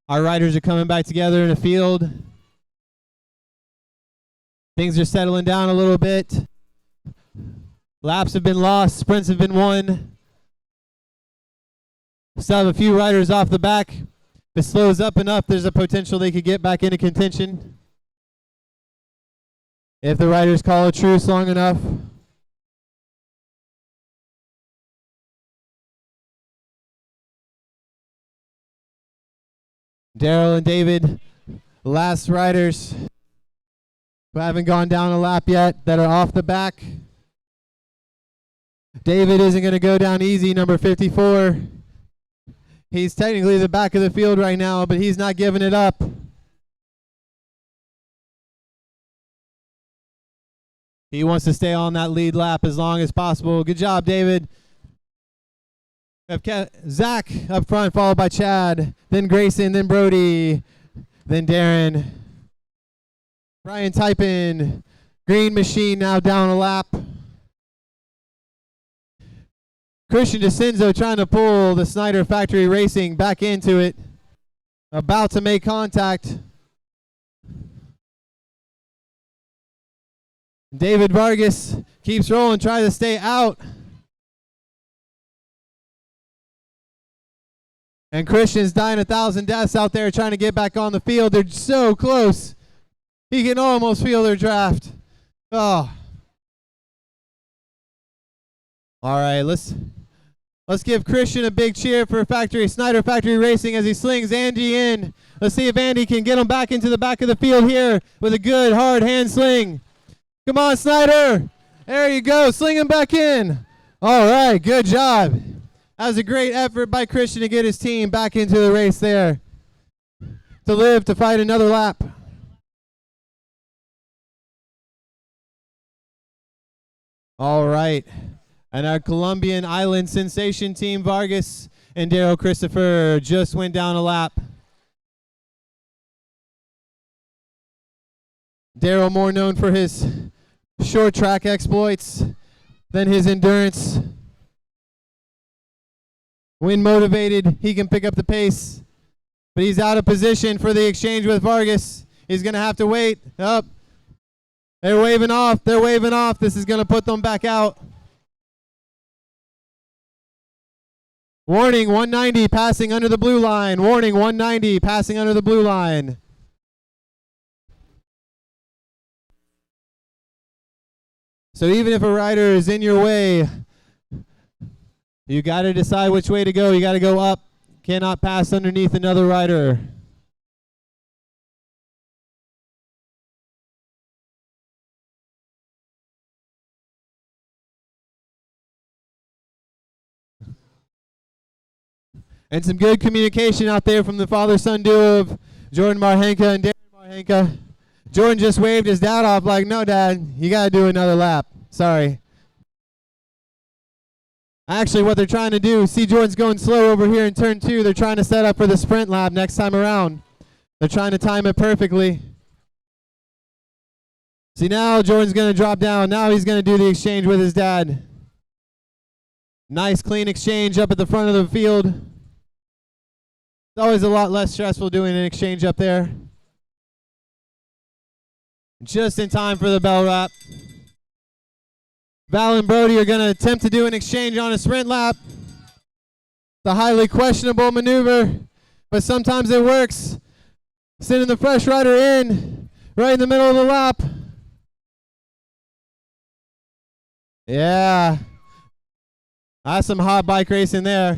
our riders are coming back together in the field. Things are settling down a little bit. Laps have been lost, sprints have been won. Still have a few riders off the back. If it slows up enough, there's a potential they could get back into contention. If the riders call a truce long enough. Daryl and David, last riders who haven't gone down a lap yet that are off the back. David isn't going to go down easy, number 54. He's technically the back of the field right now, but he's not giving it up. He wants to stay on that lead lap as long as possible. Good job, David. We have Zach up front, followed by Chad, then Grayson, then Brody, then Darren. Brian Typin, Green Machine now down a lap. Christian DeCenzo trying to pull the Snyder Factory Racing back into it. About to make contact. David Vargas keeps rolling, trying to stay out. And Christian's dying 1,000 deaths out there trying to get back on the field. They're so close. He can almost feel their draft. Oh. All right, let's give Christian a big cheer for Snyder Factory Racing as he slings Andy in. Let's see if Andy can get him back into the back of the field here with a good hard hand sling. Come on, Snyder. There you go. Sling him back in. All right, good job. That was a great effort by Christian to get his team back into the race there. To live to fight another lap. All right. And our Colombian Island sensation team, Vargas and Daryl Christopher, just went down a lap. Daryl more known for his short track exploits than his endurance. When motivated, he can pick up the pace, but he's out of position for the exchange with Vargas. He's going to have to wait. Up. They're waving off. They're waving off. This is going to put them back out. Warning, 190 passing under the blue line. Warning, 190 passing under the blue line. So even if a rider is in your way, you got to decide which way to go. You got to go up. Cannot pass underneath another rider. And some good communication out there from the father-son duo of Jordan Marhenka and Darren Marhenka. Jordan just waved his dad off like, no, Dad, you got to do another lap. Sorry. Actually, what they're trying to do, see Jordan's going slow over here in turn 2. They're trying to set up for the sprint lap next time around. They're trying to time it perfectly. See, now Jordan's going to drop down. Now he's going to do the exchange with his dad. Nice, clean exchange up at the front of the field. It's always a lot less stressful doing an exchange up there. Just in time for the bell wrap. Val and Brody are going to attempt to do an exchange on a sprint lap. It's a highly questionable maneuver, but sometimes it works. Sending the fresh rider in right in the middle of the lap. Yeah. That's some hot bike racing there.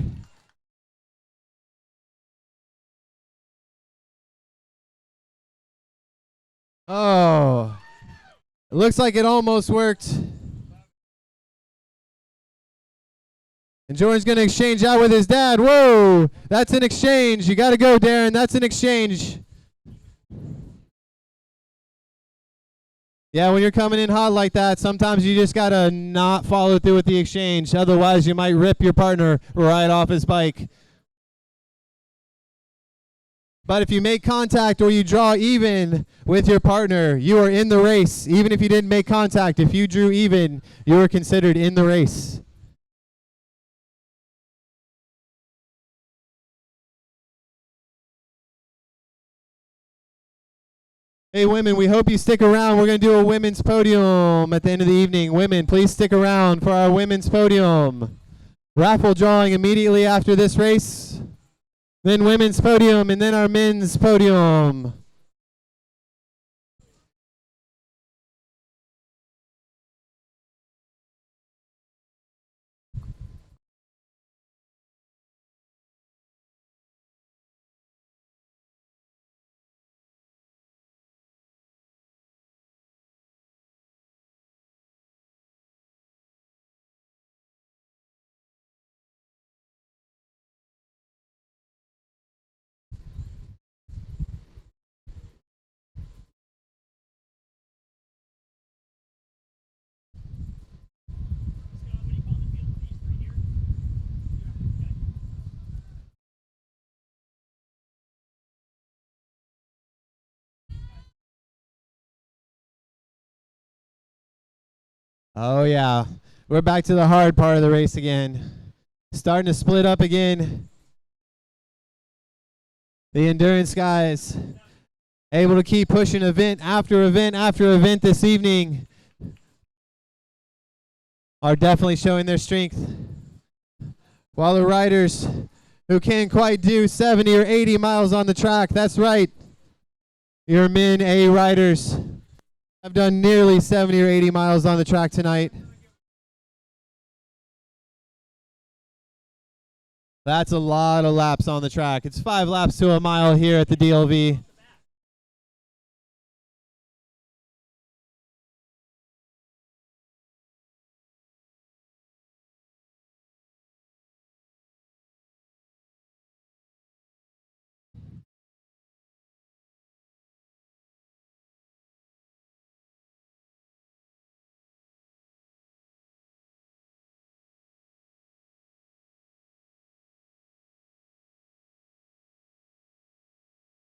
Oh, it looks like it almost worked. And Jordan's going to exchange out with his dad. Whoa, that's an exchange. You got to go, Darren. That's an exchange. Yeah, when you're coming in hot like that, sometimes you just got to not follow through with the exchange. Otherwise, you might rip your partner right off his bike. But if you make contact or you draw even with your partner, you are in the race. Even if you didn't make contact, if you drew even, you are considered in the race. Hey, women, we hope you stick around. We're going to do a women's podium at the end of the evening. Women, please stick around for our women's podium. Raffle drawing immediately after this race. Then women's podium, and then our men's podium. Oh, yeah. We're back to the hard part of the race again. Starting to split up again. The endurance guys able to keep pushing event after event after event this evening. Are definitely showing their strength. While the riders who can't quite do 70 or 80 miles on the track, that's right. Your men A riders have done nearly 70 or 80 miles on the track tonight. That's a lot of laps on the track. It's 5 laps to a mile here at the DLV.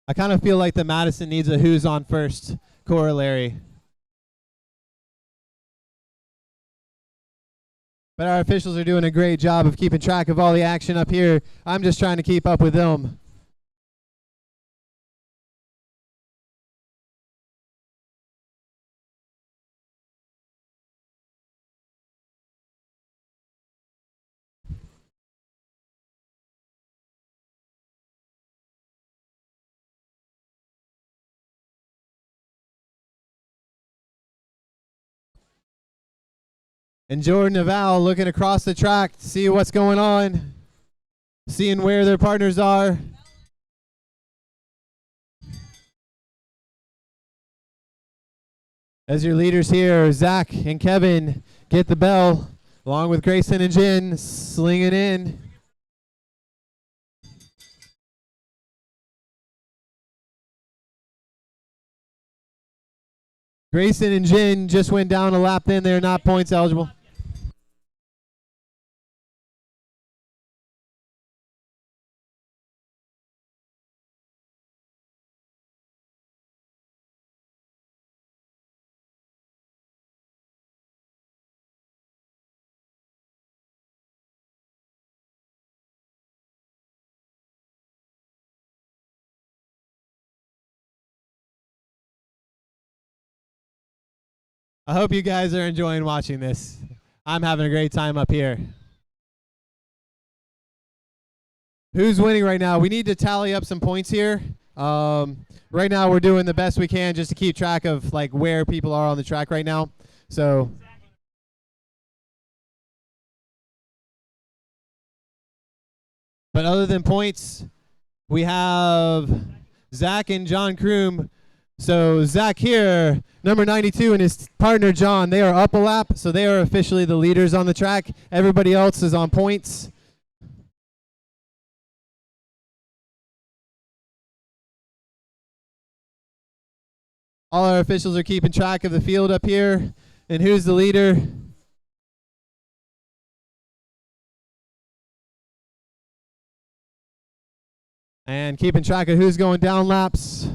I kind of feel like the Madison needs a who's on first corollary. But our officials are doing a great job of keeping track of all the action up here. I'm just trying to keep up with them. And Jordan and Val looking across the track to see what's going on, seeing where their partners are. As your leaders here, Zach and Kevin get the bell, along with Grayson and Jen slinging in. Grayson and Jen just went down a lap then. They're not points eligible. I hope you guys are enjoying watching this. I'm having a great time up here. Who's winning right now? We need to tally up some points here. Right now we're doing the best we can just to keep track of like where people are on the track right now. So but other than points, we have Zach and John Kroom. So Zach here, number 92, and his partner John, they are up a lap, so they are officially the leaders on the track. Everybody else is on points. All our officials are keeping track of the field up here. And who's the leader? And keeping track of who's going down laps.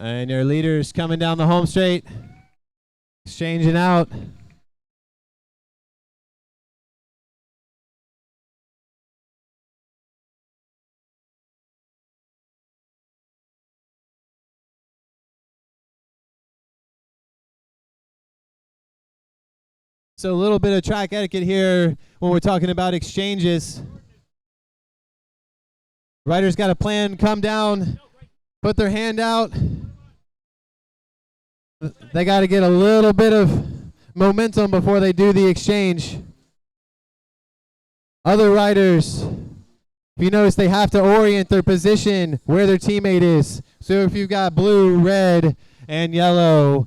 And your leaders coming down the home straight, exchanging out. So a little bit of track etiquette here when we're talking about exchanges. Riders got a plan, come down, put their hand out. They got to get a little bit of momentum before they do the exchange. Other riders, if you notice, they have to orient their position where their teammate is. So if you've got blue, red, and yellow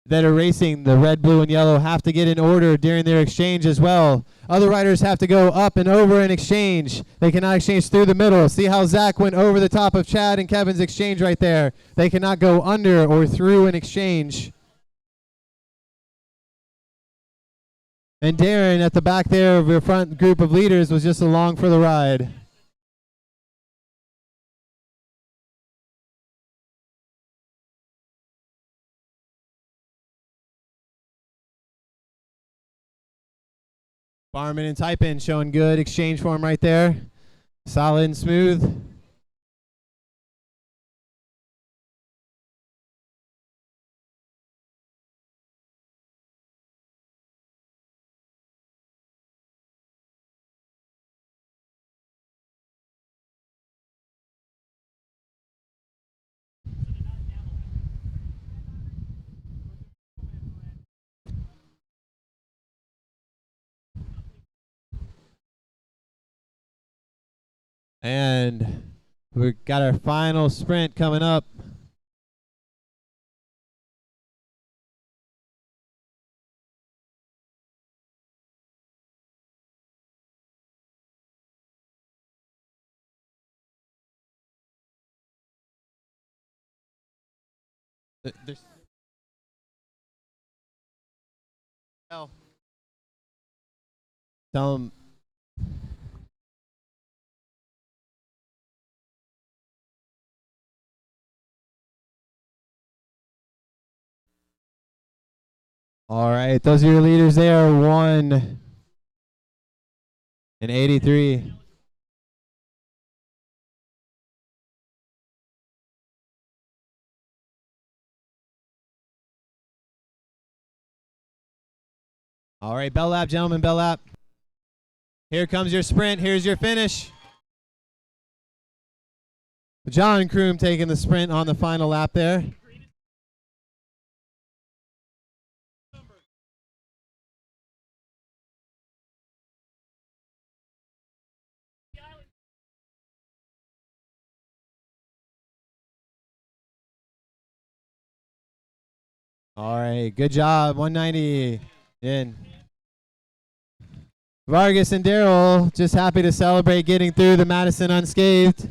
that are racing, the red, blue, and yellow have to get in order during their exchange as well. Other riders have to go up and over an exchange. They cannot exchange through the middle. See how Zach went over the top of Chad and Kevin's exchange right there. They cannot go under or through an exchange. And Darren at the back there of your front group of leaders was just along for the ride. Barman and Typin showing good exchange form right there. Solid and smooth. And we've got our final sprint coming up. Tell them. All right, those are your leaders there. 1 and 83. All right, bell lap, gentlemen, bell lap. Here comes your sprint. Here's your finish. John Kroom taking the sprint on the final lap there. All right, good job. 190 in. Vargas and Daryl just happy to celebrate getting through the Madison unscathed.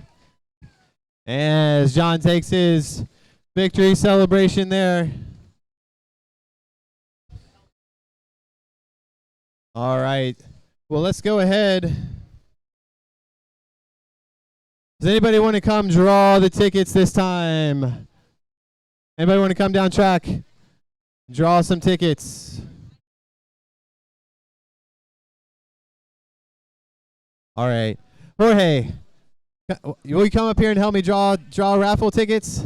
As John takes his victory celebration there. All right. Well, let's go ahead. Does anybody want to come draw the tickets this time? Anybody want to come down track? Draw some tickets. All right. Jorge, will you come up here and help me draw raffle tickets?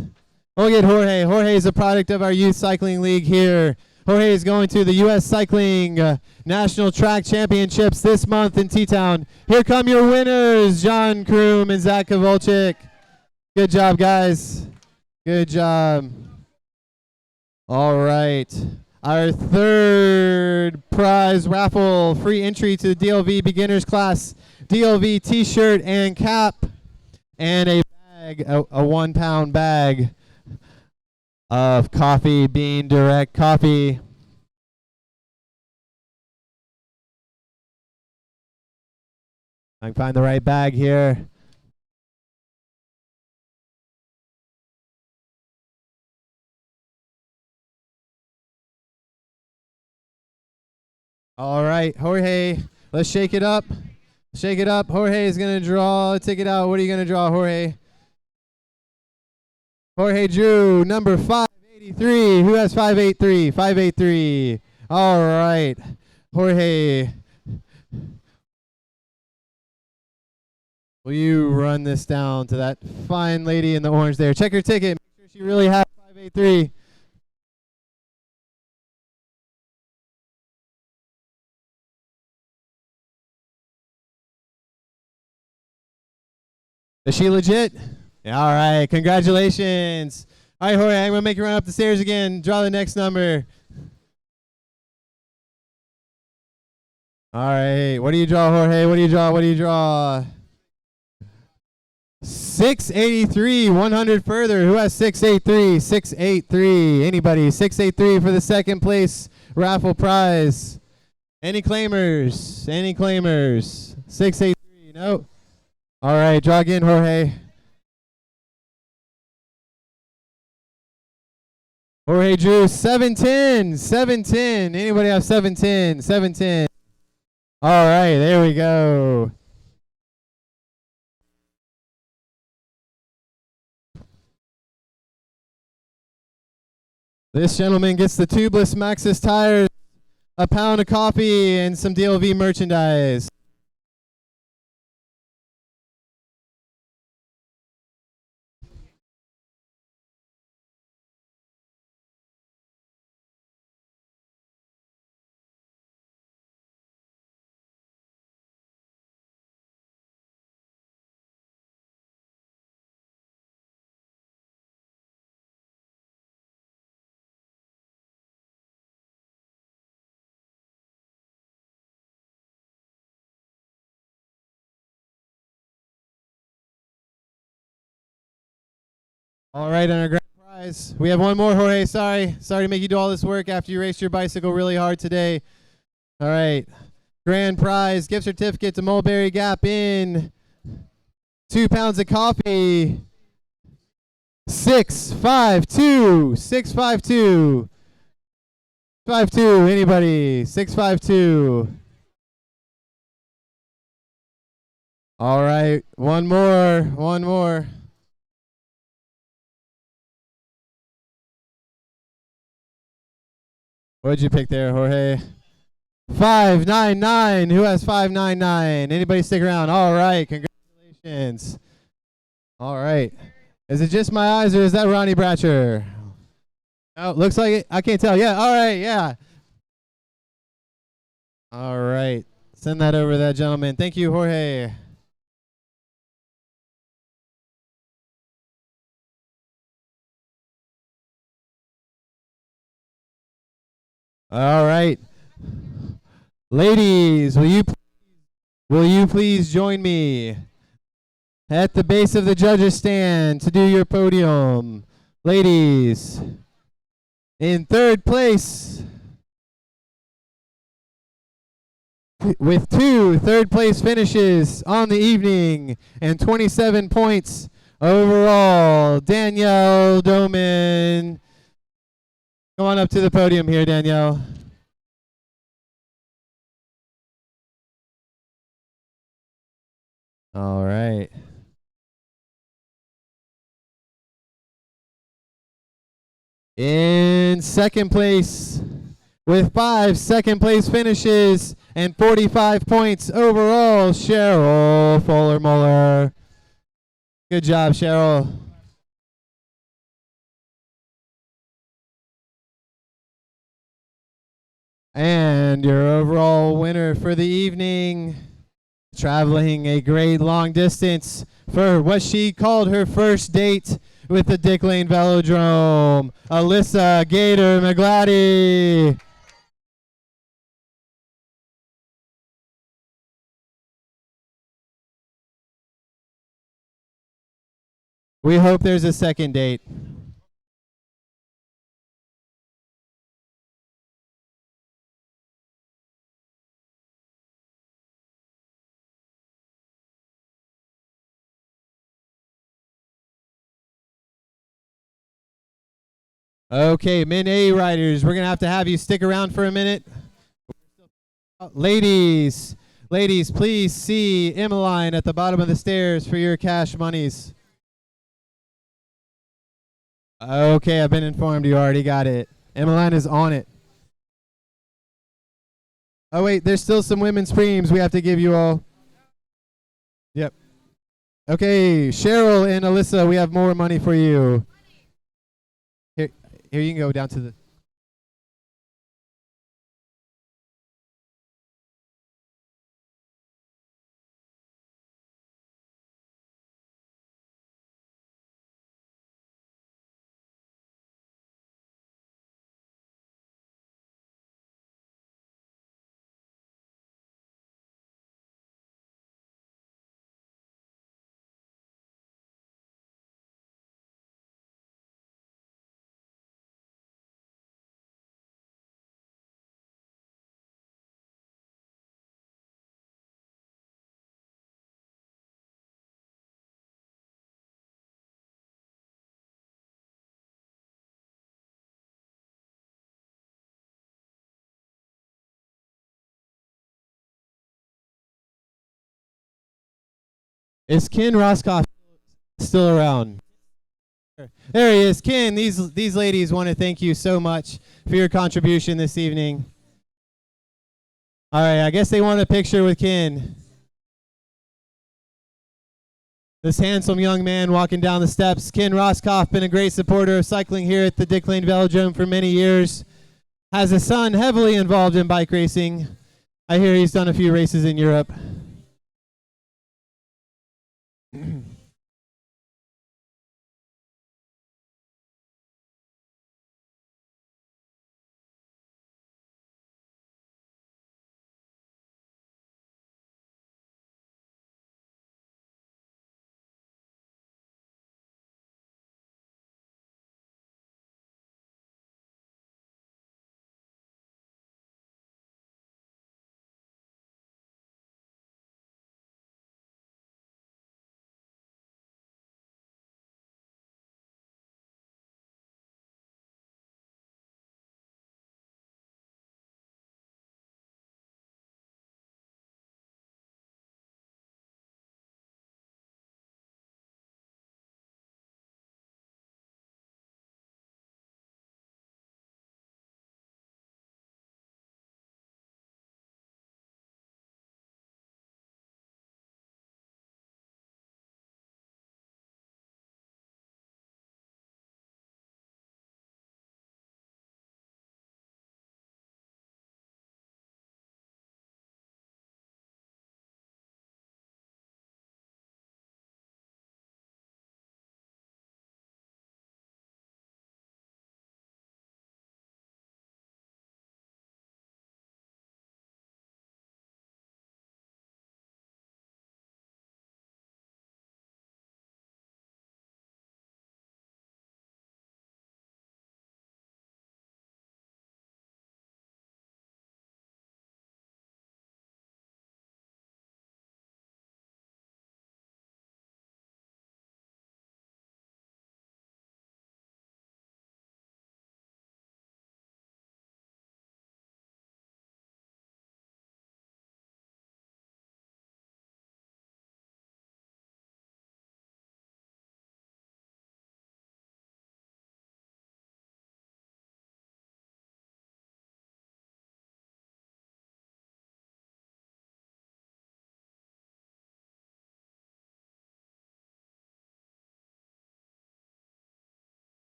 We'll get Jorge. Jorge is a product of our youth cycling league here. Jorge is going to the U.S. Cycling National Track Championships this month in T-Town. Here come your winners, John Kroom and Zach Kowalczyk. Good job, guys. Good job. All right. Our third prize raffle, free entry to the DLV beginners class, DLV t-shirt and cap, and a bag, a 1 pound bag of coffee, Bean Direct coffee. I can find the right bag here. All right, Jorge, let's shake it up. Shake it up. Jorge is going to draw a ticket out. What are you going to draw, Jorge? Jorge Drew, number 583. Who has 583? 583. All right. Jorge, will you run this down to that fine lady in the orange there? Check her ticket. Make sure she really has 583. Is she legit? Yeah, all right. Congratulations. All right, Jorge, I'm going to make you run up the stairs again. Draw the next number. All right. What do you draw, Jorge? What do you draw? What do you draw? 683, 100 further. Who has 683? 683. Anybody? 683 for the second place raffle prize. Any claimers? Any claimers? 683. No. All right. Draw again, Jorge. Jorge Drew, 710. 710. Anybody have 710? 710. All right. There we go. This gentleman gets the tubeless Maxxis tires, a pound of coffee, and some DLV merchandise. All right, on our grand prize, we have one more, Jorge. Sorry to make you do all this work after you raced your bicycle really hard today. All right, grand prize, gift certificate to Mulberry Gap Inn, 2 pounds of coffee, 652, 652, 652, anybody, 652. All right, one more. What'd you pick there, Jorge? 599. Who has 599? Anybody stick around? All right. Congratulations. All right. Is it just my eyes or is that Ronnie Bratcher? Oh, looks like it. I can't tell. Yeah. All right. Yeah. All right. Send that over to that gentleman. Thank you, Jorge. All right. Ladies, will you please join me at the base of the judges stand to do your podium? Ladies, in third place with 2 third-place finishes on the evening and 27 points overall, Danielle Doman. Come on up to the podium here, Danielle. All right. In second place with 5 second-place finishes and 45 points overall, Cheryl Fuller-Muller. Good job, Cheryl. And your overall winner for the evening, traveling a great long distance for what she called her first date with the Dick Lane Velodrome, Alyssa Gator McGladdy. We hope there's a second date. Okay, men A riders, we're going to have you stick around for a minute. Ladies, please see Emmeline at the bottom of the stairs for your cash monies. Okay, I've been informed you already got it. Emmeline is on it. Oh, wait, there's still some women's preems we have to give you all. Yep. Okay, Cheryl and Alyssa, we have more money for you. Here, you can go down to the... Is Ken Roscoff still around? There he is. Ken, these ladies want to thank you so much for your contribution this evening. All right, I guess they want a picture with Ken. This handsome young man walking down the steps. Ken Roscoff, been a great supporter of cycling here at the Dick Lane Velodrome for many years. Has a son heavily involved in bike racing. I hear he's done a few races in Europe.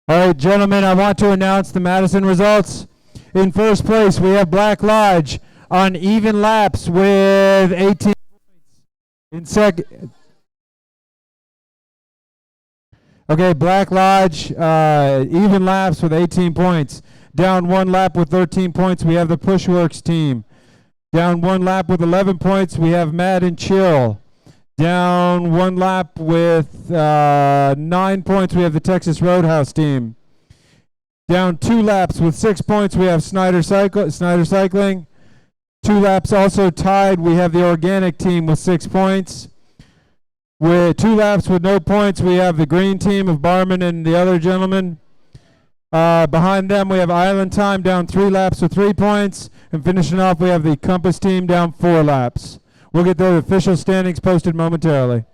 All right, gentlemen, I want to announce the Madison results. In first place, we have Black Lodge on even laps with 18 points. In second, okay, Black Lodge, even laps with 18 points. Down one lap with 13 points, we have the Pushworks team. Down one lap with 11 points, we have Mad and Chill. Down one lap with 9 points, we have the Texas Roadhouse team. Down 2 laps with 6 points, we have Snyder Cycling. 2 laps also tied, we have the Organic team with 6 points. With 2 laps with no points, we have the Green team of Barman and the other gentleman. Behind them, we have Island Time down 3 laps with 3 points. And finishing off, we have the Compass team down 4 laps. We'll get the official standings posted momentarily.